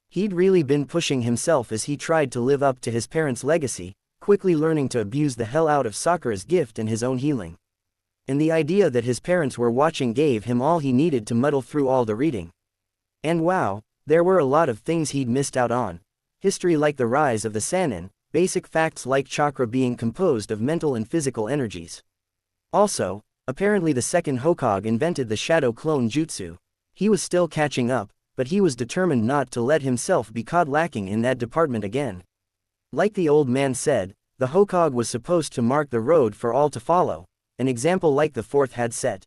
He'd really been pushing himself as he tried to live up to his parents' legacy, quickly learning to abuse the hell out of Sakura's gift and his own healing. And the idea that his parents were watching gave him all he needed to muddle through all the reading. And wow, there were a lot of things he'd missed out on. History like the rise of the Sannin, basic facts like chakra being composed of mental and physical energies. Also, Apparently the second Hokage invented the shadow clone jutsu. He was still catching up, but he was determined not to let himself be caught lacking in that department again. Like the old man said, the Hokage was supposed to mark the road for all to follow, an example like the fourth had set.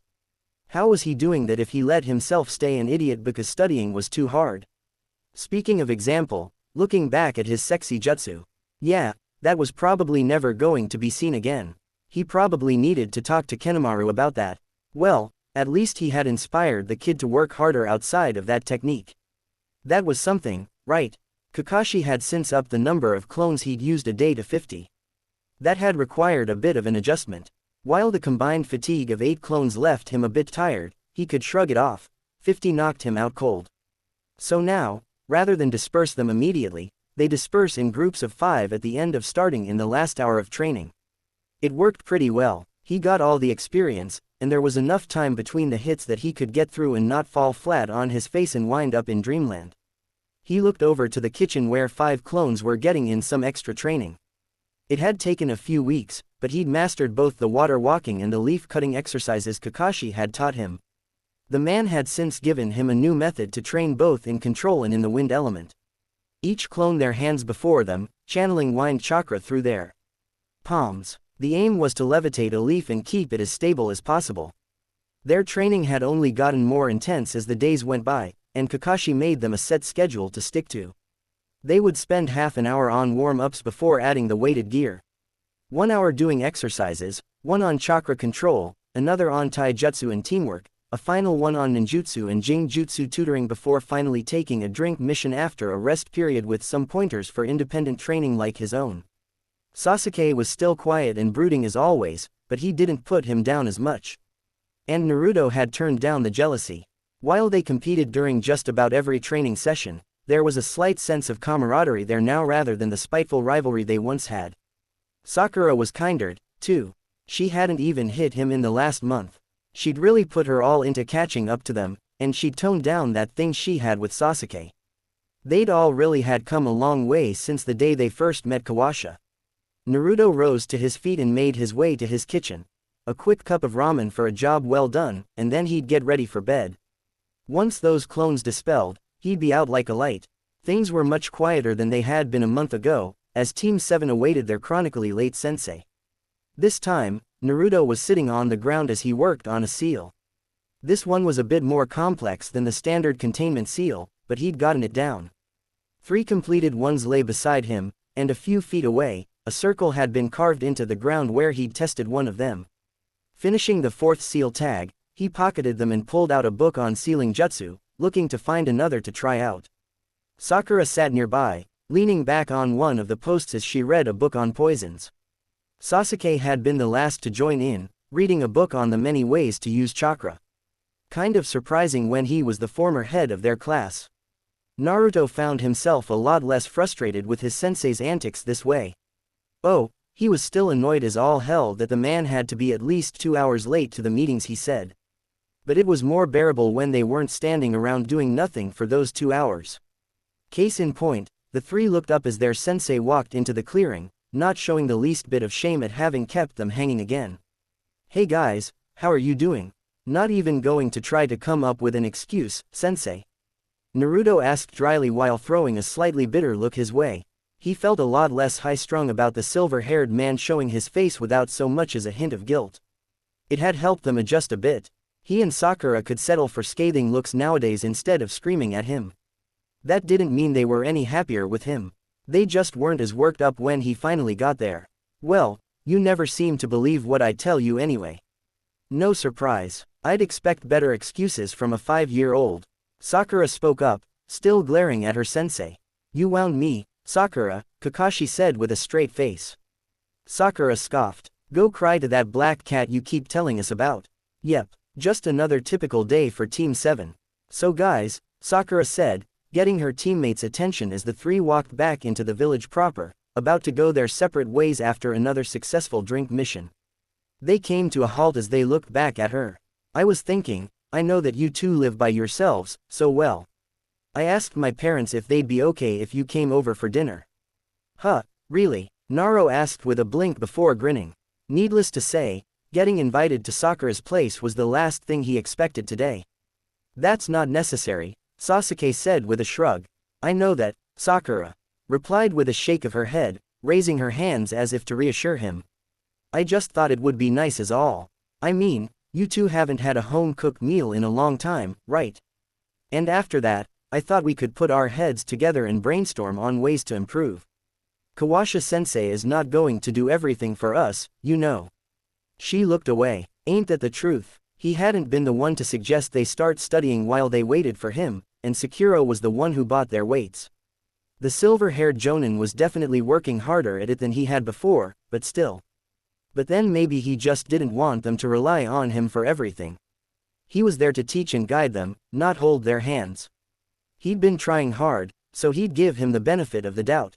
How was he doing that if he let himself stay an idiot because studying was too hard? Speaking of example, looking back at his sexy jutsu. Yeah, that was probably never going to be seen again. He probably needed to talk to Kanemaru about that. Well, at least he had inspired the kid to work harder outside of that technique. That was something, right? Kakashi had since upped the number of clones he'd used a day to 50. That had required a bit of an adjustment. While the combined fatigue of 8 clones left him a bit tired, he could shrug it off. 50 knocked him out cold. So now, rather than disperse them immediately, they disperse in groups of 5 at the end of starting in the last hour of training. It worked pretty well. He got all the experience, and there was enough time between the hits that he could get through and not fall flat on his face and wind up in dreamland. He looked over to the kitchen where 5 clones were getting in some extra training. It had taken a few weeks, but he'd mastered both the water walking and the leaf cutting exercises Kakashi had taught him. The man had since given him a new method to train both in control and in the wind element. Each clone their hands before them, channeling wind chakra through their palms. The aim was to levitate a leaf and keep it as stable as possible. Their training had only gotten more intense as the days went by, and Kakashi made them a set schedule to stick to. They would spend half an hour on warm-ups before adding the weighted gear. 1 hour doing exercises, 1 on chakra control, another on taijutsu and teamwork, a final 1 on ninjutsu and jinjutsu tutoring before finally taking a drink mission after a rest period with some pointers for independent training like his own. Sasuke was still quiet and brooding as always, but he didn't put him down as much. And Naruto had turned down the jealousy. While they competed during just about every training session, there was a slight sense of camaraderie there now rather than the spiteful rivalry they once had. Sakura was kinder, too. She hadn't even hit him in the last month. She'd really put her all into catching up to them, and she'd toned down that thing she had with Sasuke. They'd all really had come a long way since the day they first met Kawasha. Naruto rose to his feet and made his way to his kitchen. A quick cup of ramen for a job well done, and then he'd get ready for bed. Once those clones dispelled, he'd be out like a light. Things were much quieter than they had been a month ago, as Team 7 awaited their chronically late sensei. This time, Naruto was sitting on the ground as he worked on a seal. This one was a bit more complex than the standard containment seal, but he'd gotten it down. 3 completed ones lay beside him, and a few feet away, a circle had been carved into the ground where he'd tested one of them. Finishing the 4th seal tag, he pocketed them and pulled out a book on sealing jutsu, looking to find another to try out. Sakura sat nearby, leaning back on one of the posts as she read a book on poisons. Sasuke had been the last to join in, reading a book on the many ways to use chakra. Kind of surprising when he was the former head of their class. Naruto found himself a lot less frustrated with his sensei's antics this way. Oh, he was still annoyed as all hell that the man had to be at least 2 hours late to the meetings, he said. But it was more bearable when they weren't standing around doing nothing for those 2 hours. Case in point, the 3 looked up as their sensei walked into the clearing, not showing the least bit of shame at having kept them hanging again. Hey guys, how are you doing? Not even going to try to come up with an excuse, sensei? Naruto asked dryly while throwing a slightly bitter look his way. He felt a lot less high-strung about the silver-haired man showing his face without so much as a hint of guilt. It had helped them adjust a bit. He and Sakura could settle for scathing looks nowadays instead of screaming at him. That didn't mean they were any happier with him. They just weren't as worked up when he finally got there. Well, you never seem to believe what I tell you anyway. No surprise. I'd expect better excuses from a 5-year-old. Sakura spoke up, still glaring at her sensei. You wound me, Sakura, Kakashi said with a straight face. Sakura scoffed. Go cry to that black cat you keep telling us about. Yep, just another typical day for Team 7. So guys, Sakura said, getting her teammates' attention as the 3 walked back into the village proper, about to go their separate ways after another successful drink mission. They came to a halt as they looked back at her. I was thinking, I know that you two live by yourselves, so well. I asked my parents if they'd be okay if you came over for dinner. Huh, really? Naro asked with a blink before grinning. Needless to say, Getting invited to Sakura's place was the last thing he expected today. That's not necessary, Sasuke said with a shrug. I know that, Sakura replied with a shake of her head, raising her hands as if to reassure him. I just thought it would be nice as all. I mean, you two haven't had a home-cooked meal in a long time, right? And after that, I thought we could put our heads together and brainstorm on ways to improve. Kawasha-sensei is not going to do everything for us, you know. She looked away. Ain't that the truth? He hadn't been the one to suggest they start studying while they waited for him, and Sekiro was the one who bought their weights. The silver-haired Jonin was definitely working harder at it than he had before, but still. But then maybe he just didn't want them to rely on him for everything. He was there to teach and guide them, not hold their hands. He'd been trying hard, so he'd give him the benefit of the doubt.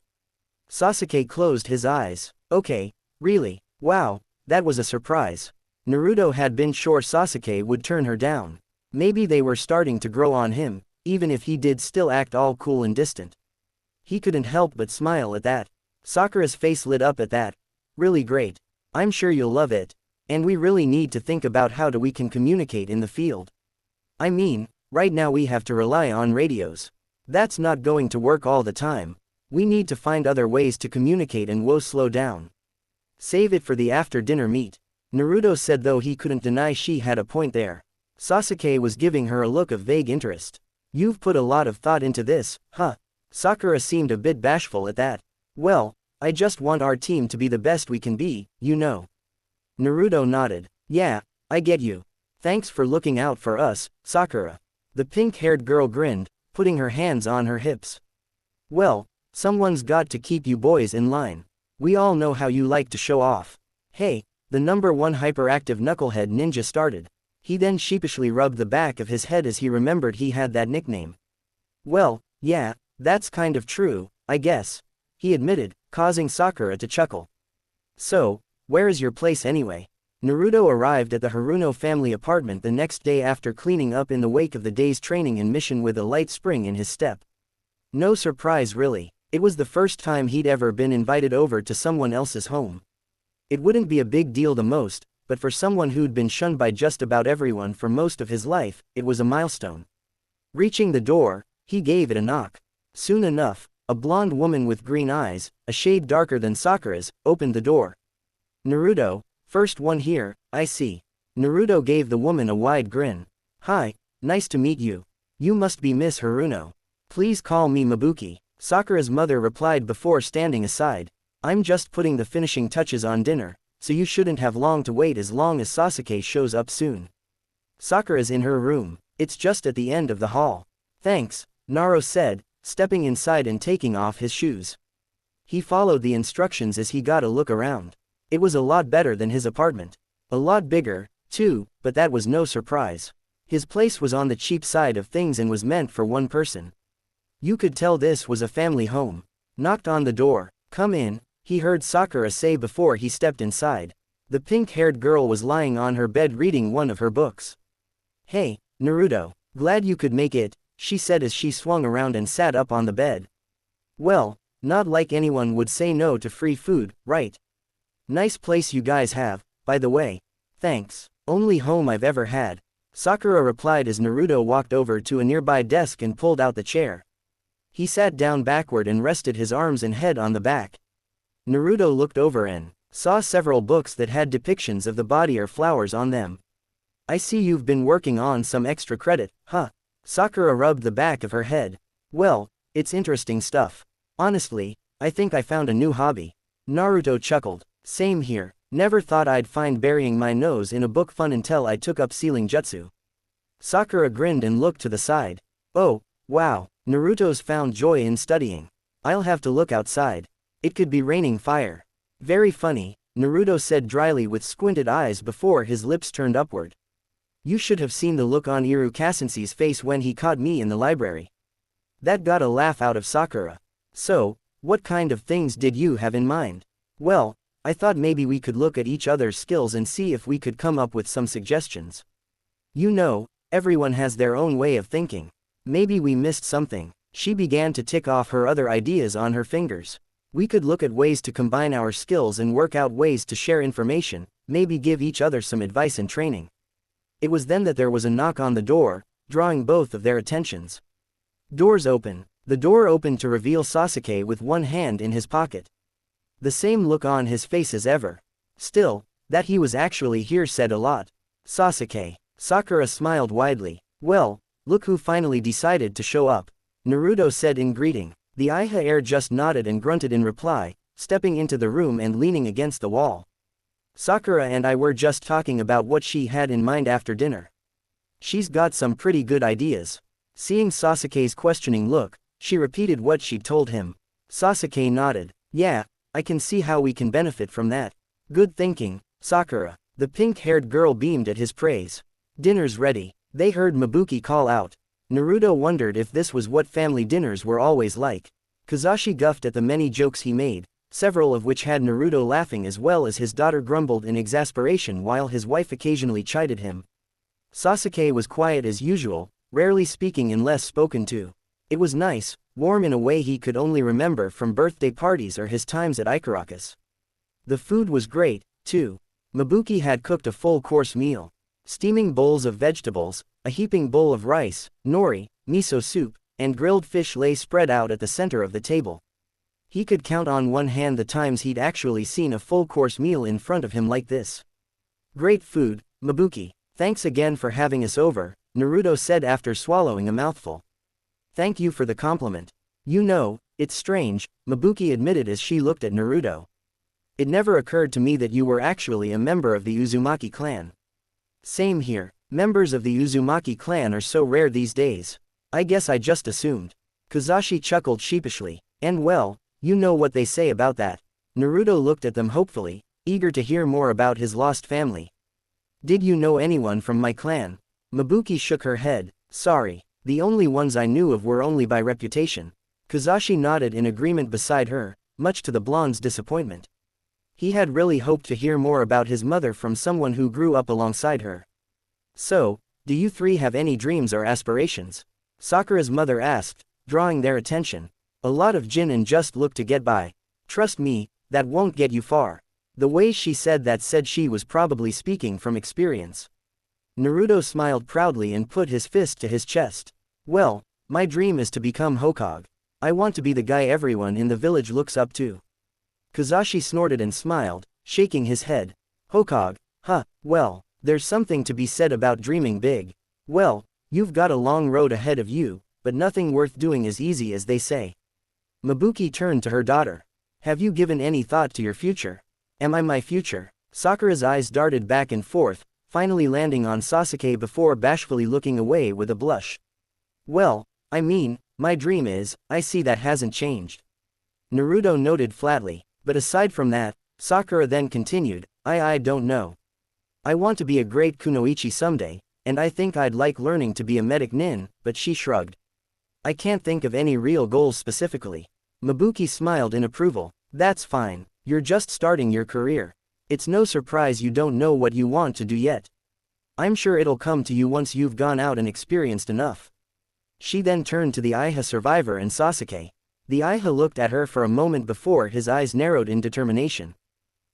Sasuke closed his eyes. Okay, really, wow, that was a surprise. Naruto had been sure Sasuke would turn her down. Maybe they were starting to grow on him, even if he did still act all cool and distant. He couldn't help but smile at that. Sakura's face lit up at that. Really great. I'm sure you'll love it. And we really need to think about how we can communicate in the field. I mean, right now we have to rely on radios. That's not going to work all the time. We need to find other ways to communicate and slow down. Save it for the after-dinner meet. Naruto said, though he couldn't deny she had a point there. Sasuke was giving her a look of vague interest. You've put a lot of thought into this, huh? Sakura seemed a bit bashful at that. Well, I just want our team to be the best we can be, you know. Naruto nodded. Yeah, I get you. Thanks for looking out for us, Sakura. The pink-haired girl grinned, putting her hands on her hips. Well, someone's got to keep you boys in line. We all know how you like to show off. Hey, the number one hyperactive knucklehead ninja started. He then sheepishly rubbed the back of his head as he remembered he had that nickname. Well, yeah, that's kind of true, I guess, he admitted, causing Sakura to chuckle. So, where is your place anyway? Naruto arrived at the Haruno family apartment the next day after cleaning up in the wake of the day's training and mission with a light spring in his step. No surprise really, it was the first time he'd ever been invited over to someone else's home. It wouldn't be a big deal the most, but for someone who'd been shunned by just about everyone for most of his life, it was a milestone. Reaching the door, he gave it a knock. Soon enough, a blonde woman with green eyes, a shade darker than Sakura's, opened the door. Naruto, first one here, I see. Naruto gave the woman a wide grin. Hi, nice to meet you. You must be Miss Haruno. Please call me Mabuki, Sakura's mother replied before standing aside. I'm just putting the finishing touches on dinner, so you shouldn't have long to wait as long as Sasuke shows up soon. Sakura's in her room, it's just at the end of the hall. Thanks, Naruto said, stepping inside and taking off his shoes. He followed the instructions as he got a look around. It was a lot better than his apartment. A lot bigger, too, but that was no surprise. His place was on the cheap side of things and was meant for one person. You could tell this was a family home. Knocked on the door. Come in, he heard Sakura say before he stepped inside. The pink-haired girl was lying on her bed reading one of her books. Hey, Naruto, glad you could make it, she said as she swung around and sat up on the bed. Well, not like anyone would say no to free food, right? Nice place you guys have, by the way. Thanks. Only home I've ever had. Sakura replied as Naruto walked over to a nearby desk and pulled out the chair. He sat down backward and rested his arms and head on the back. Naruto looked over and saw several books that had depictions of the body or flowers on them. I see you've been working on some extra credit, huh? Sakura rubbed the back of her head. Well, it's interesting stuff. Honestly, I think I found a new hobby. Naruto chuckled. Same here. Never thought I'd find burying my nose in a book fun until I took up sealing jutsu. Sakura grinned and looked to the side. Oh, wow, Naruto's found joy in studying. I'll have to look outside. It could be raining fire. Very funny, Naruto said dryly with squinted eyes before his lips turned upward. You should have seen the look on Iruka-sensei's face when he caught me in the library. That got a laugh out of Sakura. So, what kind of things did you have in mind? Well, I thought maybe we could look at each other's skills and see if we could come up with some suggestions. You know, everyone has their own way of thinking. Maybe we missed something. She began to tick off her other ideas on her fingers. We could look at ways to combine our skills and work out ways to share information, maybe give each other some advice and training. It was then that there was a knock on the door, drawing both of their attentions. Doors open. The door opened to reveal Sasuke with one hand in his pocket. The same look on his face as ever. Still, that he was actually here said a lot. Sasuke. Sakura smiled widely. Well, look who finally decided to show up. Naruto said in greeting. The Iha heir just nodded and grunted in reply, stepping into the room and leaning against the wall. Sakura and I were just talking about what she had in mind after dinner. She's got some pretty good ideas. Seeing Sasuke's questioning look, she repeated what she'd told him. Sasuke nodded. Yeah, I can see how we can benefit from that. Good thinking, Sakura. The pink-haired girl beamed at his praise. Dinner's ready. They heard Mabuki call out. Naruto wondered if this was what family dinners were always like. Kazashi guffed at the many jokes he made, several of which had Naruto laughing as well as his daughter grumbled in exasperation while his wife occasionally chided him. Sasuke was quiet as usual, rarely speaking unless spoken to. It was nice, warm in a way he could only remember from birthday parties or his times at Ikarakas. The food was great, too. Mabuki had cooked a full-course meal. Steaming bowls of vegetables, a heaping bowl of rice, nori, miso soup, and grilled fish lay spread out at the center of the table. He could count on one hand the times he'd actually seen a full-course meal in front of him like this. Great food, Mabuki. Thanks again for having us over, Naruto said after swallowing a mouthful. Thank you for the compliment. You know, it's strange, Mabuki admitted as she looked at Naruto. It never occurred to me that you were actually a member of the Uzumaki clan. Same here, members of the Uzumaki clan are so rare these days. I guess I just assumed. Kazashi chuckled sheepishly. And well, you know what they say about that. Naruto looked at them hopefully, eager to hear more about his lost family. Did you know anyone from my clan? Mabuki shook her head. Sorry, the only ones I knew of were only by reputation. Kazashi nodded in agreement beside her, much to the blonde's disappointment. He had really hoped to hear more about his mother from someone who grew up alongside her. So, do you three have any dreams or aspirations? Sakura's mother asked, drawing their attention. A lot of gin and just look to get by. Trust me, that won't get you far. The way she said that said she was probably speaking from experience. Naruto smiled proudly and put his fist to his chest. Well, my dream is to become Hokage. I want to be the guy everyone in the village looks up to. Kazashi snorted and smiled, shaking his head. Hokage, huh, well, there's something to be said about dreaming big. Well, you've got a long road ahead of you, but nothing worth doing is easy as they say. Mabuki turned to her daughter. Have you given any thought to your future? Am I my future? Sakura's eyes darted back and forth, finally landing on Sasuke before bashfully looking away with a blush. Well, I mean, my dream is, I see that hasn't changed. Naruto noted flatly. But aside from that, Sakura then continued, I don't know. I want to be a great kunoichi someday, and I think I'd like learning to be a medic nin, but she shrugged. I can't think of any real goals specifically. Mabuki smiled in approval. That's fine, you're just starting your career. It's no surprise you don't know what you want to do yet. I'm sure it'll come to you once you've gone out and experienced enough. She then turned to the Iha survivor and Sasuke. The Iha looked at her for a moment before his eyes narrowed in determination.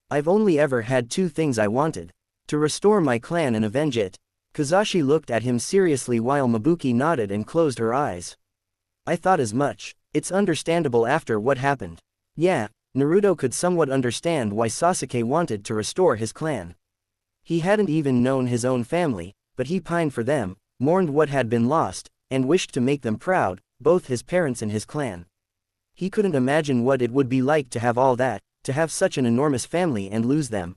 I've only ever had two things I wanted. To restore my clan and avenge it. Kazashi looked at him seriously while Mabuki nodded and closed her eyes. I thought as much. It's understandable after what happened. Yeah, Naruto could somewhat understand why Sasuke wanted to restore his clan. He hadn't even known his own family, but he pined for them, mourned what had been lost, and wished to make them proud, both his parents and his clan. He couldn't imagine what it would be like to have all that, to have such an enormous family and lose them.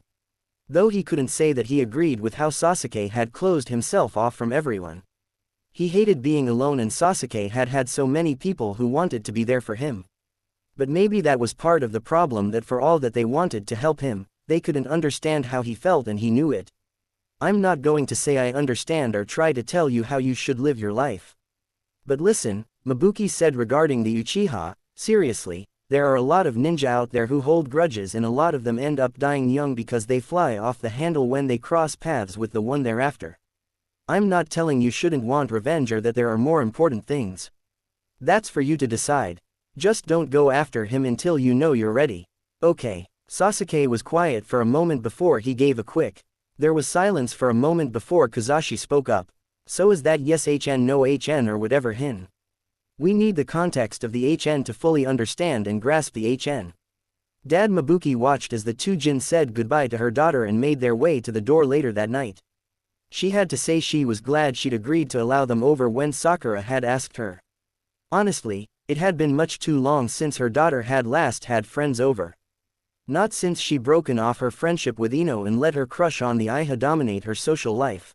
Though he couldn't say that he agreed with how Sasuke had closed himself off from everyone. He hated being alone and Sasuke had had so many people who wanted to be there for him. But maybe that was part of the problem, that for all that they wanted to help him, they couldn't understand how he felt and he knew it. I'm not going to say I understand or try to tell you how you should live your life. But listen, Mabuki said regarding the Uchiha, seriously, there are a lot of ninja out there who hold grudges and a lot of them end up dying young because they fly off the handle when they cross paths with the one they're after. I'm not telling you shouldn't want revenge or that there are more important things. That's for you to decide. Just don't go after him until you know you're ready. Okay, Sasuke was quiet for a moment before he gave a quick. There was silence for a moment before Kakashi spoke up. So is that yes HN no HN or whatever hin? We need the context of the HN to fully understand and grasp the HN. Dad Mabuki watched as the two Jin said goodbye to her daughter and made their way to the door later that night. She had to say she was glad she'd agreed to allow them over when Sakura had asked her. Honestly, it had been much too long since her daughter had last had friends over. Not since she'd broken off her friendship with Ino and let her crush on the Iha dominate her social life.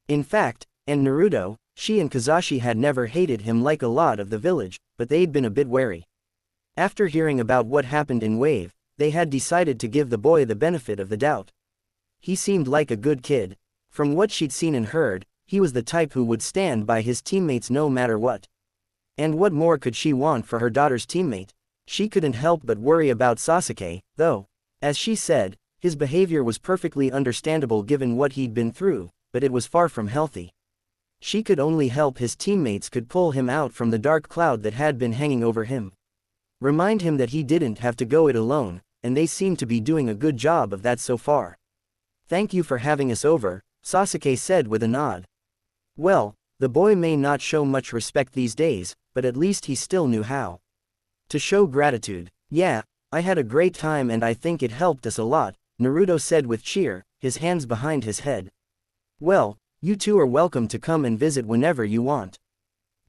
In fact, and Naruto, she and Kakashi had never hated him like a lot of the village, but they'd been a bit wary. After hearing about what happened in Wave, they had decided to give the boy the benefit of the doubt. He seemed like a good kid. From what she'd seen and heard, he was the type who would stand by his teammates no matter what. And what more could she want for her daughter's teammate? She couldn't help but worry about Sasuke, though. As she said, his behavior was perfectly understandable given what he'd been through, but it was far from healthy. She could only hope his teammates could pull him out from the dark cloud that had been hanging over him. Remind him that he didn't have to go it alone, and they seem to be doing a good job of that so far. Thank you for having us over, Sasuke said with a nod. Well, the boy may not show much respect these days, but at least he still knew how to show gratitude. Yeah, I had a great time and I think it helped us a lot, Naruto said with cheer, his hands behind his head. Well, you two are welcome to come and visit whenever you want.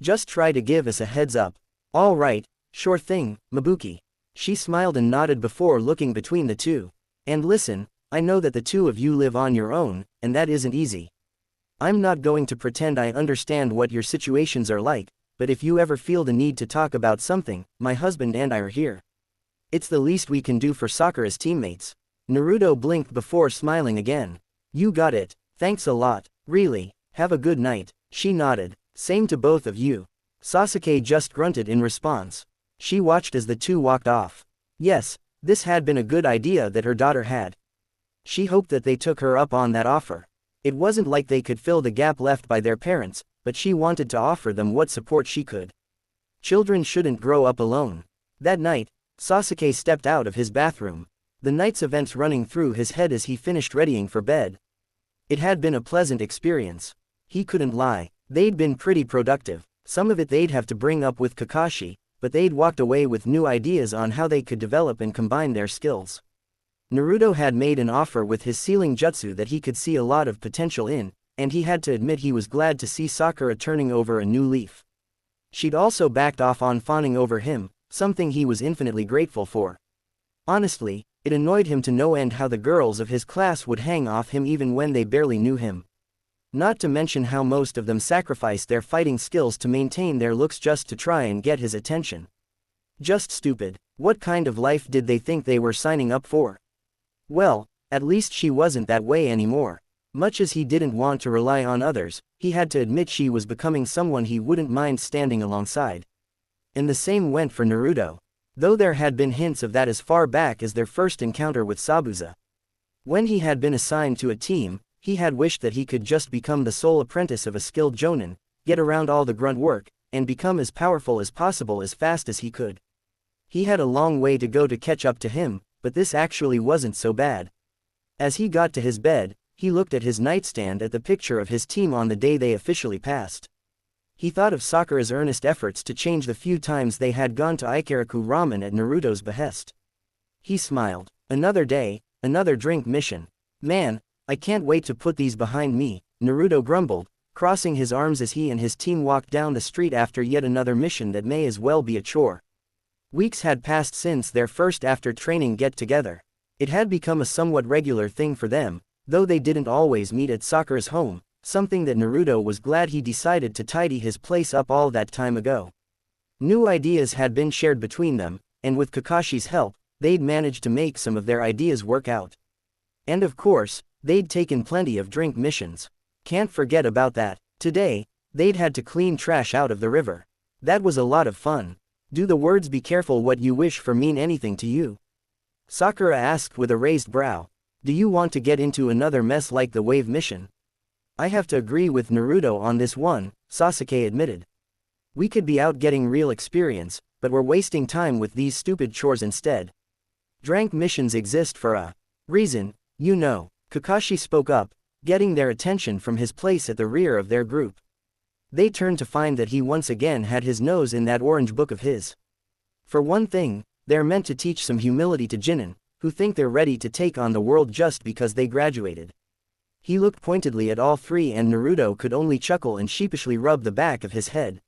Just try to give us a heads up. All right, sure thing, Mabuki. She smiled and nodded before looking between the two. And listen, I know that the two of you live on your own, and that isn't easy. I'm not going to pretend I understand what your situations are like, but if you ever feel the need to talk about something, my husband and I are here. It's the least we can do for Sakura's teammates. Naruto blinked before smiling again. You got it, thanks a lot, really, have a good night, she nodded, same to both of you. Sasuke just grunted in response. She watched as the two walked off. Yes, this had been a good idea that her daughter had. She hoped that they took her up on that offer. It wasn't like they could fill the gap left by their parents, but she wanted to offer them what support she could. Children shouldn't grow up alone. That night, Sasuke stepped out of his bathroom, the night's events running through his head as he finished readying for bed. It had been a pleasant experience. He couldn't lie, they'd been pretty productive. Some of it they'd have to bring up with Kakashi, but they'd walked away with new ideas on how they could develop and combine their skills. Naruto had made an offer with his sealing jutsu that he could see a lot of potential in, and he had to admit he was glad to see Sakura turning over a new leaf. She'd also backed off on fawning over him, something he was infinitely grateful for. Honestly, it annoyed him to no end how the girls of his class would hang off him even when they barely knew him. Not to mention how most of them sacrificed their fighting skills to maintain their looks just to try and get his attention. Just stupid. What kind of life did they think they were signing up for? Well, at least she wasn't that way anymore. Much as he didn't want to rely on others, he had to admit she was becoming someone he wouldn't mind standing alongside. And the same went for Naruto. Though there had been hints of that as far back as their first encounter with Sabuza. When he had been assigned to a team, he had wished that he could just become the sole apprentice of a skilled jonin, get around all the grunt work, and become as powerful as possible as fast as he could. He had a long way to go to catch up to him, but this actually wasn't so bad. As he got to his bed, he looked at his nightstand at the picture of his team on the day they officially passed. He thought of Sakura's earnest efforts to change the few times they had gone to Ikaraku Ramen at Naruto's behest. He smiled. Another day, another drink mission. Man, I can't wait to put these behind me, Naruto grumbled, crossing his arms as he and his team walked down the street after yet another mission that may as well be a chore. Weeks had passed since their first after-training get-together. It had become a somewhat regular thing for them, though they didn't always meet at Sakura's home, something that Naruto was glad he decided to tidy his place up all that time ago. New ideas had been shared between them, and with Kakashi's help, they'd managed to make some of their ideas work out. And of course, they'd taken plenty of drink missions. Can't forget about that. Today, they'd had to clean trash out of the river. That was a lot of fun. Do the words "be careful what you wish for" mean anything to you? Sakura asked with a raised brow. Do you want to get into another mess like the wave mission? I have to agree with Naruto on this one, Sasuke admitted. We could be out getting real experience, but we're wasting time with these stupid chores instead. Drank missions exist for a reason, you know. Kakashi spoke up, getting their attention from his place at the rear of their group. They turned to find that he once again had his nose in that orange book of his. For one thing, they're meant to teach some humility to Jinin, who think they're ready to take on the world just because they graduated. He looked pointedly at all three and Naruto could only chuckle and sheepishly rub the back of his head.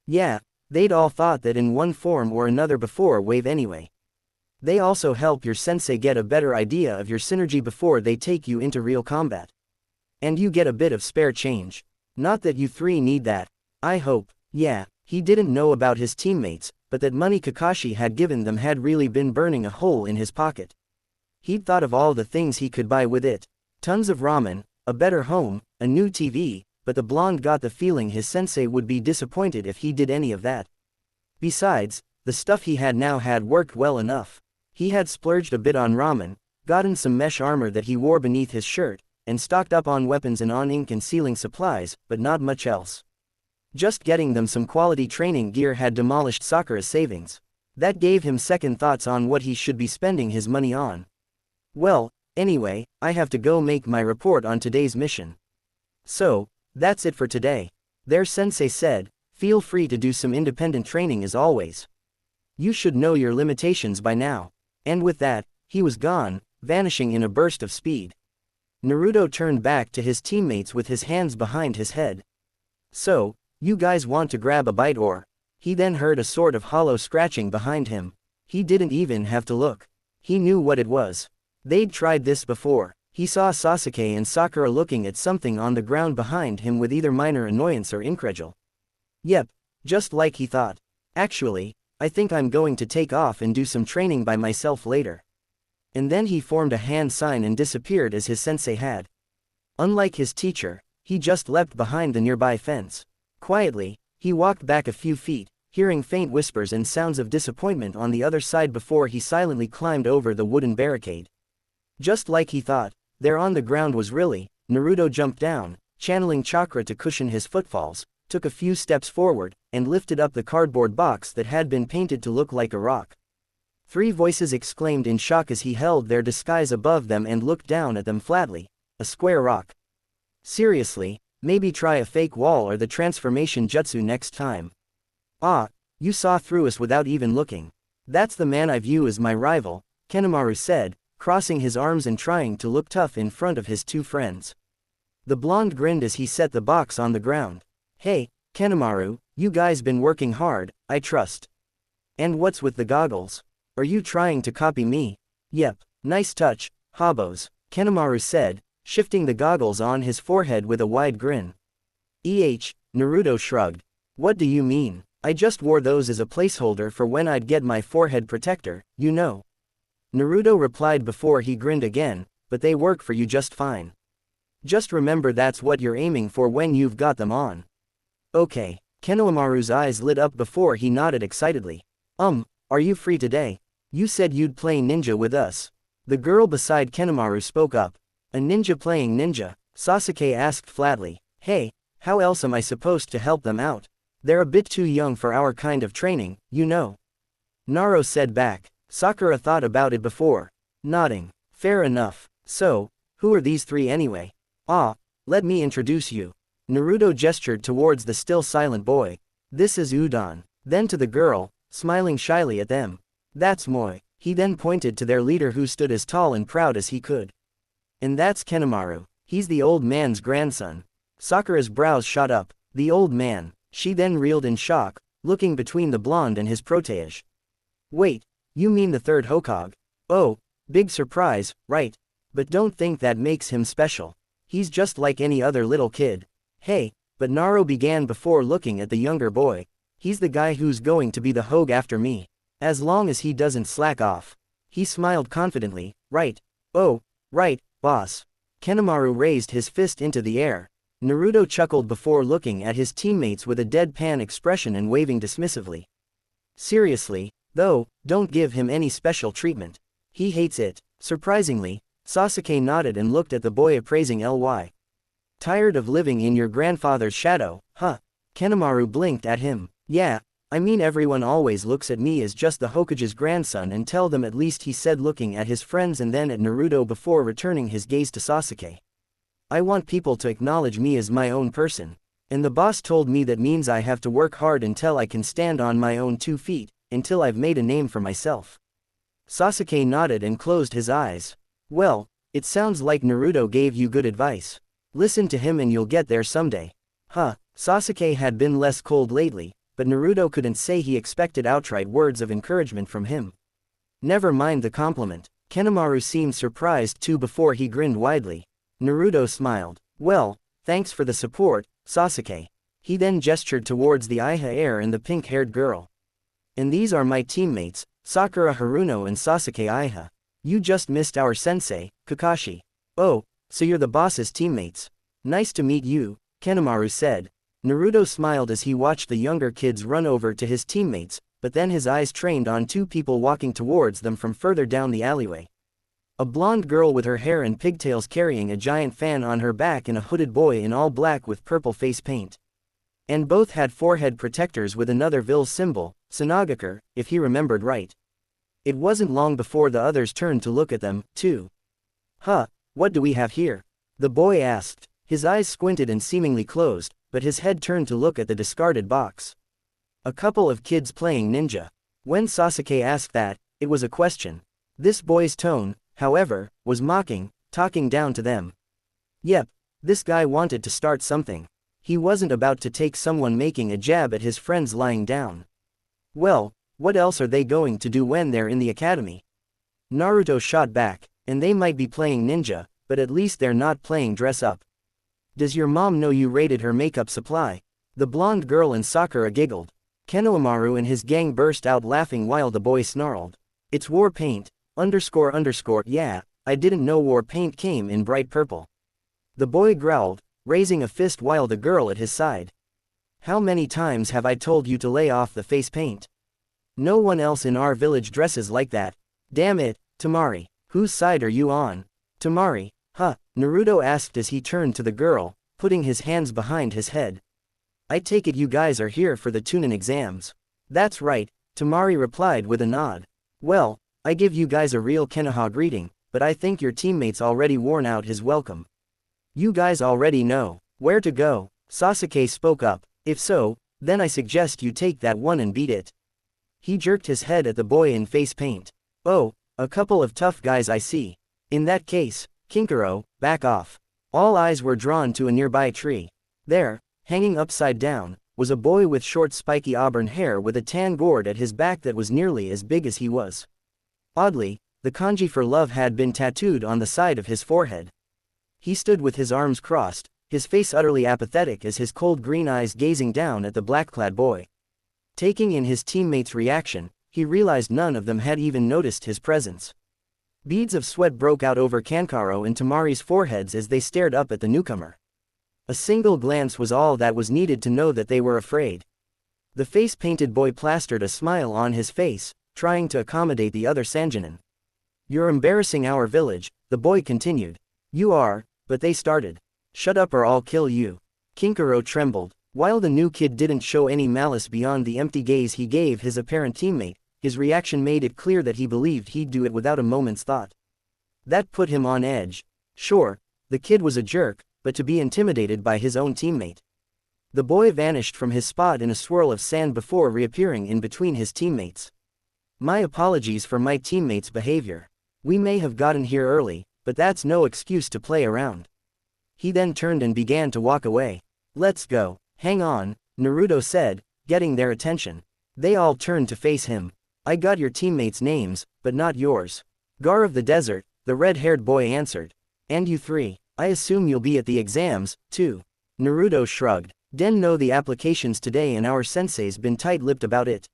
Yeah, they'd all thought that in one form or another before Wave anyway. They also help your sensei get a better idea of your synergy before they take you into real combat. And you get a bit of spare change. Not that you three need that. I hope. Yeah, he didn't know about his teammates, but that money Kakashi had given them had really been burning a hole in his pocket. He'd thought of all the things he could buy with it. Tons of ramen, a better home, a new TV, but the blonde got the feeling his sensei would be disappointed if he did any of that. Besides, the stuff he had now had worked well enough. He had splurged a bit on ramen, gotten some mesh armor that he wore beneath his shirt, and stocked up on weapons and on ink and sealing supplies, but not much else. Just getting them some quality training gear had demolished Sakura's savings. That gave him second thoughts on what he should be spending his money on. Well, anyway, I have to go make my report on today's mission. So, that's it for today. Their sensei said, feel free to do some independent training as always. You should know your limitations by now. And with that, he was gone, vanishing in a burst of speed. Naruto turned back to his teammates with his hands behind his head. So, you guys want to grab a bite or? He then heard a sort of hollow scratching behind him. He didn't even have to look. He knew what it was. They'd tried this before. He saw Sasuke and Sakura looking at something on the ground behind him with either minor annoyance or incredulity. Yep, just like he thought. Actually, I think I'm going to take off and do some training by myself later. And then he formed a hand sign and disappeared as his sensei had. Unlike his teacher, he just leapt behind the nearby fence. Quietly, he walked back a few feet, hearing faint whispers and sounds of disappointment on the other side before he silently climbed over the wooden barricade. Just like he thought, there on the ground was really, Naruto jumped down, channeling chakra to cushion his footfalls, took a few steps forward, and lifted up the cardboard box that had been painted to look like a rock. Three voices exclaimed in shock as he held their disguise above them and looked down at them flatly. A square rock. Seriously, maybe try a fake wall or the transformation jutsu next time. Ah, you saw through us without even looking. That's the man I view as my rival, Kanemaru said, crossing his arms and trying to look tough in front of his two friends. The blonde grinned as he set the box on the ground. Hey, Kanemaru, you guys been working hard, I trust. And what's with the goggles? Are you trying to copy me? Yep, nice touch, Habos, Kanemaru said, shifting the goggles on his forehead with a wide grin. Naruto shrugged. What do you mean? I just wore those as a placeholder for when I'd get my forehead protector, you know. Naruto replied before he grinned again, but they work for you just fine. Just remember that's what you're aiming for when you've got them on. Okay, Kanemaru's eyes lit up before he nodded excitedly. Are you free today? You said you'd play ninja with us. The girl beside Kanemaru spoke up. A ninja playing ninja? Sasuke asked flatly. Hey, how else am I supposed to help them out? They're a bit too young for our kind of training, you know. Naruto said back. Sakura thought about it before. Nodding. Fair enough. So, who are these three anyway? Ah, let me introduce you. Naruto gestured towards the still silent boy. This is Udon. Then to the girl, smiling shyly at them. That's Moi. He then pointed to their leader who stood as tall and proud as he could. And that's Kanemaru. He's the old man's grandson. Sakura's brows shot up. The old man. She then reeled in shock, looking between the blonde and his protege. Wait, you mean the third Hokage? Oh, big surprise, right? But don't think that makes him special. He's just like any other little kid. Hey, but Naruto began before looking at the younger boy. He's the guy who's going to be the Hogue after me. As long as he doesn't slack off. He smiled confidently. Right. Oh, right, boss. Kanemaru raised his fist into the air. Naruto chuckled before looking at his teammates with a deadpan expression and waving dismissively. Seriously, though, don't give him any special treatment. He hates it. Surprisingly, Sasuke nodded and looked at the boy appraising Ly. Tired of living in your grandfather's shadow, huh? Kanemaru blinked at him. Yeah, I mean everyone always looks at me as just the Hokage's grandson and tell them, at least he said, looking at his friends and then at Naruto before returning his gaze to Sasuke. I want people to acknowledge me as my own person. And the boss told me that means I have to work hard until I can stand on my own 2 feet, until I've made a name for myself. Sasuke nodded and closed his eyes. Well, it sounds like Naruto gave you good advice. Listen to him and you'll get there someday. Huh, Sasuke had been less cold lately, but Naruto couldn't say he expected outright words of encouragement from him. Never mind the compliment. Kanemaru seemed surprised too before he grinned widely. Naruto smiled. Well, thanks for the support, Sasuke. He then gestured towards the Iha heir and the pink-haired girl. And these are my teammates, Sakura Haruno and Sasuke Iha. You just missed our sensei, Kakashi. Oh, so you're the boss's teammates. Nice to meet you, Kanemaru said. Naruto smiled as he watched the younger kids run over to his teammates, but then his eyes trained on 2 people walking towards them from further down the alleyway. A blonde girl with her hair and pigtails carrying a giant fan on her back and a hooded boy in all black with purple face paint. And both had forehead protectors with another Vil symbol, Tsunagaker, if he remembered right. It wasn't long before the others turned to look at them, too. Huh, what do we have here? The boy asked. His eyes squinted and seemingly closed, but his head turned to look at the discarded box. A couple of kids playing ninja. When Sasuke asked that, it was a question. This boy's tone, however, was mocking, talking down to them. Yep, this guy wanted to start something. He wasn't about to take someone making a jab at his friends lying down. Well, what else are they going to do when they're in the academy? Naruto shot back, and they might be playing ninja, but at least they're not playing dress up. Does your mom know you raided her makeup supply? The blonde girl and Sakura giggled. Kanemaru and his gang burst out laughing while the boy snarled. It's war paint, __, yeah, I didn't know war paint came in bright purple. The boy growled, raising a fist while the girl at his side. How many times have I told you to lay off the face paint? No one else in our village dresses like that. Damn it, Temari, whose side are you on? Temari, huh, Naruto asked as he turned to the girl, putting his hands behind his head. I take it you guys are here for the Chunin exams. That's right, Temari replied with a nod. Well, I give you guys a real Konoha greeting, but I think your teammates already worn out his welcome. You guys already know where to go, Sasuke spoke up. If so, then I suggest you take that one and beat it. He jerked his head at the boy in face paint. Oh, a couple of tough guys I see. In that case, Kinkaro, back off. All eyes were drawn to a nearby tree. There, hanging upside down, was a boy with short spiky auburn hair with a tan gourd at his back that was nearly as big as he was. Oddly, the kanji for love had been tattooed on the side of his forehead. He stood with his arms crossed, his face utterly apathetic as his cold green eyes gazing down at the black-clad boy. Taking in his teammates' reaction, he realized none of them had even noticed his presence. Beads of sweat broke out over Kankaro and Temari's foreheads as they stared up at the newcomer. A single glance was all that was needed to know that they were afraid. The face-painted boy plastered a smile on his face, trying to accommodate the other Sanjinin. You're embarrassing our village, the boy continued. You are, but they started. Shut up or I'll kill you. Kinkaro trembled. While the new kid didn't show any malice beyond the empty gaze he gave his apparent teammate, his reaction made it clear that he believed he'd do it without a moment's thought. That put him on edge. Sure, the kid was a jerk, but to be intimidated by his own teammate. The boy vanished from his spot in a swirl of sand before reappearing in between his teammates. My apologies for my teammates' behavior. We may have gotten here early, but that's no excuse to play around. He then turned and began to walk away. Let's go. Hang on, Naruto said, getting their attention. They all turned to face him. I got your teammates' names, but not yours. Gar of the Desert, the red-haired boy answered. And you three, I assume you'll be at the exams, too. Naruto shrugged. Den know the applications today and our sensei's been tight-lipped about it.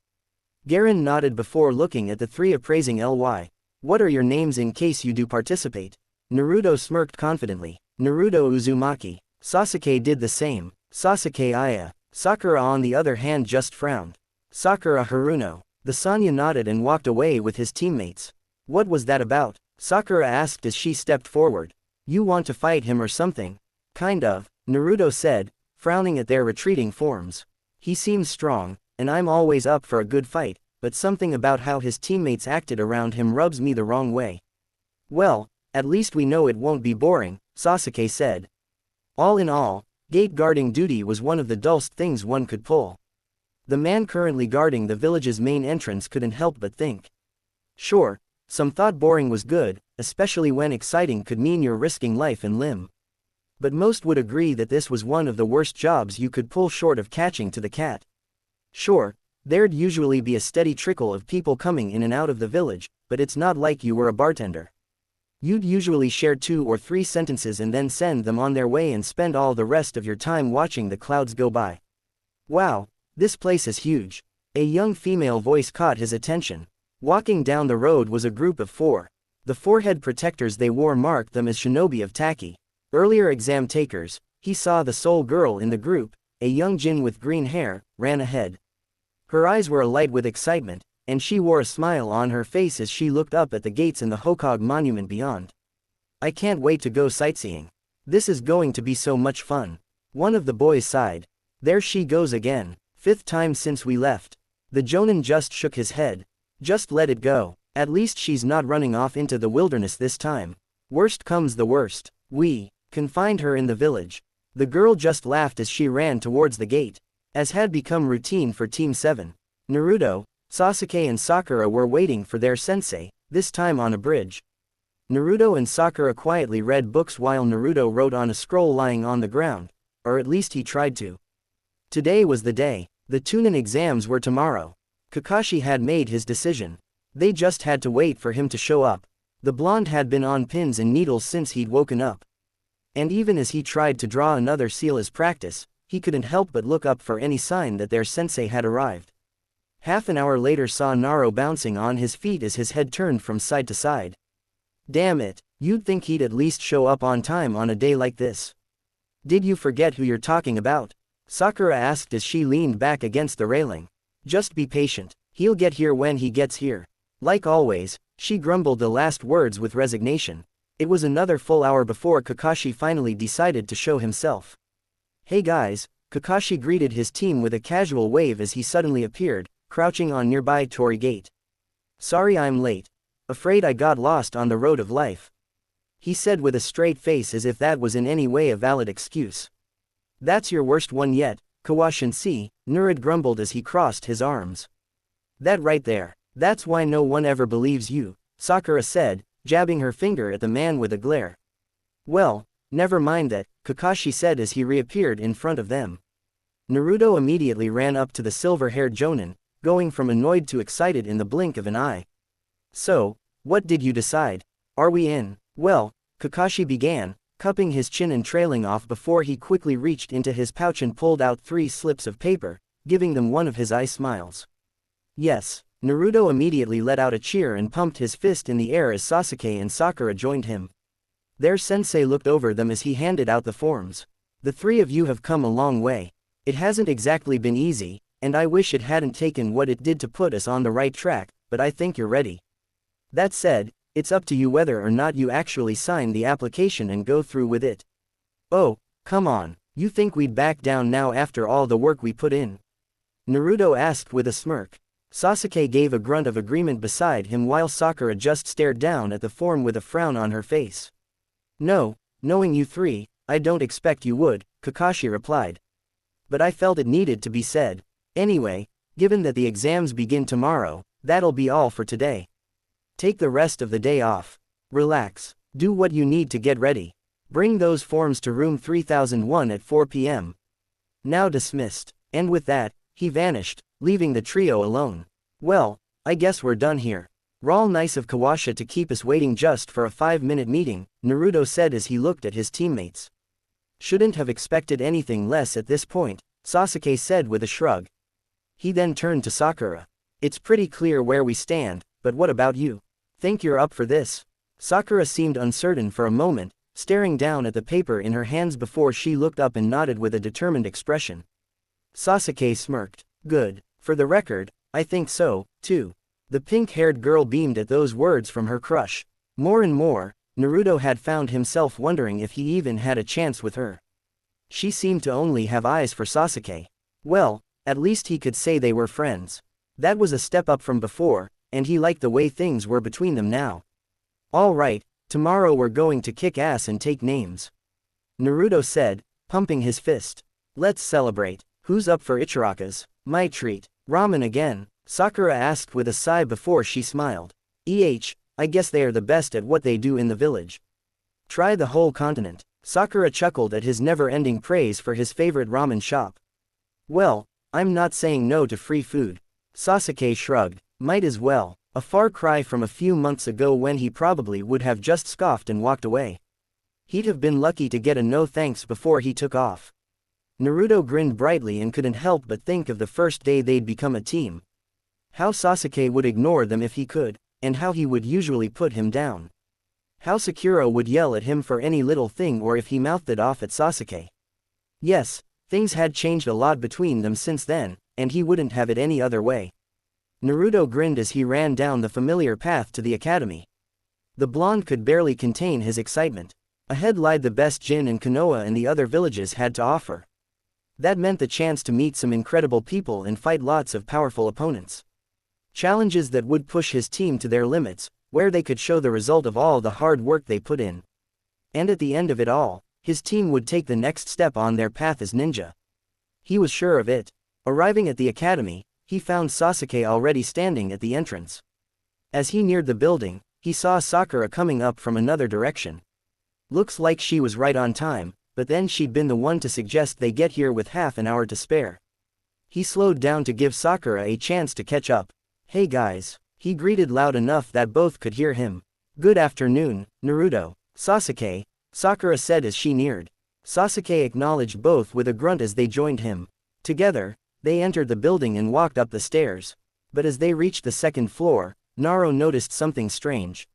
Garen nodded before looking at the three appraising Ly. What are your names in case you do participate? Naruto smirked confidently. Naruto Uzumaki. Sasuke did the same. Sasuke Aya. Sakura on the other hand just frowned. Sakura Haruno. The Sanya nodded and walked away with his teammates. What was that about? Sakura asked as she stepped forward. You want to fight him or something? Kind of, Naruto said, frowning at their retreating forms. He seems strong, and I'm always up for a good fight, but something about how his teammates acted around him rubs me the wrong way. Well, at least we know it won't be boring, Sasuke said. All in all, gate guarding duty was one of the dullest things one could pull. The man currently guarding the village's main entrance couldn't help but think. Sure, some thought boring was good, especially when exciting could mean you're risking life and limb. But most would agree that this was one of the worst jobs you could pull short of catching to the cat. Sure, there'd usually be a steady trickle of people coming in and out of the village, but it's not like you were a bartender. You'd usually share 2 or 3 sentences and then send them on their way and spend all the rest of your time watching the clouds go by. Wow, this place is huge. A young female voice caught his attention. Walking down the road was a group of 4. The forehead protectors they wore marked them as shinobi of Taki. Earlier exam takers. He saw the sole girl in the group, a young Jin with green hair, ran ahead. Her eyes were alight with excitement, and she wore a smile on her face as she looked up at the gates and the Hokage monument beyond. I can't wait to go sightseeing. This is going to be so much fun. One of the boys sighed. There she goes again, 5th time since we left. The Jonin just shook his head. Just let it go. At least she's not running off into the wilderness this time. Worst comes the worst. We can find her in the village. The girl just laughed as she ran towards the gate. As had become routine for Team 7, Naruto, Sasuke and Sakura were waiting for their sensei, this time on a bridge. Naruto and Sakura quietly read books while Naruto wrote on a scroll lying on the ground, or at least he tried to. Today was the day. The Chunin exams were tomorrow. Kakashi had made his decision. They just had to wait for him to show up. The blonde had been on pins and needles since he'd woken up. And even as he tried to draw another seal as practice, he couldn't help but look up for any sign that their sensei had arrived. Half an hour later saw Naruto bouncing on his feet as his head turned from side to side. Damn it, you'd think he'd at least show up on time on a day like this. Did you forget who you're talking about? Sakura asked as she leaned back against the railing. Just be patient, he'll get here when he gets here. Like always, she grumbled the last words with resignation. It was another full hour before Kakashi finally decided to show himself. Hey guys, Kakashi greeted his team with a casual wave as he suddenly appeared, crouching on nearby Torii Gate. Sorry I'm late. Afraid I got lost on the road of life. He said with a straight face as if that was in any way a valid excuse. That's your worst one yet, Kawashi, Nurad grumbled as he crossed his arms. That right there. That's why no one ever believes you, Sakura said, jabbing her finger at the man with a glare. Well, never mind that, Kakashi said as he reappeared in front of them. Naruto immediately ran up to the silver-haired Jonin, going from annoyed to excited in the blink of an eye. So, what did you decide? Are we in? Well, Kakashi began, cupping his chin and trailing off before he quickly reached into his pouch and pulled out 3 slips of paper, giving them one of his eye smiles. Yes. Naruto immediately let out a cheer and pumped his fist in the air as Sasuke and Sakura joined him. Their sensei looked over them as he handed out the forms. The 3 of you have come a long way. It hasn't exactly been easy, and I wish it hadn't taken what it did to put us on the right track, but I think you're ready. That said, it's up to you whether or not you actually sign the application and go through with it. Oh, come on, you think we'd back down now after all the work we put in? Naruto asked with a smirk. Sasuke gave a grunt of agreement beside him while Sakura just stared down at the form with a frown on her face. No, knowing you 3, I don't expect you would, Kakashi replied. But I felt it needed to be said. Anyway, given that the exams begin tomorrow, that'll be all for today. Take the rest of the day off. Relax, do what you need to get ready. Bring those forms to room 3001 at 4 p.m. Now dismissed. And with that, he vanished, leaving the trio alone. Well, I guess we're done here. Raw nice of Kawashi to keep us waiting just for a 5-minute meeting, Naruto said as he looked at his teammates. Shouldn't have expected anything less at this point, Sasuke said with a shrug. He then turned to Sakura. It's pretty clear where we stand, but what about you? Think you're up for this? Sakura seemed uncertain for a moment, staring down at the paper in her hands before she looked up and nodded with a determined expression. Sasuke smirked. Good. For the record, I think so, too. The pink-haired girl beamed at those words from her crush. More and more, Naruto had found himself wondering if he even had a chance with her. She seemed to only have eyes for Sasuke. Well, At least he could say they were friends. That was a step up from before, and he liked the way things were between them now. All right, tomorrow we're going to kick ass and take names, Naruto said, pumping his fist. Let's celebrate. Who's up for Ichirakas? My treat. Ramen again, Sakura asked with a sigh before she smiled. I guess they are the best at what they do in the village. Try the whole continent. Sakura chuckled at his never-ending praise for his favorite ramen shop. Well, I'm not saying no to free food. Sasuke shrugged. Might as well. A far cry from a few months ago when he probably would have just scoffed and walked away. He'd have been lucky to get a no thanks before he took off. Naruto grinned brightly and couldn't help but think of the first day they'd become a team. How Sasuke would ignore them if he could, and how he would usually put him down. How Sakura would yell at him for any little thing or if he mouthed it off at Sasuke. Yes, things had changed a lot between them since then, and he wouldn't have it any other way. Naruto grinned as he ran down the familiar path to the academy. The blonde could barely contain his excitement. Ahead lied the best Jin and Konoha and the other villages had to offer. That meant the chance to meet some incredible people and fight lots of powerful opponents. Challenges that would push his team to their limits, where they could show the result of all the hard work they put in. And at the end of it all, his team would take the next step on their path as ninja. He was sure of it. Arriving at the academy, he found Sasuke already standing at the entrance. As he neared the building, he saw Sakura coming up from another direction. Looks like she was right on time, but then she'd been the one to suggest they get here with half an hour to spare. He slowed down to give Sakura a chance to catch up. Hey guys, he greeted loud enough that both could hear him. Good afternoon, Naruto. Sasuke, Sakura said as she neared. Sasuke acknowledged both with a grunt as they joined him. Together, they entered the building and walked up the stairs. But as they reached the second floor, Naruto noticed something strange.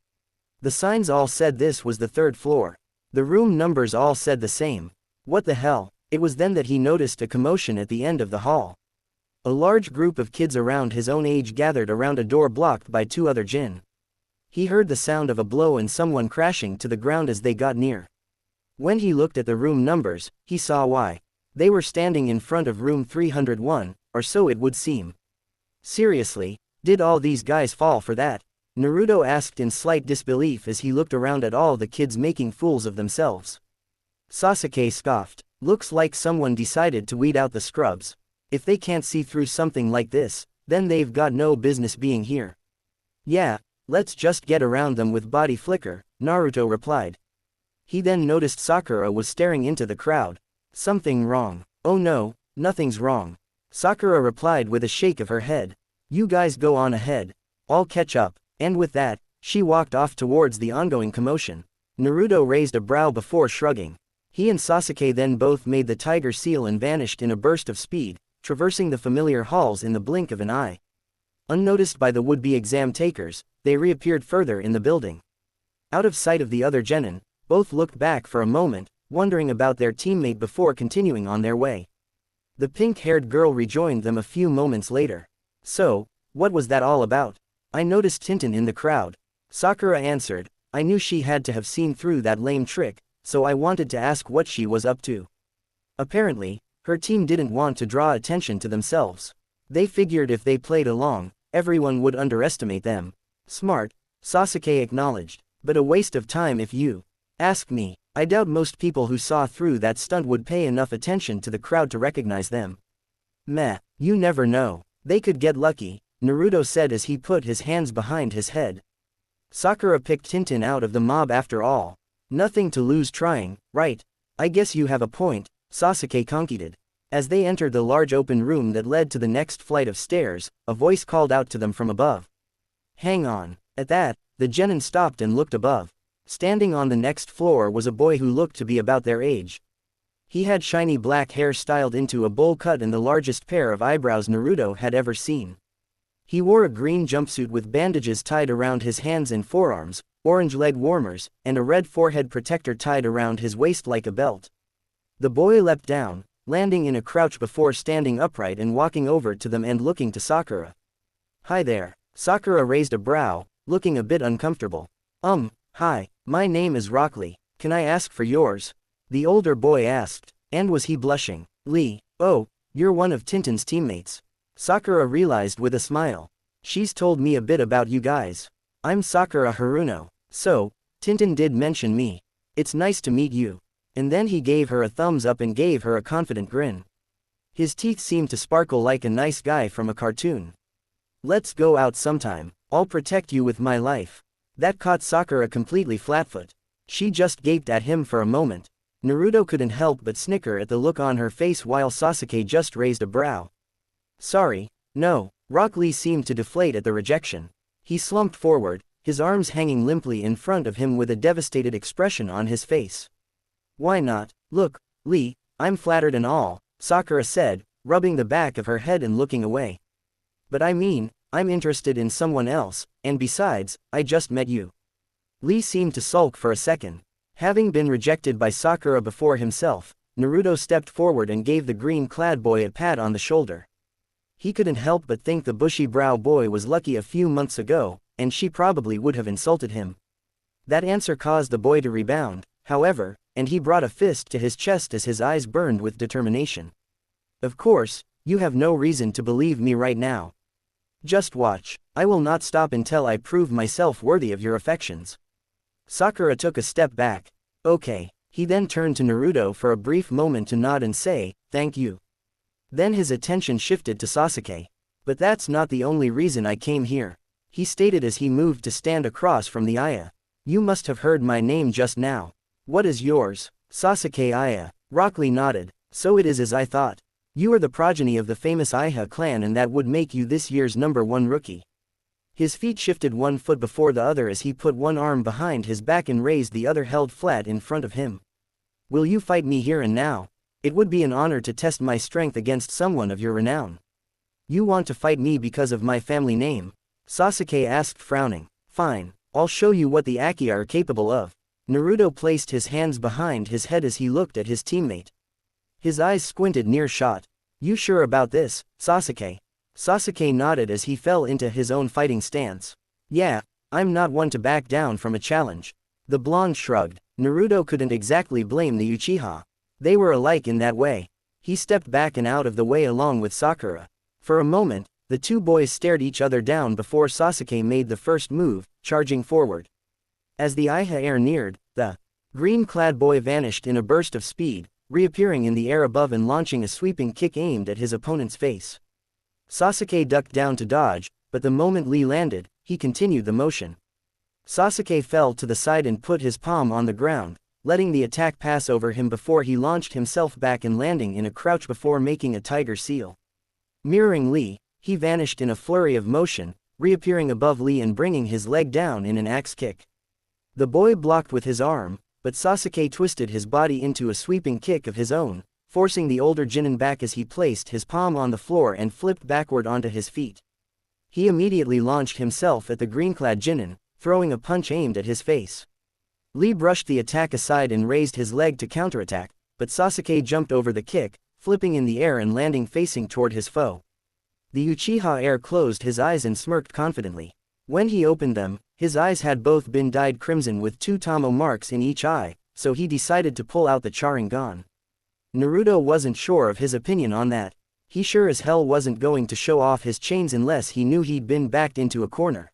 The signs all said this was the third floor. The room numbers all said the same. What the hell? It was then that he noticed a commotion at the end of the hall. A large group of kids around his own age gathered around a door blocked by two other Jin. He heard the sound of a blow and someone crashing to the ground as they got near. When he looked at the room numbers, he saw why. They were standing in front of room 301, or so it would seem. Seriously, did all these guys fall for that? Naruto asked in slight disbelief as he looked around at all the kids making fools of themselves. Sasuke scoffed. Looks like someone decided to weed out the scrubs. If they can't see through something like this, then they've got no business being here. Yeah, let's just get around them with body flicker, Naruto replied. He then noticed Sakura was staring into the crowd. Something wrong. Oh no, nothing's wrong. Sakura replied with a shake of her head. You guys go on ahead. I'll catch up. And with that, she walked off towards the ongoing commotion. Naruto raised a brow before shrugging. He and Sasuke then both made the tiger seal and vanished in a burst of speed, traversing the familiar halls in the blink of an eye. Unnoticed by the would-be exam takers, they reappeared further in the building. Out of sight of the other genin, both looked back for a moment, wondering about their teammate before continuing on their way. The pink-haired girl rejoined them a few moments later. So, what was that all about? I noticed Tintin in the crowd. Sakura answered. I knew she had to have seen through that lame trick, so I wanted to ask what she was up to. Apparently, her team didn't want to draw attention to themselves. They figured if they played along, everyone would underestimate them. Smart, Sasuke acknowledged, but a waste of time if you ask me. I doubt most people who saw through that stunt would pay enough attention to the crowd to recognize them. Meh, you never know. They could get lucky, Naruto said as he put his hands behind his head. Sakura picked Tintin out of the mob after all. Nothing to lose trying, right? I guess you have a point, Sasuke conceded. As they entered the large open room that led to the next flight of stairs, a voice called out to them from above. Hang on. At that, the genin stopped and looked above. Standing on the next floor was a boy who looked to be about their age. He had shiny black hair styled into a bowl cut and the largest pair of eyebrows Naruto had ever seen. He wore a green jumpsuit with bandages tied around his hands and forearms, orange leg warmers, and a red forehead protector tied around his waist like a belt. The boy leapt down, landing in a crouch before standing upright and walking over to them and looking to Sakura. Hi there. Sakura raised a brow, looking a bit uncomfortable. Hi, my name is Rock Lee. Can I ask for yours? The older boy asked. And was he blushing? Lee, oh, You're one of Tintin's teammates. Sakura realized with a smile. She's told me a bit about you guys. I'm Sakura Haruno. So, Tintin did mention me. It's nice to meet you. And then he gave her a thumbs up and gave her a confident grin. His teeth seemed to sparkle like a nice guy from a cartoon. Let's go out sometime. I'll protect you with my life. That caught Sakura completely flatfoot. She just gaped at him for a moment. Naruto couldn't help but snicker at the look on her face while Sasuke just raised a brow. Sorry, no. Rock Lee seemed to deflate at the rejection. He slumped forward, his arms hanging limply in front of him with a devastated expression on his face. Why not? Look, Lee, I'm flattered and all, Sakura said, rubbing the back of her head and looking away. But I mean, I'm interested in someone else, and besides, I just met you. Lee seemed to sulk for a second. Having been rejected by Sakura before himself, Naruto stepped forward and gave the green-clad boy a pat on the shoulder. He couldn't help but think the bushy-brow boy was lucky a few months ago, and she probably would have insulted him. That answer caused the boy to rebound, however, and he brought a fist to his chest as his eyes burned with determination. Of course, you have no reason to believe me right now. Just watch, I will not stop until I prove myself worthy of your affections. Sakura took a step back. Okay. He then turned to Naruto for a brief moment to nod and say, thank you. Then his attention shifted to Sasuke. But that's not the only reason I came here. He stated as he moved to stand across from the Aya. You must have heard my name just now. What is yours? Sasuke Aya. Rock Lee nodded. So it is as I thought. You are the progeny of the famous Aya clan and that would make you this year's #1 rookie. His feet shifted one foot before the other as he put one arm behind his back and raised the other held flat in front of him. Will you fight me here and now? It would be an honor to test my strength against someone of your renown. You want to fight me because of my family name? Sasuke asked, frowning. Fine, I'll show you what the Aki are capable of. Naruto placed his hands behind his head as he looked at his teammate. His eyes squinted near shot. You sure about this, Sasuke? Sasuke nodded as he fell into his own fighting stance. Yeah, I'm not one to back down from a challenge. The blonde shrugged. Naruto couldn't exactly blame the Uchiha. They were alike in that way. He stepped back and out of the way along with Sakura. For a moment, the two boys stared each other down before Sasuke made the first move, charging forward. As the Iha air neared, the green-clad boy vanished in a burst of speed, reappearing in the air above and launching a sweeping kick aimed at his opponent's face. Sasuke ducked down to dodge, but the moment Lee landed, he continued the motion. Sasuke fell to the side and put his palm on the ground, letting the attack pass over him before he launched himself back and landing in a crouch before making a tiger seal. Mirroring Lee, he vanished in a flurry of motion, reappearing above Lee and bringing his leg down in an axe kick. The boy blocked with his arm, but Sasuke twisted his body into a sweeping kick of his own, forcing the older Jonin back as he placed his palm on the floor and flipped backward onto his feet. He immediately launched himself at the green-clad Jonin, throwing a punch aimed at his face. Lee brushed the attack aside and raised his leg to counterattack, but Sasuke jumped over the kick, flipping in the air and landing facing toward his foe. The Uchiha heir closed his eyes and smirked confidently. When he opened them, his eyes had both been dyed crimson with 2 Tamo marks in each eye, so he decided to pull out the Sharingan. Naruto wasn't sure of his opinion on that. He sure as hell wasn't going to show off his chains unless he knew he'd been backed into a corner.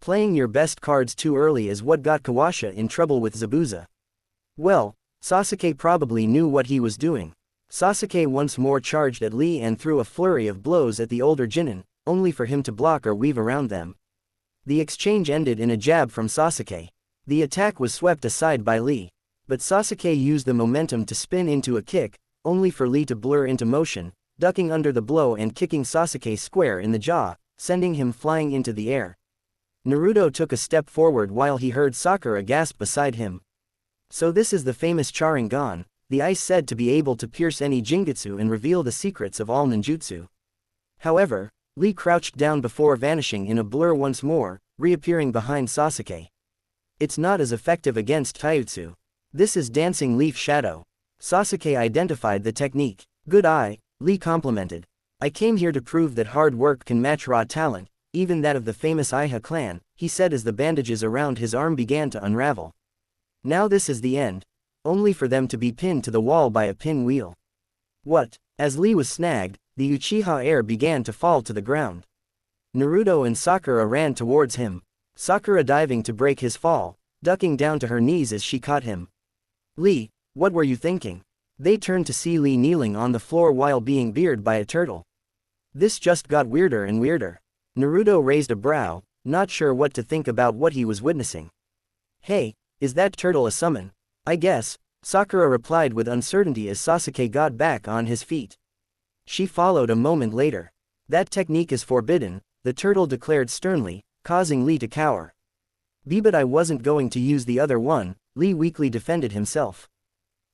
Playing your best cards too early is what got Kawasha in trouble with Zabuza. Well, Sasuke probably knew what he was doing. Sasuke once more charged at Lee and threw a flurry of blows at the older Jonin, only for him to block or weave around them. The exchange ended in a jab from Sasuke. The attack was swept aside by Lee. But Sasuke used the momentum to spin into a kick, only for Lee to blur into motion, ducking under the blow and kicking Sasuke square in the jaw, sending him flying into the air. Naruto took a step forward while he heard Sakura gasp beside him. So this is the famous Sharingan, the ice said to be able to pierce any Jingetsu and reveal the secrets of all ninjutsu. However, Lee crouched down before vanishing in a blur once more, reappearing behind Sasuke. It's not as effective against Taijutsu. This is Dancing Leaf Shadow. Sasuke identified the technique. Good eye, Lee complimented. I came here to prove that hard work can match raw talent, even that of the famous Iha clan, he said as the bandages around his arm began to unravel. Now this is the end. Only for them to be pinned to the wall by a pinwheel. What? As Lee was snagged, the Uchiha heir began to fall to the ground. Naruto and Sakura ran towards him, Sakura diving to break his fall, ducking down to her knees as she caught him. Lee, what were you thinking? They turned to see Lee kneeling on the floor while being bearded by a turtle. This just got weirder and weirder. Naruto raised a brow, not sure what to think about what he was witnessing. Hey, is that turtle a summon? I guess, Sakura replied with uncertainty as Sasuke got back on his feet. She followed a moment later. That technique is forbidden, the turtle declared sternly, causing Lee to cower. But I wasn't going to use the other one, Lee weakly defended himself.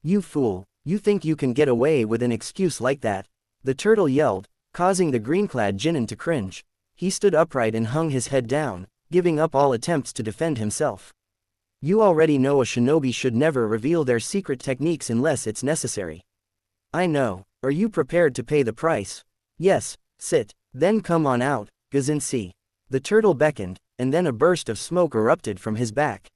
You fool, you think you can get away with an excuse like that? The turtle yelled, causing the green-clad Jinin to cringe. He stood upright and hung his head down, giving up all attempts to defend himself. You already know a shinobi should never reveal their secret techniques unless it's necessary. I know. Are you prepared to pay the price? Yes, sit, then come on out, Gazinsi. The turtle beckoned, and then a burst of smoke erupted from his back.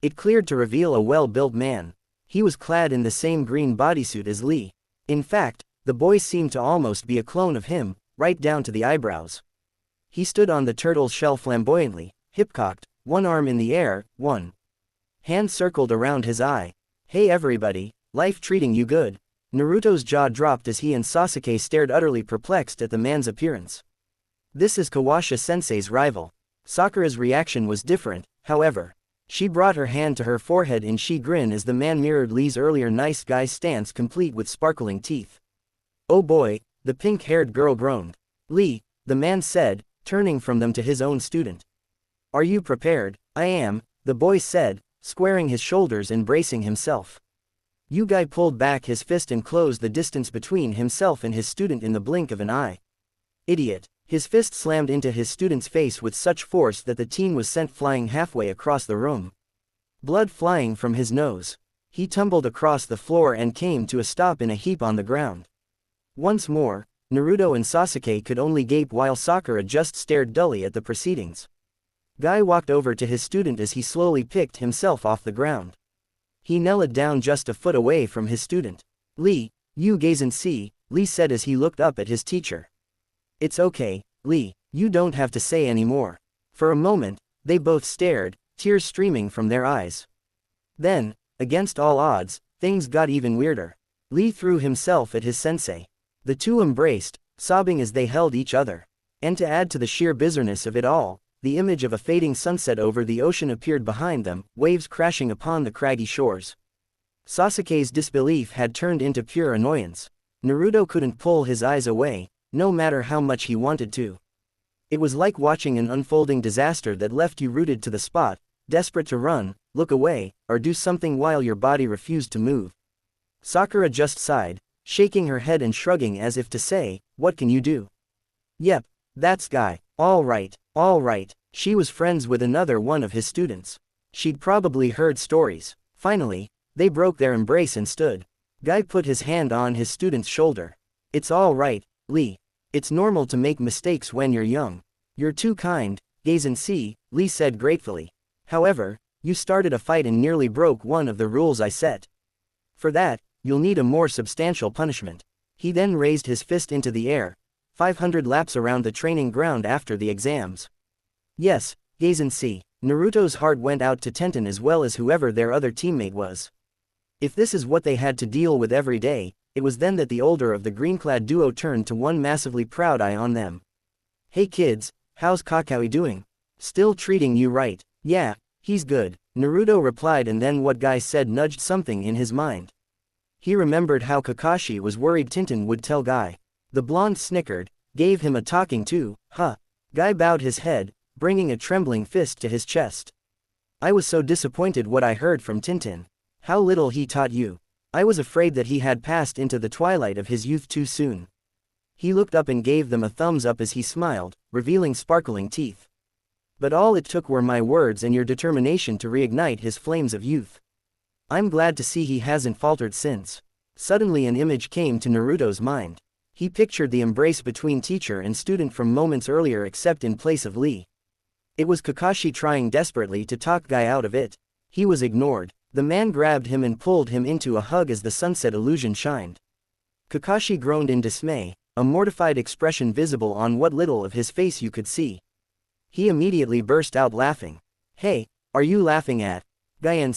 It cleared to reveal a well-built man. He was clad in the same green bodysuit as Lee. In fact, the boy seemed to almost be a clone of him, right down to the eyebrows. He stood on the turtle's shell flamboyantly, hip-cocked, one arm in the air, one hand circled around his eye. Hey everybody, life treating you good? Naruto's jaw dropped as he and Sasuke stared utterly perplexed at the man's appearance. This is Kawasha-sensei's rival. Sakura's reaction was different, however. She brought her hand to her forehead in chagrin as the man mirrored Lee's earlier nice guy stance complete with sparkling teeth. Oh boy, the pink-haired girl groaned. Lee, the man said, turning from them to his own student. Are you prepared? I am, the boy said, squaring his shoulders and bracing himself. Guy pulled back his fist and closed the distance between himself and his student in the blink of an eye. Idiot. His fist slammed into his student's face with such force that the teen was sent flying halfway across the room. Blood flying from his nose. He tumbled across the floor and came to a stop in a heap on the ground. Once more, Naruto and Sasuke could only gape while Sakura just stared dully at the proceedings. Guy walked over to his student as he slowly picked himself off the ground. He knelt down just a foot away from his student. Lee, you gaze and see, Lee said as he looked up at his teacher. It's okay, Lee, you don't have to say any more. For a moment, they both stared, tears streaming from their eyes. Then, against all odds, things got even weirder. Lee threw himself at his sensei. The two embraced, sobbing as they held each other. And to add to the sheer bizarreness of it all, the image of a fading sunset over the ocean appeared behind them, waves crashing upon the craggy shores. Sasuke's disbelief had turned into pure annoyance. Naruto couldn't pull his eyes away, no matter how much he wanted to. It was like watching an unfolding disaster that left you rooted to the spot, desperate to run, look away, or do something while your body refused to move. Sakura just sighed, shaking her head and shrugging as if to say, what can you do? Yep, that's Guy. All right. She was friends with another one of his students. She'd probably heard stories. Finally, they broke their embrace and stood. Guy put his hand on his student's shoulder. It's all right, Lee. It's normal to make mistakes when you're young. You're too kind, gaze and see, Lee said gratefully. However, you started a fight and nearly broke one of the rules I set. For that, you'll need a more substantial punishment. He then raised his fist into the air. 500 laps around the training ground after the exams. Yes, gaze and see. Naruto's heart went out to Tenten as well as whoever their other teammate was. If this is what they had to deal with every day, it was then that the older of the green-clad duo turned to one massively proud eye on them. Hey kids, how's Kakaoi doing? Still treating you right? Yeah, he's good, Naruto replied, and then what Guy said nudged something in his mind. He remembered how Kakashi was worried Tenten would tell Guy. The blonde snickered, gave him a talking to, huh? Guy bowed his head, bringing a trembling fist to his chest. I was so disappointed what I heard from Tintin. How little he taught you. I was afraid that he had passed into the twilight of his youth too soon. He looked up and gave them a thumbs up as he smiled, revealing sparkling teeth. But all it took were my words and your determination to reignite his flames of youth. I'm glad to see he hasn't faltered since. Suddenly an image came to Naruto's mind. He pictured the embrace between teacher and student from moments earlier except in place of Lee. It was Kakashi trying desperately to talk Guy out of it. He was ignored. The man grabbed him and pulled him into a hug as the sunset illusion shined. Kakashi groaned in dismay, a mortified expression visible on what little of his face you could see. He immediately burst out laughing. Hey, are you laughing at Guy?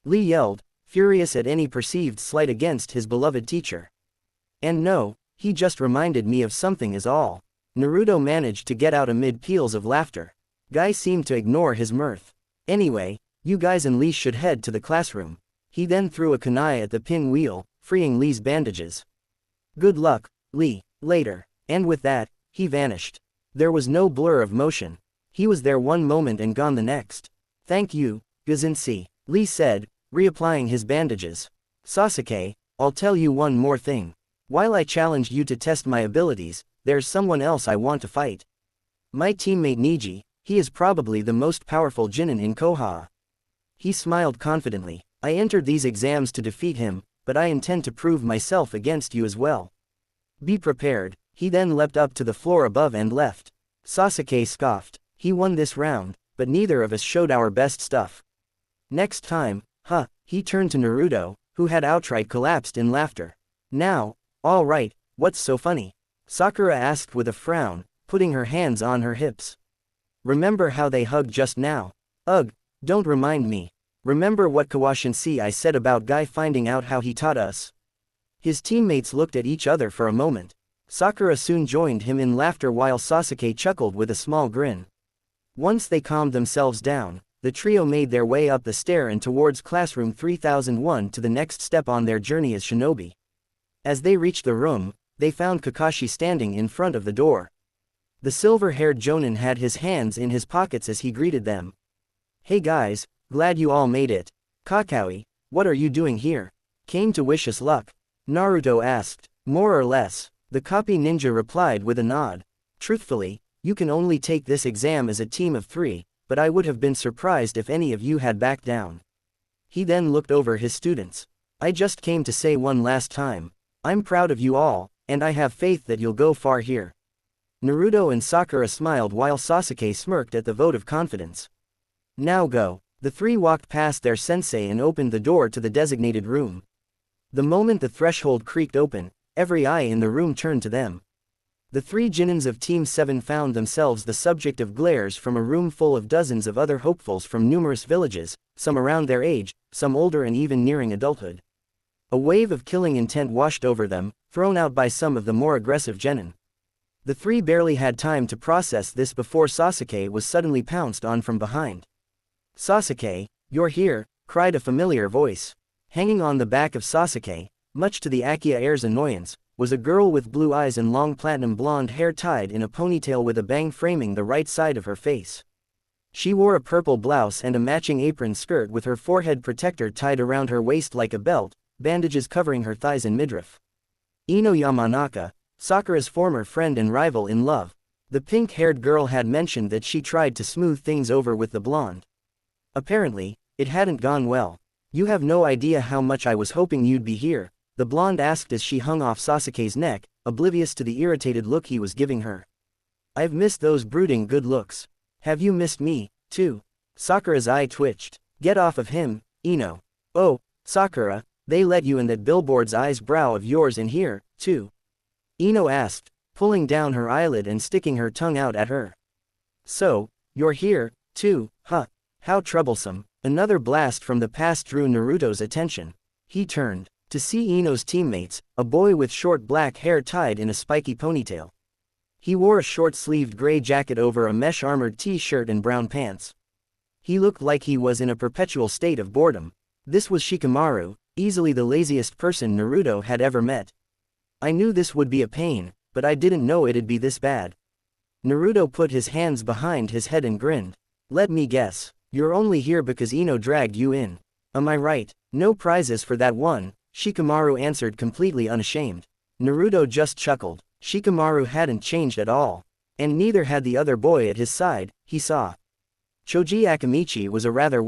Lee yelled, furious at any perceived slight against his beloved teacher. And no, he just reminded me of something is all. Naruto managed to get out amid peals of laughter. Guy seemed to ignore his mirth. Anyway, you guys and Lee should head to the classroom. He then threw a kunai at the pinwheel, freeing Lee's bandages. Good luck, Lee, later. And with that, he vanished. There was no blur of motion. He was there one moment and gone the next. Thank you, Gazinsi, Lee said, reapplying his bandages. Sasuke, I'll tell you one more thing. While I challenged you to test my abilities, there's someone else I want to fight. My teammate Niji, he is probably the most powerful Chunin in Koha. He smiled confidently. I entered these exams to defeat him, but I intend to prove myself against you as well. Be prepared. He then leapt up to the floor above and left. Sasuke scoffed. He won this round, but neither of us showed our best stuff. Next time, he turned to Naruto, who had outright collapsed in laughter. Now, all right, what's so funny? Sakura asked with a frown, putting her hands on her hips. Remember how they hugged just now? Ugh, don't remind me. Remember what Kawashinsi I said about Guy finding out how he taught us? His teammates looked at each other for a moment. Sakura soon joined him in laughter while Sasuke chuckled with a small grin. Once they calmed themselves down, the trio made their way up the stair and towards classroom 3001 to the next step on their journey as shinobi. As they reached the room, they found Kakashi standing in front of the door. The silver-haired Jonin had his hands in his pockets as he greeted them. Hey guys, glad you all made it. Kakaui, what are you doing here? Came to wish us luck? Naruto asked. More or less, the copy ninja replied with a nod. Truthfully, you can only take this exam as a team of 3, but I would have been surprised if any of you had backed down. He then looked over his students. I just came to say one last time. I'm proud of you all, and I have faith that you'll go far here. Naruto and Sakura smiled while Sasuke smirked at the vote of confidence. Now go. The three walked past their sensei and opened the door to the designated room. The moment the threshold creaked open, every eye in the room turned to them. The three Junins of Team 7 found themselves the subject of glares from a room full of dozens of other hopefuls from numerous villages, some around their age, some older and even nearing adulthood. A wave of killing intent washed over them, thrown out by some of the more aggressive genin. The three barely had time to process this before Sasuke was suddenly pounced on from behind. Sasuke, you're here, cried a familiar voice. Hanging on the back of Sasuke, much to the Akia heir's annoyance, was a girl with blue eyes and long platinum blonde hair tied in a ponytail with a bang framing the right side of her face. She wore a purple blouse and a matching apron skirt with her forehead protector tied around her waist like a belt, bandages covering her thighs and midriff. Ino Yamanaka, Sakura's former friend and rival in love. The pink-haired girl had mentioned that she tried to smooth things over with the blonde. Apparently, it hadn't gone well. You have no idea how much I was hoping you'd be here, the blonde asked as she hung off Sasuke's neck, oblivious to the irritated look he was giving her. I've missed those brooding good looks. Have you missed me, too? Sakura's eye twitched. Get off of him, Ino. Oh, Sakura, they let you and that billboard's eyes brow of yours in here, too? Ino asked, pulling down her eyelid and sticking her tongue out at her. So, you're here, too, huh? How troublesome. Another blast from the past drew Naruto's attention. He turned to see Ino's teammates, a boy with short black hair tied in a spiky ponytail. He wore a short-sleeved gray jacket over a mesh-armored t-shirt and brown pants. He looked like he was in a perpetual state of boredom. This was Shikamaru, easily the laziest person Naruto had ever met. I knew this would be a pain, but I didn't know it'd be this bad. Naruto put his hands behind his head and grinned. Let me guess. You're only here because Ino dragged you in. Am I right? No prizes for that one, Shikamaru answered completely unashamed. Naruto just chuckled. Shikamaru hadn't changed at all. And neither had the other boy at his side, he saw. Choji Akamichi was a rather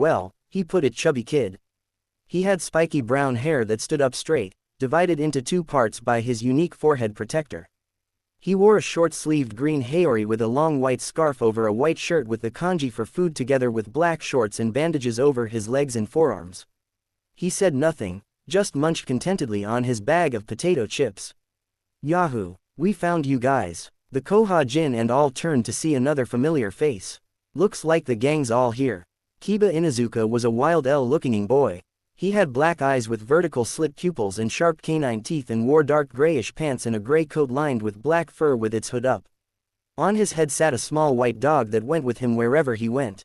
he put it chubby kid. He had spiky brown hair that stood up straight, divided into two parts by his unique forehead protector. He wore a short-sleeved green haori with a long white scarf over a white shirt with the kanji for food together with black shorts and bandages over his legs and forearms. He said nothing, just munched contentedly on his bag of potato chips. Yahoo! We found you guys. The Koha Jin and all turned to see another familiar face. Looks like the gang's all here. Kiba Inuzuka was a wild L-looking boy. He had black eyes with vertical slit pupils and sharp canine teeth and wore dark grayish pants and a gray coat lined with black fur with its hood up. On his head sat a small white dog that went with him wherever he went.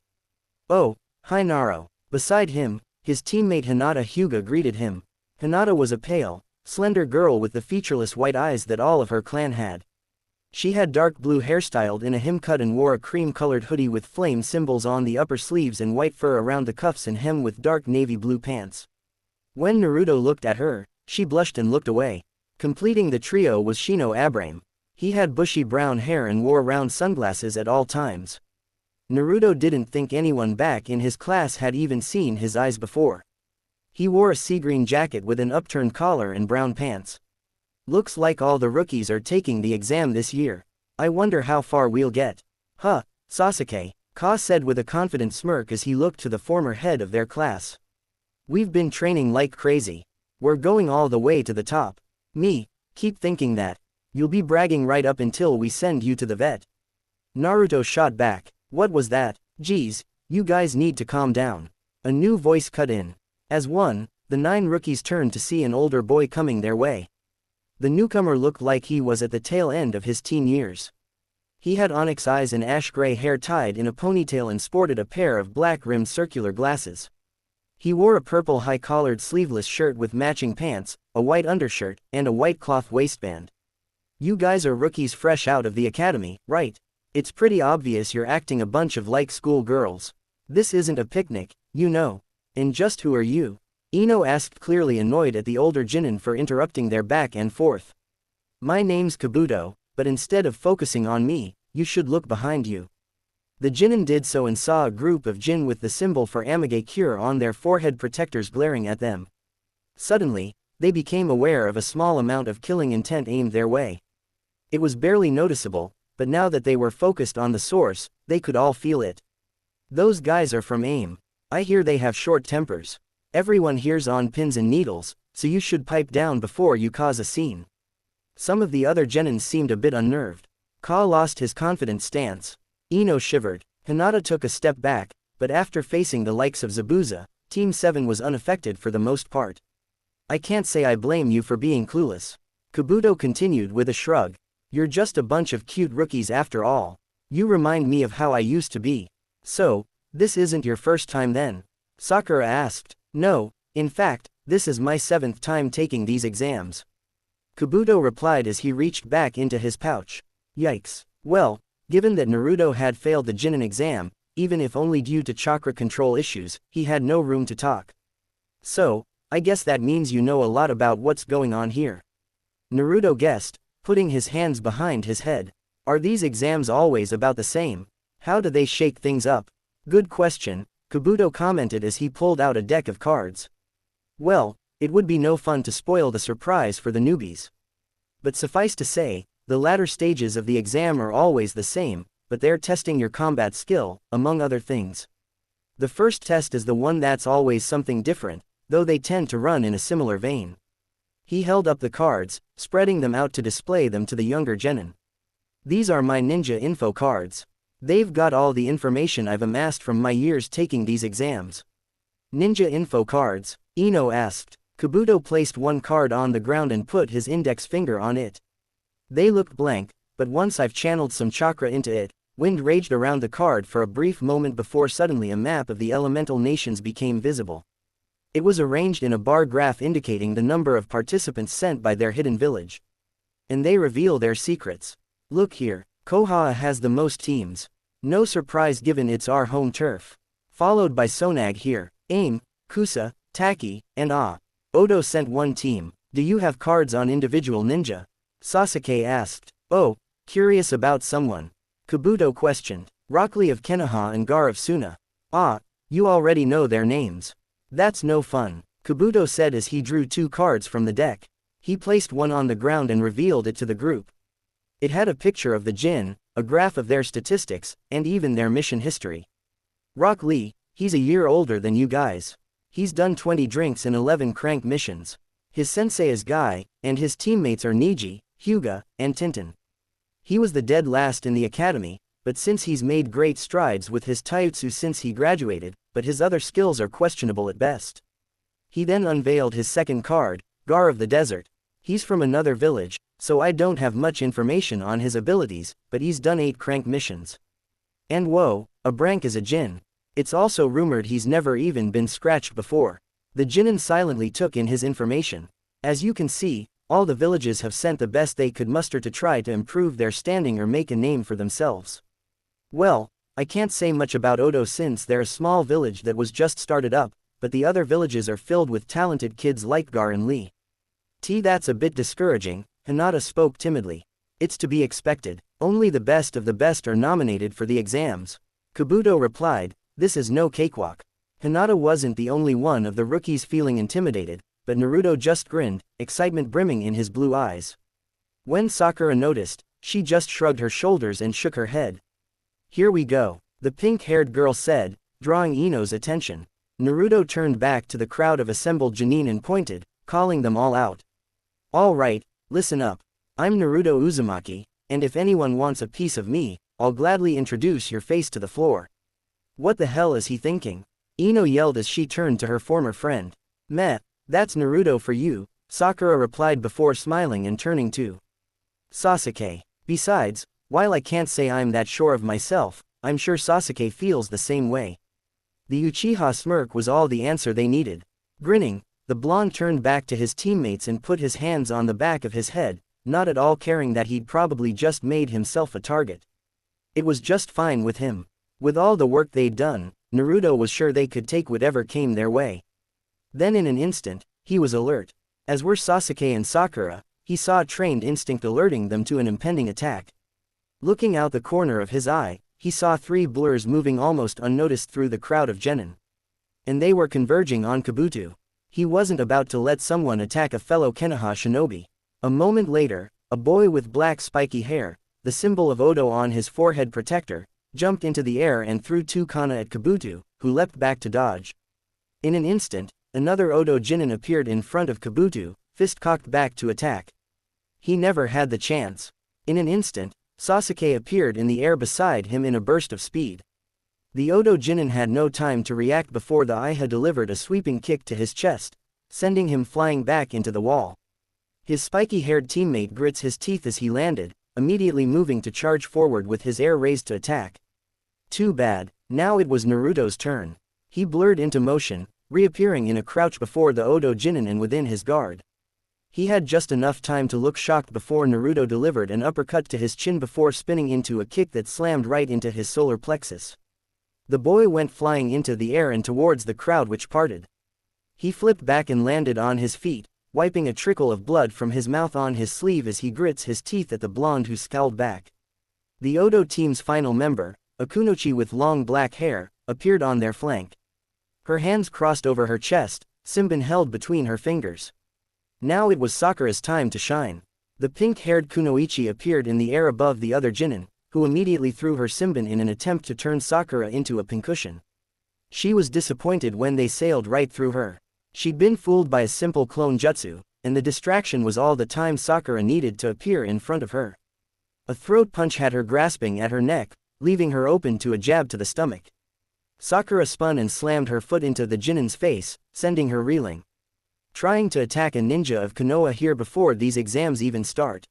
Oh, hi Naro. Beside him, his teammate Hinata Hyuga greeted him. Hinata was a pale, slender girl with the featureless white eyes that all of her clan had. She had dark blue hair styled in a hem cut and wore a cream-colored hoodie with flame symbols on the upper sleeves and white fur around the cuffs and hem with dark navy blue pants. When Naruto looked at her, she blushed and looked away. Completing the trio was Shino Abrame. He had bushy brown hair and wore round sunglasses at all times. Naruto didn't think anyone back in his class had even seen his eyes before. He wore a sea green jacket with an upturned collar and brown pants. Looks like all the rookies are taking the exam this year. I wonder how far we'll get. Huh, Sasuke, Ka said with a confident smirk as he looked to the former head of their class. We've been training like crazy. We're going all the way to the top. Me, keep thinking that. You'll be bragging right up until we send you to the vet. Naruto shot back. What was that? Geez, you guys need to calm down. A new voice cut in. As one, the 9 rookies turned to see an older boy coming their way. The newcomer looked like he was at the tail end of his teen years. He had onyx eyes and ash-gray hair tied in a ponytail and sported a pair of black-rimmed circular glasses. He wore a purple high-collared sleeveless shirt with matching pants, a white undershirt, and a white cloth waistband. You guys are rookies fresh out of the academy, right? It's pretty obvious you're acting a bunch of like school girls. This isn't a picnic, you know. And just who are you? Ino asked, clearly annoyed at the older Jinin for interrupting their back and forth. My name's Kabuto, but instead of focusing on me, you should look behind you. The Jinin did so and saw a group of Jin with the symbol for Amage Cure on their forehead protectors glaring at them. Suddenly, they became aware of a small amount of killing intent aimed their way. It was barely noticeable, but now that they were focused on the source, they could all feel it. Those guys are from AIM. I hear they have short tempers. Everyone here's on pins and needles, so you should pipe down before you cause a scene. Some of the other Genins seemed a bit unnerved. Ka lost his confident stance. Ino shivered. Hinata took a step back, but after facing the likes of Zabuza, Team 7 was unaffected for the most part. I can't say I blame you for being clueless. Kabuto continued with a shrug. You're just a bunch of cute rookies after all. You remind me of how I used to be. So, this isn't your first time then? Sakura asked. No, in fact, this is my 7th time taking these exams. Kabuto replied as he reached back into his pouch. Yikes. Well, given that Naruto had failed the Jinin exam, even if only due to chakra control issues, he had no room to talk. So, I guess that means you know a lot about what's going on here. Naruto guessed, putting his hands behind his head. Are these exams always about the same? How do they shake things up? Good question, Kabuto commented as he pulled out a deck of cards. Well, it would be no fun to spoil the surprise for the newbies. But suffice to say, the latter stages of the exam are always the same, but they're testing your combat skill, among other things. The first test is the one that's always something different, though they tend to run in a similar vein. He held up the cards, spreading them out to display them to the younger Genin. These are my ninja info cards. They've got all the information I've amassed from my years taking these exams. Ninja info cards? Ino asked. Kabuto placed one card on the ground and put his index finger on it. They looked blank, but once I've channeled some chakra into it, wind raged around the card for a brief moment before suddenly a map of the elemental nations became visible. It was arranged in a bar graph indicating the number of participants sent by their hidden village. And they reveal their secrets. Look here, Koha has the most teams. No surprise given it's our home turf. Followed by Sonag here, AIM, Kusa, Taki, and Odo sent one team. Do you have cards on individual ninja? Sasuke asked. Oh, curious about someone. Kabuto questioned. Rock Lee of Konoha and Gar of Suna. You already know their names. That's no fun, Kabuto said as he drew 2 cards from the deck. He placed one on the ground and revealed it to the group. It had a picture of the Jin, a graph of their statistics, and even their mission history. Rock Lee, he's a year older than you guys. He's done 20 drinks and 11 crank missions. His sensei is Guy, and his teammates are Niji, Hyuga, and Tintin. He was the dead last in the academy, but since he's made great strides with his taijutsu since he graduated, but his other skills are questionable at best. He then unveiled his second card, Gar of the Desert. He's from another village, so I don't have much information on his abilities, but he's done 8 crank missions. And whoa, a brank is a Jin. It's also rumored he's never even been scratched before. The Jinin silently took in his information. As you can see, all the villages have sent the best they could muster to try to improve their standing or make a name for themselves. Well, I can't say much about Odo since they're a small village that was just started up, but the other villages are filled with talented kids like Gar and Lee. That's a bit discouraging, Hinata spoke timidly. It's to be expected, only the best of the best are nominated for the exams. Kabuto replied, this is no cakewalk. Hinata wasn't the only one of the rookies feeling intimidated, but Naruto just grinned, excitement brimming in his blue eyes. When Sakura noticed, she just shrugged her shoulders and shook her head. Here we go, the pink-haired girl said, drawing Ino's attention. Naruto turned back to the crowd of assembled Jonin and pointed, calling them all out. All right, listen up. I'm Naruto Uzumaki, and if anyone wants a piece of me, I'll gladly introduce your face to the floor. What the hell is he thinking? Ino yelled as she turned to her former friend. Meh, that's Naruto for you, Sakura replied before smiling and turning to Sasuke. Besides, while I can't say I'm that sure of myself, I'm sure Sasuke feels the same way. The Uchiha smirk was all the answer they needed. Grinning, the blonde turned back to his teammates and put his hands on the back of his head, not at all caring that he'd probably just made himself a target. It was just fine with him. With all the work they'd done, Naruto was sure they could take whatever came their way. Then in an instant, he was alert. As were Sasuke and Sakura, he saw a trained instinct alerting them to an impending attack. Looking out the corner of his eye, he saw 3 blurs moving almost unnoticed through the crowd of genin. And they were converging on Kabuto. He wasn't about to let someone attack a fellow Konoha shinobi. A moment later, a boy with black spiky hair, the symbol of Odo on his forehead protector, jumped into the air and threw 2 kana at Kabuto, who leapt back to dodge. In an instant, another Odo Jinin appeared in front of Kabuto, fist cocked back to attack. He never had the chance. In an instant, Sasuke appeared in the air beside him in a burst of speed. The Odo Jinin had no time to react before the Iha delivered a sweeping kick to his chest, sending him flying back into the wall. His spiky-haired teammate grits his teeth as he landed, immediately moving to charge forward with his air raised to attack. Too bad, now it was Naruto's turn. He blurred into motion, reappearing in a crouch before the Odo Jinin and within his guard. He had just enough time to look shocked before Naruto delivered an uppercut to his chin before spinning into a kick that slammed right into his solar plexus. The boy went flying into the air and towards the crowd which parted. He flipped back and landed on his feet, wiping a trickle of blood from his mouth on his sleeve as he grits his teeth at the blonde who scowled back. The Odo team's final member, Akunochi with long black hair, appeared on their flank. Her hands crossed over her chest, Simbin held between her fingers. Now it was Sakura's time to shine. The pink-haired Kunoichi appeared in the air above the other Jinin, who immediately threw her Simbin in an attempt to turn Sakura into a pincushion. She was disappointed when they sailed right through her. She'd been fooled by a simple clone jutsu, and the distraction was all the time Sakura needed to appear in front of her. A throat punch had her grasping at her neck, leaving her open to a jab to the stomach. Sakura spun and slammed her foot into the Jinin's face, sending her reeling. Trying to attack a ninja of Konoha here before these exams even start.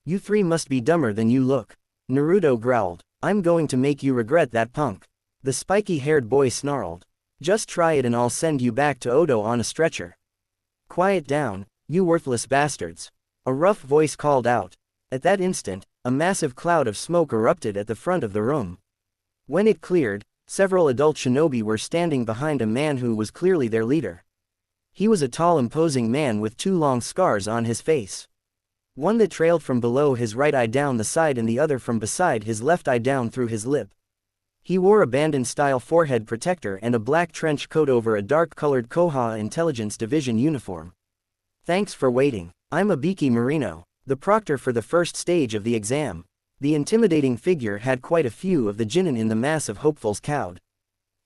You 3 must be dumber than you look. Naruto growled. I'm going to make you regret that, punk. The spiky-haired boy snarled. Just try it and I'll send you back to Odo on a stretcher. Quiet down, you worthless bastards. A rough voice called out. At that instant, a massive cloud of smoke erupted at the front of the room. When it cleared, several adult shinobi were standing behind a man who was clearly their leader. He was a tall imposing man with 2 long scars on his face. One that trailed from below his right eye down the side and the other from beside his left eye down through his lip. He wore a bandit-style forehead protector and a black trench coat over a dark-colored Koha Intelligence Division uniform. Thanks for waiting. I'm Abiki Marino, the proctor for the first stage of the exam. The intimidating figure had quite a few of the Jinin in the mass of hopefuls cowed.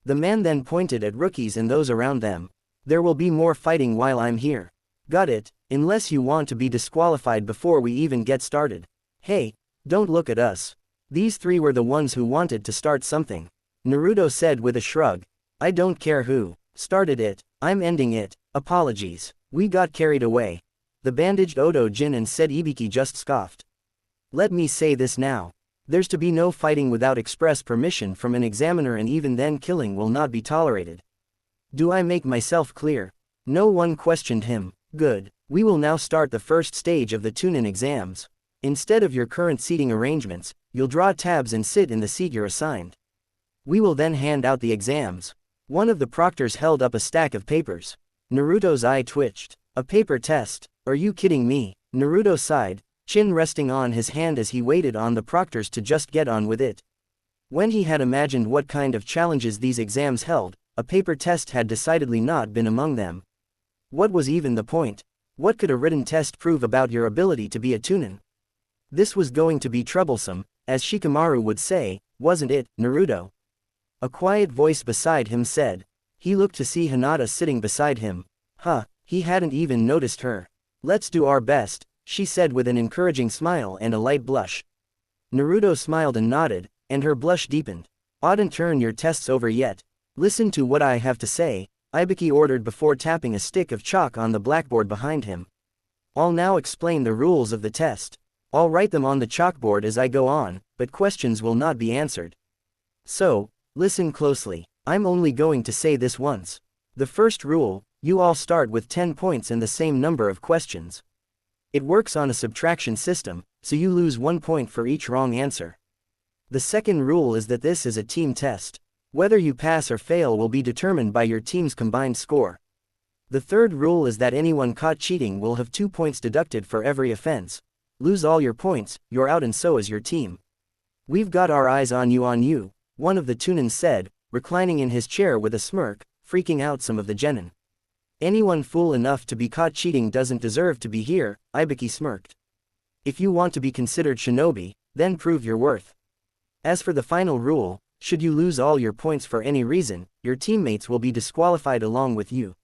The man then pointed at rookies and those around them. There will be more fighting while I'm here. Got it, unless you want to be disqualified before we even get started. Hey, don't look at us. These three were the ones who wanted to start something. Naruto said with a shrug. I don't care who started it, I'm ending it. Apologies. We got carried away. The bandaged Odo Jin and said Ibiki just scoffed. Let me say this now. There's to be no fighting without express permission from an examiner, and even then killing will not be tolerated. Do I make myself clear? No one questioned him. Good. We will now start the first stage of the Chunin exams. Instead of your current seating arrangements, you'll draw tabs and sit in the seat you're assigned. We will then hand out the exams. One of the proctors held up a stack of papers. Naruto's eye twitched. A paper test? Are you kidding me? Naruto sighed, chin resting on his hand as he waited on the proctors to just get on with it. When he had imagined what kind of challenges these exams held, a paper test had decidedly not been among them. What was even the point? What could a written test prove about your ability to be a Chunin? This was going to be troublesome, as Shikamaru would say, wasn't it, Naruto? A quiet voice beside him said. He looked to see Hinata sitting beside him. He hadn't even noticed her. Let's do our best, she said with an encouraging smile and a light blush. Naruto smiled and nodded, and her blush deepened. Oughtn't turn your tests over yet. Listen to what I have to say, Ibiki ordered before tapping a stick of chalk on the blackboard behind him. I'll now explain the rules of the test. I'll write them on the chalkboard as I go on, but questions will not be answered. So, listen closely. I'm only going to say this once. The first rule, you all start with 10 points and the same number of questions. It works on a subtraction system, so you lose 1 point for each wrong answer. The second rule is that this is a team test. Whether you pass or fail will be determined by your team's combined score. The third rule is that anyone caught cheating will have 2 points deducted for every offense. Lose all your points, you're out, and so is your team. We've got our eyes on you, one of the Chunin said, reclining in his chair with a smirk, freaking out some of the genin. Anyone fool enough to be caught cheating doesn't deserve to be here, Ibiki smirked. If you want to be considered shinobi, then prove your worth. As for the final rule, should you lose all your points for any reason, your teammates will be disqualified along with you.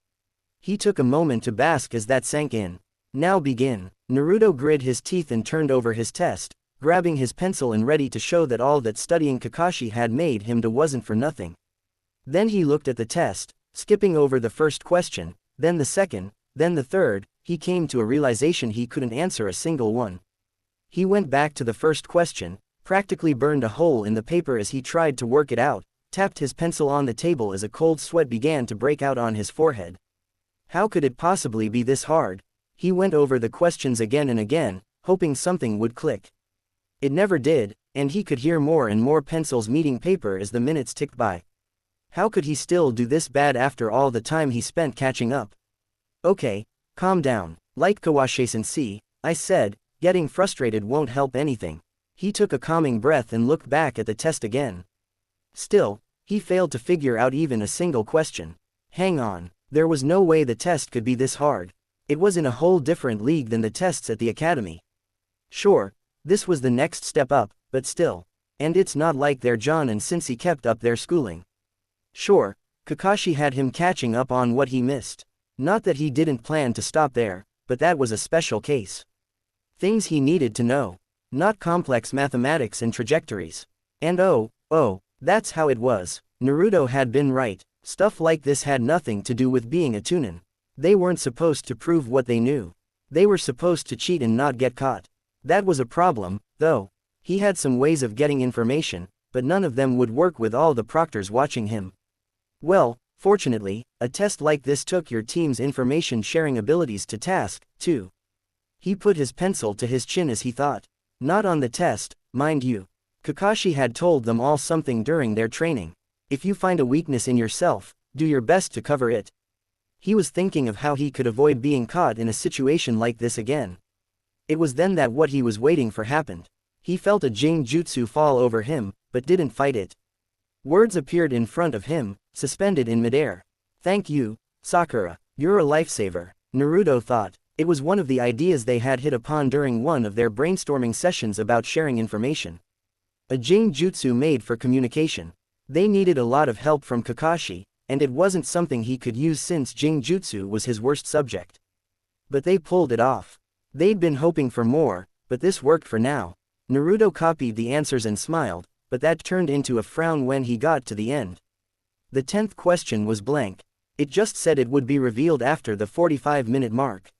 He took a moment to bask as that sank in. Now begin. Naruto gritted his teeth and turned over his test, grabbing his pencil and ready to show that all that studying Kakashi had made him do wasn't for nothing. Then he looked at the test, skipping over the first question, then the second, then the third. He came to a realization he couldn't answer a single one. He went back to the first question, practically burned a hole in the paper as he tried to work it out, tapped his pencil on the table as a cold sweat began to break out on his forehead. How could it possibly be this hard? He went over the questions again and again, hoping something would click. It never did, and he could hear more and more pencils meeting paper as the minutes ticked by. How could he still do this bad after all the time he spent catching up? Okay, calm down. Like Kawase-sensei, I said, getting frustrated won't help anything. He took a calming breath and looked back at the test again. Still, he failed to figure out even a single question. Hang on, there was no way the test could be this hard. It was in a whole different league than the tests at the academy. Sure, this was the next step up, but still. And it's not like their John and Sensei kept up their schooling. Sure, Kakashi had him catching up on what he missed. Not that he didn't plan to stop there, but that was a special case. Things he needed to know. Not complex mathematics and trajectories. And oh, that's how it was. Naruto had been right. Stuff like this had nothing to do with being a Chunin. They weren't supposed to prove what they knew. They were supposed to cheat and not get caught. That was a problem, though. He had some ways of getting information, but none of them would work with all the proctors watching him. Well, fortunately, a test like this took your team's information-sharing abilities to task, too. He put his pencil to his chin as he thought. Not on the test, mind you. Kakashi had told them all something during their training. If you find a weakness in yourself, do your best to cover it. He was thinking of how he could avoid being caught in a situation like this again. It was then that what he was waiting for happened. He felt a Jutsu fall over him, but didn't fight it. Words appeared in front of him, suspended in midair. Thank you, Sakura, you're a lifesaver, Naruto thought. It was one of the ideas they had hit upon during one of their brainstorming sessions about sharing information. A Jutsu made for communication. They needed a lot of help from Kakashi, and it wasn't something he could use since Jutsu was his worst subject. But they pulled it off. They'd been hoping for more, but this worked for now. Naruto copied the answers and smiled, but that turned into a frown when he got to the end. The 10th question was blank. It just said it would be revealed after the 45-minute mark.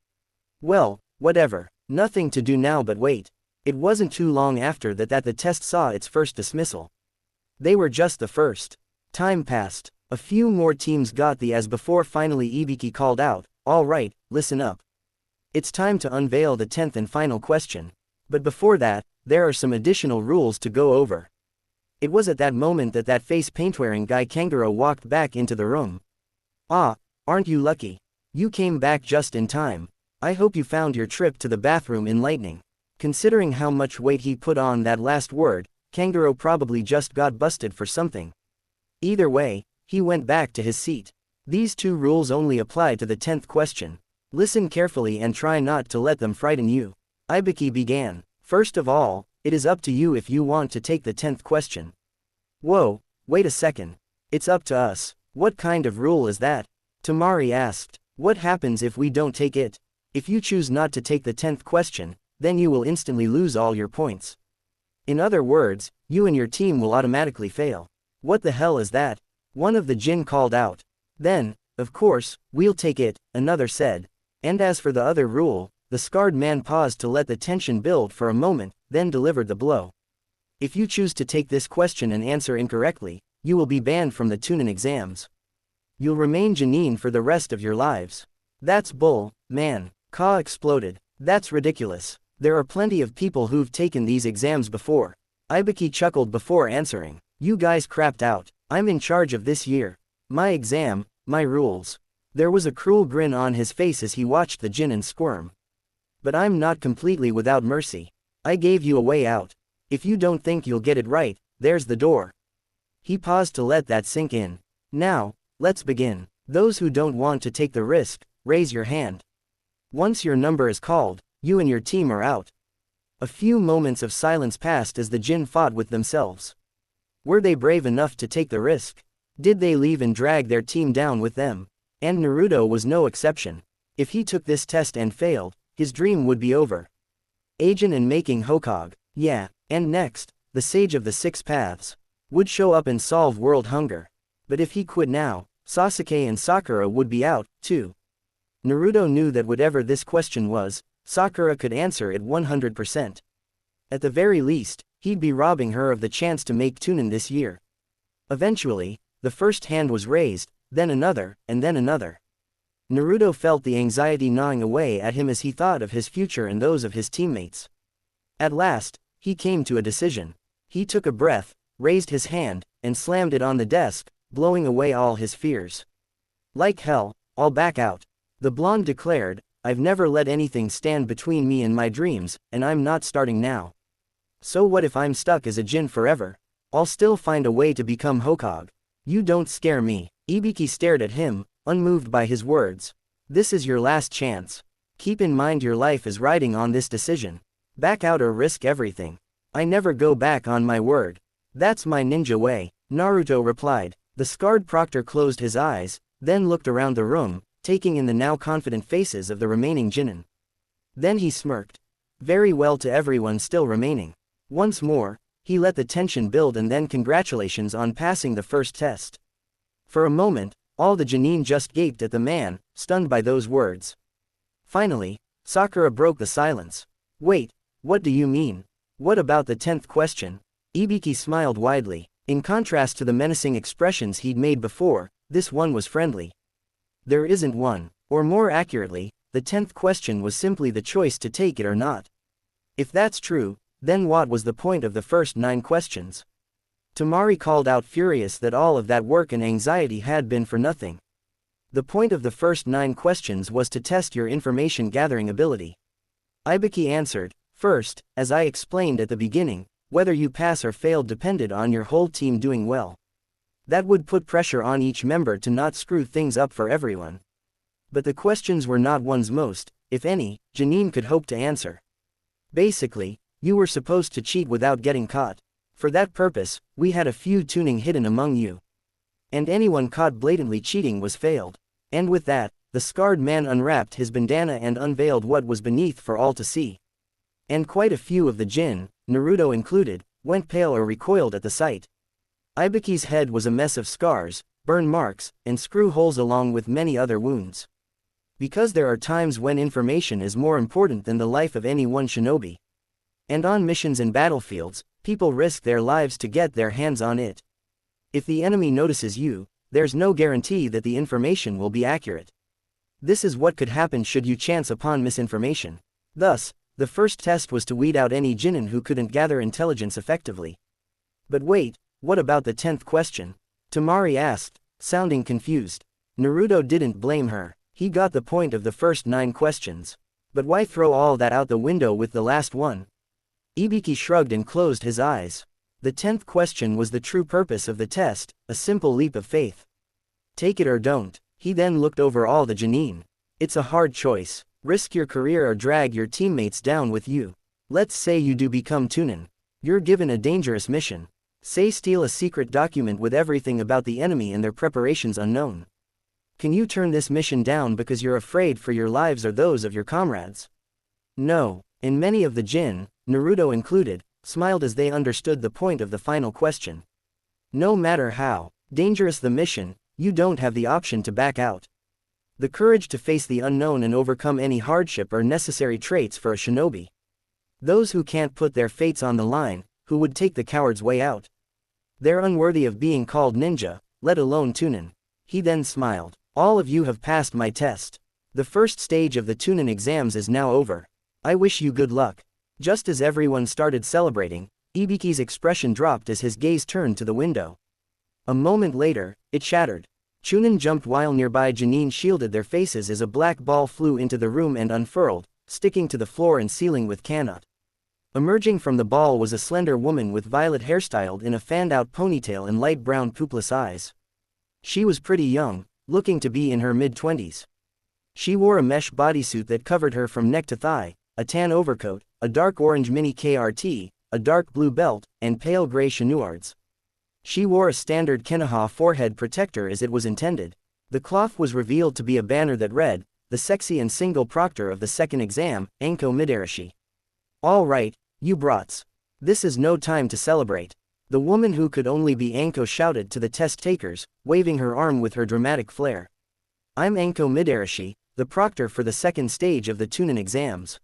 Well, whatever. Nothing to do now but wait. It wasn't too long after that the test saw its first dismissal. They were just the first. Time passed. A few more teams got the as before. Finally Ibiki called out, "All right, listen up. It's time to unveil the 10th and final question. But before that, there are some additional rules to go over." It was at that moment that face paint-wearing guy Kanguro walked back into the room. "Ah, aren't you lucky? You came back just in time. I hope you found your trip to the bathroom enlightening." Considering how much weight he put on that last word, Kanguro probably just got busted for something. Either way, he went back to his seat. These two rules only apply to the 10th question. Listen carefully and try not to let them frighten you. Ibiki began. "First of all, it is up to you if you want to take the 10th question." "Whoa, wait a second. It's up to us. What kind of rule is that?" Tamari asked. "What happens if we don't take it? If you choose not to take the 10th question, then you will instantly lose all your points. In other words, you and your team will automatically fail." "What the hell is that?" one of the Jin called out. "Then, of course, we'll take it," another said. And as for the other rule, the scarred man paused to let the tension build for a moment, then delivered the blow. "If you choose to take this question and answer incorrectly, you will be banned from the Chunin exams. You'll remain Janine for the rest of your lives." "That's bull, man." Ka exploded. "That's ridiculous. There are plenty of people who've taken these exams before." Ibiki chuckled before answering. "You guys crapped out. I'm in charge of this year. My exam, my rules." There was a cruel grin on his face as he watched the Jinin squirm. "But I'm not completely without mercy. I gave you a way out. If you don't think you'll get it right, there's the door." He paused to let that sink in. "Now, let's begin. Those who don't want to take the risk, raise your hand. Once your number is called, you and your team are out." A few moments of silence passed as the Jin fought with themselves. Were they brave enough to take the risk? Did they leave and drag their team down with them? And Naruto was no exception. If he took this test and failed, his dream would be over. Ajin and making Hokage, yeah, and next, the Sage of the Six Paths, would show up and solve world hunger. But if he quit now, Sasuke and Sakura would be out, too. Naruto knew that whatever this question was, Sakura could answer it 100%. At the very least, he'd be robbing her of the chance to make Chunin this year. Eventually, the first hand was raised, then another, and then another. Naruto felt the anxiety gnawing away at him as he thought of his future and those of his teammates. At last, he came to a decision. He took a breath, raised his hand, and slammed it on the desk, blowing away all his fears. "Like hell, I'll back out," the blonde declared. "I've never let anything stand between me and my dreams, and I'm not starting now. So what if I'm stuck as a Jin forever? I'll still find a way to become Hokage. You don't scare me." Ibiki stared at him, unmoved by his words. "This is your last chance. Keep in mind your life is riding on this decision. Back out or risk everything." "I never go back on my word. That's my ninja way," Naruto replied. The scarred proctor closed his eyes, then looked around the room, taking in the now confident faces of the remaining Jinin. Then he smirked. Very well to everyone still remaining. Once more, he let the tension build and then congratulations on passing the first test. For a moment, all the Jonin just gaped at the man, stunned by those words. Finally, Sakura broke the silence. "Wait, what do you mean? What about the 10th question?" Ibiki smiled widely. In contrast to the menacing expressions he'd made before, this one was friendly. There isn't one, or more accurately, the 10th question was simply the choice to take it or not. If that's true, then what was the point of the first 9 questions? Tamari called out furious that all of that work and anxiety had been for nothing. The point of the first 9 questions was to test your information gathering ability. Ibiki answered, "First, as I explained at the beginning, whether you pass or fail depended on your whole team doing well. That would put pressure on each member to not screw things up for everyone. But the questions were not ones most, if any, Janine could hope to answer. Basically, you were supposed to cheat without getting caught. For that purpose, we had a few tuning hidden among you. And anyone caught blatantly cheating was failed. And with that, the The scarred man unwrapped his bandana and unveiled what was beneath for all to see. And quite a few of the jinn, Naruto included, went pale or recoiled at the sight. Ibuki's head was a mess of scars, burn marks, and screw holes along with many other wounds. Because there are times when information is more important than the life of any one shinobi. And on missions and battlefields, people risk their lives to get their hands on it. If the enemy notices you, there's no guarantee that the information will be accurate. This is what could happen should you chance upon misinformation. Thus, the first test was to weed out any Jinnin who couldn't gather intelligence effectively. But wait, what about the 10th question? Temari asked, sounding confused. Naruto didn't blame her. He got the point of the first 9 questions. But why throw all that out the window with the last one? Ibiki shrugged and closed his eyes. The 10th question was the true purpose of the test, a simple leap of faith. Take it or don't. He then looked over all the Jonin. It's a hard choice. Risk your career or drag your teammates down with you. Let's say you do become Chunin. You're given a dangerous mission. Say steal a secret document with everything about the enemy and their preparations unknown. Can you turn this mission down because you're afraid for your lives or those of your comrades? No, and many of the Jin, Naruto included, smiled as they understood the point of the final question. No matter how dangerous the mission, you don't have the option to back out. The courage to face the unknown and overcome any hardship are necessary traits for a shinobi. Those who can't put their fates on the line, who would take the coward's way out. They're unworthy of being called ninja, let alone Chunin. He then smiled. All of you have passed my test. The first stage of the Chunin exams is now over. I wish you good luck. Just as everyone started celebrating, Ibiki's expression dropped as his gaze turned to the window. A moment later, it shattered. Chunin jumped while nearby Jonin shielded their faces as a black ball flew into the room and unfurled, sticking to the floor and ceiling with cannot. Emerging from the ball was a slender woman with violet hair styled in a fanned-out ponytail and light brown pupilless eyes. She was pretty young, looking to be in her mid-20s. She wore a mesh bodysuit that covered her from neck to thigh, a tan overcoat, a dark orange mini KRT, a dark blue belt, and pale gray chenoards. She wore a standard Konoha forehead protector as it was intended. The cloth was revealed to be a banner that read, "The sexy and single proctor of the second exam, Anko Midarashi." All right, you brats. This is no time to celebrate. The woman who could only be Anko shouted to the test takers, waving her arm with her dramatic flair. I'm Anko Midarashi, the proctor for the second stage of the Chunin exams.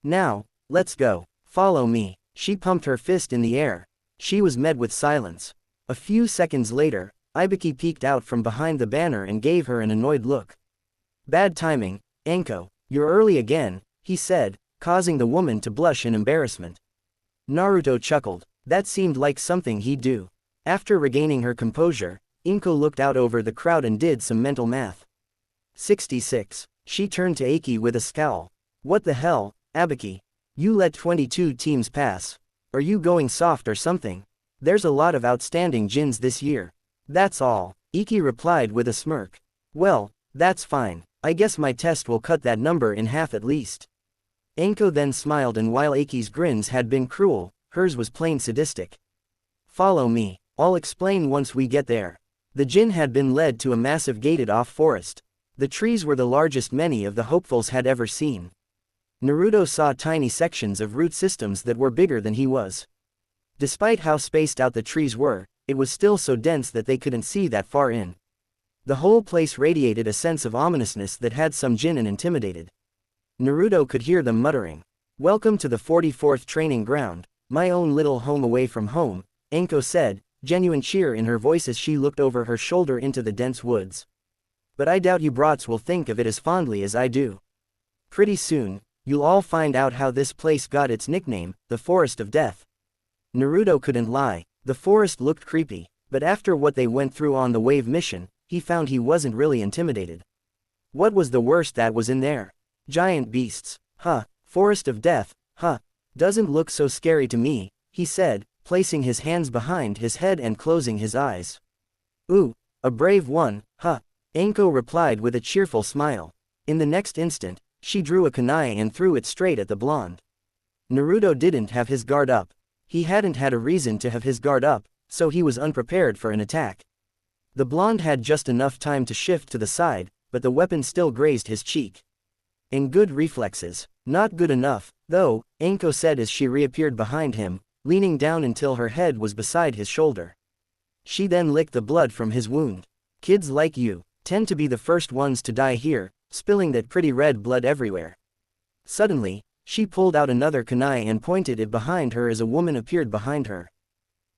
Now, let's go. Follow me. She pumped her fist in the air. She was met with silence. A few seconds later, Ibuki peeked out from behind the banner and gave her an annoyed look. Bad timing, Anko, you're early again, he said, causing the woman to blush in embarrassment. Naruto chuckled. That seemed like something he'd do. After regaining her composure, Inko looked out over the crowd and did some mental math. 66. She turned to Aki with a scowl. What the hell, Ibuki? You let 22 teams pass. Are you going soft or something? There's a lot of outstanding jins this year. That's all, Iki replied with a smirk. Well, that's fine. I guess my test will cut that number in half at least. Anko then smiled, and while Aki's grins had been cruel, hers was plain sadistic. Follow me. I'll explain once we get there. The jin had been led to a massive gated-off forest. The trees were the largest many of the hopefuls had ever seen. Naruto saw tiny sections of root systems that were bigger than he was. Despite how spaced out the trees were, it was still so dense that they couldn't see that far in. The whole place radiated a sense of ominousness that had some Jinnin intimidated. Naruto could hear them muttering. Welcome to the 44th training ground, my own little home away from home, Anko said, genuine cheer in her voice as she looked over her shoulder into the dense woods. But I doubt you brats will think of it as fondly as I do. Pretty soon, you'll all find out how this place got its nickname, the Forest of Death. Naruto couldn't lie, the forest looked creepy, but after what they went through on the wave mission, he found he wasn't really intimidated. What was the worst that was in there? Giant beasts. Huh, Forest of Death, huh. Doesn't look so scary to me, he said, placing his hands behind his head and closing his eyes. Ooh, a brave one, huh. Anko replied with a cheerful smile. In the next instant, she drew a kunai and threw it straight at the blonde. Naruto didn't have his guard up. He hadn't had a reason to have his guard up, so he was unprepared for an attack. The blonde had just enough time to shift to the side, but the weapon still grazed his cheek. And good reflexes. Not good enough, though, Anko said as she reappeared behind him, leaning down until her head was beside his shoulder. She then licked the blood from his wound. Kids like you tend to be the first ones to die here, spilling that pretty red blood everywhere. Suddenly, she pulled out another kunai and pointed it behind her as a woman appeared behind her.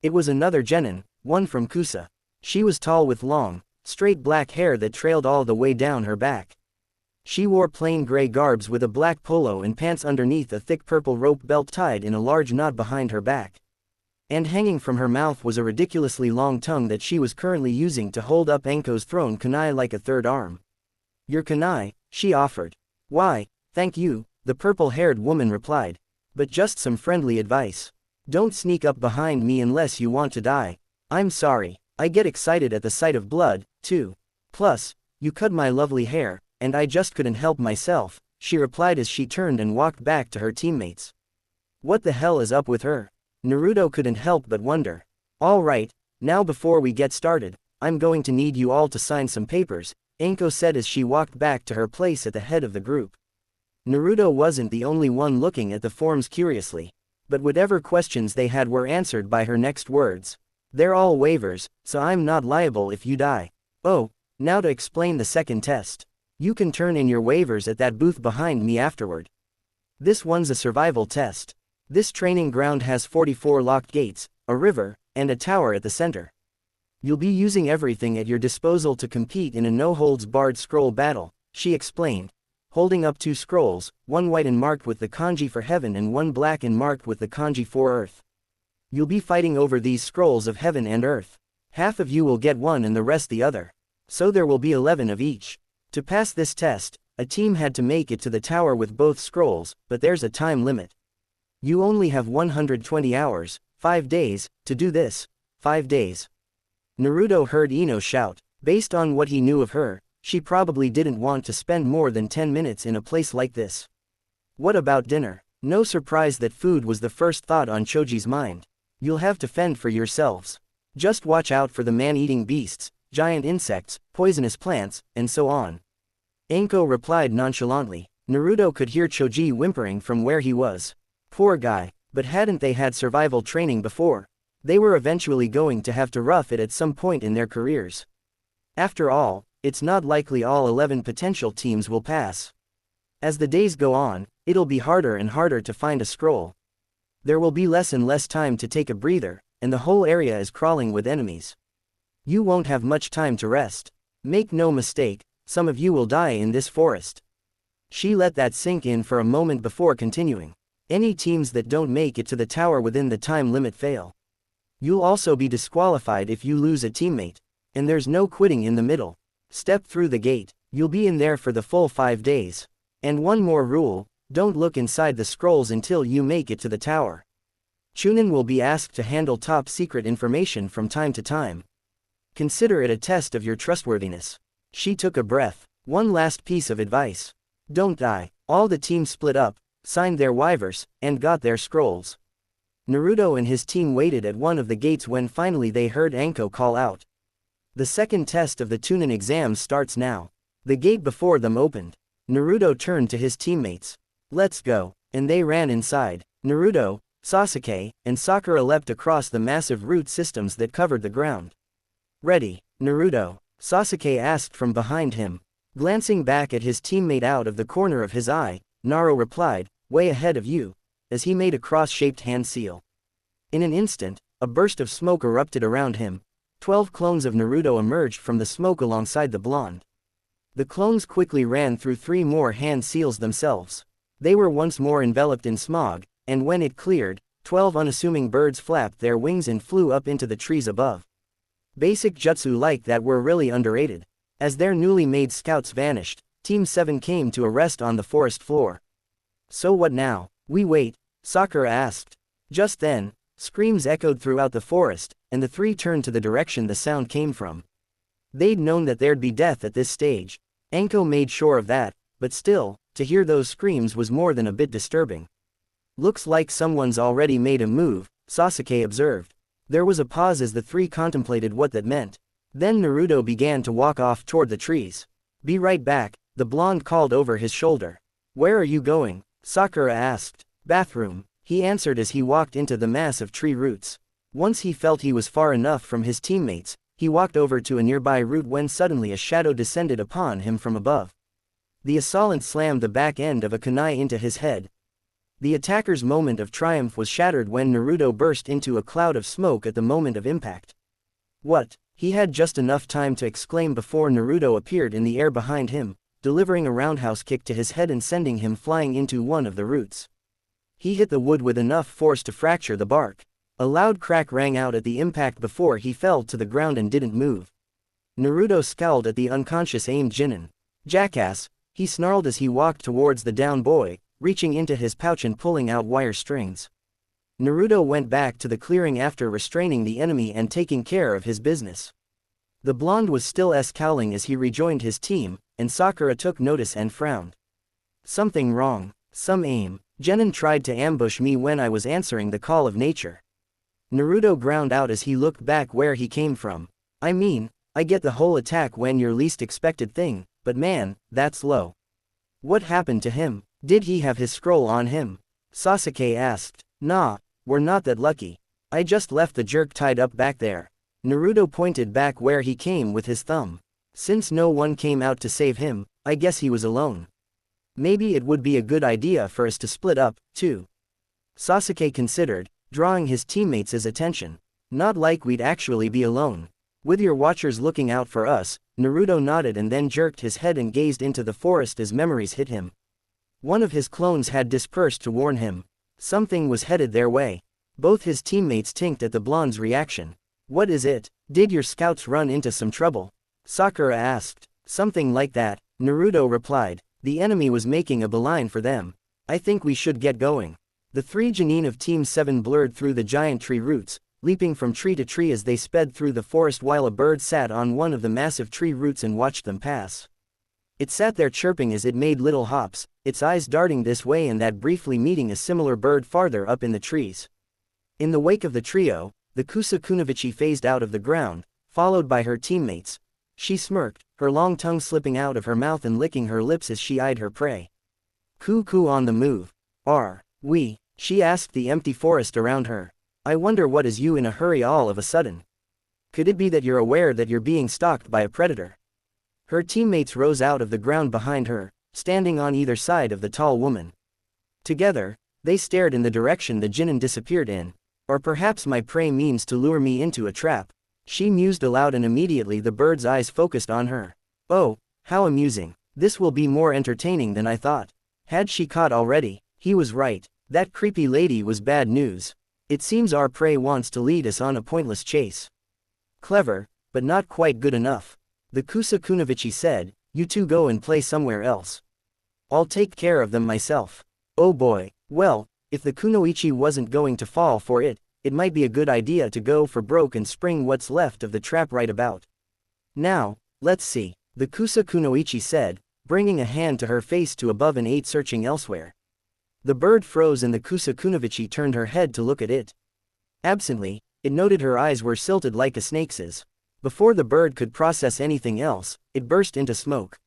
It was another genin, one from Kusa. She was tall with long, straight black hair that trailed all the way down her back. She wore plain gray garbs with a black polo and pants underneath a thick purple rope belt tied in a large knot behind her back. And hanging from her mouth was a ridiculously long tongue that she was currently using to hold up Anko's thrown kunai like a third arm. Your kunai, she offered. Why, thank you, the purple-haired woman replied. But just some friendly advice. Don't sneak up behind me unless you want to die. I'm sorry, I get excited at the sight of blood, too. Plus, you cut my lovely hair, and I just couldn't help myself, she replied as she turned and walked back to her teammates. What the hell is up with her? Naruto couldn't help but wonder. All right, now before we get started, I'm going to need you all to sign some papers, Anko said as she walked back to her place at the head of the group. Naruto wasn't the only one looking at the forms curiously. But whatever questions they had were answered by her next words. They're all waivers, so I'm not liable if you die. Oh, now to explain the second test. You can turn in your waivers at that booth behind me afterward. This one's a survival test. This training ground has 44 locked gates, a river, and a tower at the center. You'll be using everything at your disposal to compete in a no-holds-barred scroll battle, she explained, holding up 2 scrolls, one white and marked with the kanji for heaven and one black and marked with the kanji for earth. You'll be fighting over these scrolls of heaven and earth. Half of you will get one and the rest the other. So there will be 11 of each. To pass this test, a team had to make it to the tower with both scrolls, but there's a time limit. You only have 120 hours, 5 days, to do this. 5 days. Naruto heard Ino shout. Based on what he knew of her, she probably didn't want to spend more than 10 minutes in a place like this. What about dinner? No surprise that food was the first thought on Choji's mind. You'll have to fend for yourselves. Just watch out for the man-eating beasts, giant insects, poisonous plants, and so on. Anko replied nonchalantly. Naruto could hear Choji whimpering from where he was. Poor guy, but hadn't they had survival training before? They were eventually going to have to rough it at some point in their careers. After all, it's not likely all 11 potential teams will pass. As the days go on, it'll be harder and harder to find a scroll. There will be less and less time to take a breather, and the whole area is crawling with enemies. You won't have much time to rest. Make no mistake, some of you will die in this forest. She let that sink in for a moment before continuing. Any teams that don't make it to the tower within the time limit fail. You'll also be disqualified if you lose a teammate. And there's no quitting in the middle. Step through the gate, you'll be in there for the full 5 days. And one more rule, don't look inside the scrolls until you make it to the tower. Chunin will be asked to handle top secret information from time to time. Consider it a test of your trustworthiness. She took a breath. One last piece of advice. Don't die. All the team split up, signed their waivers, and got their scrolls. Naruto and his team waited at one of the gates when finally they heard Anko call out. The second test of the Chunin exams starts now. The gate before them opened. Naruto turned to his teammates. Let's go. And they ran inside. Naruto, Sasuke, and Sakura leapt across the massive root systems that covered the ground. Ready, Naruto? Sasuke asked from behind him. Glancing back at his teammate out of the corner of his eye, Naruto replied, way ahead of you, as he made a cross-shaped hand seal. In an instant, a burst of smoke erupted around him. 12 clones of Naruto emerged from the smoke alongside the blonde. The clones quickly ran through 3 more hand seals themselves. They were once more enveloped in smog, and when it cleared, 12 unassuming birds flapped their wings and flew up into the trees above. Basic jutsu like that were really underrated. As their newly made scouts vanished, Team 7 came to a rest on the forest floor. So what now? We wait? Sakura asked. Just then, screams echoed throughout the forest, and the 3 turned to the direction the sound came from. They'd known that there'd be death at this stage. Anko made sure of that, but still, to hear those screams was more than a bit disturbing. Looks like someone's already made a move, Sasuke observed. There was a pause as the 3 contemplated what that meant. Then Naruto began to walk off toward the trees. Be right back, the blonde called over his shoulder. Where are you going? Sakura asked. Bathroom, he answered as he walked into the mass of tree roots. Once he felt he was far enough from his teammates, he walked over to a nearby root when suddenly a shadow descended upon him from above. The assailant slammed the back end of a kunai into his head. The attacker's moment of triumph was shattered when Naruto burst into a cloud of smoke at the moment of impact. What? He had just enough time to exclaim before Naruto appeared in the air behind him, delivering a roundhouse kick to his head and sending him flying into one of the roots. He hit the wood with enough force to fracture the bark. A loud crack rang out at the impact before he fell to the ground and didn't move. Naruto scowled at the unconscious aimed Jinin. Jackass, he snarled as he walked towards the down boy, reaching into his pouch and pulling out wire strings. Naruto went back to the clearing after restraining the enemy and taking care of his business. The blonde was still scowling as he rejoined his team, and Sakura took notice and frowned. Something wrong. Some aim. Jinin tried to ambush me when I was answering the call of nature. Naruto ground out as he looked back where he came from. I mean, I get the whole attack when your least expected thing, but man, that's low. What happened to him? Did he have his scroll on him? Sasuke asked. Nah, we're not that lucky. I just left the jerk tied up back there. Naruto pointed back where he came with his thumb. Since no one came out to save him, I guess he was alone. Maybe it would be a good idea for us to split up, too. Sasuke considered, drawing his teammates' attention. Not like we'd actually be alone. With your watchers looking out for us, Naruto nodded and then jerked his head and gazed into the forest as memories hit him. One of his clones had dispersed to warn him. Something was headed their way. Both his teammates tinked at the blonde's reaction. What is it? Did your scouts run into some trouble? Sakura asked. Something like that, Naruto replied. The enemy was making a beeline for them. I think we should get going. The three genin of Team 7 blurred through the giant tree roots, leaping from tree to tree as they sped through the forest while a bird sat on one of the massive tree roots and watched them pass. It sat there chirping as it made little hops, its eyes darting this way and that, briefly meeting a similar bird farther up in the trees. In the wake of the trio, the Kusa-kunoichi phased out of the ground, followed by her teammates. She smirked, her long tongue slipping out of her mouth and licking her lips as she eyed her prey. Ku on the move. Are we? She asked the empty forest around her. I wonder what is you in a hurry all of a sudden. Could it be that you're aware that you're being stalked by a predator? Her teammates rose out of the ground behind her, standing on either side of the tall woman. Together, they stared in the direction the genin disappeared in. Or perhaps my prey means to lure me into a trap. She mused aloud and immediately the bird's eyes focused on her. Oh, how amusing. This will be more entertaining than I thought. Had she caught already? He was right. That creepy lady was bad news. It seems our prey wants to lead us on a pointless chase. Clever, but not quite good enough. The Kusa-kunoichi said, you two go and play somewhere else. I'll take care of them myself. Oh boy, well, if the kunoichi wasn't going to fall for it, it might be a good idea to go for broke and spring what's left of the trap right about. Now, let's see, the Kusa-kunoichi said, bringing a hand to her face to above and ate searching elsewhere. The bird froze and the Kusa-kunoichi turned her head to look at it. Absently, it noted her eyes were silted like a snake's. Before the bird could process anything else, it burst into smoke.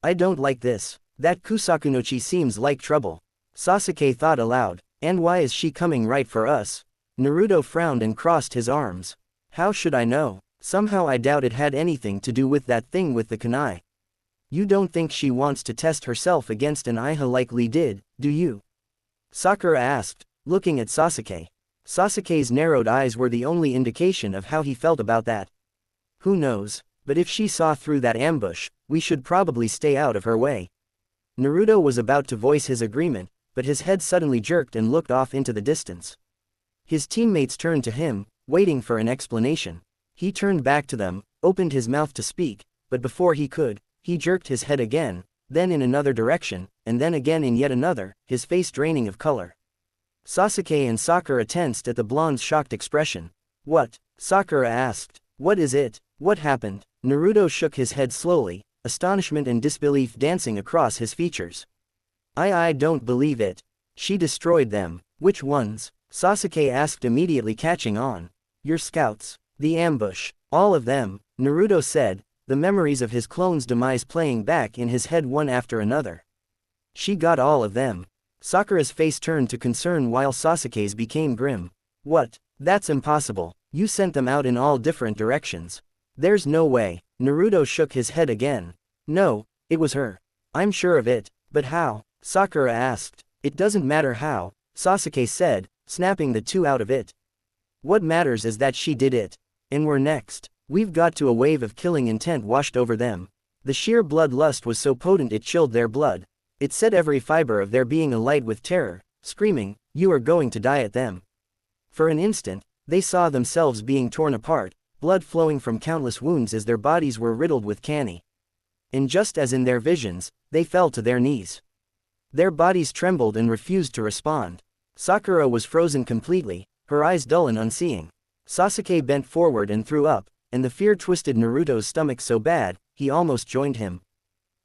I don't like this. That Kusakunochi seems like trouble. Sasuke thought aloud, and why is she coming right for us? Naruto frowned and crossed his arms. How should I know? Somehow I doubt it had anything to do with that thing with the kunai. You don't think she wants to test herself against an Iha like Lee did, do you? Sakura asked, looking at Sasuke. Sasuke's narrowed eyes were the only indication of how he felt about that. Who knows, but if she saw through that ambush, we should probably stay out of her way. Naruto was about to voice his agreement, but his head suddenly jerked and looked off into the distance. His teammates turned to him, waiting for an explanation. He turned back to them, opened his mouth to speak, but before he could, he jerked his head again, then in another direction, and then again in yet another, his face draining of color. Sasuke and Sakura tensed at the blonde's shocked expression. What? Sakura asked. What is it? What happened? Naruto shook his head slowly, astonishment and disbelief dancing across his features. I don't believe it. She destroyed them. Which ones? Sasuke asked immediately catching on. Your scouts. The ambush. All of them, Naruto said, the memories of his clone's demise playing back in his head one after another. She got all of them. Sakura's face turned to concern while Sasuke's became grim. What? That's impossible. You sent them out in all different directions. There's no way. Naruto shook his head again. No, it was her. I'm sure of it, but how? Sakura asked. It doesn't matter how, Sasuke said, snapping the two out of it. What matters is that she did it. And we're next. We've got to. A wave of killing intent washed over them. The sheer bloodlust was so potent it chilled their blood. It set every fiber of their being alight with terror, screaming, "You are going to die!" at them. For an instant, they saw themselves being torn apart, blood flowing from countless wounds as their bodies were riddled with kani. And just as in their visions, they fell to their knees. Their bodies trembled and refused to respond. Sakura was frozen completely, her eyes dull and unseeing. Sasuke bent forward and threw up, and the fear twisted Naruto's stomach so bad, he almost joined him.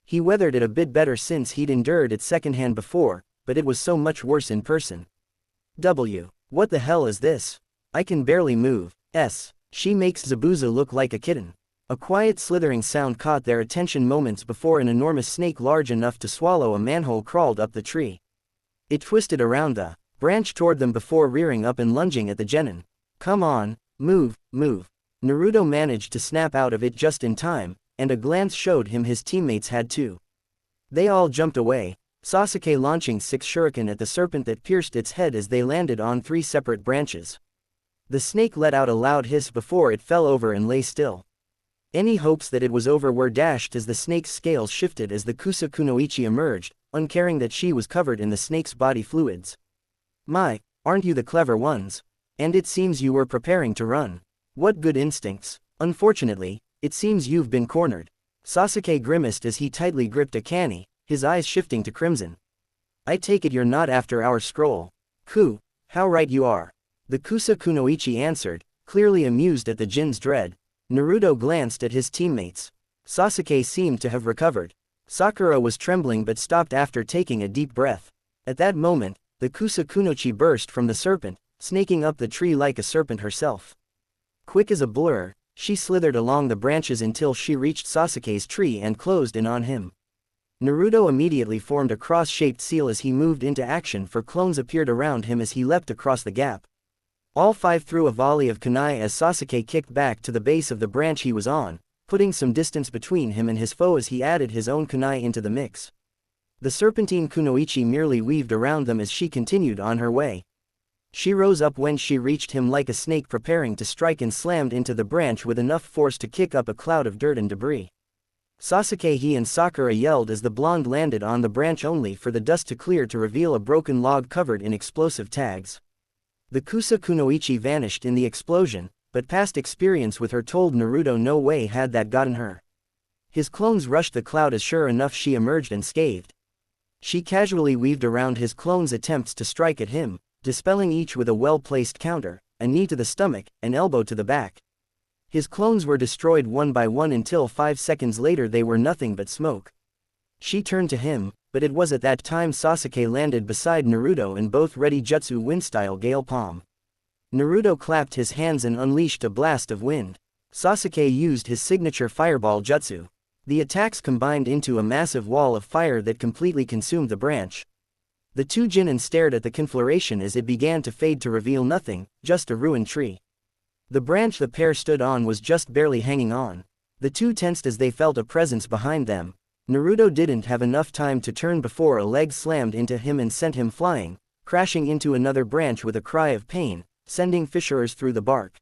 He weathered it a bit better since he'd endured it secondhand before, but it was so much worse in person. What the hell is this? I can barely move. She makes Zabuza look like a kitten. A quiet slithering sound caught their attention moments before an enormous snake large enough to swallow a manhole crawled up the tree. It twisted around the branch toward them before rearing up and lunging at the genin. Come on, move, move. Naruto managed to snap out of it just in time, and a glance showed him his teammates had too. They all jumped away, Sasuke launching 6 shuriken at the serpent that pierced its head as they landed on 3 separate branches. The snake let out a loud hiss before it fell over and lay still. Any hopes that it was over were dashed as the snake's scales shifted as the Kunoichi emerged, uncaring that she was covered in the snake's body fluids. My, aren't you the clever ones? And it seems you were preparing to run. What good instincts. Unfortunately, it seems you've been cornered. Sasuke grimaced as he tightly gripped a kani, his eyes shifting to crimson. I take it you're not after our scroll. How right you are. The Kunoichi answered, clearly amused at the Jin's dread. Naruto glanced at his teammates. Sasuke seemed to have recovered. Sakura was trembling but stopped after taking a deep breath. At that moment, the Kunoichi burst from the serpent, snaking up the tree like a serpent herself. Quick as a blur, she slithered along the branches until she reached Sasuke's tree and closed in on him. Naruto immediately formed a cross-shaped seal as he moved into action, for clones appeared around him as he leapt across the gap. All 5 threw a volley of kunai as Sasuke kicked back to the base of the branch he was on, putting some distance between him and his foe as he added his own kunai into the mix. The serpentine Kunoichi merely weaved around them as she continued on her way. She rose up when she reached him like a snake preparing to strike and slammed into the branch with enough force to kick up a cloud of dirt and debris. Sasuke, he and Sakura yelled as the blonde landed on the branch only for the dust to clear to reveal a broken log covered in explosive tags. The Kunoichi vanished in the explosion, but past experience with her told Naruto no way had that gotten her. His clones rushed the cloud as sure enough she emerged unscathed. She casually weaved around his clones' attempts to strike at him, dispelling each with a well-placed counter, a knee to the stomach, an elbow to the back. His clones were destroyed one by one until 5 seconds later they were nothing but smoke. She turned to him, but it was at that time Sasuke landed beside Naruto and both ready jutsu wind-style gale palm. Naruto clapped his hands and unleashed a blast of wind. Sasuke used his signature fireball jutsu. The attacks combined into a massive wall of fire that completely consumed the branch. The 2 Genin stared at the conflagration as it began to fade to reveal nothing, just a ruined tree. The branch the pair stood on was just barely hanging on. The 2 tensed as they felt a presence behind them. Naruto didn't have enough time to turn before a leg slammed into him and sent him flying, crashing into another branch with a cry of pain, sending fissures through the bark.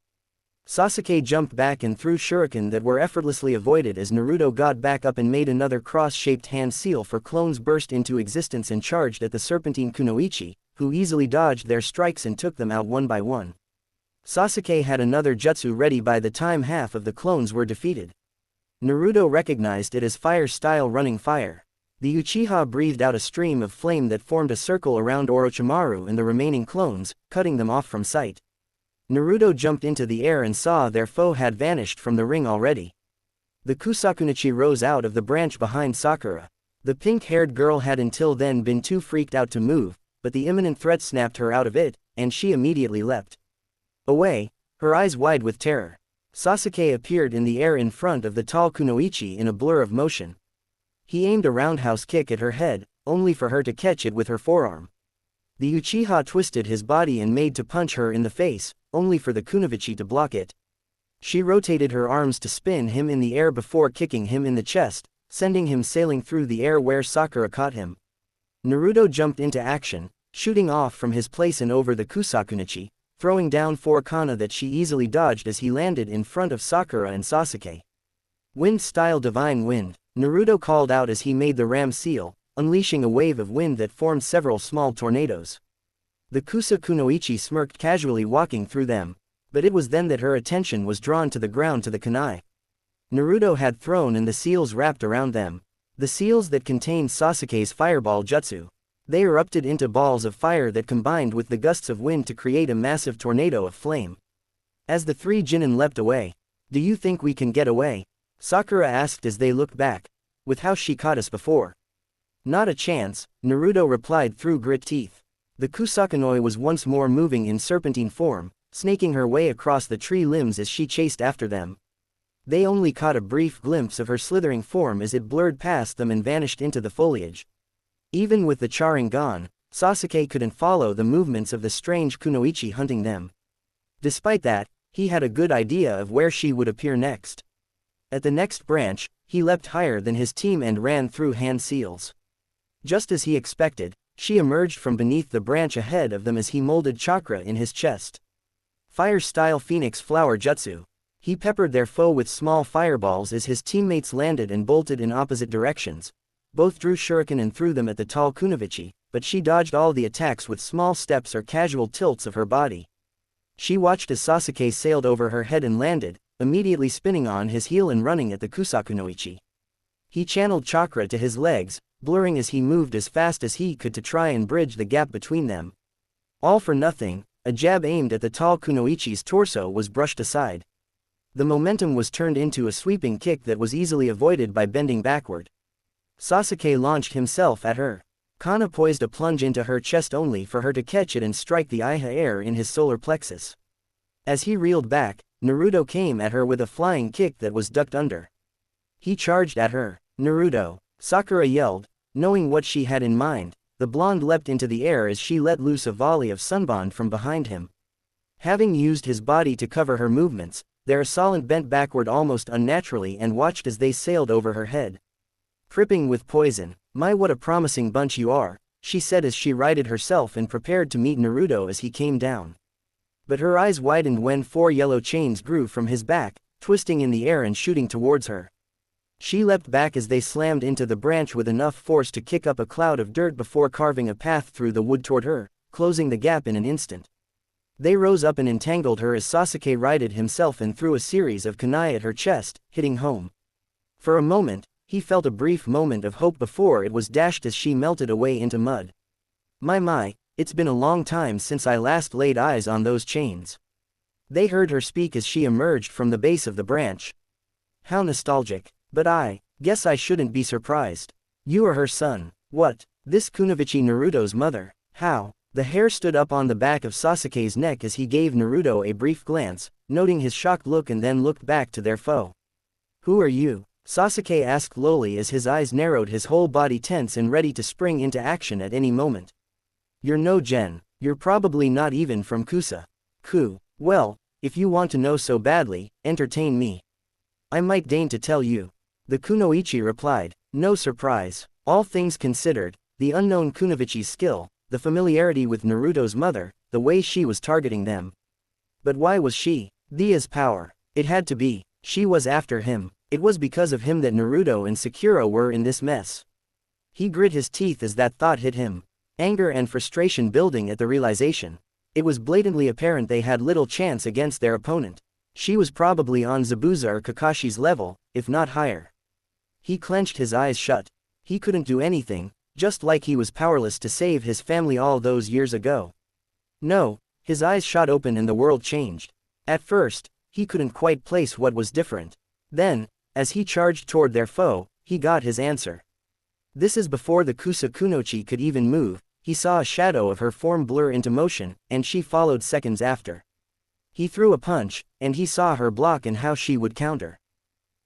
Sasuke jumped back and threw shuriken that were effortlessly avoided as Naruto got back up and made another cross-shaped hand seal for clones burst into existence and charged at the serpentine Kunoichi, who easily dodged their strikes and took them out one by one. Sasuke had another jutsu ready by the time half of the clones were defeated. Naruto recognized it as fire-style running fire. The Uchiha breathed out a stream of flame that formed a circle around Orochimaru and the remaining clones, cutting them off from sight. Naruto jumped into the air and saw their foe had vanished from the ring already. The Kunoichi rose out of the branch behind Sakura. The pink-haired girl had until then been too freaked out to move, but the imminent threat snapped her out of it, and she immediately leapt away, her eyes wide with terror. Sasuke appeared in the air in front of the tall kunoichi in a blur of motion. He aimed a roundhouse kick at her head, only for her to catch it with her forearm. The Uchiha twisted his body and made to punch her in the face, only for the kunoichi to block it. She rotated her arms to spin him in the air before kicking him in the chest, sending him sailing through the air where Sakura caught him. Naruto jumped into action, shooting off from his place and over the kusakunichi, throwing down 4 kana that she easily dodged as he landed in front of Sakura and Sasuke. Wind-style divine wind, Naruto called out as he made the ram seal, unleashing a wave of wind that formed several small tornadoes. The Kusa Kunoichi smirked casually walking through them, but it was then that her attention was drawn to the ground to the kunai. Naruto had thrown and the seals wrapped around them. The seals that contained Sasuke's fireball jutsu. They erupted into balls of fire that combined with the gusts of wind to create a massive tornado of flame. As the 3 Genin leapt away, "Do you think we can get away?" Sakura asked as they looked back. "With how she caught us before." "Not a chance," Naruto replied through grit teeth. The Kusakanoi was once more moving in serpentine form, snaking her way across the tree limbs as she chased after them. They only caught a brief glimpse of her slithering form as it blurred past them and vanished into the foliage. Even with the charring gone, Sasuke couldn't follow the movements of the strange kunoichi hunting them. Despite that, he had a good idea of where she would appear next. At the next branch, he leapt higher than his team and ran through hand seals. Just as he expected, she emerged from beneath the branch ahead of them as he molded chakra in his chest. Fire-style Phoenix Flower Jutsu. He peppered their foe with small fireballs as his teammates landed and bolted in opposite directions. Both drew shuriken and threw them at the tall kunoichi, but she dodged all the attacks with small steps or casual tilts of her body. She watched as Sasuke sailed over her head and landed, immediately spinning on his heel and running at the kusakunoichi. He channeled chakra to his legs, blurring as he moved as fast as he could to try and bridge the gap between them. All for nothing, a jab aimed at the tall kunoichi's torso was brushed aside. The momentum was turned into a sweeping kick that was easily avoided by bending backward. Sasuke launched himself at her. Kana poised a plunge into her chest only for her to catch it and strike the Iha air in his solar plexus. As he reeled back, Naruto came at her with a flying kick that was ducked under. He charged at her. "Naruto!" Sakura yelled, knowing what she had in mind. The blonde leapt into the air as she let loose a volley of sunbond from behind him. Having used his body to cover her movements, their assailant bent backward almost unnaturally and watched as they sailed over her head. "Dripping with poison, my what a promising bunch you are," she said as she righted herself and prepared to meet Naruto as he came down. But her eyes widened when 4 yellow chains grew from his back, twisting in the air and shooting towards her. She leapt back as they slammed into the branch with enough force to kick up a cloud of dirt before carving a path through the wood toward her, closing the gap in an instant. They rose up and entangled her as Sasuke righted himself and threw a series of kunai at her chest, hitting home. For a moment, he felt a brief moment of hope before it was dashed as she melted away into mud. My, it's been a long time since I last laid eyes on those chains." They heard her speak as she emerged from the base of the branch. "How nostalgic, but I guess I shouldn't be surprised. You are her son. What, this kunoichi Naruto's mother? How?" The hair stood up on the back of Sasuke's neck as he gave Naruto a brief glance, noting his shocked look and then looked back to their foe. "Who are you?" Sasuke asked lowly as his eyes narrowed, his whole body tense and ready to spring into action at any moment. "You're no Gen. You're probably not even from Kusa. Well, if you want to know so badly, entertain me. I might deign to tell you." The kunoichi replied. No surprise. All things considered, the unknown kunoichi's skill, the familiarity with Naruto's mother, the way she was targeting them. But why was she? Dia's power. It had to be. She was after him. It was because of him that Naruto and Sakura were in this mess. He grit his teeth as that thought hit him. Anger and frustration building at the realization. It was blatantly apparent they had little chance against their opponent. She was probably on Zabuza or Kakashi's level, if not higher. He clenched his eyes shut. He couldn't do anything, just like he was powerless to save his family all those years ago. No, his eyes shot open and the world changed. At first, he couldn't quite place what was different. Then, as he charged toward their foe, he got his answer. This is before the Kusa Kunoichi could even move. He saw a shadow of her form blur into motion, and she followed seconds after. He threw a punch, and he saw her block and how she would counter.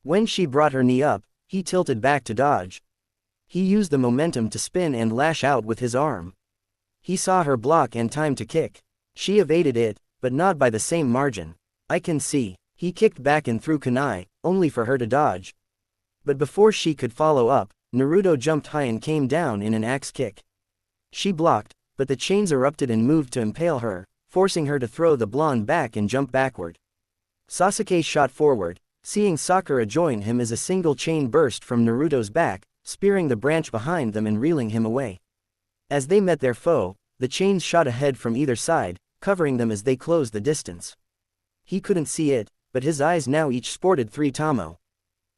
When she brought her knee up, he tilted back to dodge. He used the momentum to spin and lash out with his arm. He saw her block and time to kick. She evaded it, but not by the same margin. I can see. He kicked back and threw kunai, only for her to dodge. But before she could follow up, Naruto jumped high and came down in an axe kick. She blocked, but the chains erupted and moved to impale her, forcing her to throw the blonde back and jump backward. Sasuke shot forward, seeing Sakura join him as a single chain burst from Naruto's back, spearing the branch behind them and reeling him away. As they met their foe, the chains shot ahead from either side, covering them as they closed the distance. He couldn't see it, but his eyes now each sported 3 tamo.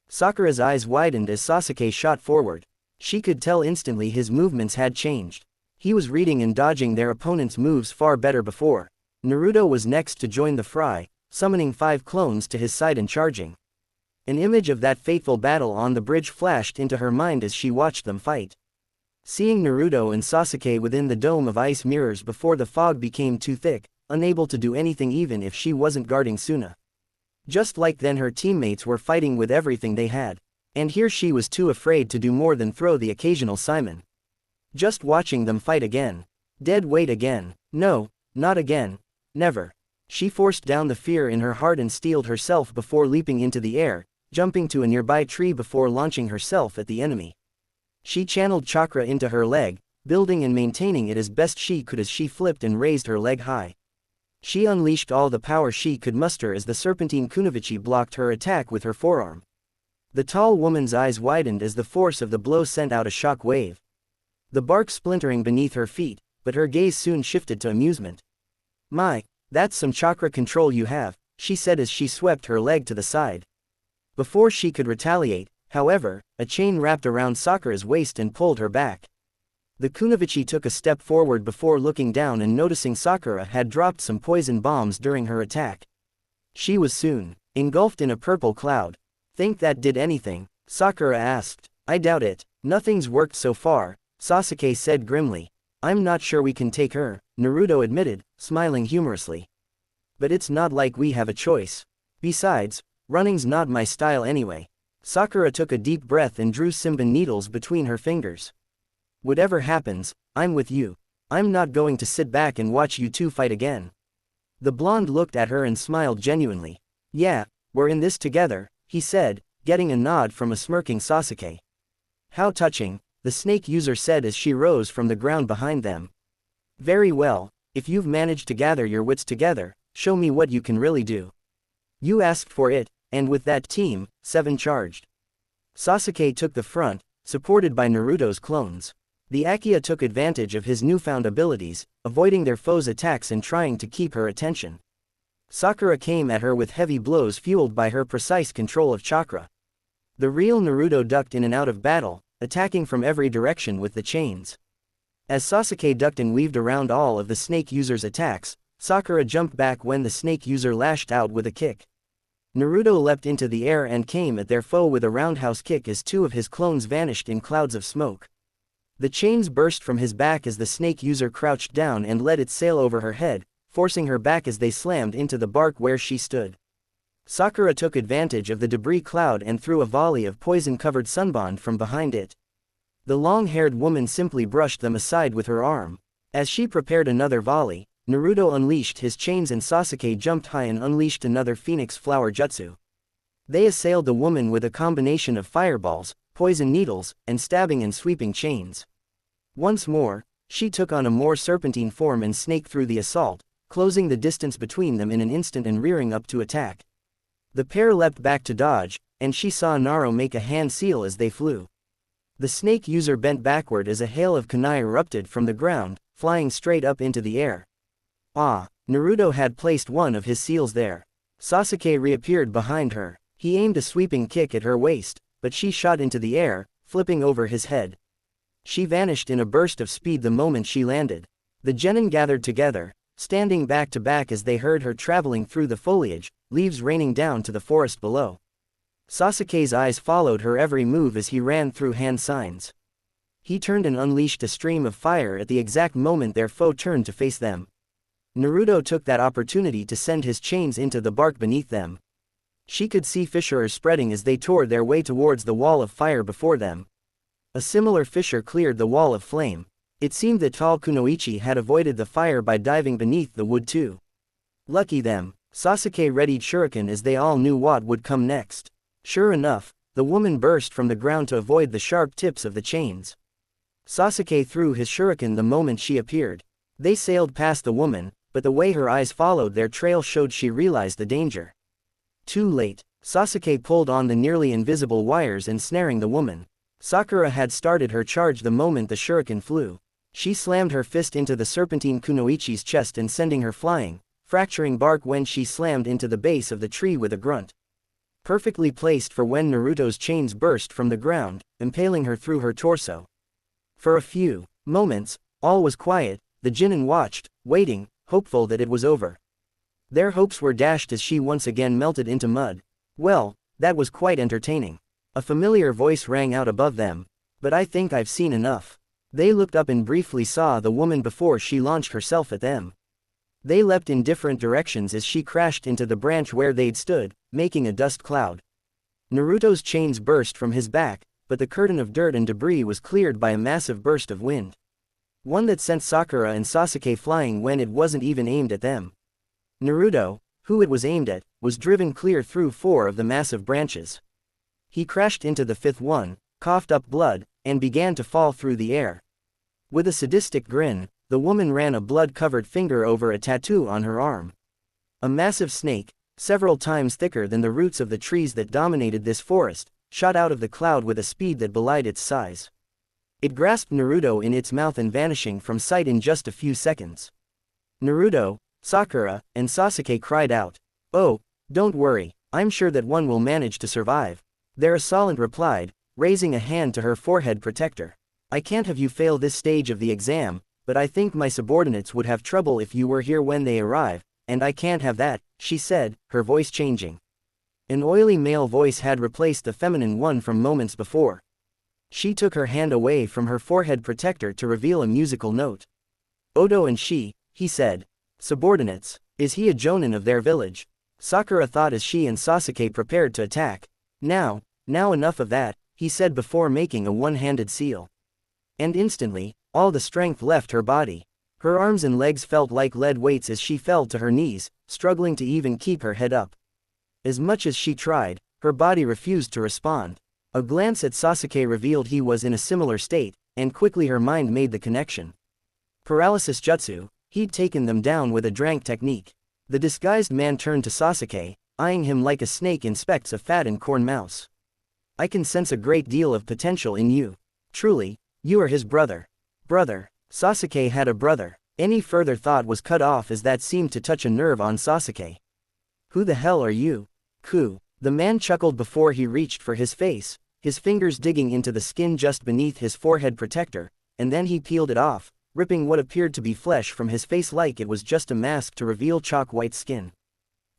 Sakura's eyes widened as Sasuke shot forward. She could tell instantly his movements had changed. He was reading and dodging their opponent's moves far better before. Naruto was next to join the fray, summoning 5 clones to his side and charging. An image of that fateful battle on the bridge flashed into her mind as she watched them fight. Seeing Naruto and Sasuke within the dome of ice mirrors before the fog became too thick, unable to do anything even if she wasn't guarding Suna. Just like then her teammates were fighting with everything they had. And here she was too afraid to do more than throw the occasional Simon. Just watching them fight again. Dead weight again. No, not again. Never. She forced down the fear in her heart and steeled herself before leaping into the air, jumping to a nearby tree before launching herself at the enemy. She channeled chakra into her leg, building and maintaining it as best she could as she flipped and raised her leg high. She unleashed all the power she could muster as the serpentine kunoichi blocked her attack with her forearm. The tall woman's eyes widened as the force of the blow sent out a shock wave. The bark splintering beneath her feet, but her gaze soon shifted to amusement. "My, that's some chakra control you have," she said as she swept her leg to the side. Before she could retaliate, however, a chain wrapped around Sakura's waist and pulled her back. The kunoichi took a step forward before looking down and noticing Sakura had dropped some poison bombs during her attack. She was soon engulfed in a purple cloud. "Think that did anything?" Sakura asked. "I doubt it. Nothing's worked so far," Sasuke said grimly. "I'm not sure we can take her," Naruto admitted, smiling humorously. "But it's not like we have a choice. Besides, running's not my style anyway." Sakura took a deep breath and drew Simban needles between her fingers. "Whatever happens, I'm with you. I'm not going to sit back and watch you two fight again." The blonde looked at her and smiled genuinely. "Yeah, we're in this together," he said, getting a nod from a smirking Sasuke. "How touching," the snake user said as she rose from the ground behind them. "Very well, if you've managed to gather your wits together, show me what you can really do. You asked for it, and with that team, 7 charged." Sasuke took the front, supported by Naruto's clones. The Akiya took advantage of his newfound abilities, avoiding their foes' attacks and trying to keep her attention. Sakura came at her with heavy blows fueled by her precise control of chakra. The real Naruto ducked in and out of battle, attacking from every direction with the chains. As Sasuke ducked and weaved around all of the snake user's attacks, Sakura jumped back when the snake user lashed out with a kick. Naruto leapt into the air and came at their foe with a roundhouse kick as 2 of his clones vanished in clouds of smoke. The chains burst from his back as the snake user crouched down and let it sail over her head, forcing her back as they slammed into the bark where she stood. Sakura took advantage of the debris cloud and threw a volley of poison-covered sunbond from behind it. The long-haired woman simply brushed them aside with her arm. As she prepared another volley, Naruto unleashed his chains and Sasuke jumped high and unleashed another phoenix flower jutsu. They assailed the woman with a combination of fireballs, poison needles, and stabbing and sweeping chains. Once more, she took on a more serpentine form and snaked through the assault, closing the distance between them in an instant and rearing up to attack. The pair leapt back to dodge, and she saw Naruto make a hand seal as they flew. The snake user bent backward as a hail of kunai erupted from the ground, flying straight up into the air. Ah, Naruto had placed one of his seals there. Sasuke reappeared behind her. He aimed a sweeping kick at her waist, but she shot into the air, flipping over his head. She vanished in a burst of speed the moment she landed. The genin gathered together, standing back to back as they heard her traveling through the foliage, leaves raining down to the forest below. Sasuke's eyes followed her every move as he ran through hand signs. He turned and unleashed a stream of fire at the exact moment their foe turned to face them. Naruto took that opportunity to send his chains into the bark beneath them. She could see fissures spreading as they tore their way towards the wall of fire before them. A similar fissure cleared the wall of flame. It seemed that tall Kunoichi had avoided the fire by diving beneath the wood too. Lucky them. Sasuke readied shuriken as they all knew what would come next. Sure enough, the woman burst from the ground to avoid the sharp tips of the chains. Sasuke threw his shuriken the moment she appeared. They sailed past the woman, but the way her eyes followed their trail showed she realized the danger. Too late, Sasuke pulled on the nearly invisible wires ensnaring the woman. Sakura had started her charge the moment the shuriken flew. She slammed her fist into the serpentine Kunoichi's chest and sending her flying, fracturing bark when she slammed into the base of the tree with a grunt. Perfectly placed for when Naruto's chains burst from the ground, impaling her through her torso. For a few moments, all was quiet. The Genin watched, waiting, hopeful that it was over. Their hopes were dashed as she once again melted into mud. Well, that was quite entertaining. A familiar voice rang out above them. But I think I've seen enough. They looked up and briefly saw the woman before she launched herself at them. They leapt in different directions as she crashed into the branch where they'd stood, making a dust cloud. Naruto's chains burst from his back, but the curtain of dirt and debris was cleared by a massive burst of wind. One that sent Sakura and Sasuke flying when it wasn't even aimed at them. Naruto, who it was aimed at, was driven clear through 4 of the massive branches. He crashed into the 5th one, coughed up blood, and began to fall through the air. With a sadistic grin, the woman ran a blood-covered finger over a tattoo on her arm. A massive snake, several times thicker than the roots of the trees that dominated this forest, shot out of the cloud with a speed that belied its size. It grasped Naruto in its mouth and vanishing from sight in just a few seconds. Naruto, Sakura, and Sasuke cried out, "Oh, don't worry, I'm sure that one will manage to survive." Their assailant replied, raising a hand to her forehead protector. "I can't have you fail this stage of the exam, but I think my subordinates would have trouble if you were here when they arrive, and I can't have that," she said, her voice changing. An oily male voice had replaced the feminine one from moments before. She took her hand away from her forehead protector to reveal a musical note. "Odo and she," he said. "Subordinates, is he a jonin of their village?" Sakura thought as she and Sasuke prepared to attack. Now enough of that," he said before making a one-handed seal. And instantly, all the strength left her body. Her arms and legs felt like lead weights as she fell to her knees, struggling to even keep her head up. As much as she tried, her body refused to respond. A glance at Sasuke revealed he was in a similar state, and quickly her mind made the connection. Paralysis jutsu, he'd taken them down with a drank technique. The disguised man turned to Sasuke, eyeing him like a snake inspects a fattened corn mouse. "I can sense a great deal of potential in you. Truly, you are his brother." Brother. Sasuke had a brother. Any further thought was cut off as that seemed to touch a nerve on Sasuke. "Who the hell are you?" "Ku." The man chuckled before he reached for his face, his fingers digging into the skin just beneath his forehead protector, and then he peeled it off, ripping what appeared to be flesh from his face like it was just a mask to reveal chalk-white skin.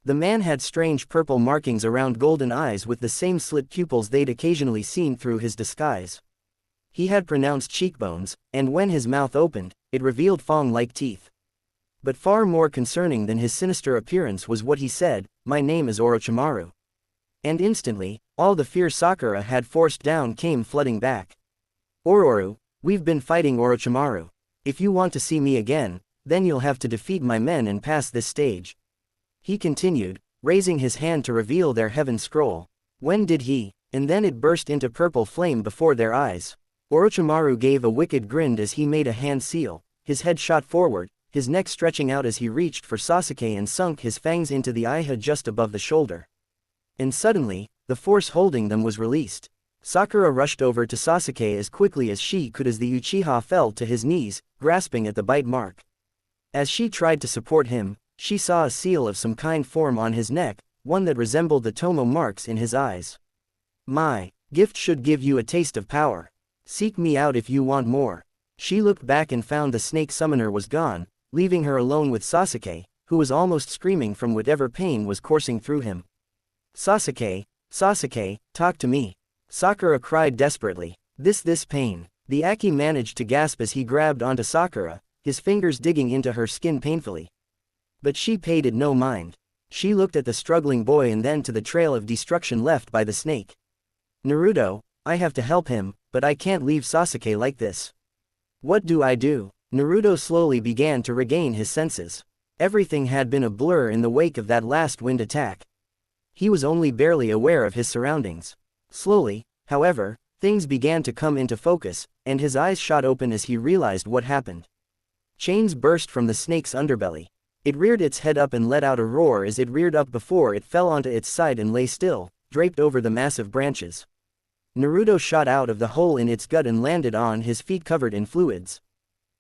The man had strange purple markings around golden eyes with the same slit pupils they'd occasionally seen through his disguise. He had pronounced cheekbones, and when his mouth opened, it revealed fang-like teeth. But far more concerning than his sinister appearance was what he said, "My name is Orochimaru." And instantly, all the fear Sakura had forced down came flooding back. "Ororu, we've been fighting Orochimaru. If you want to see me again, then you'll have to defeat my men and pass this stage." He continued, raising his hand to reveal their heaven scroll. When did he? And then it burst into purple flame before their eyes. Orochimaru gave a wicked grin as he made a hand seal, his head shot forward, his neck stretching out as he reached for Sasuke and sunk his fangs into the eye just above the shoulder. And suddenly, the force holding them was released. Sakura rushed over to Sasuke as quickly as she could as the Uchiha fell to his knees, grasping at the bite mark. As she tried to support him, she saw a seal of some kind form on his neck, one that resembled the Tomo marks in his eyes. "My gift should give you a taste of power. Seek me out if you want more." She looked back and found the snake summoner was gone, leaving her alone with Sasuke, who was almost screaming from whatever pain was coursing through him. "Sasuke, Sasuke, talk to me." Sakura cried desperately. This pain." The Aki managed to gasp as he grabbed onto Sakura, his fingers digging into her skin painfully. But she paid it no mind. She looked at the struggling boy and then to the trail of destruction left by the snake. Naruto, I have to help him, but I can't leave Sasuke like this. What do I do? Naruto slowly began to regain his senses. Everything had been a blur in the wake of that last wind attack. He was only barely aware of his surroundings. Slowly, however, things began to come into focus, and his eyes shot open as he realized what happened. Chains burst from the snake's underbelly. It reared its head up and let out a roar as it reared up before it fell onto its side and lay still, draped over the massive branches. Naruto shot out of the hole in its gut and landed on his feet covered in fluids.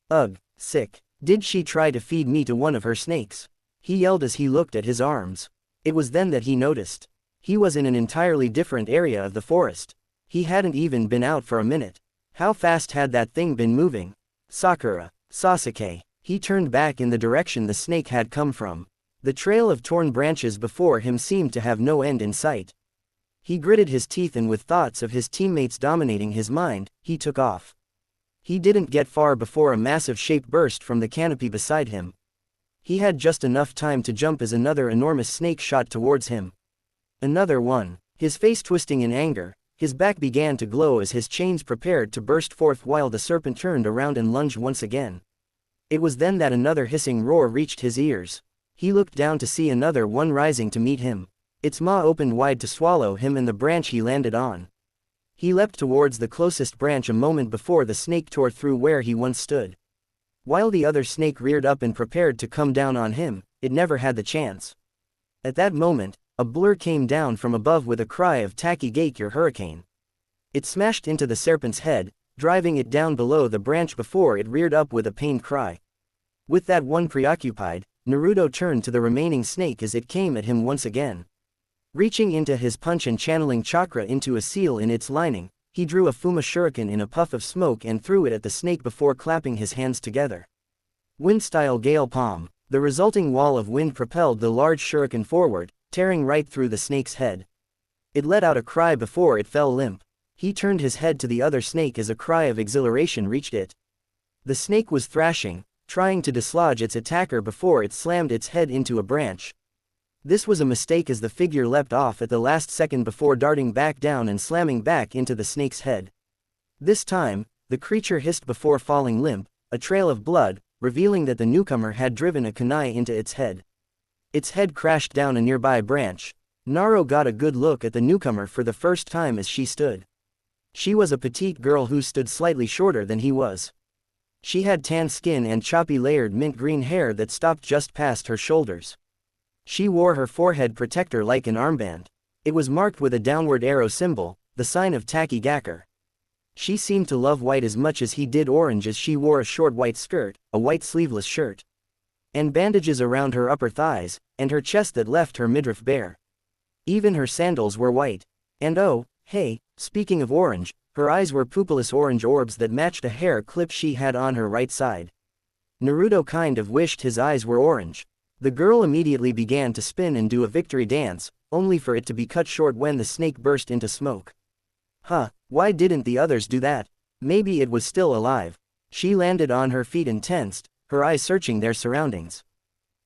Ugh, sick. Did she try to feed me to one of her snakes? He yelled as he looked at his arms. It was then that he noticed. He was in an entirely different area of the forest. He hadn't even been out for a minute. How fast had that thing been moving? Sakura, Sasuke. He turned back in the direction the snake had come from. The trail of torn branches before him seemed to have no end in sight. He gritted his teeth and with thoughts of his teammates dominating his mind, he took off. He didn't get far before a massive shape burst from the canopy beside him. He had just enough time to jump as another enormous snake shot towards him. Another one. His face twisting in anger, his back began to glow as his chains prepared to burst forth while the serpent turned around and lunged once again. It was then that another hissing roar reached his ears. He looked down to see another one rising to meet him. Its maw opened wide to swallow him and the branch he landed on. He leapt towards the closest branch a moment before the snake tore through where he once stood. While the other snake reared up and prepared to come down on him, it never had the chance. At that moment, a blur came down from above with a cry of Takigake your hurricane. It smashed into the serpent's head, driving it down below the branch before it reared up with a pained cry. With that one preoccupied, Naruto turned to the remaining snake as it came at him once again. Reaching into his punch and channeling chakra into a seal in its lining, he drew a Fuma shuriken in a puff of smoke and threw it at the snake before clapping his hands together. Wind-style gale palm. The resulting wall of wind propelled the large shuriken forward, tearing right through the snake's head. It let out a cry before it fell limp. He turned his head to the other snake as a cry of exhilaration reached it. The snake was thrashing, trying to dislodge its attacker before it slammed its head into a branch. This was a mistake as the figure leapt off at the last second before darting back down and slamming back into the snake's head. This time, the creature hissed before falling limp, a trail of blood, revealing that the newcomer had driven a kunai into its head. Its head crashed down a nearby branch. Naruto got a good look at the newcomer for the first time as she stood. She was a petite girl who stood slightly shorter than he was. She had tan skin and choppy layered mint green hair that stopped just past her shoulders. She wore her forehead protector like an armband. It was marked with a downward arrow symbol, the sign of Takigake. She seemed to love white as much as he did orange as she wore a short white skirt, a white sleeveless shirt, and bandages around her upper thighs, and her chest that left her midriff bare. Even her sandals were white. And oh, hey, speaking of orange, her eyes were pupilless orange orbs that matched a hair clip she had on her right side. Naruto kind of wished his eyes were orange. The girl immediately began to spin and do a victory dance, only for it to be cut short when the snake burst into smoke. Why didn't the others do that? Maybe it was still alive. She landed on her feet and tensed, her eyes searching their surroundings.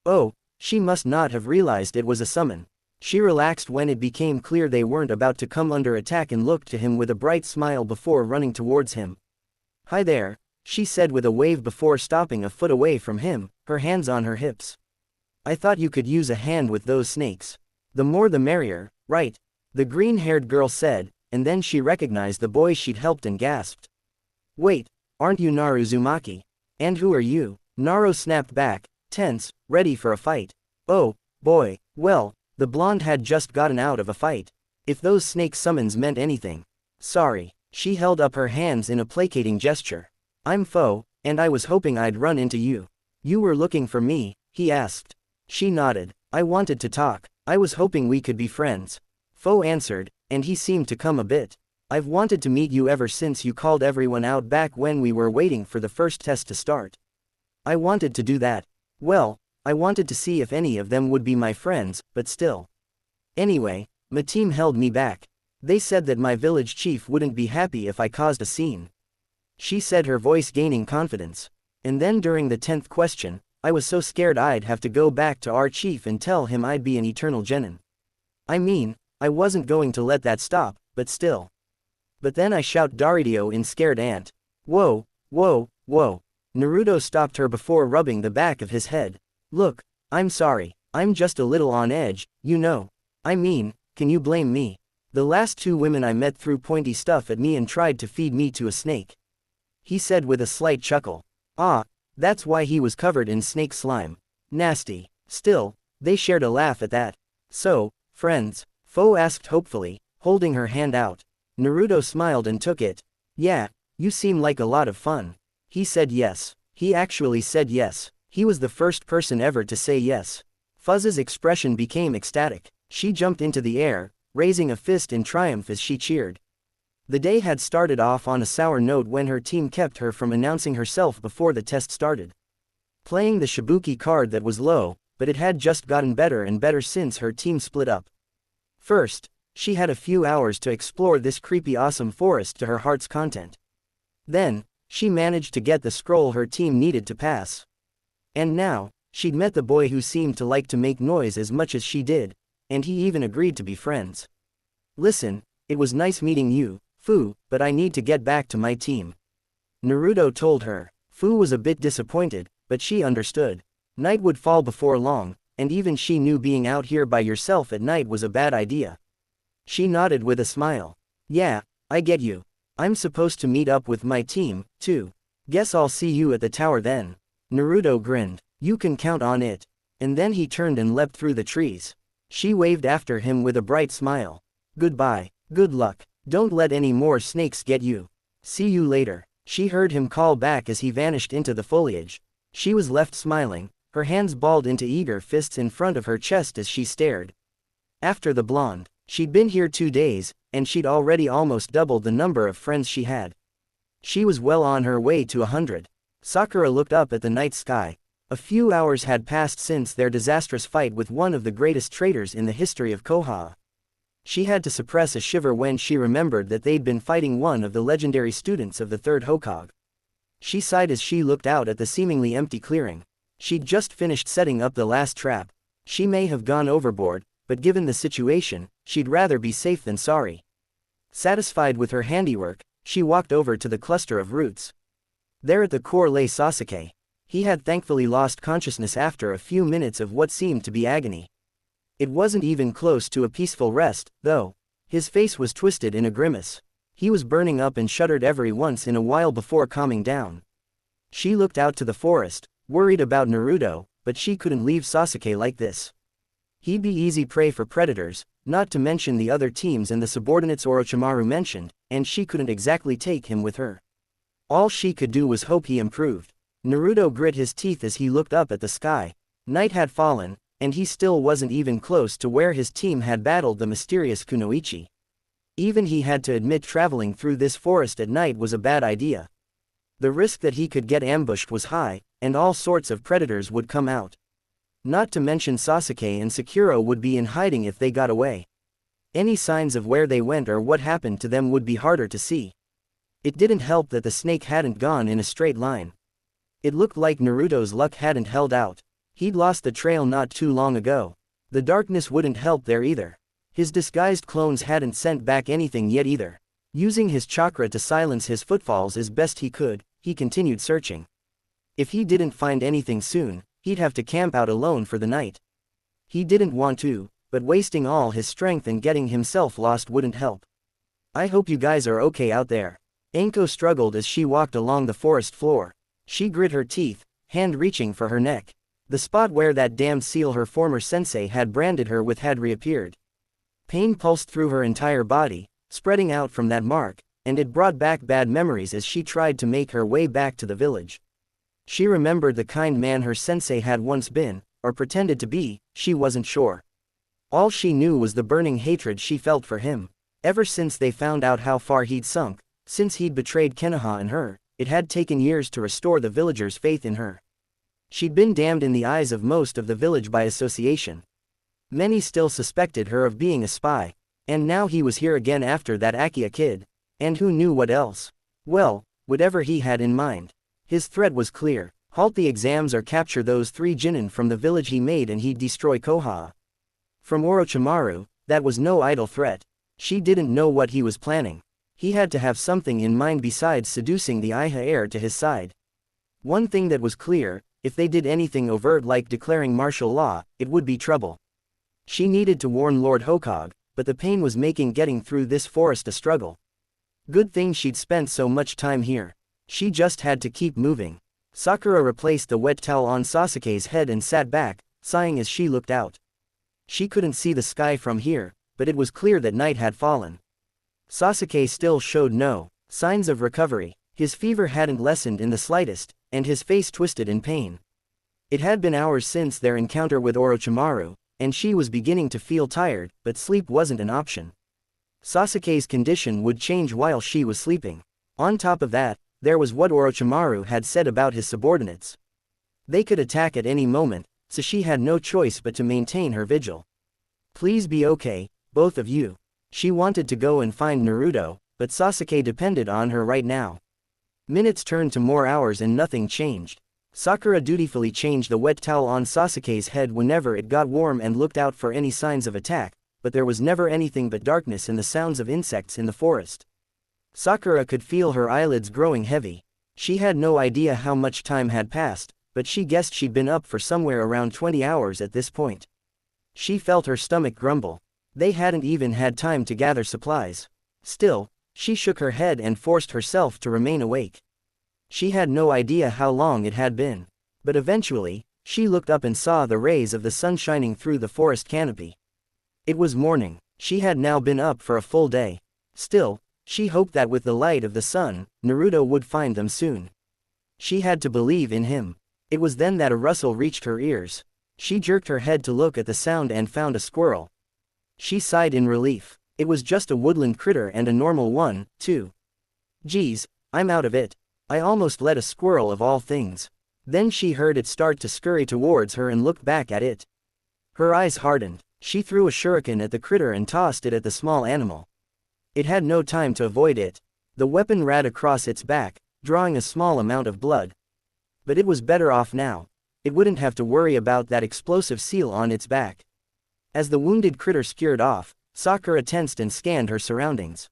Oh, she must not have realized it was a summon. She relaxed when it became clear they weren't about to come under attack and looked to him with a bright smile before running towards him. Hi there, she said with a wave before stopping a foot away from him, her hands on her hips. I thought you could use a hand with those snakes. The more the merrier, right? The green-haired girl said, and then she recognized the boy she'd helped and gasped. Wait, aren't you Uzumaki? And who are you? Naruto snapped back, tense, ready for a fight. Oh, boy, well, the blonde had just gotten out of a fight. If those snake summons meant anything. Sorry, she held up her hands in a placating gesture. I'm Fo, and I was hoping I'd run into you. You were looking for me, he asked. She nodded. I wanted to talk. I was hoping we could be friends. Fo answered, and he seemed to come a bit. I've wanted to meet you ever since you called everyone out back when we were waiting for the first test to start. I wanted to do that. Well, I wanted to see if any of them would be my friends, but still. Anyway, my team held me back. They said that my village chief wouldn't be happy if I caused a scene. She said, her voice gaining confidence. And then during the 10th question, I was so scared I'd have to go back to our chief and tell him I'd be an eternal genin. I mean, I wasn't going to let that stop, but still. But then I shout Daridio in scared ant. Whoa, whoa, whoa. Naruto stopped her before rubbing the back of his head. Look, I'm sorry, I'm just a little on edge, you know. I mean, can you blame me? The last 2 women I met threw pointy stuff at me and tried to feed me to a snake. He said with a slight chuckle. Ah, that's why he was covered in snake slime. Nasty. Still, they shared a laugh at that. So, friends? Fo asked hopefully, holding her hand out. Naruto smiled and took it. Yeah, you seem like a lot of fun. He said yes. He actually said yes. He was the first person ever to say yes. Fuzz's expression became ecstatic. She jumped into the air, raising a fist in triumph as she cheered. The day had started off on a sour note when her team kept her from announcing herself before the test started. Playing the Shibuki card that was low, but it had just gotten better and better since her team split up. First, she had a few hours to explore this creepy awesome forest to her heart's content. Then, she managed to get the scroll her team needed to pass. And now, she'd met the boy who seemed to like to make noise as much as she did, and he even agreed to be friends. Listen, it was nice meeting you, Fu, but I need to get back to my team. Naruto told her. Fu was a bit disappointed, but she understood. Night would fall before long, and even she knew being out here by yourself at night was a bad idea. She nodded with a smile. Yeah, I get you. I'm supposed to meet up with my team, too. Guess I'll see you at the tower then. Naruto grinned. You can count on it. And then he turned and leapt through the trees. She waved after him with a bright smile. Goodbye, good luck. Don't let any more snakes get you. See you later. She heard him call back as he vanished into the foliage. She was left smiling, her hands balled into eager fists in front of her chest as she stared. After the blonde, she'd been here 2 days, and she'd already almost doubled the number of friends she had. She was well on her way to 100. Sakura looked up at the night sky. A few hours had passed since their disastrous fight with one of the greatest traitors in the history of Koha. She had to suppress a shiver when she remembered that they'd been fighting one of the legendary students of the third Hokage. She sighed as she looked out at the seemingly empty clearing. She'd just finished setting up the last trap. She may have gone overboard, but given the situation, she'd rather be safe than sorry. Satisfied with her handiwork, she walked over to the cluster of roots. There at the core lay Sasuke. He had thankfully lost consciousness after a few minutes of what seemed to be agony. It wasn't even close to a peaceful rest, though. His face was twisted in a grimace. He was burning up and shuddered every once in a while before calming down. She looked out to the forest, worried about Naruto, but she couldn't leave Sasuke like this. He'd be easy prey for predators, not to mention the other teams and the subordinates Orochimaru mentioned, and she couldn't exactly take him with her. All she could do was hope he improved. Naruto grit his teeth as he looked up at the sky. Night had fallen, and he still wasn't even close to where his team had battled the mysterious Kunoichi. Even he had to admit traveling through this forest at night was a bad idea. The risk that he could get ambushed was high, and all sorts of predators would come out. Not to mention Sasuke and Sakura would be in hiding if they got away. Any signs of where they went or what happened to them would be harder to see. It didn't help that the snake hadn't gone in a straight line. It looked like Naruto's luck hadn't held out. He'd lost the trail not too long ago. The darkness wouldn't help there either. His disguised clones hadn't sent back anything yet either. Using his chakra to silence his footfalls as best he could, he continued searching. If he didn't find anything soon, he'd have to camp out alone for the night. He didn't want to, but wasting all his strength and getting himself lost wouldn't help. I hope you guys are okay out there. Anko struggled as she walked along the forest floor. She grit her teeth, hand reaching for her neck. The spot where that damned seal her former sensei had branded her with had reappeared. Pain pulsed through her entire body, spreading out from that mark, and it brought back bad memories as she tried to make her way back to the village. She remembered the kind man her sensei had once been, or pretended to be, she wasn't sure. All she knew was the burning hatred she felt for him. Ever since they found out how far he'd sunk, since he'd betrayed Konoha and her, it had taken years to restore the villagers' faith in her. She'd been damned in the eyes of most of the village by association. Many still suspected her of being a spy, and now he was here again after that Akia kid, and who knew what else? Well, whatever he had in mind. His threat was clear, Halt the exams or capture those 3 Jinin from the village he made and he'd destroy Koha. From Orochimaru, that was no idle threat. She didn't know what he was planning. He had to have something in mind besides seducing the Iha heir to his side. One thing that was clear, if they did anything overt like declaring martial law, it would be trouble. She needed to warn Lord Hokage, but the pain was making getting through this forest a struggle. Good thing she'd spent so much time here. She just had to keep moving. Sakura replaced the wet towel on Sasuke's head and sat back, sighing as she looked out. She couldn't see the sky from here, but it was clear that night had fallen. Sasuke still showed no signs of recovery. His fever hadn't lessened in the slightest, and his face twisted in pain. It had been hours since their encounter with Orochimaru, and she was beginning to feel tired, but sleep wasn't an option. Sasuke's condition would change while she was sleeping. On top of that, there was what Orochimaru had said about his subordinates. They could attack at any moment, so she had no choice but to maintain her vigil. Please be okay, both of you. She wanted to go and find Naruto, but Sasuke depended on her right now. Minutes turned to more hours and nothing changed. Sakura dutifully changed the wet towel on Sasuke's head whenever it got warm and looked out for any signs of attack, but there was never anything but darkness and the sounds of insects in the forest. Sakura could feel her eyelids growing heavy. She had no idea how much time had passed, but she guessed she'd been up for somewhere around 20 hours at this point. She felt her stomach grumble. They hadn't even had time to gather supplies. Still, she shook her head and forced herself to remain awake. She had no idea how long it had been. But eventually, she looked up and saw the rays of the sun shining through the forest canopy. It was morning. She had now been up for a full day. Still, she hoped that with the light of the sun, Naruto would find them soon. She had to believe in him. It was then that a rustle reached her ears. She jerked her head to look at the sound and found a squirrel. She sighed in relief. It was just a woodland critter and a normal one, too. Geez, I'm out of it. I almost let a squirrel of all things. Then she heard it start to scurry towards her and looked back at it. Her eyes hardened. She threw a shuriken at the critter and tossed it at the small animal. It had no time to avoid it. The weapon ran across its back, drawing a small amount of blood. But it was better off now. It wouldn't have to worry about that explosive seal on its back. As the wounded critter skewered off, Sakura tensed and scanned her surroundings.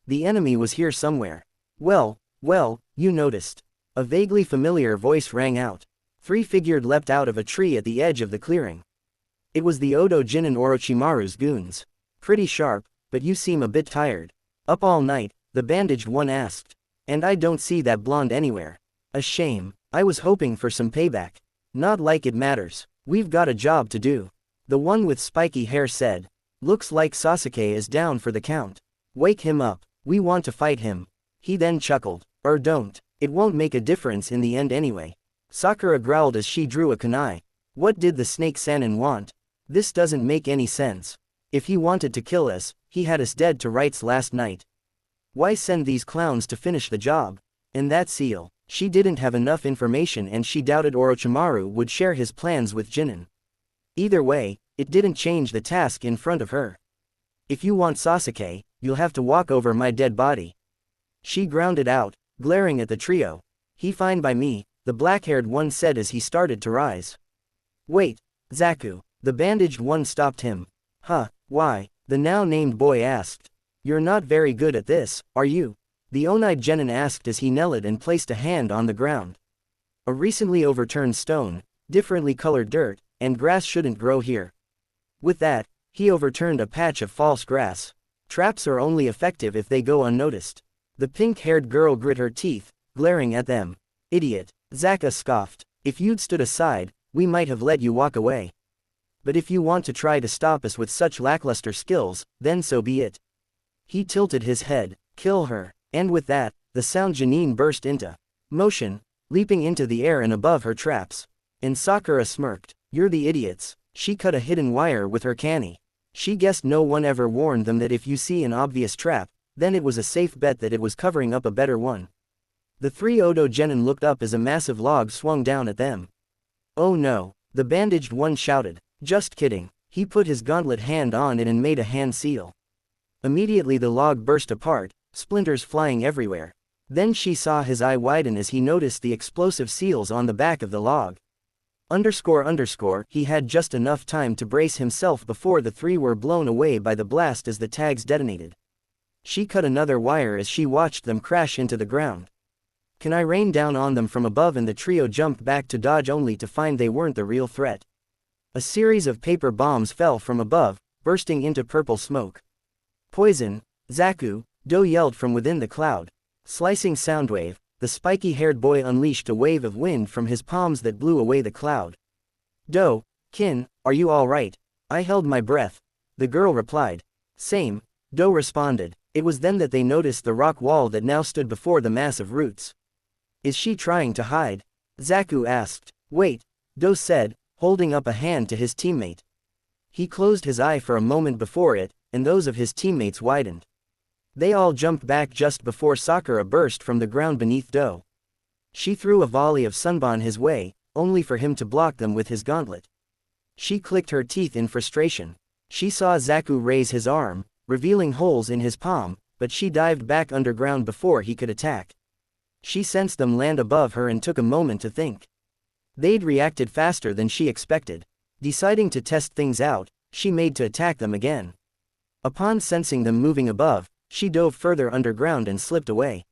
The enemy was here somewhere. Well, you noticed. A vaguely familiar voice rang out. 3 figures leapt out of a tree at the edge of the clearing. It was the Odo Jin and Orochimaru's goons. Pretty sharp, but you seem a bit tired. Up all night, the bandaged one asked. And I don't see that blonde anywhere. A shame, I was hoping for some payback. Not like it matters. We've got a job to do. The one with spiky hair said. Looks like Sasuke is down for the count. Wake him up, we want to fight him. He then chuckled. Or don't, it won't make a difference in the end anyway. Sakura growled as she drew a kunai. What did the snake Sannin want? This doesn't make any sense. If he wanted to kill us, he had us dead to rights last night. Why send these clowns to finish the job? And that seal, she didn't have enough information and she doubted Orochimaru would share his plans with Jinin. Either way, it didn't change the task in front of her. If you want Sasuke, you'll have to walk over my dead body. She grounded out, glaring at the trio. He fine by me, the black-haired one said as he started to rise. Wait, Zaku, the bandaged one stopped him. Huh, why? The now-named boy asked. You're not very good at this, are you? The Onai Genin asked as he knelt and placed a hand on the ground. A recently overturned stone, differently colored dirt, and grass shouldn't grow here. With that, he overturned a patch of false grass. Traps are only effective if they go unnoticed. The pink-haired girl grit her teeth, glaring at them. Idiot, Zaka scoffed. If you'd stood aside, we might have let you walk away. But if you want to try to stop us with such lackluster skills, then so be it. He tilted his head. Kill her. And with that, the sound Janine burst into motion, leaping into the air and above her traps. And Sakura smirked. You're the idiots. She cut a hidden wire with her canny. She guessed no one ever warned them that if you see an obvious trap, then it was a safe bet that it was covering up a better one. The 3 Odo Genin looked up as a massive log swung down at them. Oh no, the bandaged one shouted. Just kidding. He put his gauntlet hand on it and made a hand seal. Immediately the log burst apart, splinters flying everywhere. Then she saw his eye widen as he noticed the explosive seals on the back of the log. He had just enough time to brace himself before the three were blown away by the blast as the tags detonated. She cut another wire as she watched them crash into the ground. Can I rain down on them from above? And the trio jumped back to dodge only to find they weren't the real threat. A series of paper bombs fell from above, bursting into purple smoke. Poison, Zaku, Do yelled from within the cloud. Slicing soundwave, the spiky-haired boy unleashed a wave of wind from his palms that blew away the cloud. Do, Kin, are you all right? I held my breath. The girl replied. Same, Do responded. It was then that they noticed the rock wall that now stood before the mass of roots. Is she trying to hide? Zaku asked. Wait, Do said, holding up a hand to his teammate. He closed his eye for a moment before it, and those of his teammates widened. They all jumped back just before Sakura burst from the ground beneath Do. She threw a volley of sunbon his way, only for him to block them with his gauntlet. She clicked her teeth in frustration. She saw Zaku raise his arm, revealing holes in his palm, but she dived back underground before he could attack. She sensed them land above her and took a moment to think. They'd reacted faster than she expected. Deciding to test things out, she made to attack them again. Upon sensing them moving above, she dove further underground and slipped away.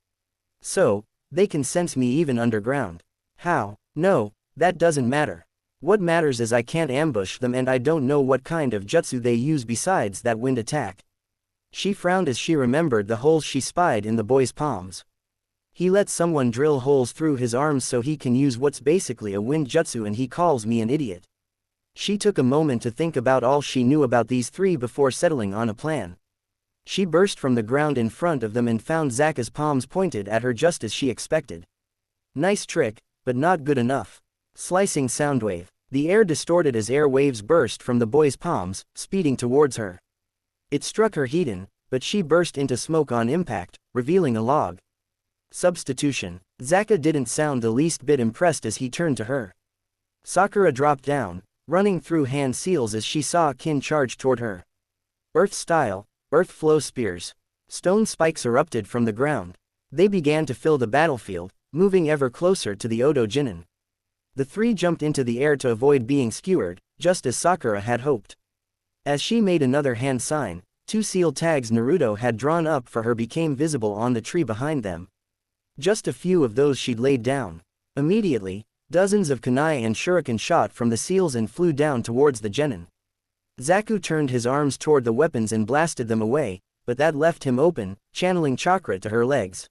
So, they can sense me even underground. How? No, that doesn't matter. What matters is I can't ambush them and I don't know what kind of jutsu they use besides that wind attack. She frowned as she remembered the holes she spied in the boy's palms. He let someone drill holes through his arms so he can use what's basically a wind jutsu and he calls me an idiot. She took a moment to think about all she knew about these three before settling on a plan. She burst from the ground in front of them and found Zaka's palms pointed at her just as she expected. Nice trick, but not good enough. Slicing soundwave. The air distorted as air waves burst from the boy's palms, speeding towards her. It struck her Hiden, but she burst into smoke on impact, revealing a log. Substitution. Zaka didn't sound the least bit impressed as he turned to her. Sakura dropped down, running through hand seals as she saw Kin charge toward her. Earth style, earth flow spears. Stone spikes erupted from the ground. They began to fill the battlefield, moving ever closer to the Odo Jinin. The three jumped into the air to avoid being skewered, just as Sakura had hoped. As she made another hand sign, two seal tags Naruto had drawn up for her became visible on the tree behind them. Just a few of those she'd laid down. Immediately, dozens of kunai and shuriken shot from the seals and flew down towards the genin. Zaku turned his arms toward the weapons and blasted them away, but that left him open, channeling chakra to her legs.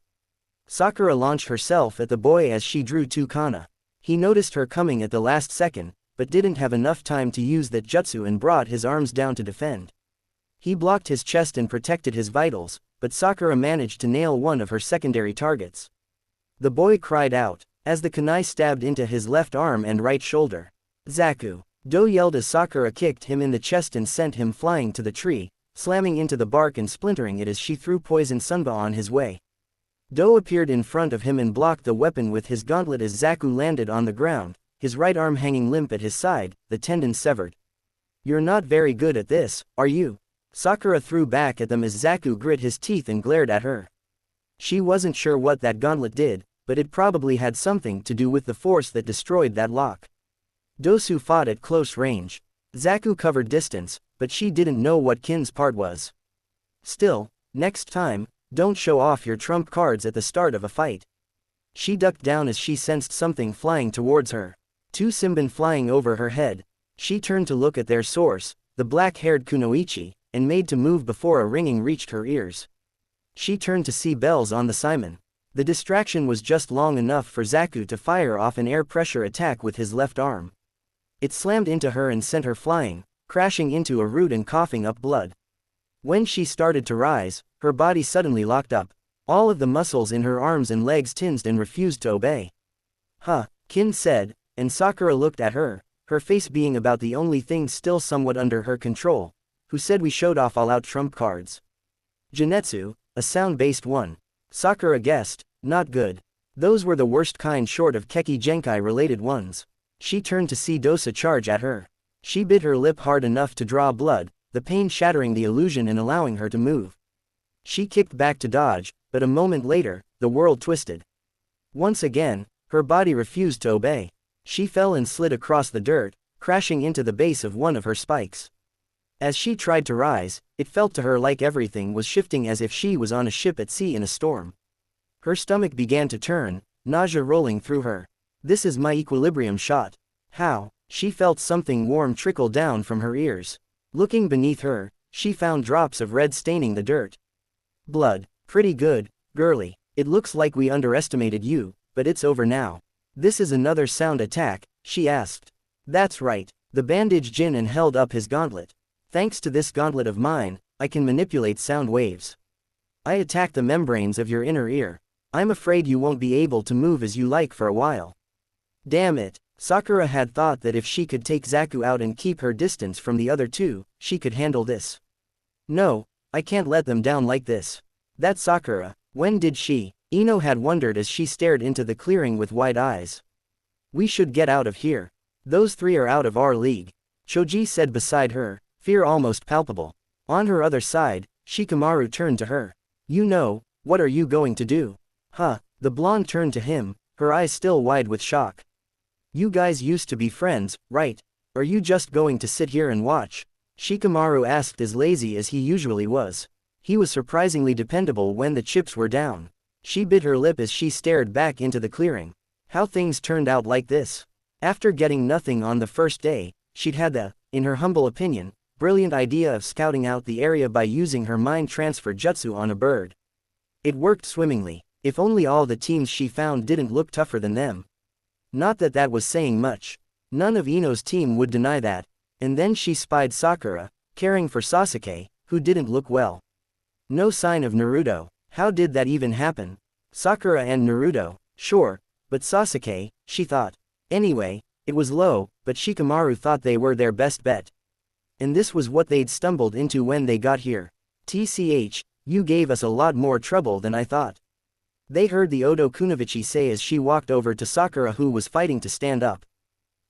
Sakura launched herself at the boy as she drew two kana. He noticed her coming at the last second, but didn't have enough time to use that jutsu and brought his arms down to defend. He blocked his chest and protected his vitals, but Sakura managed to nail one of her secondary targets. The boy cried out, as the kunai stabbed into his left arm and right shoulder. Zaku! Do yelled as Sakura kicked him in the chest and sent him flying to the tree, slamming into the bark and splintering it as she threw poison sunba on his way. Do appeared in front of him and blocked the weapon with his gauntlet as Zaku landed on the ground, his right arm hanging limp at his side, the tendon severed. You're not very good at this, are you? Sakura threw back at them as Zaku grit his teeth and glared at her. She wasn't sure what that gauntlet did, but it probably had something to do with the force that destroyed that lock. Dosu fought at close range. Zaku covered distance, but she didn't know what Kin's part was. Still, next time, don't show off your trump cards at the start of a fight. She ducked down as she sensed something flying towards her. Two Simbin flying over her head. She turned to look at their source, the black-haired Kunoichi, and made to move before a ringing reached her ears. She turned to see bells on the Simon. The distraction was just long enough for Zaku to fire off an air pressure attack with his left arm. It slammed into her and sent her flying, crashing into a root and coughing up blood. When she started to rise, her body suddenly locked up. All of the muscles in her arms and legs tensed and refused to obey. Huh, Kin said, and Sakura looked at her, her face being about the only thing still somewhat under her control. Who said we showed off all-out trump cards? Genetsu, a sound-based one. Sakura guessed, not good. Those were the worst kind short of Keki Genkai-related ones. She turned to see Dosa charge at her. She bit her lip hard enough to draw blood, the pain shattering the illusion and allowing her to move. She kicked back to dodge, but a moment later, the world twisted. Once again, her body refused to obey. She fell and slid across the dirt, crashing into the base of one of her spikes. As she tried to rise, it felt to her like everything was shifting as if she was on a ship at sea in a storm. Her stomach began to turn, nausea rolling through her. This is my equilibrium shot. How? She felt something warm trickle down from her ears. Looking beneath her, she found drops of red staining the dirt. Blood. Pretty good, girlie. It looks like we underestimated you, but it's over now. This is another sound attack, she asked. That's right. The bandaged Jin held up his gauntlet. Thanks to this gauntlet of mine, I can manipulate sound waves. I attack the membranes of your inner ear. I'm afraid you won't be able to move as you like for a while. Damn it. Sakura had thought that if she could take Zaku out and keep her distance from the other two, she could handle this. No, I can't let them down like this. That Sakura, when did she? Ino had wondered as she stared into the clearing with wide eyes. We should get out of here. Those three are out of our league, Choji said beside her, fear almost palpable. On her other side, Shikamaru turned to her. You know, what are you going to do? Huh, the blonde turned to him, her eyes still wide with shock. You guys used to be friends, right? Are you just going to sit here and watch? Shikamaru asked as lazy as he usually was. He was surprisingly dependable when the chips were down. She bit her lip as she stared back into the clearing. How things turned out like this. After getting nothing on the first day, she'd had the, in her humble opinion, brilliant idea of scouting out the area by using her mind transfer jutsu on a bird. It worked swimmingly, if only all the teams she found didn't look tougher than them. Not that that was saying much. None of Ino's team would deny that, and then she spied Sakura, caring for Sasuke, who didn't look well. No sign of Naruto. How did that even happen? Sakura and Naruto, sure, but Sasuke, she thought. Anyway, it was low, but Shikamaru thought they were their best bet. And this was what they'd stumbled into when they got here. TCH, you gave us a lot more trouble than I thought. They heard the Odo Kunoichi say as she walked over to Sakura, who was fighting to stand up.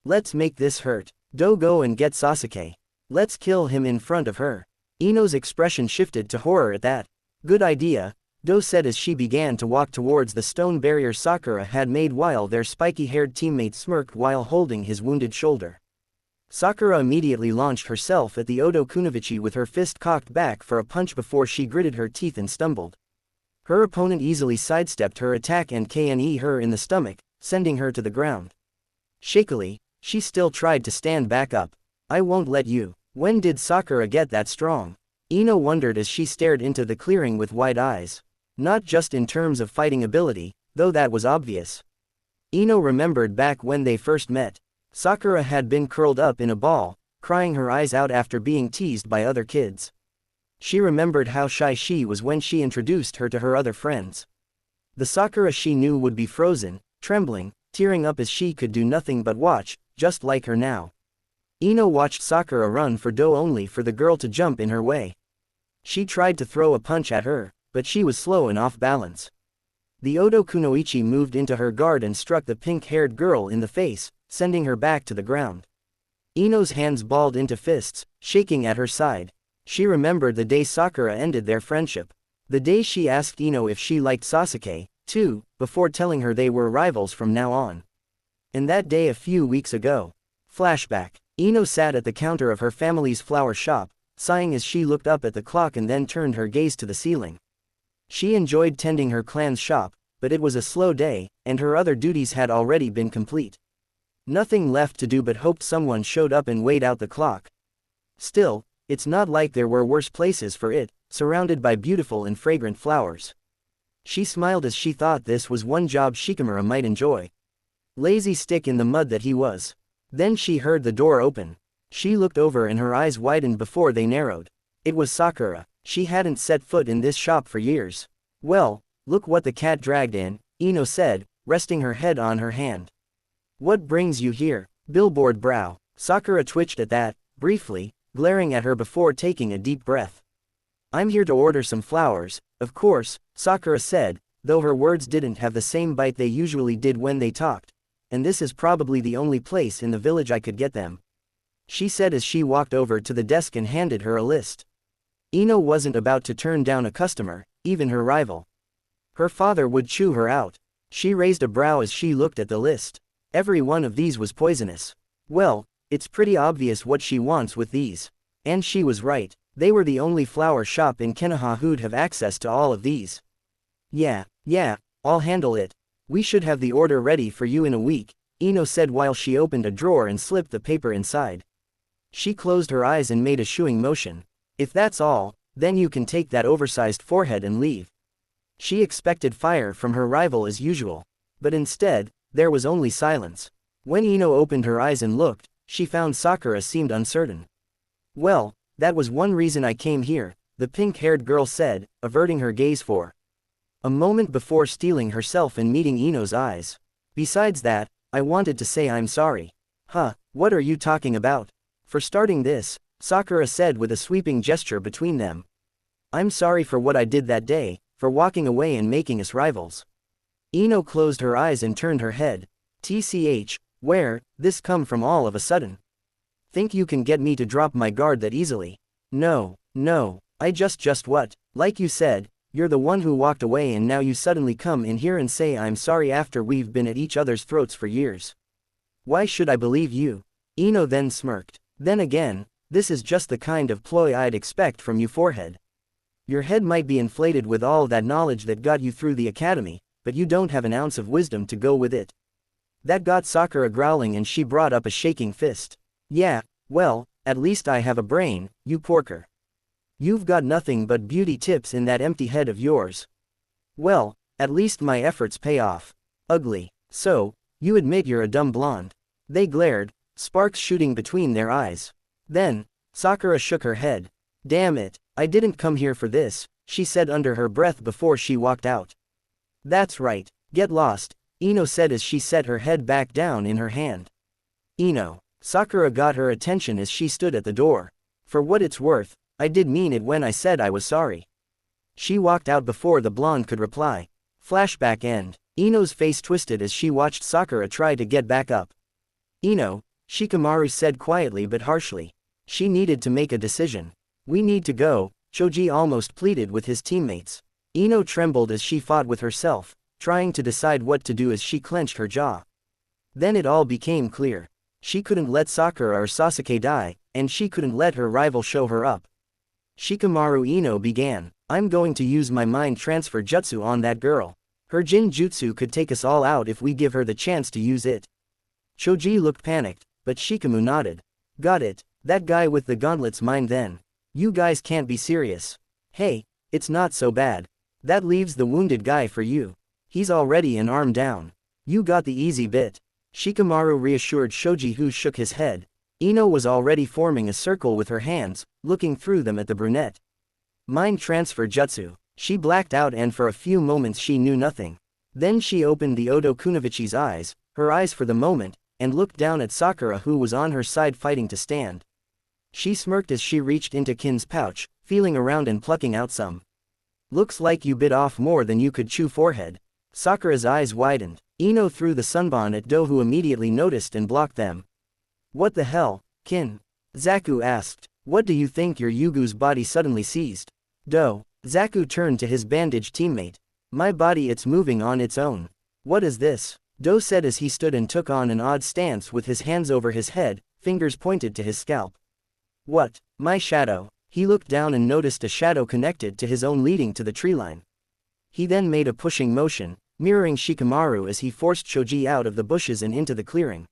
Let's make this hurt. Go and get Sasuke. Let's kill him in front of her. Ino's expression shifted to horror at that. Good idea, Do said as she began to walk towards the stone barrier Sakura had made while their spiky-haired teammate smirked while holding his wounded shoulder. Sakura immediately launched herself at the Odo Kunoichi with her fist cocked back for a punch before she gritted her teeth and stumbled. Her opponent easily sidestepped her attack and knee her in the stomach, sending her to the ground. Shakily, she still tried to stand back up. I won't let you. When did Sakura get that strong? Ino wondered as she stared into the clearing with wide eyes. Not just in terms of fighting ability, though that was obvious. Ino remembered back when they first met. Sakura had been curled up in a ball, crying her eyes out after being teased by other kids. She remembered how shy she was when she introduced her to her other friends. The Sakura she knew would be frozen, trembling, tearing up as she could do nothing but watch, just like her now. Ino watched Sakura run for Do only for the girl to jump in her way. She tried to throw a punch at her, but she was slow and off balance. The Odo Kunoichi moved into her guard and struck the pink-haired girl in the face, sending her back to the ground. Ino's hands balled into fists, shaking at her side. She remembered the day Sakura ended their friendship. The day she asked Ino if she liked Sasuke, too, before telling her they were rivals from now on. And that day a few weeks ago. Flashback. Ino sat at the counter of her family's flower shop, sighing as she looked up at the clock and then turned her gaze to the ceiling. She enjoyed tending her clan's shop, but it was a slow day, and her other duties had already been complete. Nothing left to do but hope someone showed up and weighed out the clock. Still, it's not like there were worse places for it, surrounded by beautiful and fragrant flowers. She smiled as she thought this was one job Shikamaru might enjoy. Lazy stick in the mud that he was. Then she heard the door open. She looked over and her eyes widened before they narrowed. It was Sakura. She hadn't set foot in this shop for years. Well, look what the cat dragged in, Ino said, resting her head on her hand. What brings you here? Billboard brow. Sakura twitched at that, briefly, glaring at her before taking a deep breath. I'm here to order some flowers, of course, Sakura said, though her words didn't have the same bite they usually did when they talked. And this is probably the only place in the village I could get them. She said as she walked over to the desk and handed her a list. Ino wasn't about to turn down a customer, even her rival. Her father would chew her out. She raised a brow as she looked at the list. Every one of these was poisonous. Well, it's pretty obvious what she wants with these. And she was right. They were the only flower shop in Konoha who'd have access to all of these. Yeah, I'll handle it. We should have the order ready for you in a week, Ino said while she opened a drawer and slipped the paper inside. She closed her eyes and made a shooing motion. If that's all, then you can take that oversized forehead and leave. She expected fire from her rival as usual. But instead, there was only silence. When Ino opened her eyes and looked, she found Sakura seemed uncertain. Well, that was one reason I came here, the pink-haired girl said, averting her gaze for a moment before steeling herself and meeting Ino's eyes. Besides that, I wanted to say I'm sorry. Huh, what are you talking about? For starting this, Sakura said with a sweeping gesture between them. I'm sorry for what I did that day, for walking away and making us rivals. Ino closed her eyes and turned her head. TCH, where, this come from all of a sudden? Think you can get me to drop my guard that easily? No, I just what? Like you said, you're the one who walked away and now you suddenly come in here and say I'm sorry after we've been at each other's throats for years. Why should I believe you? Ino then smirked. Then again, this is just the kind of ploy I'd expect from you, forehead. Your head might be inflated with all that knowledge that got you through the academy, but you don't have an ounce of wisdom to go with it. That got Sakura growling and she brought up a shaking fist. Yeah, well, at least I have a brain, you porker. You've got nothing but beauty tips in that empty head of yours. Well, at least my efforts pay off. Ugly. So, you admit you're a dumb blonde. They glared, sparks shooting between their eyes. Then, Sakura shook her head. Damn it, I didn't come here for this, she said under her breath before she walked out. That's right, get lost, Ino said as she set her head back down in her hand. Ino. Sakura got her attention as she stood at the door. For what it's worth, I did mean it when I said I was sorry. She walked out before the blonde could reply. Flashback end. Ino's face twisted as she watched Sakura try to get back up. Ino, Shikamaru said quietly but harshly. She needed to make a decision. We need to go, Choji almost pleaded with his teammates. Ino trembled as she fought with herself, trying to decide what to do as she clenched her jaw. Then it all became clear. She couldn't let Sakura or Sasuke die, and she couldn't let her rival show her up. Shikamaru Ino began, I'm going to use my mind transfer jutsu on that girl. Her Jin jutsu could take us all out if we give her the chance to use it. Choji looked panicked, but Shikamu nodded. Got it, that guy with the gauntlet's mine then. You guys can't be serious. Hey, it's not so bad. That leaves the wounded guy for you. He's already an arm down. You got the easy bit. Shikamaru reassured Shoji, who shook his head. Ino was already forming a circle with her hands, looking through them at the brunette. Mind transfer jutsu. She blacked out and for a few moments she knew nothing. Then she opened the Odo Kunoichi's eyes, her eyes for the moment, and looked down at Sakura, who was on her side fighting to stand. She smirked as she reached into Kin's pouch, feeling around and plucking out some. Looks like you bit off more than you could chew, forehead. Sakura's eyes widened. Ino threw the sunbon at Do, who immediately noticed and blocked them. What the hell, Kin? Zaku asked. What do you think your Yugu's body suddenly seized? Do. Zaku turned to his bandaged teammate. My body, it's moving on its own. What is this? Do said as he stood and took on an odd stance with his hands over his head, fingers pointed to his scalp. What? My shadow. He looked down and noticed a shadow connected to his own leading to the treeline. He then made a pushing motion, mirroring Shikamaru as he forced Choji out of the bushes and into the clearing.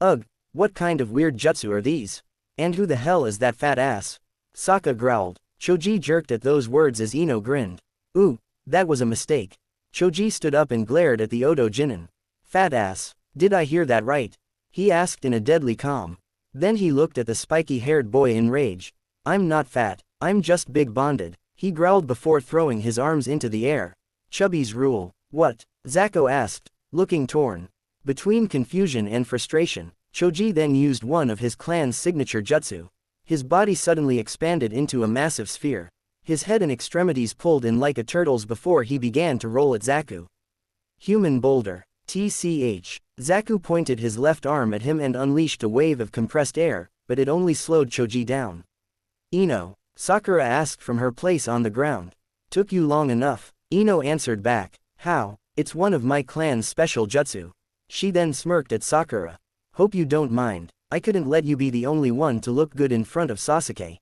Ugh, what kind of weird jutsu are these? And who the hell is that fat ass? Sokka growled. Choji jerked at those words as Ino grinned. Ooh, that was a mistake. Choji stood up and glared at the Odo Jinin. Fat ass, did I hear that right? He asked in a deadly calm. Then he looked at the spiky-haired boy in rage. I'm not fat, I'm just big bonded, he growled before throwing his arms into the air. Chubby's rule. What? Zako asked, looking torn. Between confusion and frustration, Choji then used one of his clan's signature jutsu. His body suddenly expanded into a massive sphere. His head and extremities pulled in like a turtle's before he began to roll at Zaku. Human boulder. TCH. Zaku pointed his left arm at him and unleashed a wave of compressed air, but it only slowed Choji down. Ino. Sakura asked from her place on the ground. Took you long enough, Ino answered back. How? It's one of my clan's special jutsu. She then smirked at Sakura. Hope you don't mind, I couldn't let you be the only one to look good in front of Sasuke.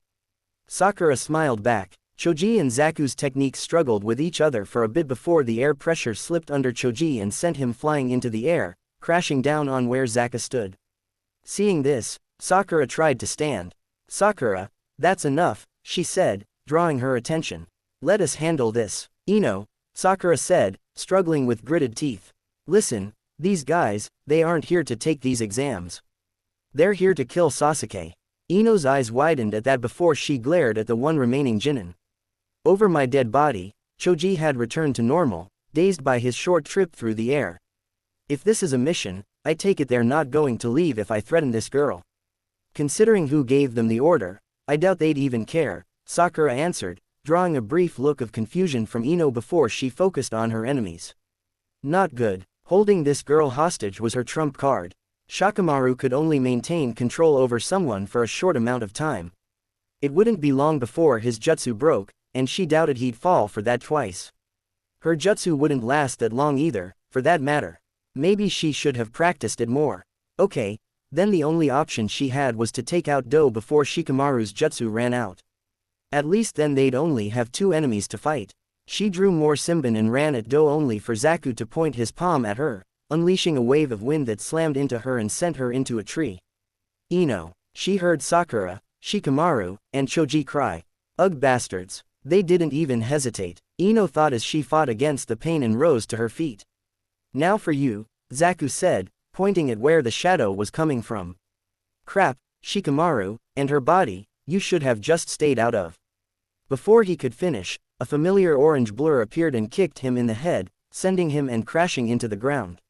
Sakura smiled back. Choji and Zaku's techniques struggled with each other for a bit before the air pressure slipped under Choji and sent him flying into the air, crashing down on where Zaku stood. Seeing this, Sakura tried to stand. Sakura, that's enough, she said, drawing her attention. Let us handle this. Ino, Sakura said, struggling with gritted teeth. Listen, these guys, they aren't here to take these exams. They're here to kill Sasuke. Ino's eyes widened at that before she glared at the one remaining Jinin. Over my dead body, Choji had returned to normal, dazed by his short trip through the air. If this is a mission, I take it they're not going to leave if I threaten this girl. Considering who gave them the order, I doubt they'd even care, Sakura answered, drawing a brief look of confusion from Ino before she focused on her enemies. Not good. Holding this girl hostage was her trump card. Shikamaru could only maintain control over someone for a short amount of time. It wouldn't be long before his jutsu broke, and she doubted he'd fall for that twice. Her jutsu wouldn't last that long either, for that matter. Maybe she should have practiced it more. Okay, then the only option she had was to take out Do before Shikamaru's jutsu ran out. At least then they'd only have two enemies to fight. She drew more Simbin and ran at Do only for Zaku to point his palm at her, unleashing a wave of wind that slammed into her and sent her into a tree. Ino. She heard Sakura, Shikamaru, and Choji cry. Ugh, bastards. They didn't even hesitate, Ino thought as she fought against the pain and rose to her feet. Now for you, Zaku said, pointing at where the shadow was coming from. Crap, Shikamaru, and her body, you should have just stayed out of. Before he could finish, a familiar orange blur appeared and kicked him in the head, sending him and crashing into the ground.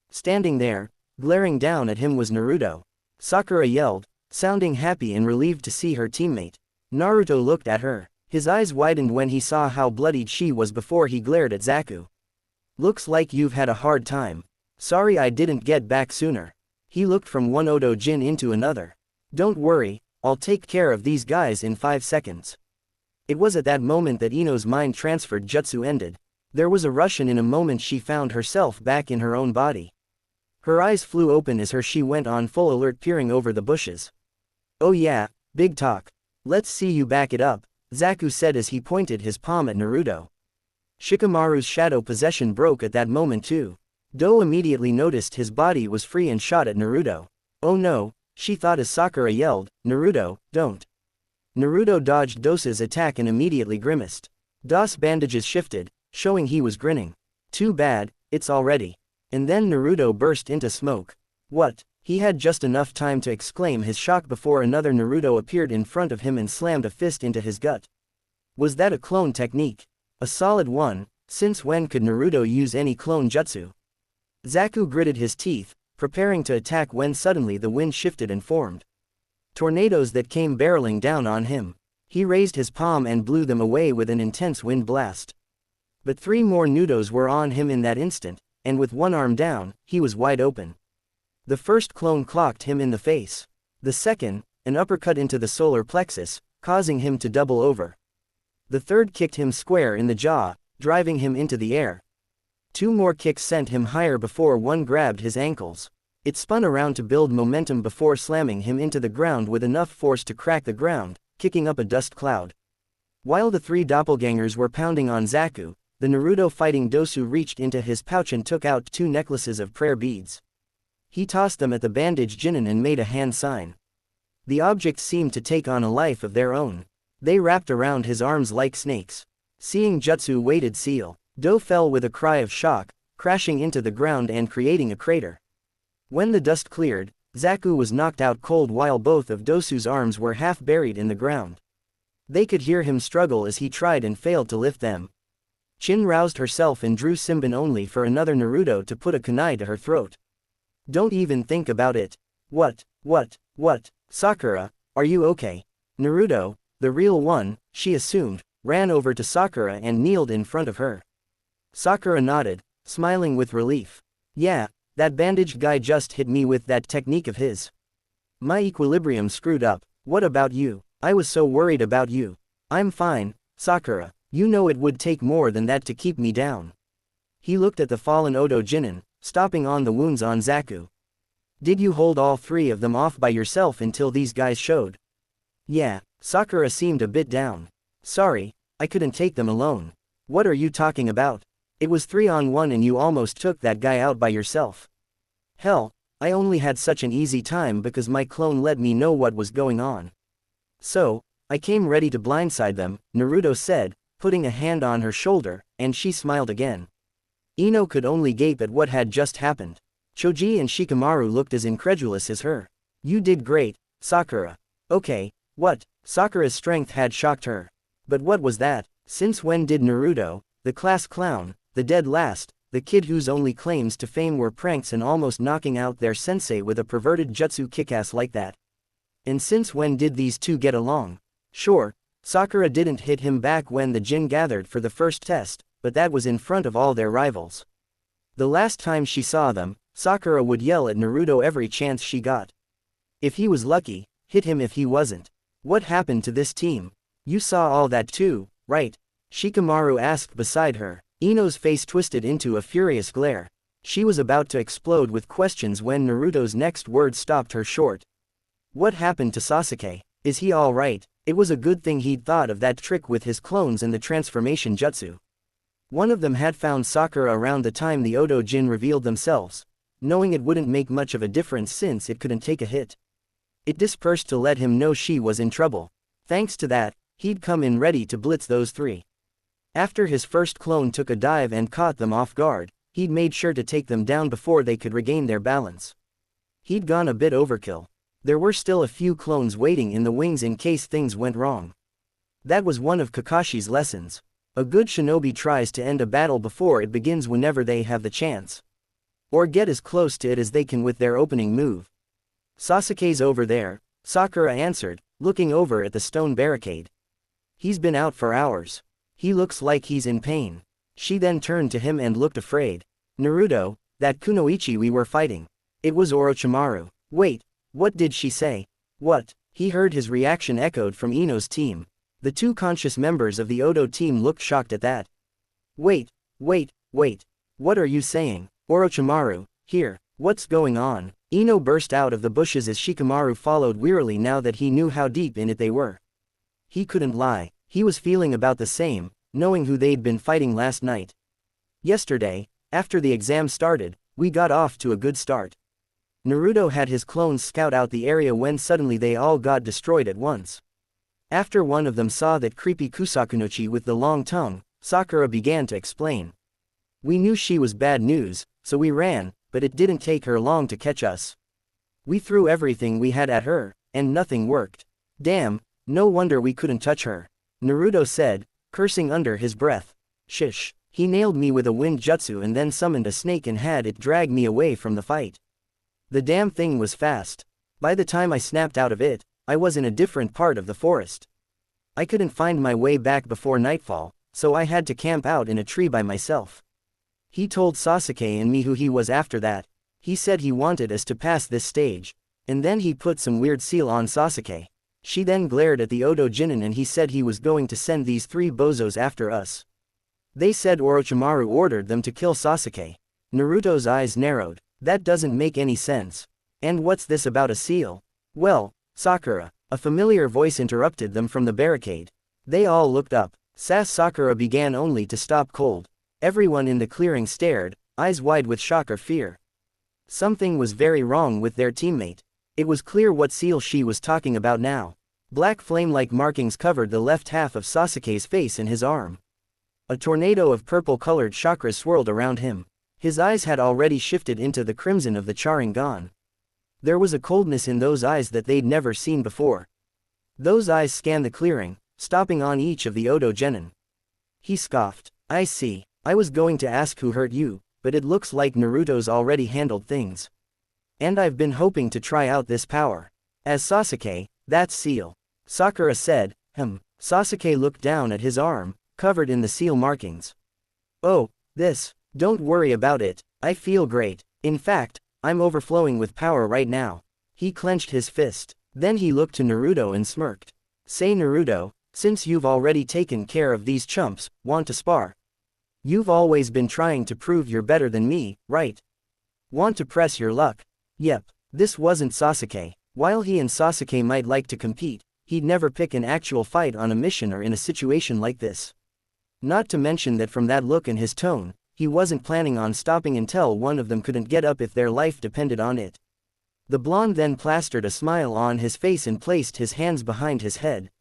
Standing there, glaring down at him was Naruto. Sakura yelled, sounding happy and relieved to see her teammate. Naruto looked at her. His eyes widened when he saw how bloodied she was before he glared at Zaku. Looks like you've had a hard time. Sorry I didn't get back sooner. He looked from one Odo Jin into another. Don't worry, I'll take care of these guys in 5 seconds. It was at that moment that Ino's mind transferred jutsu ended. There was a rush and in a moment she found herself back in her own body. Her eyes flew open as she went on full alert peering over the bushes. Oh yeah, big talk. Let's see you back it up, Zaku said as he pointed his palm at Naruto. Shikamaru's shadow possession broke at that moment too. Do immediately noticed his body was free and shot at Naruto. Oh no, she thought as Sakura yelled, Naruto, don't. Naruto dodged Dosa's attack and immediately grimaced. Do's bandages shifted, showing he was grinning. Too bad, it's already. And then Naruto burst into smoke. What? He had just enough time to exclaim his shock before another Naruto appeared in front of him and slammed a fist into his gut. Was that a clone technique? A solid one. Since when could Naruto use any clone jutsu? Zaku gritted his teeth, preparing to attack when suddenly the wind shifted and formed tornadoes that came barreling down on him. He raised his palm and blew them away with an intense wind blast. But 3 more Nudos were on him in that instant, and with one arm down, he was wide open. The first clone clocked him in the face. The second, an uppercut into the solar plexus, causing him to double over. The third kicked him square in the jaw, driving him into the air. 2 more kicks sent him higher before one grabbed his ankles. It spun around to build momentum before slamming him into the ground with enough force to crack the ground, kicking up a dust cloud. While the 3 doppelgangers were pounding on Zaku, the Naruto fighting Dosu reached into his pouch and took out 2 necklaces of prayer beads. He tossed them at the bandaged Jinin and made a hand sign. The objects seemed to take on a life of their own. They wrapped around his arms like snakes. Seeing jutsu weighted seal, Do fell with a cry of shock, crashing into the ground and creating a crater. When the dust cleared, Zaku was knocked out cold while both of Dosu's arms were half buried in the ground. They could hear him struggle as he tried and failed to lift them. Chin roused herself and drew Simbin only for another Naruto to put a kunai to her throat. Don't even think about it. What? Sakura, are you okay? Naruto, the real one, she assumed, ran over to Sakura and kneeled in front of her. Sakura nodded, smiling with relief. Yeah, that bandaged guy just hit me with that technique of his. My equilibrium screwed up. What about you? I was so worried about you. I'm fine, Sakura. You know it would take more than that to keep me down. He looked at the fallen Odo Jinin, stopping on the wounds on Zaku. Did you hold all three of them off by yourself until these guys showed? Yeah, Sakura seemed a bit down. Sorry, I couldn't take them alone. What are you talking about? It was 3-on-1 and you almost took that guy out by yourself. Hell, I only had such an easy time because my clone let me know what was going on. So, I came ready to blindside them, Naruto said, putting a hand on her shoulder, and she smiled again. Ino could only gape at what had just happened. Choji and Shikamaru looked as incredulous as her. You did great, Sakura. Okay, what? Sakura's strength had shocked her. But what was that? Since when did Naruto, the class clown, the dead last, the kid whose only claims to fame were pranks and almost knocking out their sensei with a perverted jutsu kickass like that? And since when did these two get along? Sure, Sakura didn't hit him back when the Jin gathered for the first test, but that was in front of all their rivals. The last time she saw them, Sakura would yell at Naruto every chance she got. If he was lucky, hit him if he wasn't. What happened to this team? You saw all that too, right? Shikamaru asked beside her. Ino's face twisted into a furious glare. She was about to explode with questions when Naruto's next word stopped her short. What happened to Sasuke? Is he alright? It was a good thing he'd thought of that trick with his clones and the transformation jutsu. One of them had found Sakura around the time the Odo Jin revealed themselves, knowing it wouldn't make much of a difference since it couldn't take a hit. It dispersed to let him know she was in trouble. Thanks to that, he'd come in ready to blitz those three. After his first clone took a dive and caught them off guard, he'd made sure to take them down before they could regain their balance. He'd gone a bit overkill. There were still a few clones waiting in the wings in case things went wrong. That was one of Kakashi's lessons. A good shinobi tries to end a battle before it begins whenever they have the chance. Or get as close to it as they can with their opening move. Sasuke's over there, Sakura answered, looking over at the stone barricade. He's been out for hours. He looks like he's in pain. She then turned to him and looked afraid. Naruto, that kunoichi we were fighting. It was Orochimaru. Wait, what did she say? What? He heard his reaction echoed from Ino's team. The two conscious members of the Odo team looked shocked at that. Wait. What are you saying? Orochimaru, here, what's going on? Ino burst out of the bushes as Shikamaru followed wearily now that he knew how deep in it they were. He couldn't lie, he was feeling about the same, knowing who they'd been fighting last night. Yesterday, after the exam started, we got off to a good start. Naruto had his clones scout out the area when suddenly they all got destroyed at once. After one of them saw that creepy Kusakunochi with the long tongue, Sakura began to explain. We knew she was bad news, so we ran, but it didn't take her long to catch us. We threw everything we had at her, and nothing worked. Damn, no wonder we couldn't touch her. Naruto said, cursing under his breath. Shish, he nailed me with a wind jutsu and then summoned a snake and had it drag me away from the fight. The damn thing was fast. By the time I snapped out of it, I was in a different part of the forest. I couldn't find my way back before nightfall, so I had to camp out in a tree by myself. He told Sasuke and me who he was after that. He said he wanted us to pass this stage, and then he put some weird seal on Sasuke. She then glared at the Odo Jinin and he said he was going to send these three bozos after us. They said Orochimaru ordered them to kill Sasuke. Naruto's eyes narrowed. That doesn't make any sense. And what's this about a seal? Well, Sakura, a familiar voice interrupted them from the barricade. They all looked up. Sakura began only to stop cold. Everyone in the clearing stared, eyes wide with shock or fear. Something was very wrong with their teammate. It was clear what seal she was talking about now. Black flame-like markings covered the left half of Sasuke's face and his arm. A tornado of purple-colored chakras swirled around him. His eyes had already shifted into the crimson of the Sharingan. There was a coldness in those eyes that they'd never seen before. Those eyes scanned the clearing, stopping on each of the Odo Genin. He scoffed. I see. I was going to ask who hurt you, but it looks like Naruto's already handled things. And I've been hoping to try out this power. As Sasuke, that's seal. Sakura said, Sasuke looked down at his arm, covered in the seal markings. Oh, this. Don't worry about it, I feel great. In fact, I'm overflowing with power right now. He clenched his fist. Then he looked to Naruto and smirked. Say Naruto, since you've already taken care of these chumps, want to spar? You've always been trying to prove you're better than me, right? Want to press your luck? Yep, this wasn't Sasuke. While he and Sasuke might like to compete, he'd never pick an actual fight on a mission or in a situation like this. Not to mention that from that look and his tone, he wasn't planning on stopping until one of them couldn't get up if their life depended on it. The blonde then plastered a smile on his face and placed his hands behind his head.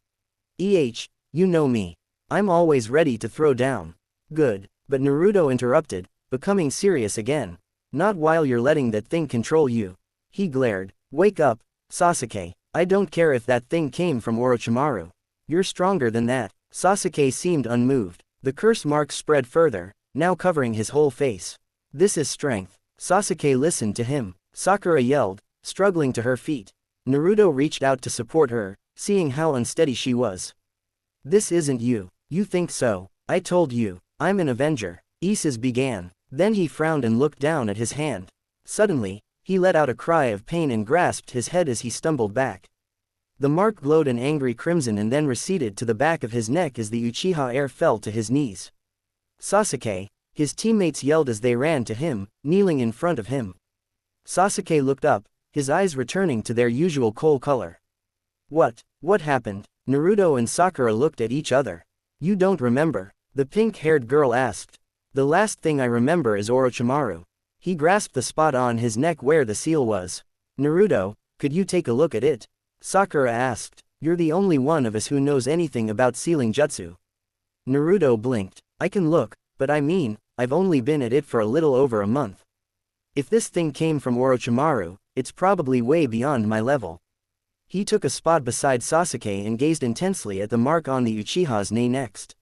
You know me. I'm always ready to throw down. Good, but Naruto interrupted, becoming serious again. Not while you're letting that thing control you. He glared. Wake up, Sasuke. I don't care if that thing came from Orochimaru. You're stronger than that. Sasuke seemed unmoved. The curse marks spread further, now covering his whole face. This is strength. Sasuke listened to him. Sakura yelled, struggling to her feet. Naruto reached out to support her, seeing how unsteady she was. This isn't you. You think so. I told you. I'm an Avenger. Isis began. Then he frowned and looked down at his hand. Suddenly, he let out a cry of pain and grasped his head as he stumbled back. The mark glowed an angry crimson and then receded to the back of his neck as the Uchiha heir fell to his knees. Sasuke, his teammates yelled as they ran to him, kneeling in front of him. Sasuke looked up, his eyes returning to their usual coal color. What happened? Naruto and Sakura looked at each other. You don't remember? The pink-haired girl asked. The last thing I remember is Orochimaru. He grasped the spot on his neck where the seal was. Naruto, could you take a look at it? Sakura asked. You're the only one of us who knows anything about sealing jutsu. Naruto blinked. I can look, but I mean, I've only been at it for a little over a month. If this thing came from Orochimaru, it's probably way beyond my level. He took a spot beside Sasuke and gazed intensely at the mark on the Uchiha's knee next.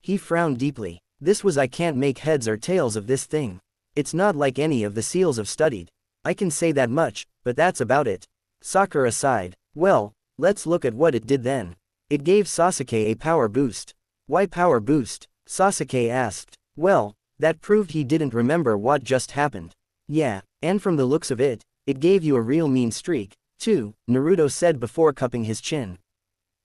He frowned deeply. This was I can't make heads or tails of this thing. It's not like any of the seals I've studied. I can say that much, but that's about it. Sakura sighed. Well, let's look at what it did then. It gave Sasuke a power boost. Why power boost? Sasuke asked. Well, that proved he didn't remember what just happened. Yeah, and from the looks of it, it gave you a real mean streak, too, Naruto said before cupping his chin.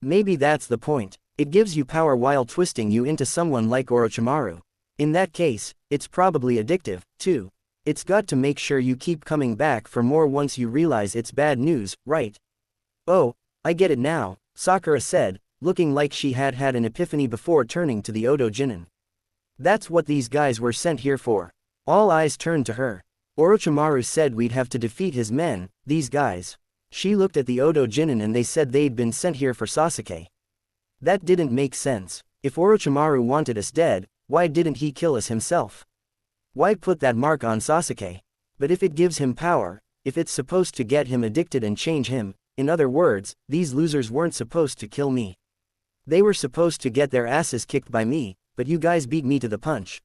Maybe that's the point. It gives you power while twisting you into someone like Orochimaru. In that case, it's probably addictive, too. It's got to make sure you keep coming back for more once you realize it's bad news, right? Oh, I get it now, Sakura said, looking like she had had an epiphany before turning to the Odo Jinin. That's what these guys were sent here for. All eyes turned to her. Orochimaru said we'd have to defeat his men, these guys. She looked at the Odo Jinin and they said they'd been sent here for Sasuke. That didn't make sense. If Orochimaru wanted us dead, why didn't he kill us himself? Why put that mark on Sasuke? But if it gives him power, if it's supposed to get him addicted and change him, in other words, these losers weren't supposed to kill me. They were supposed to get their asses kicked by me, but you guys beat me to the punch.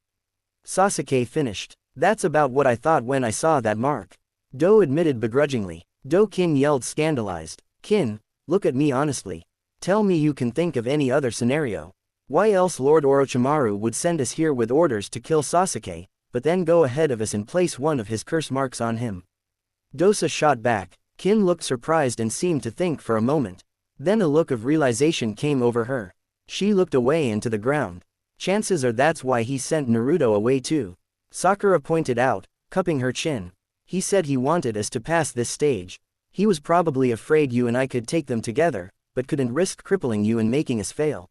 Sasuke finished. That's about what I thought when I saw that mark. Do admitted begrudgingly. Do-kin yelled scandalized. Kin, look at me honestly. Tell me you can think of any other scenario. Why else Lord Orochimaru would send us here with orders to kill Sasuke, but then go ahead of us and place one of his curse marks on him? Dosa shot back. Kin looked surprised and seemed to think for a moment. Then a look of realization came over her. She looked away into the ground. Chances are that's why he sent Naruto away too. Sakura pointed out, cupping her chin. He said he wanted us to pass this stage. He was probably afraid you and I could take them together, but couldn't risk crippling you and making us fail.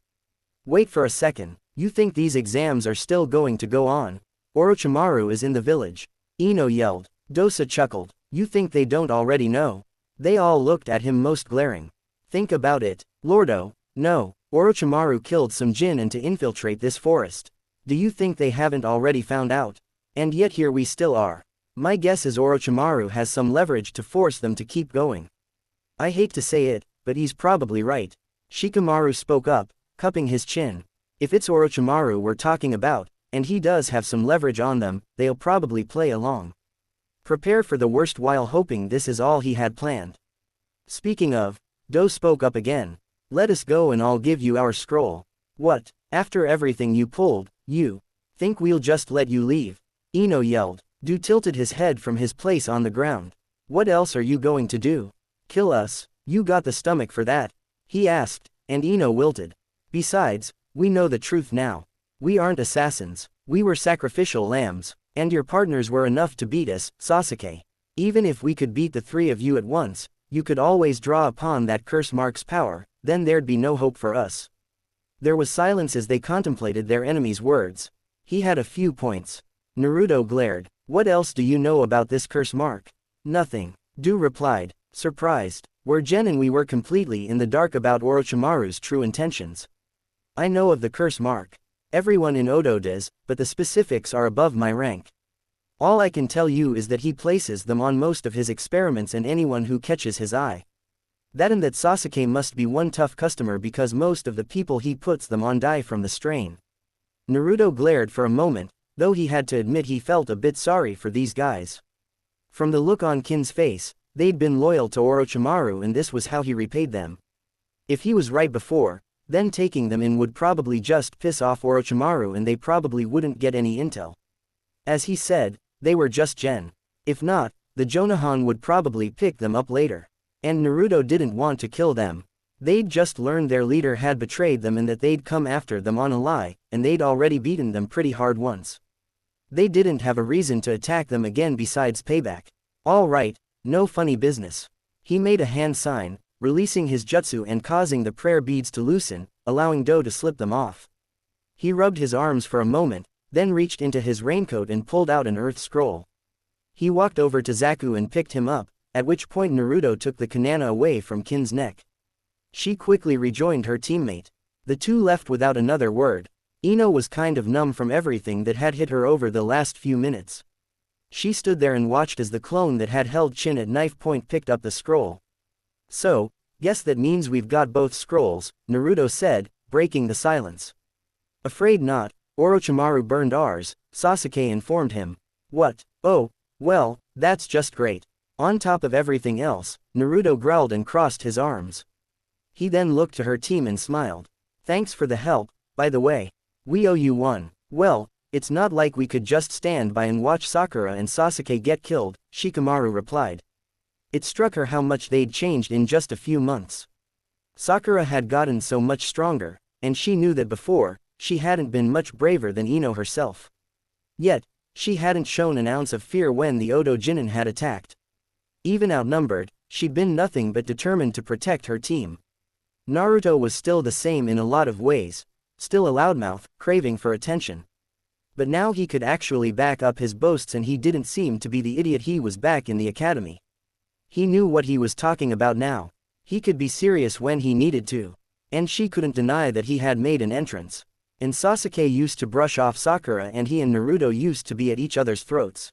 Wait for a second, you think these exams are still going to go on? Orochimaru is in the village. Ino yelled. Dosa chuckled. You think they don't already know? They all looked at him most glaring. Think about it, Lordo. No, Orochimaru killed some jin and to infiltrate this forest. Do you think they haven't already found out? And yet here we still are. My guess is Orochimaru has some leverage to force them to keep going. I hate to say it, but he's probably right. Shikamaru spoke up, cupping his chin. If it's Orochimaru we're talking about, and he does have some leverage on them, they'll probably play along. Prepare for the worst while hoping this is all he had planned. Speaking of, Do spoke up again. Let us go and I'll give you our scroll. What, after everything you pulled, you think we'll just let you leave? Ino yelled. Do tilted his head from his place on the ground. What else are you going to do? Kill us? You got the stomach for that? He asked, and Ino wilted. Besides, we know the truth now. We aren't assassins, we were sacrificial lambs, and your partners were enough to beat us, Sasuke. Even if we could beat the three of you at once, you could always draw upon that curse mark's power, then there'd be no hope for us. There was silence as they contemplated their enemy's words. He had a few points. Naruto glared. What else do you know about this curse mark? Nothing. Du replied, surprised. We're Gen and we were completely in the dark about Orochimaru's true intentions. I know of the curse mark. Everyone in Odo does, but the specifics are above my rank. All I can tell you is that he places them on most of his experiments and anyone who catches his eye. That and that Sasuke must be one tough customer because most of the people he puts them on die from the strain. Naruto glared for a moment, though he had to admit he felt a bit sorry for these guys. From the look on Kin's face, they'd been loyal to Orochimaru and this was how he repaid them. If he was right before, then taking them in would probably just piss off Orochimaru and they probably wouldn't get any intel. As he said, they were just Gen. If not, the Jonahan would probably pick them up later. And Naruto didn't want to kill them. They'd just learned their leader had betrayed them and that they'd come after them on a lie, and they'd already beaten them pretty hard once. They didn't have a reason to attack them again besides payback. All right, no funny business. He made a hand sign, releasing his jutsu and causing the prayer beads to loosen, allowing Do to slip them off. He rubbed his arms for a moment, then reached into his raincoat and pulled out an earth scroll. He walked over to Zaku and picked him up, at which point Naruto took the katana away from Kin's neck. She quickly rejoined her teammate. The two left without another word. Ino was kind of numb from everything that had hit her over the last few minutes. She stood there and watched as the clone that had held Chin at knife point picked up the scroll. So, guess that means we've got both scrolls, Naruto said, breaking the silence. Afraid not, Orochimaru burned ours, Sasuke informed him. What? Oh, well, that's just great. On top of everything else, Naruto growled and crossed his arms. He then looked to her team and smiled. Thanks for the help, by the way. We owe you one. Well, it's not like we could just stand by and watch Sakura and Sasuke get killed, Shikamaru replied. It struck her how much they'd changed in just a few months. Sakura had gotten so much stronger, and she knew that before, she hadn't been much braver than Ino herself. Yet, she hadn't shown an ounce of fear when the Odo Jinin had attacked. Even outnumbered, she'd been nothing but determined to protect her team. Naruto was still the same in a lot of ways, still a loudmouth, craving for attention. But now he could actually back up his boasts and he didn't seem to be the idiot he was back in the academy. He knew what he was talking about now. He could be serious when he needed to. And she couldn't deny that he had made an entrance. And Sasuke used to brush off Sakura and he and Naruto used to be at each other's throats.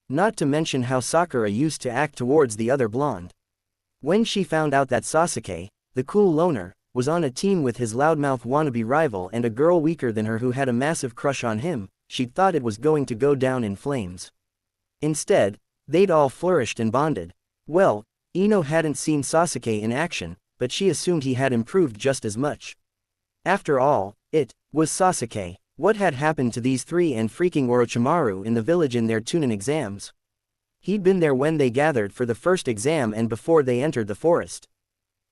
Not to mention how Sakura used to act towards the other blonde. When she found out that Sasuke, the cool loner, was on a team with his loudmouth wannabe rival and a girl weaker than her who had a massive crush on him, she'd thought it was going to go down in flames. Instead, they'd all flourished and bonded. Well, Ino hadn't seen Sasuke in action, but she assumed he had improved just as much. After all, it was Sasuke. What had happened to these three and freaking Orochimaru in the village in their Chunin exams? He'd been there when they gathered for the first exam and before they entered the forest.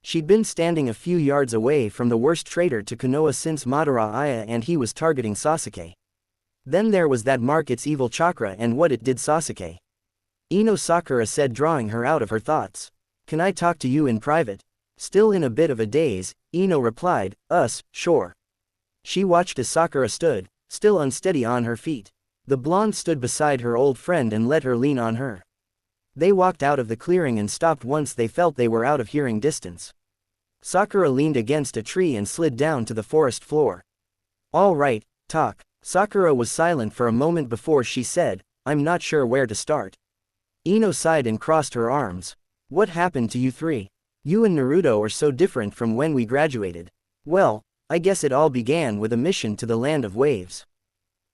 She'd been standing a few yards away from the worst traitor to Konoha since Madara Aya and he was targeting Sasuke. Then there was that mark its evil chakra and what it did Sasuke. Ino, Sakura said, drawing her out of her thoughts. Can I talk to you in private? Still in a bit of a daze, Ino replied, sure. She watched as Sakura stood, still unsteady on her feet. The blonde stood beside her old friend and let her lean on her. They walked out of the clearing and stopped once they felt they were out of hearing distance. Sakura leaned against a tree and slid down to the forest floor. All right, talk. Sakura was silent for a moment before she said, I'm not sure where to start. Ino sighed and crossed her arms. What happened to you three? You and Naruto are so different from when we graduated. Well, I guess it all began with a mission to the Land of Waves.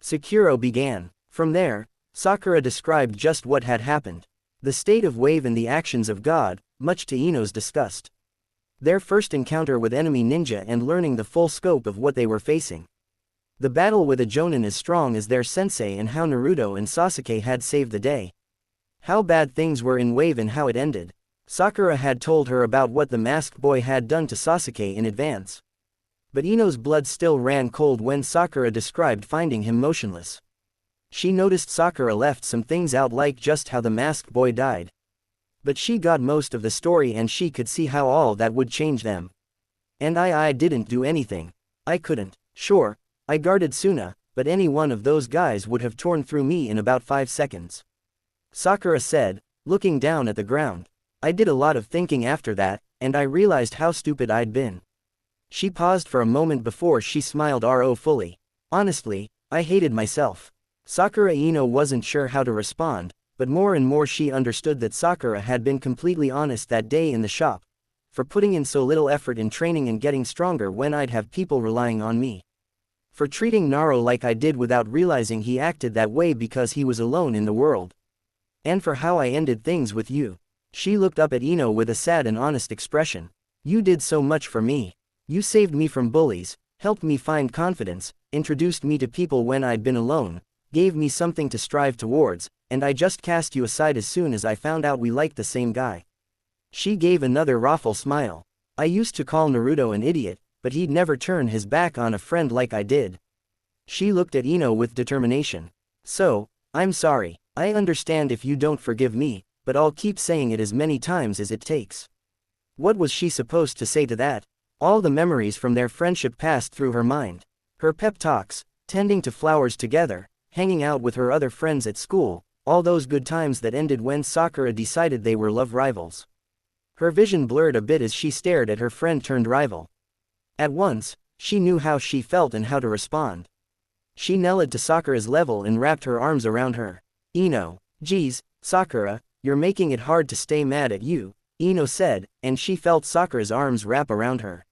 Sakura began. From there, Sakura described just what had happened. The state of wave and the actions of God, much to Ino's disgust. Their first encounter with enemy ninja and learning the full scope of what they were facing. The battle with a Jonin as strong as their sensei and how Naruto and Sasuke had saved the day. How bad things were in wave and how it ended. Sakura had told her about what the masked boy had done to Sasuke in advance. But Ino's blood still ran cold when Sakura described finding him motionless. She noticed Sakura left some things out, like just how the masked boy died. But she got most of the story and she could see how all that would change them. And I didn't do anything. I couldn't. Sure, I guarded Suna, but any one of those guys would have torn through me in about 5 seconds. Sakura said, looking down at the ground. I did a lot of thinking after that, and I realized how stupid I'd been. She paused for a moment before she smiled fully. Honestly, I hated myself. Sakura Ino wasn't sure how to respond, but more and more she understood that Sakura had been completely honest that day in the shop. For putting in so little effort in training and getting stronger when I'd have people relying on me. For treating Naruto like I did without realizing he acted that way because he was alone in the world. And for how I ended things with you. She looked up at Ino with a sad and honest expression. You did so much for me. You saved me from bullies, helped me find confidence, introduced me to people when I'd been alone, gave me something to strive towards, and I just cast you aside as soon as I found out we liked the same guy. She gave another wrathful smile. I used to call Naruto an idiot, but he'd never turn his back on a friend like I did. She looked at Ino with determination. So, I'm sorry. I understand if you don't forgive me, but I'll keep saying it as many times as it takes. What was she supposed to say to that? All the memories from their friendship passed through her mind. Her pep talks, tending to flowers together, hanging out with her other friends at school, all those good times that ended when Sakura decided they were love rivals. Her vision blurred a bit as she stared at her friend-turned-rival. At once, she knew how she felt and how to respond. She knelt to Sakura's level and wrapped her arms around her. Ino, geez, Sakura, you're making it hard to stay mad at you, Ino said, and she felt Sakura's arms wrap around her.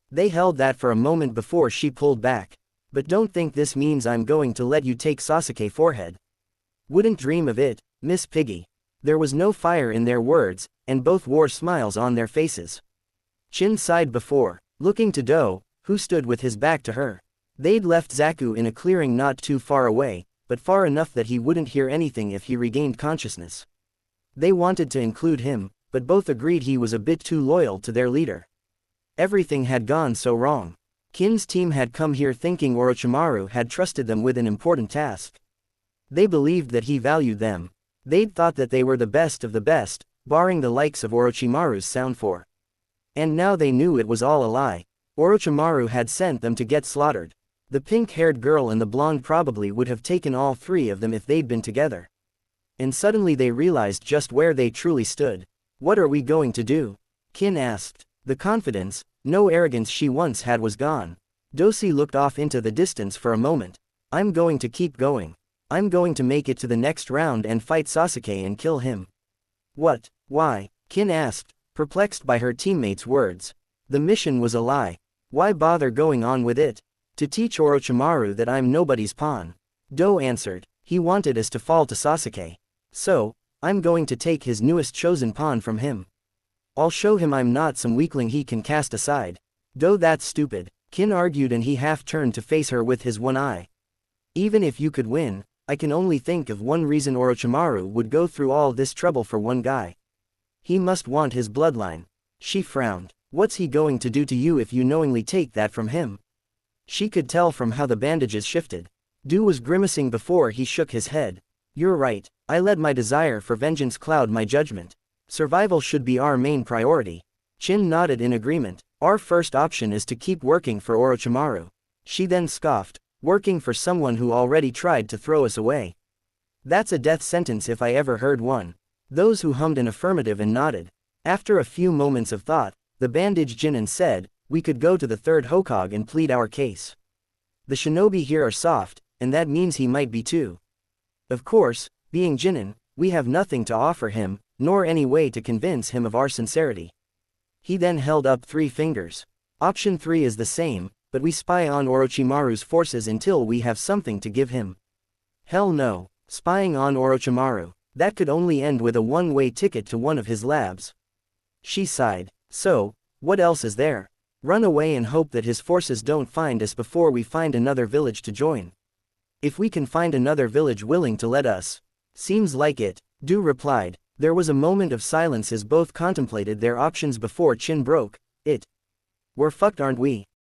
They held that for a moment before she pulled back. But don't think this means I'm going to let you take Sasuke's forehead. Wouldn't dream of it, Miss Piggy. There was no fire in their words, and both wore smiles on their faces. Chin sighed before, looking to Do, who stood with his back to her. They'd left Zaku in a clearing not too far away, but far enough that he wouldn't hear anything if he regained consciousness. They wanted to include him, but both agreed he was a bit too loyal to their leader. Everything had gone so wrong. Kin's team had come here thinking Orochimaru had trusted them with an important task. They believed that he valued them. They'd thought that they were the best of the best, barring the likes of Orochimaru's Sound 4. And now they knew it was all a lie. Orochimaru had sent them to get slaughtered. The pink-haired girl and the blonde probably would have taken all three of them if they'd been together. And suddenly they realized just where they truly stood. What are we going to do? Kin asked. The confidence, no arrogance she once had was gone. Dosi looked off into the distance for a moment. I'm going to keep going. I'm going to make it to the next round and fight Sasuke and kill him. What? Why? Kin asked, perplexed by her teammates' words. The mission was a lie. Why bother going on with it? To teach Orochimaru that I'm nobody's pawn. Do answered. He wanted us to fall to Sasuke. So, I'm going to take his newest chosen pawn from him. I'll show him I'm not some weakling he can cast aside. Do that's stupid, Kin argued, and he half turned to face her with his one eye. Even if you could win, I can only think of one reason Orochimaru would go through all this trouble for one guy. He must want his bloodline. She frowned. What's he going to do to you if you knowingly take that from him? She could tell from how the bandages shifted. Do was grimacing before he shook his head. You're right, I let my desire for vengeance cloud my judgment. Survival should be our main priority. Chin nodded in agreement. Our first option is to keep working for Orochimaru. She then scoffed, working for someone who already tried to throw us away. That's a death sentence if I ever heard one. Those who hummed an affirmative and nodded. After a few moments of thought, the bandaged Jinin said, we could go to the third Hokage and plead our case. The shinobi here are soft, and that means he might be too. Of course, being Jinin, we have nothing to offer him, nor any way to convince him of our sincerity. He then held up 3 fingers. Option 3 is the same, but we spy on Orochimaru's forces until we have something to give him. Hell no, spying on Orochimaru. That could only end with a one-way ticket to one of his labs. She sighed. So, what else is there? Run away and hope that his forces don't find us before we find another village to join. If we can find another village willing to let us. Seems like it, Du replied. There was a moment of silence as both contemplated their options before Chin broke. We're fucked, aren't we?